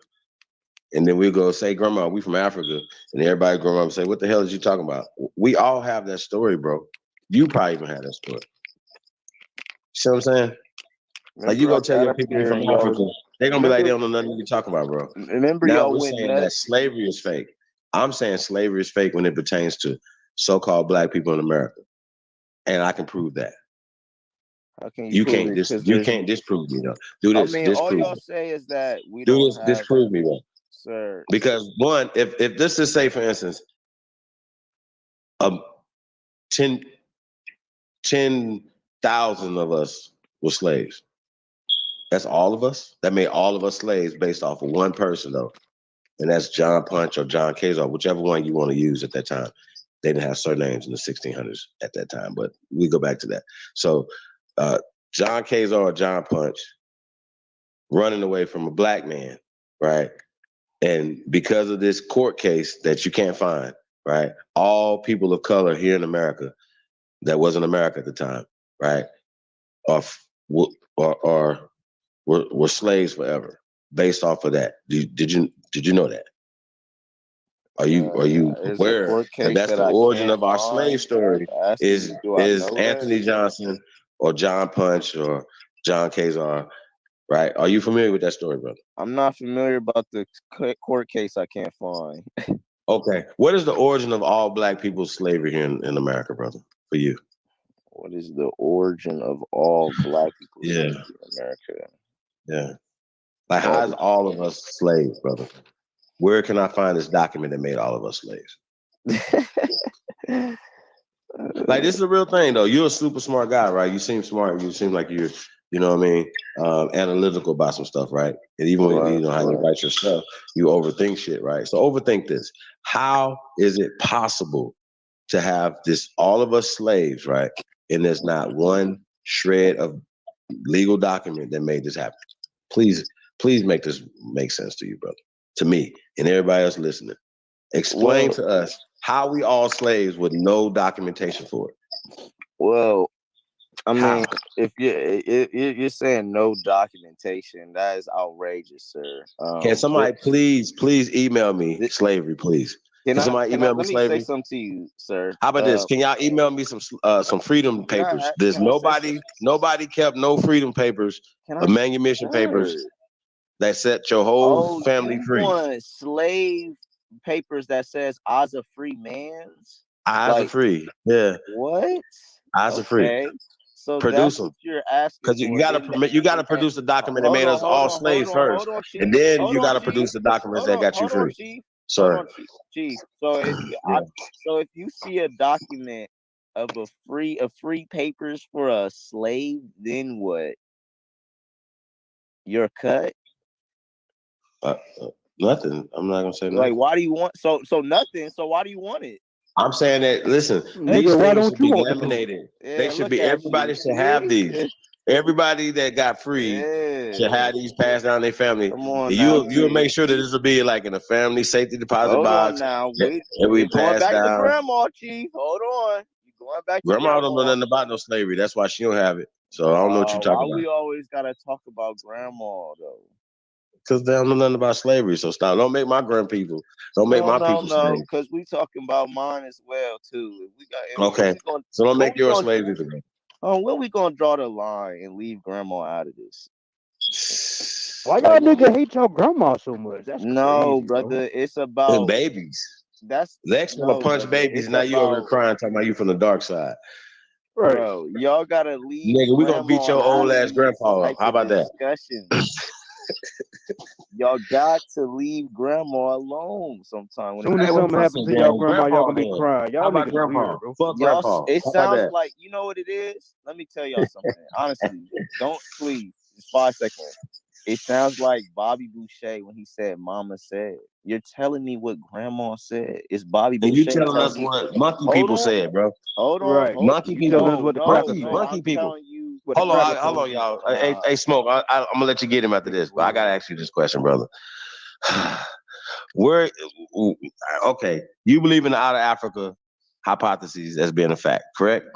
And then we go say, Grandma, we from Africa. And everybody grow up and say, what the hell is you talking about? We all have that story, bro. You probably even had that story. See what I'm saying? Like you go tell your people you're from Africa, they're gonna be like, they don't know nothing you're talking about, bro. Remember, now y'all we're went saying nuts. that slavery is fake. I'm saying slavery is fake when it pertains to so-called black people in America. And I can prove that. How can you can't disprove me, though. Do this. I mean, disprove all y'all me. say is that we Do don't this. have, Disprove me, though. sir. Because one, if this is, say, for instance, 10,000 of us were slaves. That's all of us. That made all of us slaves based off of one person, though. And that's John Punch or John Kazar, whichever one you want to use at that time. They didn't have surnames in the 1600s at that time, but we go back to that. So John Kazar or John Punch running away from a black man, right? And because of this court case that you can't find, right? All people of color here in America that wasn't America at the time, right? Were slaves forever based off of that. Did you know that? Are you aware that that's the origin of our slave story? Is Anthony Johnson or John Punch or John Kazar, right? Are you familiar with that story, brother? I'm not familiar about the court case I can't find. Okay. What is the origin of all black people's slavery here in America, brother, for you? What is the origin of all black people's slavery in America? Yeah. Like, how is all of us slaves, brother? Where can I find this document that made all of us slaves? Like, this is a real thing, though. You're a super smart guy, right? You seem smart. You seem like you're, you know what I mean, analytical about some stuff, right? And even when you know how you write your stuff, you overthink shit, right? So overthink this. How is it possible to have this, all of us slaves, right? And there's not one shred of legal document that made this happen. Please make this make sense to you, brother. To me and everybody else listening. Explain to us how we all slaves with no documentation for it. Well, I mean, if you're saying no documentation, that is outrageous, sir. Can somebody please email me slavery, please? Can somebody email me slavery? Let me say something to you, sir. How about this? Can y'all email me some freedom papers? There's nobody kept no freedom papers or manumission papers that set your whole family free. Want slave papers that says "I's a free man's"? Eyes are free. Yeah. What? Eyes are free. So produce them. You're asking because you gotta produce the document that made us all slaves first, and then you gotta produce the documents that got you free. Sorry, Chief. So if if you see a document of a free papers for a slave, then what? You're cut. Nothing. I'm not gonna say nothing. Like, why do you want so nothing? So why do you want it? I'm saying that. Listen, these things should be laminated. They should be. Everybody should have these. Everybody that got free should have these passed down their family. Come on And now, you'll make Chief. sure that this will be like in a family safety deposit Hold on box. now. And We're we going pass back to down. grandma, Chief. Hold on. You're going back to Grandma don't know grandma. nothing about no slavery. That's why she don't have it. So I don't know what you're Why talking about. we always gotta talk about grandma though? Because they don't know nothing about slavery. So stop. Don't make my grandpeople. Don't make my people slaves. Because we talking about mine as well too. If we got Okay. So don't make your slaves either. when we gonna draw the line and leave grandma out of this? Why y'all nigga hate your grandma so much? That's No, crazy, brother. bro. It's about And babies. That's Lex want to punch brother, babies. it's Now you over here about- crying, talking about you from the dark side. Right. Bro, y'all gotta leave. Nigga, we gonna beat your grandma old out of ass these grandpa up. type How of about that? discussions. Y'all got to leave grandma alone sometime. Soon as something happens to y'all grandma, y'all gonna be crying. Y'all niggas weird, bro. Fuck Y'all, grandpa. it How about sounds that? like, you know what it is? Let me tell y'all something. Honestly, don't please. Just 5 seconds. It sounds like Bobby Boucher when he said "Mama said." You're telling me what grandma said. It's Bobby And Boucher. you telling us what monkey people said, bro. Hold on. Right. Monkey You telling us people. what the crackers said. Monkey people. Telling you what the Hold on, crackers hold said. on, y'all. Hey, Smoke. I'm gonna let you get him after this, but I gotta ask you this question, brother. Where? Okay, you believe in the out of Africa hypothesis as being a fact, correct?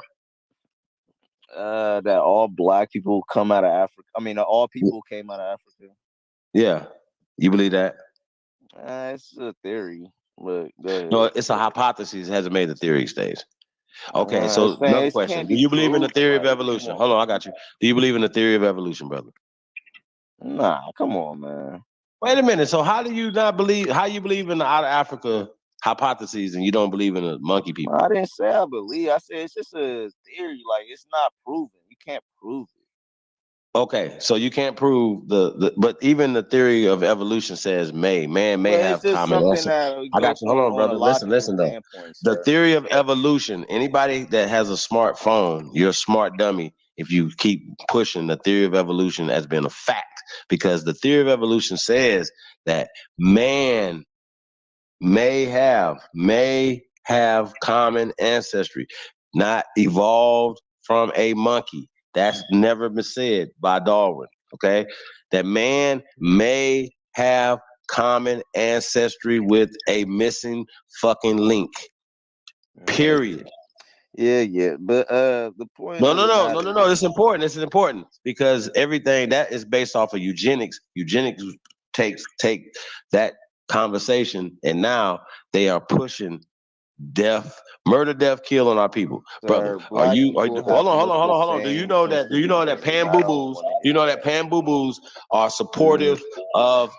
That all black people come out of Africa. I mean, all people came out of Africa. Yeah, you believe that? It's a theory. Look, No, it's a hypothesis. It hasn't made the theory stage. Okay, so it's saying another it question: can't do be you believe in the proved, theory of like, evolution? come Hold on, I got you. Do you believe in the theory of evolution, brother? Nah, come on, man. Wait a minute. So how do you not believe? How you believe in the out of Africa hypotheses and you don't believe in the monkey people? I didn't say I believe. I said it's just a theory. Like, it's not proven. You can't prove it. Okay, so you can't prove but even the theory of evolution says man may But have it's just common something ancestry. that I got you. Hold on, on a brother. logical Listen though. standpoint, The sir. theory of evolution, anybody that has a smartphone, you're a smart dummy if you keep pushing the theory of evolution as being a fact, because the theory of evolution says that man may have common ancestry, not evolved from a monkey. That's never been said by Darwin. Okay, that man may have common ancestry with a missing fucking link. Period. Yeah. But the point No. of the matter It's important. This is important because everything that is based off of eugenics. Eugenics take that conversation, and now they are pushing murder, death, kill on our people, brother. Are you? Hold on. Do you know that? Do you know that pan boo boos? Do you know that pan boo boos are supportive of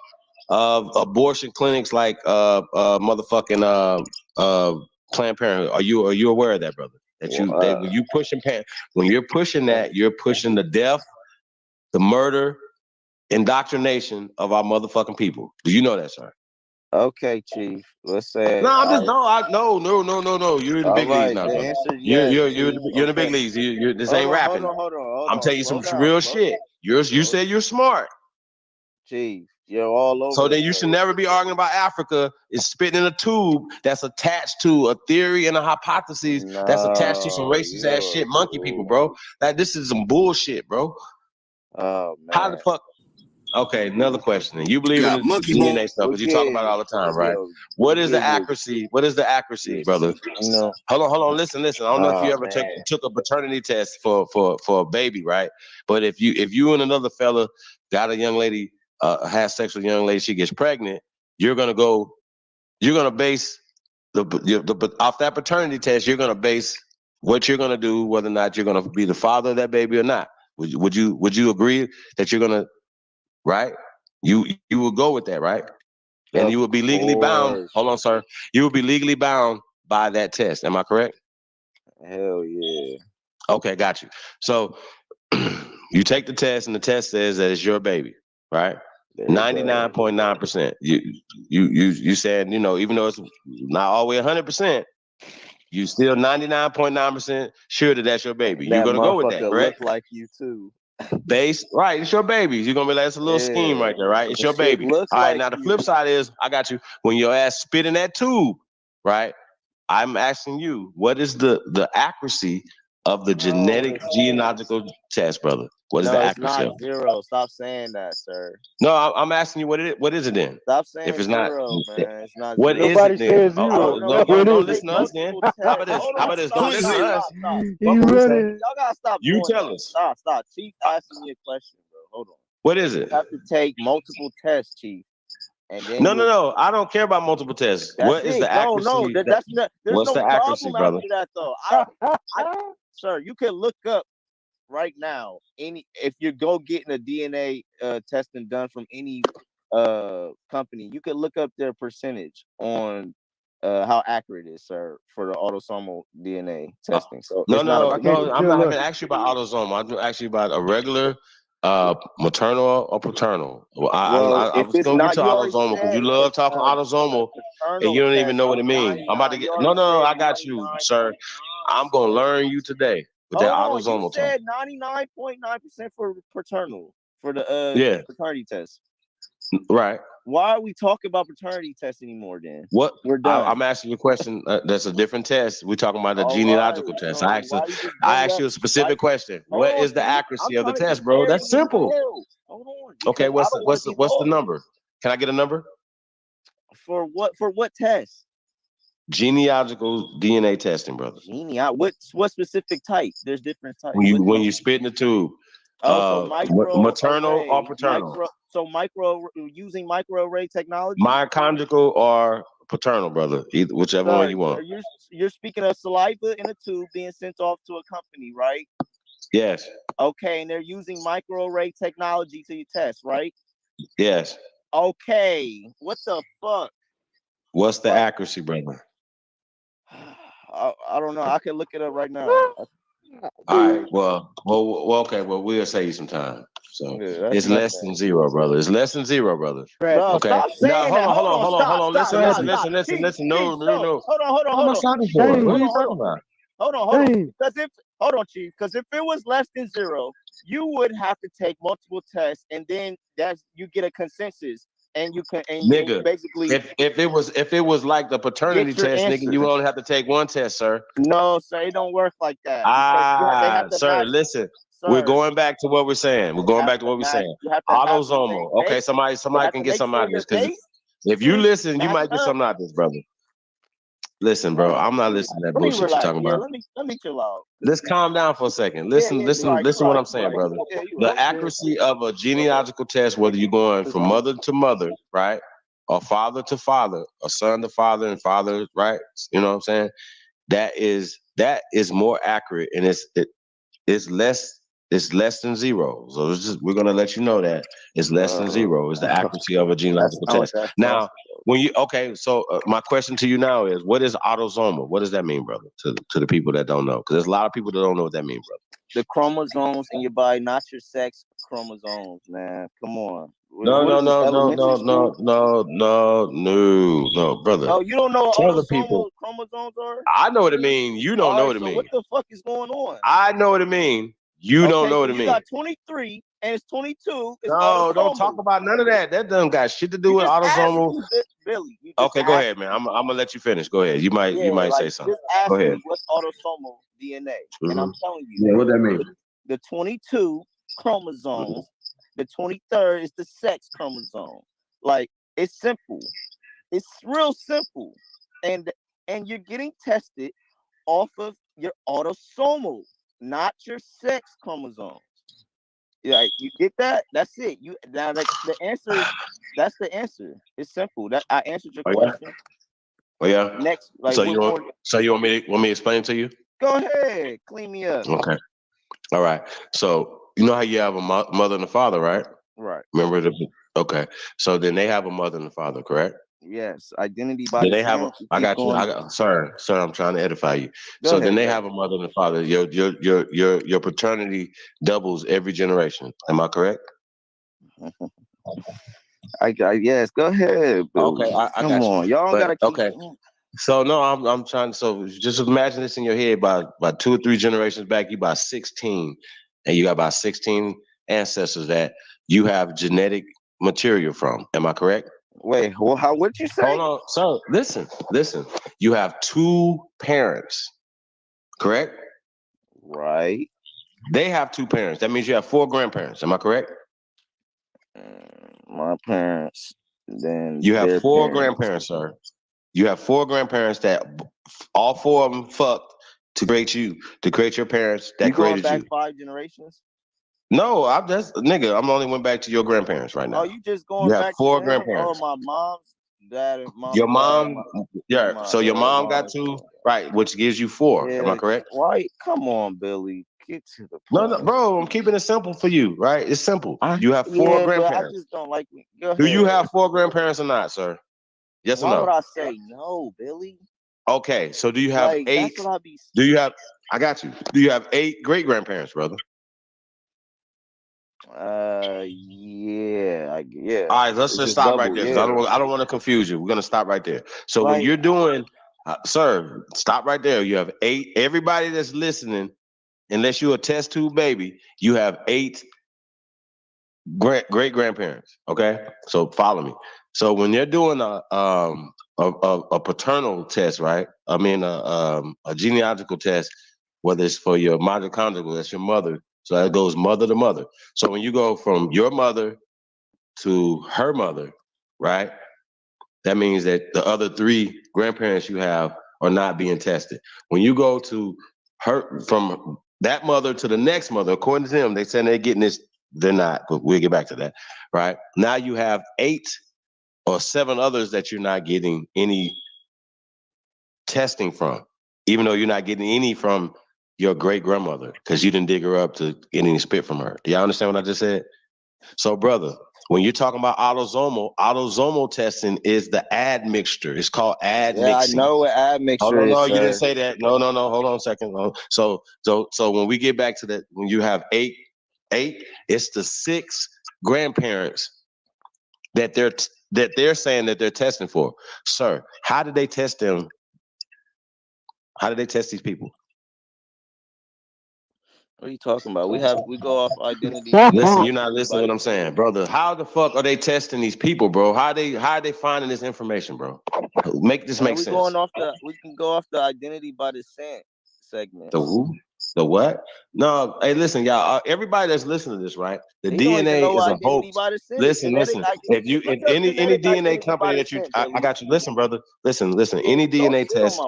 abortion clinics like motherfucking Planned Parenthood? Are you aware of that, brother? That when you're pushing that, you're pushing the death, the murder, indoctrination of our motherfucking people. Do you know that, sir? Okay, Chief. Let's say No, no. You're in the big leagues now, the brother. answer is You're yes, in the big leagues. This ain't rapping. Hold on. I'm telling you some Slow real down, shit. You said you're smart. Chief, you're all over. So then you should never be arguing about Africa. It's spitting in a tube that's attached to a theory and a hypothesis that's attached to some racist ass shit, monkey people, bro. Like, this is some bullshit, bro. Oh man. How the fuck? Okay, another question. You believe in the DNA stuff, because you talk about it all the time, right? What is the accuracy? What is the accuracy, brother? No. Hold on. Listen. I don't know if you ever took a paternity test for a baby, right? But if you and another fella got a young lady, has sex with a young lady, she gets pregnant, you're gonna base the off that paternity test. You're gonna base what you're gonna do, whether or not you're gonna be the father of that baby or not. Would you agree that you're gonna? Right? You will go with that, right? And you will be legally bound. Hold on, sir. You will be legally bound by that test. Am I correct? Hell yeah. Okay, got you. So you take the test, and the test says that it's your baby, right? 99.9%. You said, even though it's not always 100%, you still 99.9% sure that that's your baby. You're gonna go with that, correct? Look like you too. Right, it's your baby. You're gonna be like, it's a little scheme right there, right? It's your baby. All right, now the flip side is, I got you. When your ass spit in that tube, right? I'm asking you, what is the accuracy of the genetic genealogical test, brother? What is the No, it's accuracy not of it? 0. Stop saying that, sir. No, I'm asking you what is it then? Stop If saying it's not, 0, man. It's not what 0. is it Nobody then? said zero. No, What Don't is listen it? to us then. multiple How tests. about this? Hold How on, about this? stop, Don't listen to us. stop. What You we say? running? Y'all gotta stop You doing tell that. us. Stop. Chief asking me a question, bro. Hold on. What is You it? have to take multiple tests, Chief. And then No. I don't care about multiple tests. That's What is the it. No, accuracy? that's not. There's What's no the accuracy, problem brother? after that, though. Sir, you can look up right now if you go getting a DNA testing done from any company, you can look up their percentage on how accurate it is, sir, for the autosomal DNA testing. So it's not a No. I'm not going to ask you about autosomal. I'm going to ask you about a regular maternal or paternal. I if was it's going to get not, to you already autosomal because you said love talking autosomal and you don't even know what it means. I'm about to get. No. I got you, sir. I'm going to learn you today with that Hold on, you autosomal test. said 99.9% for paternal for the paternity test. Right. Why are we talking about paternity tests anymore then? What? We're done. I'm asking you a question. That's a different test. We're talking about the All genealogical right, test. so I asked you a specific question. What is the accuracy of the test, bro? That's simple. Hold on. Okay, what's the number? Can I get a number? For what test? Genealogical DNA testing, brother. What specific type? There's different types. When you spit in the tube. So maternal or paternal? Using microarray technology? Mitochondrial or paternal, brother. Whichever one you want. You're speaking of saliva in a tube being sent off to a company, right? Yes. Okay, and they're using microarray technology to test, right? Yes. Okay, what the fuck? What's the accuracy, brother? I don't know. I can look it up right now. All right. Well, okay. Well, we'll save you some time. So it's less than 0, brother. It's less than 0, brother. Bro, okay. Stop saying Now, hold on. Listen. No. Hold on. Stopping for it. What are you talking about? Hold on. Chief. Because if it was less than 0, you would have to take multiple tests, and then you get a consensus, and you can Nigga, basically if it was like the paternity test, answer. nigga, you only have to take one test, sir. No, sir, it don't work like that. Sir, listen. We're going back to what we're saying. Autosomal. Okay, somebody can get something out of this. Because if you listen, you might get something out of this, brother. Listen, bro, I'm not listening to that bullshit you're talking about. Let me chill out. Let's calm down for a second. Listen what I'm saying, brother. The accuracy of a genealogical test, whether you're going from mother to mother, right? Or father to father, or son to father and father, right? You know what I'm saying? That is more accurate, and it's less than 0. So we're gonna let you know that it's less than 0 is the accuracy of a genealogical test. Now, so my question to you now is, what is autosomal? What does that mean, brother? To the people that don't know, because there's a lot of people that don't know what that means, brother. The chromosomes in your body, not your sex chromosomes, man. Come on. No, brother. Oh, you don't know what Tell the people. Chromosomes are? I know what it means. You don't know what it means. What the fuck is going on? I know what it means. You don't know what it means. You got 23 and it's 22. It's no, don't talk about none of that. That doesn't got shit to do with autosomal. Billy. Okay, go ahead, man. I'm gonna let you finish. Go ahead. You might say something. Go ahead. What's autosomal DNA? And I'm telling you. Yeah, what that mean? The 22 chromosomes. The 23rd is the sex chromosome. Like, it's simple. It's real simple. And you're getting tested off of your autosomal, not your sex chromosomes. Yeah, you get that? That's it. The answer. That's the answer. It's simple. That I answered your question. Oh yeah. Next, so you want me to explain it to you? Go ahead, clean me up. Okay. All right. So you know how you have a mother and a father, right? Right. Remember okay. So then they have a mother and a father, correct? Yes. Identity by descent. I got you. Sir, I'm trying to edify you. Then they have a mother and a father. Your paternity doubles every generation. Am I correct? Yes. Go ahead. Okay. I got on. You. Y'all gotta keep. Okay. So no, I'm trying. So just imagine this in your head. By 2 or 3 generations back, you about 16, and you got about 16 ancestors that you have genetic material from. Am I correct? Wait, well, what'd you say? Hold on, sir. Listen. You have 2 parents, correct? Right. They have 2 parents. That means you have 4 grandparents. Am I correct? My parents. Then you have their 4 parents. grandparents, sir. You have 4 grandparents that all 4 of them fucked to create you, to create your parents that You going created back you. 5 generations? No, I'm just nigga. I'm only went back to your grandparents right now. Oh, you just You going have back to 4 them? grandparents. Oh, my mom's dad and Your dad and mom, yeah. my So your yeah, mom got mom. 2, right? Which gives you 4. Am I Yeah, correct? why? Come on, Billy. Get to the No, point. bro. I'm keeping it simple for you, right? It's simple. You have 4 Yeah, but I grandparents. just don't like me. Go Do you ahead. have 4 grandparents or not, sir? Yes or Why would no? I say no, Billy? Okay. So do you have Like 8? that's what I be. Do you have? I got you. Do you have 8 great grandparents, brother? Yeah, yeah. All right, let's It's just just stop right double. there because Yeah, I don't want to confuse you. We're gonna stop right there. So when like you're doing, sir, stop right there. You have 8. Everybody that's listening, unless you're a test tube baby, you have 8 great grandparents. Okay, so follow me. So when they're doing a paternal test, right? I mean a genealogical test, whether it's for your mitochondrial, that's your mother. So that goes mother to mother. So when you go from your mother to her mother, right? That means that the other 3 grandparents you have are not being tested. When you go to her from that mother to the next mother, according to them, they say they're getting this. They're not, but we'll get back to that. Right now, you have 8 or 7 others that you're not getting any testing from, even though you're not getting any from your great grandmother because you didn't dig her up to get any spit from her. Do y'all understand what I just said? So, brother, when you're talking about autosomal testing is the admixture. It's called yeah, admixing. I know what Hold admixture on, is, no, you didn't sir. say that. No. Hold on a second. So when we get back to that, when you have 8, it's the 6 grandparents that they're saying that they're testing for. Sir, how did they test them? How did they test these people? What are you talking about? We go off identity. Listen, you're not listening to by what I'm saying, brother. How the fuck are they testing these people, bro? How are they finding this information, bro? Make this make we sense. going off we can go off the identity by descent segment. The who? The what? No, hey, listen, y'all. Everybody that's listening to this, right? The They don't even DNA know is a identity hoax. by descent. Listen. Genetic If look up any genetic DNA identity company by that you, descent, I Billy. got you. Listen, brother. Listen. Yeah, Any don't DNA sit on test, my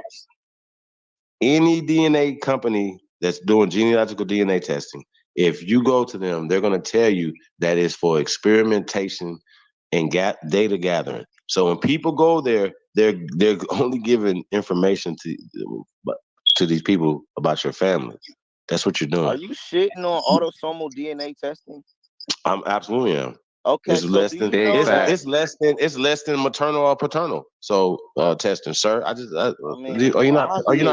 any DNA company that's doing genealogical DNA testing, if you go to them, they're going to tell you that it's for experimentation and data gathering. So when people go there, they're only giving information to these people about your family. That's what you're doing. Are you shitting on autosomal DNA testing? I'm absolutely am. Okay, It's so less do than you know that? it's less than maternal or paternal. So testing, sir. I mean, Are you not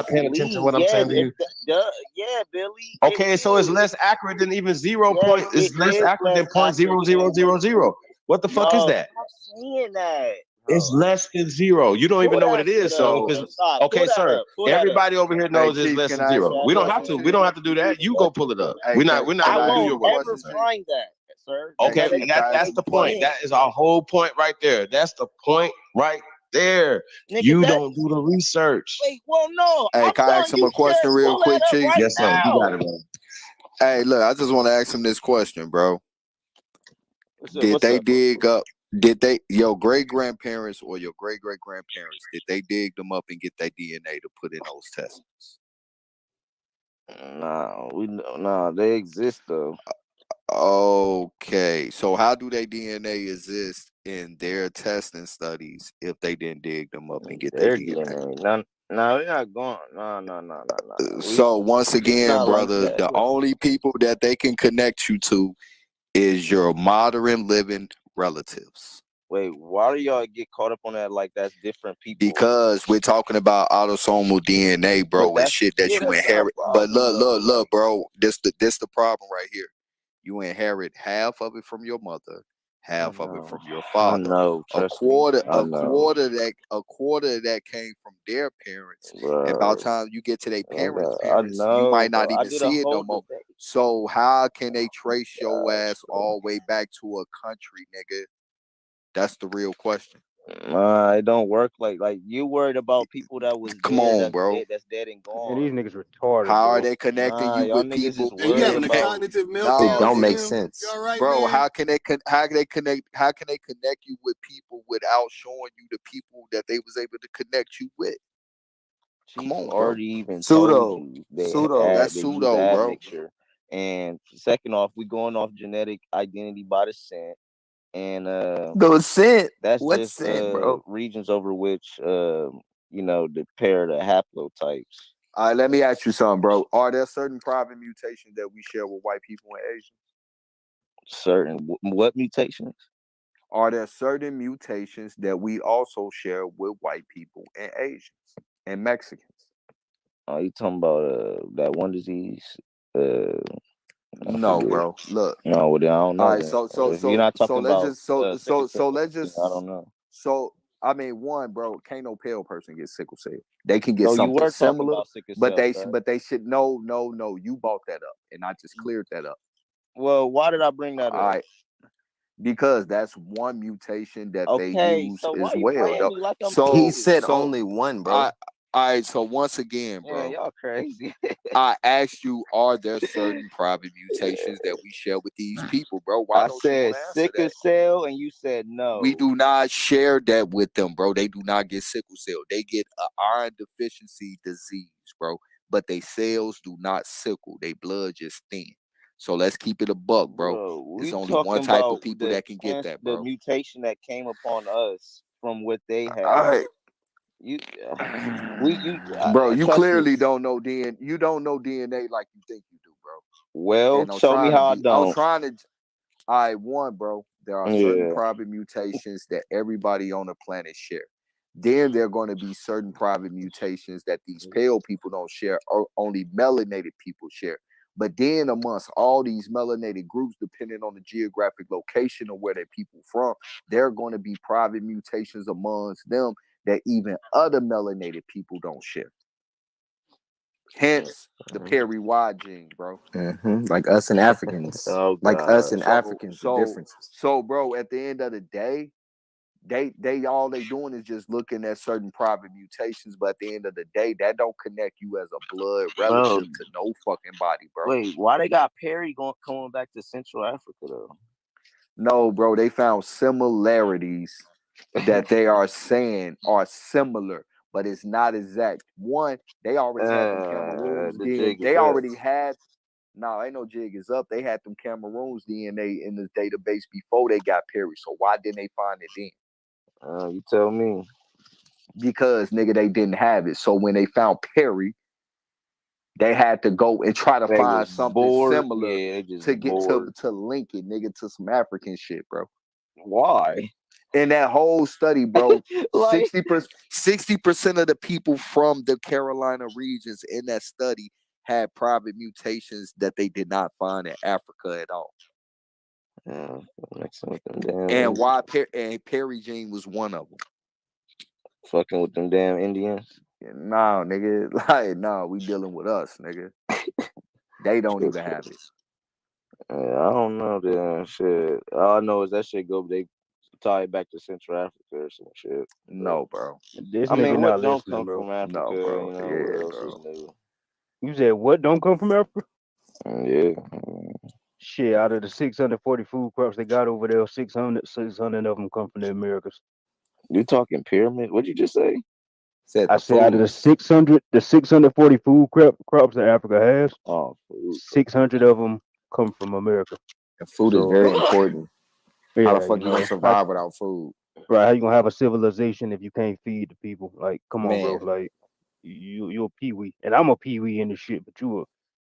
paying attention to obviously, what I'm saying to you? Yeah, Billy. Okay, so it's is. less accurate than even 0. Yes, It's it less is accurate less than point accurate zero than zero zero zero. What the fuck is No, that? stop saying that. It's less than 0. You don't even Pull know what that it is. shit So, up. because Stop. okay, Pull that sir. up. Pull that up. Everybody over here knows it's Chief, less can than I ask 0. him a We don't have question, to. We Chief? don't have to do that. You go pull it up. Hey, We're not can gonna I do ask your him a work. Ever question, Chief? find that, sir? Hey, Okay, Chief, can I that's ask him the a point. question? That is our whole point right there. That's the point right there. Nigga, You that don't do the research. wait, well, no, Hey, I'm can I telling ask him you, a question should real pull that quick, up Chief? right Yes, sir. You now. got it, bro. Hey, look, I just want to ask him this question, bro. Did What's they up? dig up? Did they your great grandparents or your great great grandparents? Did they dig them up and get their DNA to put in those tests? No, they exist though. Okay, so how do they DNA exist in their testing studies if they didn't dig them up and get their Their DNA? DNA. No, we're not going. No. So once It's again, not like brother, that. the only people that they can connect you to is your modern living relatives. Wait, why do y'all get caught up on that like that's different people? Because we're talking about autosomal DNA, bro, and shit that you that's inherit. not a But problem, look, bro, this the problem right here. You inherit half of it from your mother, half of it from your father. know. A Trust quarter me. I know. of that came from their parents. Bro. And by the time you get to their parents' I parents, know, you might not bro. I even did a see it no whole more. debate. So how can they trace your ass all the way back to a country, nigga? That's the real question. It don't work like you worried about people that was Come there on, bro. that's dead and Man, these gone. niggas retarded, How are bro. they connecting you Y'all with niggas people? just worried about. No, It don't make nigga. sense. Bro, how can they connect you with people without showing you the people that they was able to connect you with? Come Chief on, bro. already even Pseudo. told you they Pseudo. That's they use pseudo, bro. admixture. And second off, we going off genetic identity by the scent. And Those scent. that's What just scent, bro? regions over which the pair the haplotypes. All right, let me ask you something, bro. Are there certain private mutations that we share with white people and Asians? Certain what mutations? Are there certain mutations that we also share with white people and Asians and Mexicans? Are you talking about that one disease? No, bro. Look. No, well, then I don't know. All right, Then. If you're not talking let's about just so let's then just I don't know. so I mean, one, bro, can't no pale person get sickle cell. They can get No, you something were talking similar, about sickle but cell, they sir. but they should no. You brought that up, and I just cleared that up. Well, why did I bring that All up? right, because that's one mutation that they Okay, use so why as you well. playing Though. me like I'm He stupid? said only one, bro. All right, so once again, bro, Man, y'all crazy. I asked you, are there certain private mutations that we share with these people, bro? Why I don't you said want to answer sickle that? cell, and you said no. We do not share that with them, bro. They do not get sickle cell. They get an iron deficiency disease, bro. But they cells do not sickle. They blood just thin. So let's keep it a buck, bro. There's We only one talking type about of people that can get that, the bro. mutation that came upon us from what they had. All right. Bro, you trust clearly me. don't know DNA. You don't know DNA like you think you do, bro. Well, And I'm show me trying to how I be. I'm don't. trying to. I one, bro. There are certain private mutations that everybody on the planet share. Then there are going to be certain private mutations that these pale people don't share, or only melanated people share. But then amongst all these melanated groups, depending on the geographic location of where they're people from, there are going to be private mutations amongst them that even other melanated people don't share. Hence the Perry Y gene, bro. Mm-hmm. Like us and Africans. Oh, like us and So, Africans, the differences. So, bro, at the end of the day, they all they doing is just looking at certain private mutations, but at the end of the day, that don't connect you as a blood relative to no fucking body, bro. Wait, why they got Perry coming back to Central Africa though? No, bro, they found similarities that they are saying are similar, but it's not exact. One, they already had them Cameroons The DNA. jig They is up. already had. No, ain't no jig is up. They had them Cameroons DNA in the database before they got Perry. So why didn't they find it then? You tell me. Because nigga, they didn't have it. So when they found Perry, they had to go and try to find something similar to link it, nigga, to some African shit, bro. Why? In that whole study, bro, Like- 60% of the people from the Carolina regions in that study had private mutations that they did not find in Africa at all. Mixing with them damn And why Perry gene was one of them. Fucking with them damn Indians. Nah, nigga, like nah, we dealing with us, nigga. They don't even have it. I don't know that shit. All I know is that shit they tie it back to Central Africa or some shit. No, bro. This I mean, nigga what not don't listening, come bro. from Africa? No, bro. You know, Yeah, what else bro. is new? You said what don't come from Africa? Yeah. Shit, out of the 640 food crops they got over there, 600 of them come from the Americas. You talking pyramid? What'd you just say? I said out of the 640 food crops that Africa has, 600 of them come from America. And food is very important. Yeah, How the fuck you gonna survive without food? Right, how you gonna have a civilization if you can't feed the people? Like, come on, bro. Man. Like, you're a peewee, and I'm a peewee in this shit, but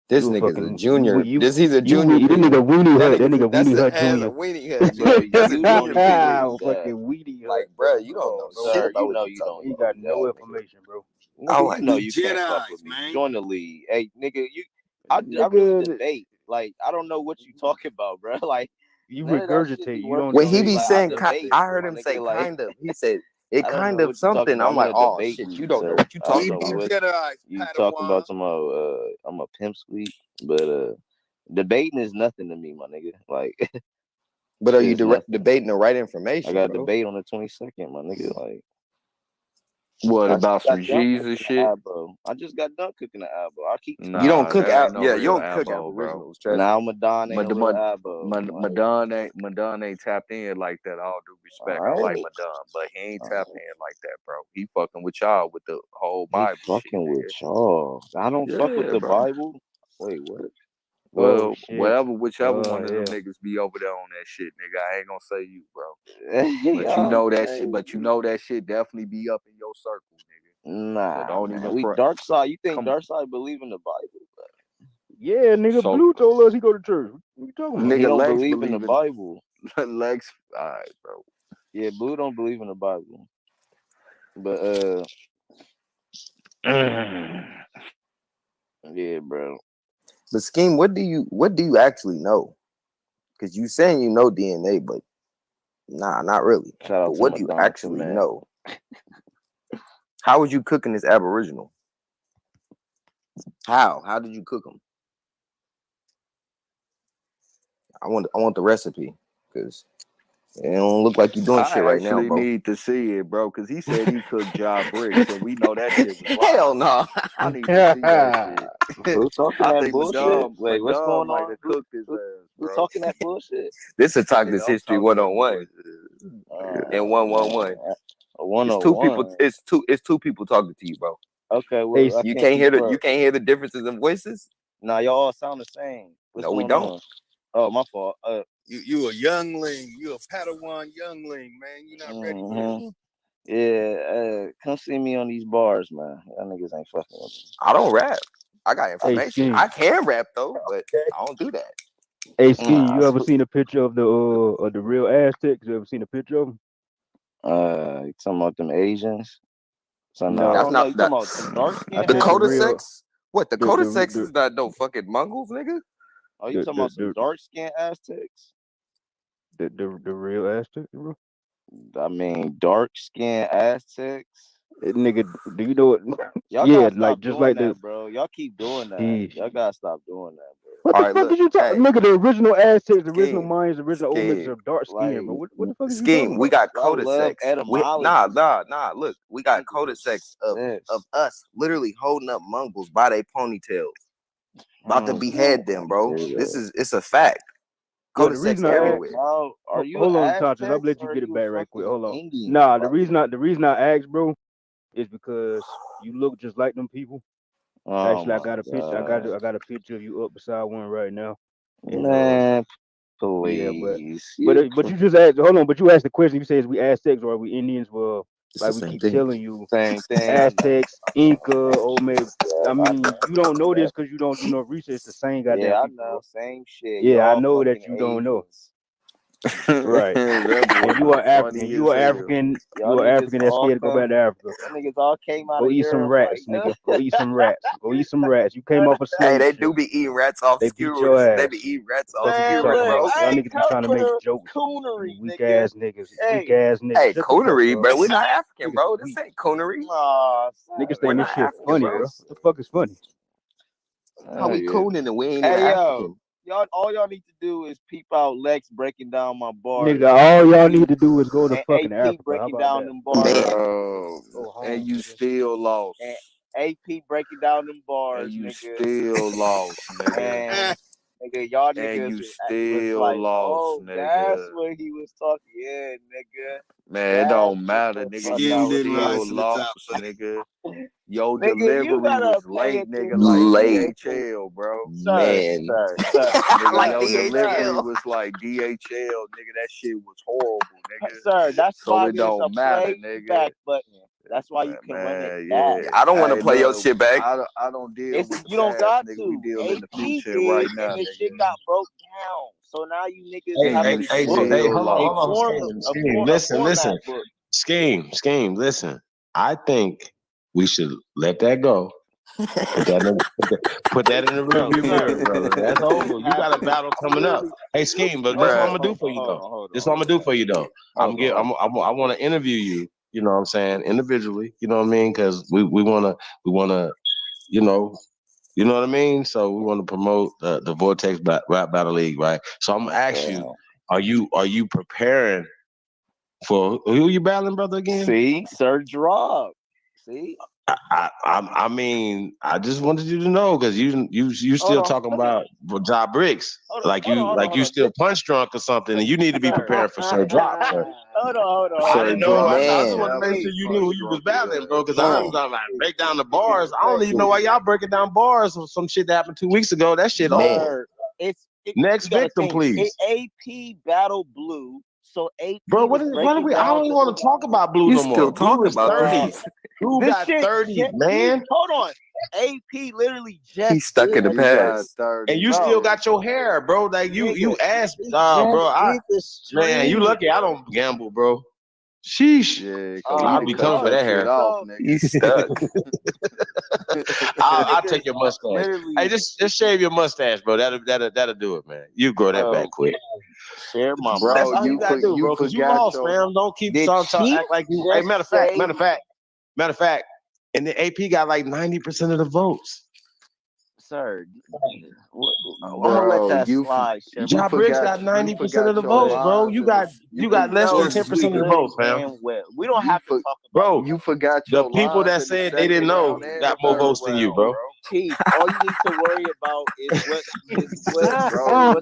This you a nigga's fucking, a junior. He's a You junior. that nigga weenie hut. That nigga That's weenie hut a junior. weenie hut junior. That's a junior peewee. Fucking weenie hut. Like, bro, you don't know shit Sir, about you what know you you talking don't. You about. got no information, bro. Nigga, you know you can't fuck with me. Join the league. Hey, nigga, I really debate. Like, I don't know what you talking about, bro. Like, you none of that shit regurgitate. be You don't working When know he for me. be Like, saying, debate, I heard my him nigga, say like, kind of. He said it I don't kind know of what you talking something. about. I'm like, in a oh debate shit, league, you don't know sir. what you I don't talking know about. what you talking about. I'm a pimp sweet, but debating is nothing to me, my nigga. Like, But are you debating the right information? I got a bro? debate on the 22nd, my nigga. Like, What I about just some got done G's cooking and the shit? Abo. I just got done cooking the Abo. I keep. You don't cook that ain't no yeah, you real don't cook abo, bro. aboriginals. Trust Now me. Madonna ain't no real Abo. Madon ain't tapped in like that. All due respect, I Alright. like Madon, but he ain't tapped in like that, bro. He fucking with y'all with the whole He Bible fucking shit, with nigga. y'all. I don't fuck with Yeah, the bro. Bible. Wait, what? Oh Well, shit. whichever one of them Yeah. niggas be over there on that shit, nigga. I ain't gonna say you, bro. But Y'all you know that crazy. shit. But you know that shit definitely be up in your circle, nigga. Nah, So don't man. even We front. dark side. You think Come dark side believe in the Bible? Yeah, nigga. So- Blue told us he go to church. What you talking about? He Nigga, don't Lex believe in the believe in- Bible. Lex, all right, bro. Yeah, Blue don't believe in the Bible. But yeah, bro. But Scheme, what do you actually know? Because you saying you know DNA, but nah, not really. Shout out But to what do you Madonna, actually man. know? How was you cooking this aboriginal? How did you cook them? I want the recipe because it don't look like you're doing shit right now, actually bro. need to see it, bro, because he said he cooked job bricks, and we know that shit was Hell no. I need to see that shit. Who talking I that think bullshit? Wait, what's going might on? have cooked his ass, Who bro. talking that bullshit? This is Talk Nigga, This I'm History talking that 101 and 111. A It's two people. 101. It's two people talking to you, bro. Okay, well, I You can't can't hear keep up. you can't hear the differences in voices. Nah, y'all all sound the same. What's No, we going don't. on? Oh, my fault. You a youngling. You a Padawan youngling, man. You not ready for this. Yeah, come see me on these bars, man. Y'all niggas ain't fucking with me. I don't rap. I got information. Scheme. I can rap though, but I don't do that. Hey, Scheme, you ever seen a picture of the real Aztecs? You ever seen a picture of them? You talking about them Asians? So No, That's not you talking about some dark skin the Aztecs? Codesex. What the the Codesex is not no fucking Mongols, nigga. Oh, you talking about some dark skin Aztecs? The real Aztecs, bro. I mean, dark skin Aztecs. Nigga, do you know what? Y'all Yeah, gotta stop like just doing like that, the. bro. Y'all keep doing that. Sheesh. Y'all gotta stop doing that, bro. What All the right, fuck look, is you talking? hey, Nigga, the original Aztecs, the original Scheme, Mayans, the original Olmecs Scheme, are dark skin, like, bro. What the fuck is you Scheme. talking We about? got I love Codesex. etymology. Nah. Look, we got Codesex of us literally holding up Mongols by their ponytails, about to behead them, bro. It's a fact. Yo, the Codesex reason I everywhere. Bro, are you hold on, Aztecs Tachas, I'll let you or are get it you back right quick. fucking Hold on. Indian? Nah, Like, the reason I asked, bro, is because you look just like them people. oh Actually, I my got a picture. God. I got a picture of you up beside one right now. And Man, yeah, please. but you just asked. Hold on, but you asked the question. You say, is we Aztecs or are we Indians? Well, It's like the we same keep thing. telling you, Same thing. Aztecs, Inca, Olmec. I mean, know. you don't know this because you don't do no research. The same goddamn Yeah, I people, know. bro. Same shit. Yeah, I Y'all know that fucking you don't know. Asians. Right. That boy And you are African. funny You as are hell. African. Y'all You are niggas African that's all scared to go come. back to Africa. Y'all niggas all came out Go of eat some Europe, rats, like, nigga. Go eat some rats. Go eat some rats. You came off a Hey, slave they ship. do be eating rats off They beat your skewers. They ass. be eating rats What off the fuck you man, skewers, talking look, bro. about? I Y'all ain't niggas be come trying to for make the jokes. coonery, You weak nigga. ass niggas. Hey, Weak ass niggas. Hey, Shut the fuck coonery, up. bro. We're not African, Niggas bro. This weak. ain't coonery. aw, Niggas We're think this not shit African, funny, bro. bro. What the fuck is funny? How we yeah. cooning and we ain't even Hey, African? y'all, all y'all need to do is peep out Lex breaking down my bars. Nigga, all y'all need to do is go to And fucking AP Africa. How breaking about down that? them bars. Damn. Go home, And you nigga. still lost. And AP breaking down them bars, And you nigga. still lost, nigga. And nigga, y'all And niggas you was still like, lost, oh, nigga. that's what he was talking. Yeah, nigga. Man, it That's don't what matter, the nigga. fuck You I was Scheme didn't still rise to the lost, top. nigga. Your Nigga, you delivery gotta was pay late, nigga, attention. like Late. DHL, bro. Sir, Man. Nigga, Like your delivery DHL. was like DHL, nigga. That shit was horrible, nigga. sir, that's So why it there's a don't matter, play nigga. back button. That's why you can run it Man, back. yeah. I don't want to Hey, play your look, shit back. I don't deal with the You don't past, got nigga. We to. deal in the AP future did, right now, and the shit nigga. got broke down. So now you niggas Hey, have And a you book, still a lost. Scheme. Listen. format book. Scheme. Listen. I think we should let that go. Put that in the No, rearview sir. mirror, brother. That's over. You got a battle coming up. Hey, Scheme, but this is what I'm Bruh. gonna do for you Hold though. on. This is what I'm gonna do for you though. I Hold on. want to interview you. You know what I'm saying? Individually. You know what I mean? Because we wanna you know what I mean. So we want to promote the Vortex Rap Battle League, right? So I'm gonna ask you. Are you preparing for who you battling, brother? Again? See, Sir Drop. See. I mean, I just wanted you to know because you still talking about job bricks like you still punch drunk or something, and you need to be preparing for Sir Drop, sir. Hold on. I didn't know. I just Man. want to make sure you knew who you was battling, bro. Because I'm like break down the bars. I don't even know why y'all breaking down bars of some shit that happened 2 weeks ago. That shit over. Next victim, please. AP Battle Blue. So AP. Bro, what are we? I don't even want to talk about Blue no more. Still talking Blue is about 30. this. Blue got 30, man. Hold on. AP literally just He's stuck in the past. And you still got your hair, bro. Like you asked, bro. Man, you lucky I don't gamble, bro. Sheesh. Yeah, I'll be coming for that hair. He's stuck. I'll take your mustache. Hey, just shave your mustache, bro. That'll do it, man. You grow that back quick. Share my bro. That's all you gotta do, bro. Because you lost, fam. Don't keep talking act like you. Hey, matter of fact, and the AP got like 90% of the votes. Sir, I'm gonna let that slide. Job Briggs got 90% of the votes, bro. You got less than 10% of the votes, fam. We don't have to talk about. Bro, you forgot the people that said they didn't know got more votes than you, bro. Chief, all you need to worry about is what's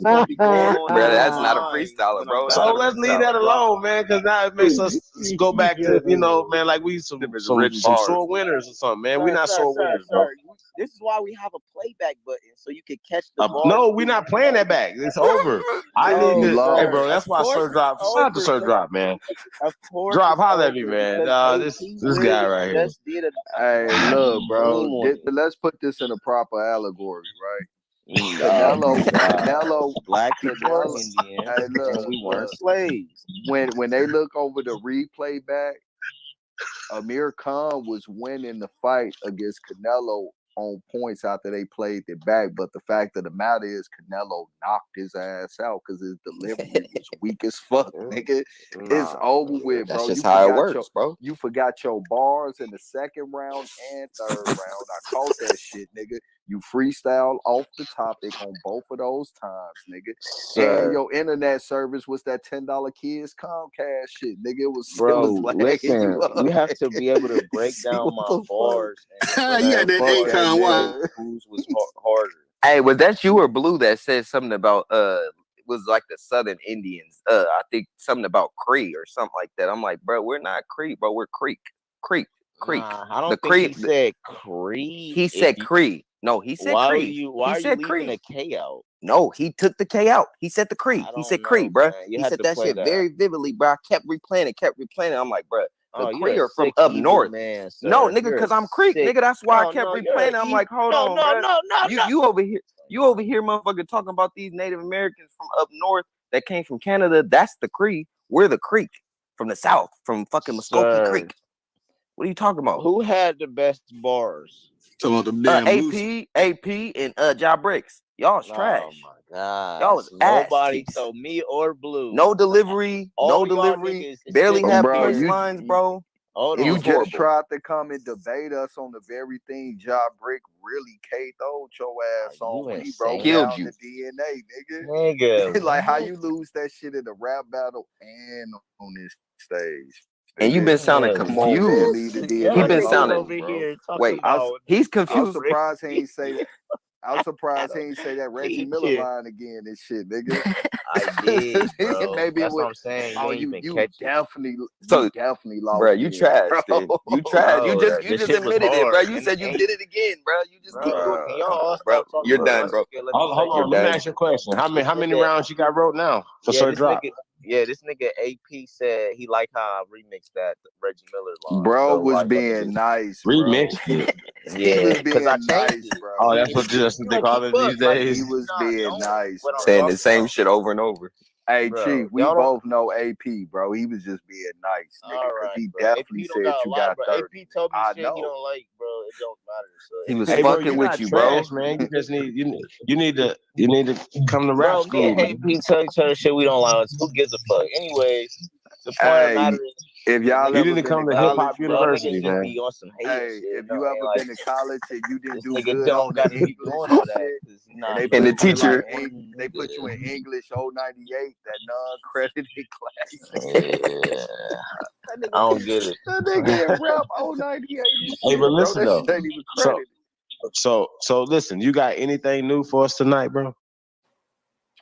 going to be going on. Bro, that's not a freestyler, bro. So let's leave that alone, man, because now it makes us go back to, man, like we some sore winners or something, man. We're not sore winners, bro. This is why we have a playback button, so you can catch the ball. No, we're not playing that back. It's over. I need to, hey, bro, that's why Sir Drop. Shout out to Sir Drop, man. Of course. Drop, holler at me, man. This guy right here. Hey, look, bro. Let's put this in a proper allegory, right? Canelo, black people, Indian, and we weren't slaves. When they look over the replay back, Amir Khan was winning the fight against Canelo on points after they played it back. But the fact of the matter is Canelo knocked his ass out because his delivery was weak as fuck, nigga. It's over with, bro. That's just how it works, bro. You forgot your bars in the second round and third round. I caught that shit, nigga. You freestyle off the topic on both of those times, nigga. And your internet service was that $10 kids Comcast shit, nigga. It was listen, you have to be able to break down my bars. You got that Akon one. Whose was harder? Hey, was that you or Blue that said something about was like the Southern Indians? I think something about Cree or something like that. I'm like, bro, we're not Cree, bro. We're Creek. Nah, I don't think he said Cree. He said Cree. No, he said Cree. Why he are said you leaving a K out? No, he took the K out. He said the Cree. He said Cree, bro. You He had said to that play shit that. very vividly, bro. I kept replaying it. I'm like, bro, the you're Cree a are from sick up evil north. man, sir. No, nigga, You're because a I'm Creek, sick- nigga. That's why No, I kept no, you're replaying a it. I'm evil- like, hold no, on, no, bro. no. You over here, motherfucker, talking about these Native Americans from up north that came from Canada. That's the Cree. We're the Creek from the south, from fucking Muskogee Sir. Creek. What are you talking about? Who had the best bars? Talking about them damn AP, and Job Bricks. Y'all was trash. Oh my god! Y'all was ass Nobody cheeks. told me or Blue. No delivery. All No y'all delivery. niggas is Barely sitting have Bro, punchlines, bro. Hold It on. You was just horrible. tried to come and debate us on the very thing Job Brick really KO'd your ass on when he broke Killed down you. the DNA, Nigga, like how you lose that shit in a rap battle and on this stage. And you've been sounding Yeah, Come on, man, leave confused. the He DNA been alone, sounding. over bro. here talking Wait, about. he's I'm confused. surprised he ain't say that. I'm surprised he ain't say that Reggie Miller Yeah. line again and shit, nigga. I did, bro. Maybe That's it what would. I'm saying. Oh, You you ain't even catch it. definitely lost. Bro, you then, trash, bro. dude. You trash. Bro, You this just shit was admitted it, bro. hard. You And- said you and- did it again, bro. You just keep doing Can it. y'all all Bro, stop talking you're about done, my bro. shit? Let me Hold say on, let me done. ask you a question. How many nigga- rounds you got wrote now for Sir Drop? This nigga AP said he liked how I remixed that Reggie Miller line. Bro So, was like, being nice, bro. Remix it. He was because I being changed nice, it. bro. Oh, that's what they call it these days. He was being nice. What I'm Saying talking the same about. shit over and over. Hey, Bro, Chief, we y'all don't- both know AP, bro. He was just being nice, nigga, All because right, he bro. definitely AP said don't you lie, got bro. 30. AP told me I shit know. he don't like, bro. It don't matter. So He was Hey, bro, fucking you're with not you, bro. trash, man. You just need you need to come to rap bro, me school. and AP tell each other shit we don't lie. Who gives a fuck? Anyways, the point of the Hey, matter is If y'all You ever didn't been come to to Hip college, Hop bro, University, Niggas just man. be on some hating hey, shit. if No, you ain't ever like been to college and you didn't this do nigga good don't on the gotta be English doing and all that. shit, 'Cause he and not they he put just you in like like one they put you in nigga. English 098, that non-credited class. Yeah, That I don't get it. nigga in rap 098 and Hey, shit, but bro. listen That though. shit ain't even So credited. so listen. You got anything new for us tonight, bro?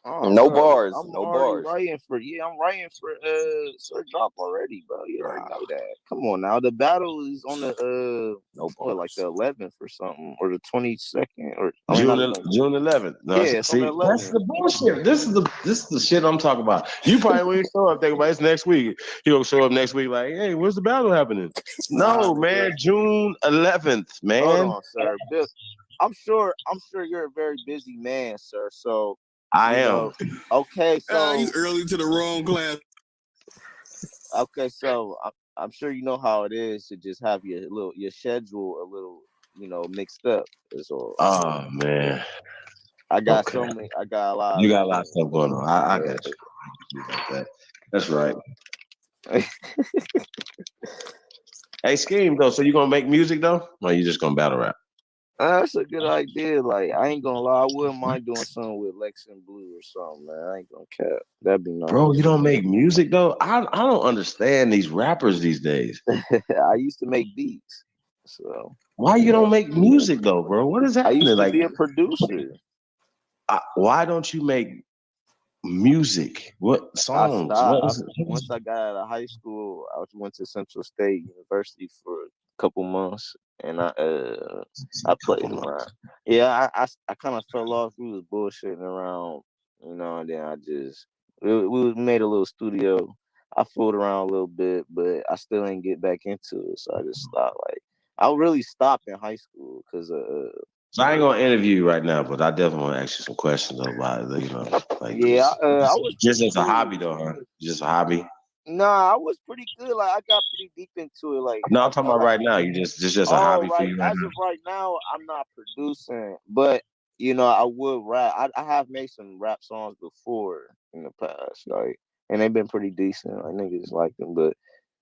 Oh, No bro, bars. I'm No already bars. writing for I'm writing for Sir Drop already, bro. You already know that. Come on now, the battle is on the No what, like bars. the 11th or something, or the 22nd, or I mean not the 22nd. June 11th. No, Yeah, it's on the see, that's 11th. the bullshit. This is the shit I'm talking about. You probably won't show up thinking about it's next week. He'll show up next week like, hey, where's the battle happening? Nah, No, nigga. man, June 11th, man. Hold on, sir. Bill, I'm sure you're a very busy man, sir. So I you am. know, okay, so You early to the wrong class. okay, so I'm sure you know how it is to just have your schedule a little, mixed up. Is all. Oh man. I got Okay. I got a lot. You got a lot of stuff going on. I got you. Like that. That's right. Hey, Scheme though. So you gonna make music though, or you just gonna battle rap? That's a good idea. Like, I ain't gonna lie, I wouldn't mind doing something with Lex and Blue or something, man. I ain't gonna cap. That'd be nice. Bro, you don't make music though? I don't understand these rappers these days. I used to make beats. So why you don't make music though, bro? What is I happening? used to Like, be a producer. why don't you make music? What I songs? stopped. What is it? Once I got out of high school, I went to Central State University for a couple months, and I played around. Yeah, I kind of fell off. We was bullshitting around, and then I just we made a little studio. I fooled around a little bit, but I still ain't get back into it, so I just stopped. Like, I really stopped in high school because So I ain't gonna interview you right now, but I definitely want to ask you some questions about it. Like yeah, I was just pretty as a cool. hobby though, huh? Just a hobby. Nah, I was pretty good. Like, I got pretty deep into it. Like, No, I'm talking about right now. You just a hobby for you right as now. of right now, I'm not producing, but I would rap. I have made some rap songs before in the past, like, and they've been pretty decent. Like, niggas like them, but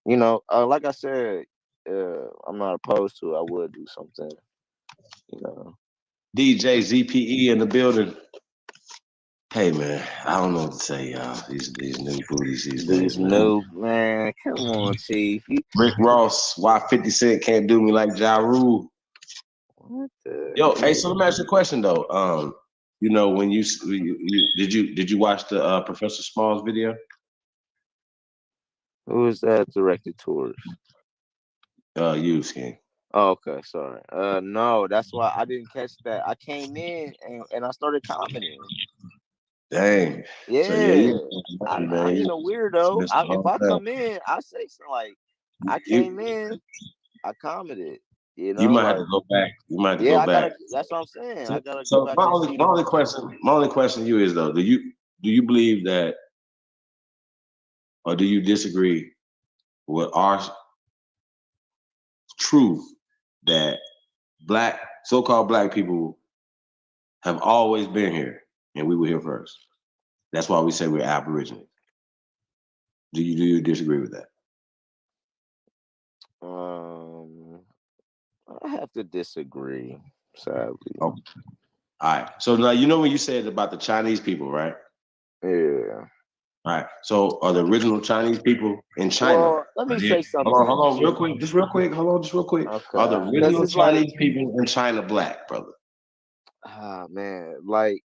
like I said, I'm not opposed to it. I would do something, DJ ZPE in the building. Hey man, I don't know what to say, y'all. These new foodies these days, man. Man, come on, Chief. Rick Ross, why 50 Cent can't do me like Ja Rule? What the? Yo, hey, so let me ask you a question though. When you did you watch the Professor Smalls video? Who is that directed towards? You, Skin. Oh, okay, sorry. No, that's why I didn't catch that. I came in and I started commenting. Dang. Yeah, So yeah, I ain't a weirdo. If I come in, I say something like, I came in, I commented. You might have like, to go back. You might have to yeah, go I back. gotta. That's what I'm saying. I gotta go So back my and only see. my only question to you is though, do you believe that, or do you disagree with our truth that so-called black people have always been here and we were here first? That's why we say we're Aborigines. Do you disagree with that? I have to disagree, sadly. Oh. All right. So now when you said about the Chinese people, right? Yeah. All right. So are the original Chinese people in China? Well, let me say something. Hold on, real quick. Just real quick. Okay. Are the original Chinese people in China black, brother? Ah, man, like.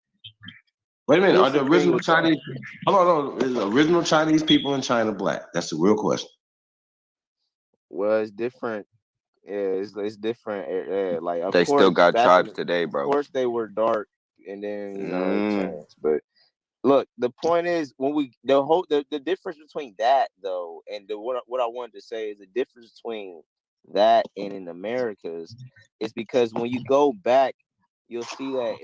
Wait a minute. Here's Are the the thing original with that. Chinese? Hold on. Is the original Chinese people in China black? That's the real question. Well, it's different. Yeah, it's different. Like, of They course, still got back tribes in today, of bro. course they were dark, and then it changed. But look, the point is, when the difference between that though, and what I wanted to say is the difference between that and in Americas is because when you go back, you'll see that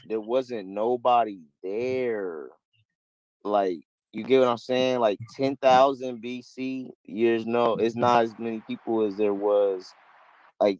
there wasn't nobody there. Like, you get what I'm saying? Like 10,000 BC years, no, it's not as many people as there was. Like,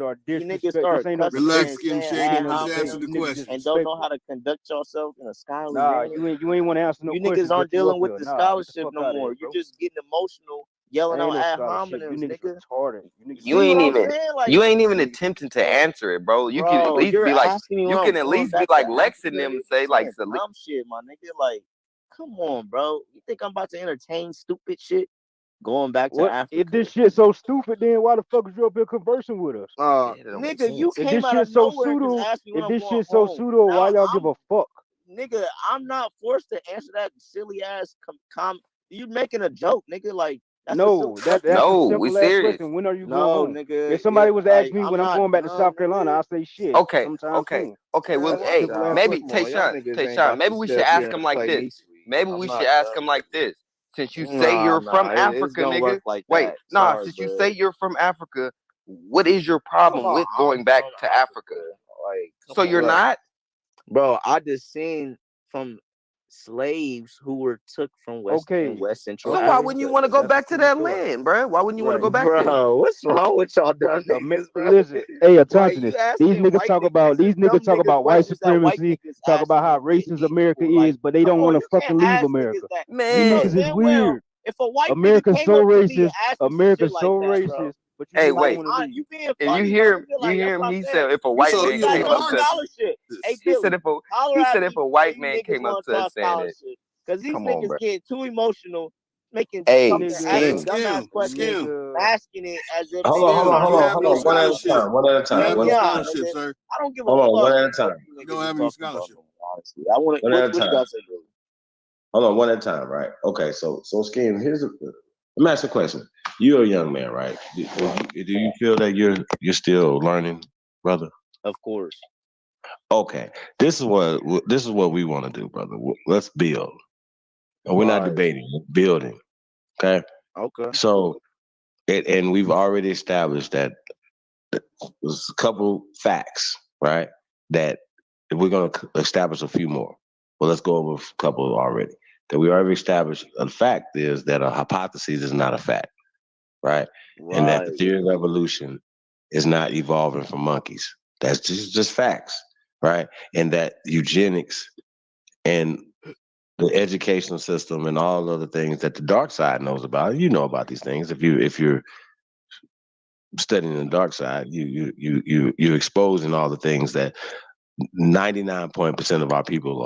are You niggas disrespect. start This ain't no cussing respect. Relax, and Skim saying Shady. This ain't no ad Just respect. answer hominem the You niggas question. and don't know disrespectful. how to conduct yourself in a scholarly Nah, manner. you ain't want to answer no You questions, niggas aren't but you up dealing with here. the Nah, get the scholarship fuck no out of here, more. You're bro. just getting emotional yelling Ain't out no ad scholarship. You hominems, niggas nigga. retarded. You niggas You See what ain't I'm even saying? Like, you ain't even attempting to answer it, bro. You can at bro, least you're be like asking me you when can I'm at going least be back to like Lex and Africa. them You're say like saying dumb shit, my nigga. Like, come on, bro. You think I'm about to entertain stupid shit? Going back to What? If Africa. this shit so stupid, then why the fuck is you up here conversing with us? that don't make Nigga, you sense. If came this out of shit so nowhere and just pseudo, asked me when if I'm this going shit so home. pseudo, why Now y'all give a fuck? nigga, I'm not forced to answer that silly ass you making a joke, nigga. Like, that's a silly No, that's question. a No, we simple ass serious. question. When are you going No, home? nigga, If somebody was to ask like, me I'm when I'm not going back to dumb, South Carolina, nigga. I say shit Okay, sometime okay, soon. okay. Well, Man, hey, y'all, maybe come on, y'all niggas ain't Tayshawn, about maybe to we sit should up here ask him and like play this. me sweet. Maybe I'm we should not ask him dumb, like nigga. this. Since you say you're from It's Africa, gonna nigga. work like Wait, that. nah, Sorry, since you bud. say you're from Africa, what is your Come problem on, with going back to Africa? like, So come you're on, not? bro. I just seen from slaves who were took from West and West Central So why Africa. wouldn't you want to go That's a back to true that story. land, bro? Why wouldn't you want to Right. go back there? Bro, what's wrong with y'all dumb niggas, bro? Listen, hey, Like, attention you this. These asking niggas white talk niggas, about this dumb niggas white questions that white supremacy, niggas talk about asking how the white racist America people. Like, is, but they come don't on, want to you can't fucking leave ask America. niggas that. You You know niggas Man, is damn well weird. if a white nigga America's came so up to me and racist. asked me some shit America's like so that, bro. racist, but you hey, niggas don't wait. want to leave. You being And funny, my nigga. you Like, hear that's him? what I'm He saying. said if a You white niggas man got came no up to us, scholarship. Hey, he said Billy, holler he at said if me a when white you man niggas came up want to to us talk saying it, scholarship. Because these come on, niggas bro. getting too emotional, making Hey, talking, asking Skim. dumbass questions, Nigga. asking it as if Hold they on, hold ain't on, trying hold to on, have hold no on. One at a scholarship. time. One at a time. Man, One at a yeah, time. nigga. I don't give a Hold on, fuck one at a what time. you niggas is talking about, no more, honestly. I want to, One at a what you time. got to say, Billy? Hold on, one at a time, right? Okay, so Skim, let me ask you a question. You're a young man, right? Do you feel that you're still learning, brother? Of course. Okay, this is what we want to do, brother. Let's build. And we're not Right. debating, we're building. Okay. Okay. So, and we've already established that there's a couple facts, right? That we're going to establish a few more. Well, let's go over a couple already. That we already established. A fact is that a hypothesis is not a fact, right? And that the Right. theory of evolution is not evolving from monkeys. That's just facts, right? And that eugenics and the educational system and all other things that the dark side knows about. You know about these things. If you're studying the dark side, you're exposing all the things that 99% of our people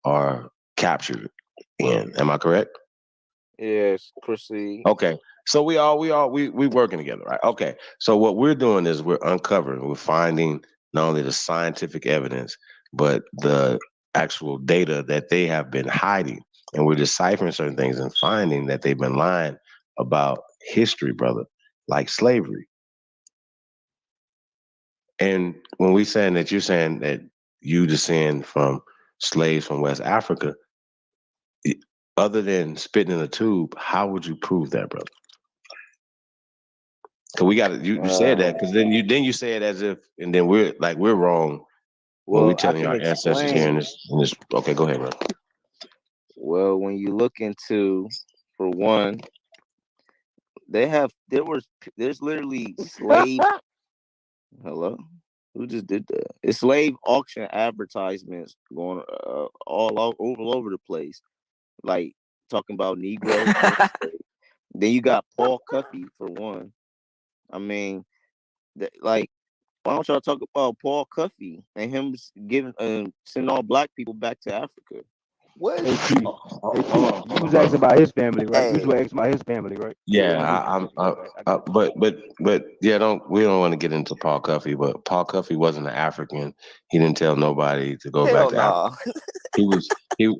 are captured in. Am I correct? Yes, proceed. Okay. So we working together, right? Okay. So what we're doing is we're finding not only the scientific evidence, but the actual data that they have been hiding. And we're deciphering certain things and finding that they've been lying about history, brother, like slavery. And when we saying that you're saying that you descend from slaves from West Africa, other than spitting in a tube, how would you prove that, brother? Cause we got you said that because then you say it as if, and then we're wrong when we Well, I telling can our ancestors here in explain. this. Okay, go ahead, bro. Well, when you look into, for one, there's literally slave. Hello, who just did that? It's slave auction advertisements going all over the place, like talking about Negroes being slaves. Then you got Paul Cuffey for one. I mean, like, why don't y'all talk about Paul Cuffey and him giving sending all black people back to Africa? What? Hey, Chief. Hey, Chief. You was asking about his family, right? You was Hey, asking about his family, right? Yeah, I get you. I got you. but yeah, we don't want to get into Paul Cuffey, but Paul Cuffey wasn't an African. He didn't tell nobody to go back Hell to Africa. nah. He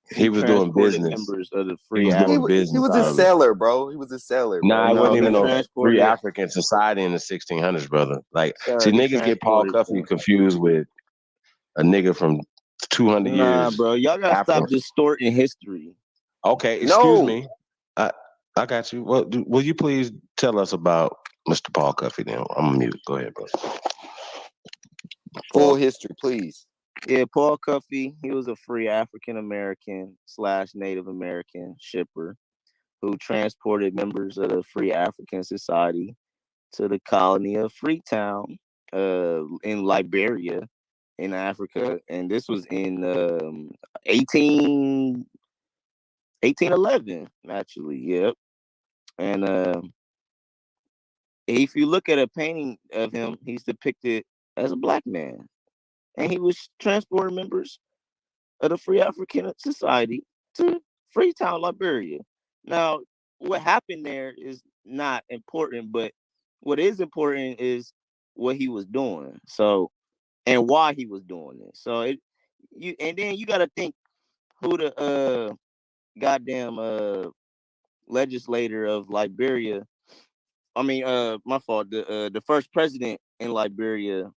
He was doing transported business. members of the He Free was doing African He business, was a brother. Society. seller, bro. He was a seller, Nah, bro. it No, wasn't he even no free transported, African society in the 1600s, brother. Like, see, sir. He niggas get Paul transported. Cuffey confused with a nigga from 200 Nah, years bro, y'all gotta after. stop distorting history. Okay, excuse No. me. I got you. Well, will you please tell us about Mr. Paul Cuffey? Then I'm on mute. Go ahead, bro. Full Paul, history, please. yeah, Paul Cuffey. He was a free African American / Native American shipper who transported members of the Free African Society to the colony of Freetown, in Liberia, in Africa, and this was in 1811, actually. Yep. And if you look at a painting of him, he's depicted as a black man, and he was transporting members of the Free African Society to Freetown, Liberia. Now, what happened there is not important, but what is important is what he was doing. So, and why he was doing it. So then you got to think who the goddamn legislator of Liberia. I mean, my fault. The first president in Liberia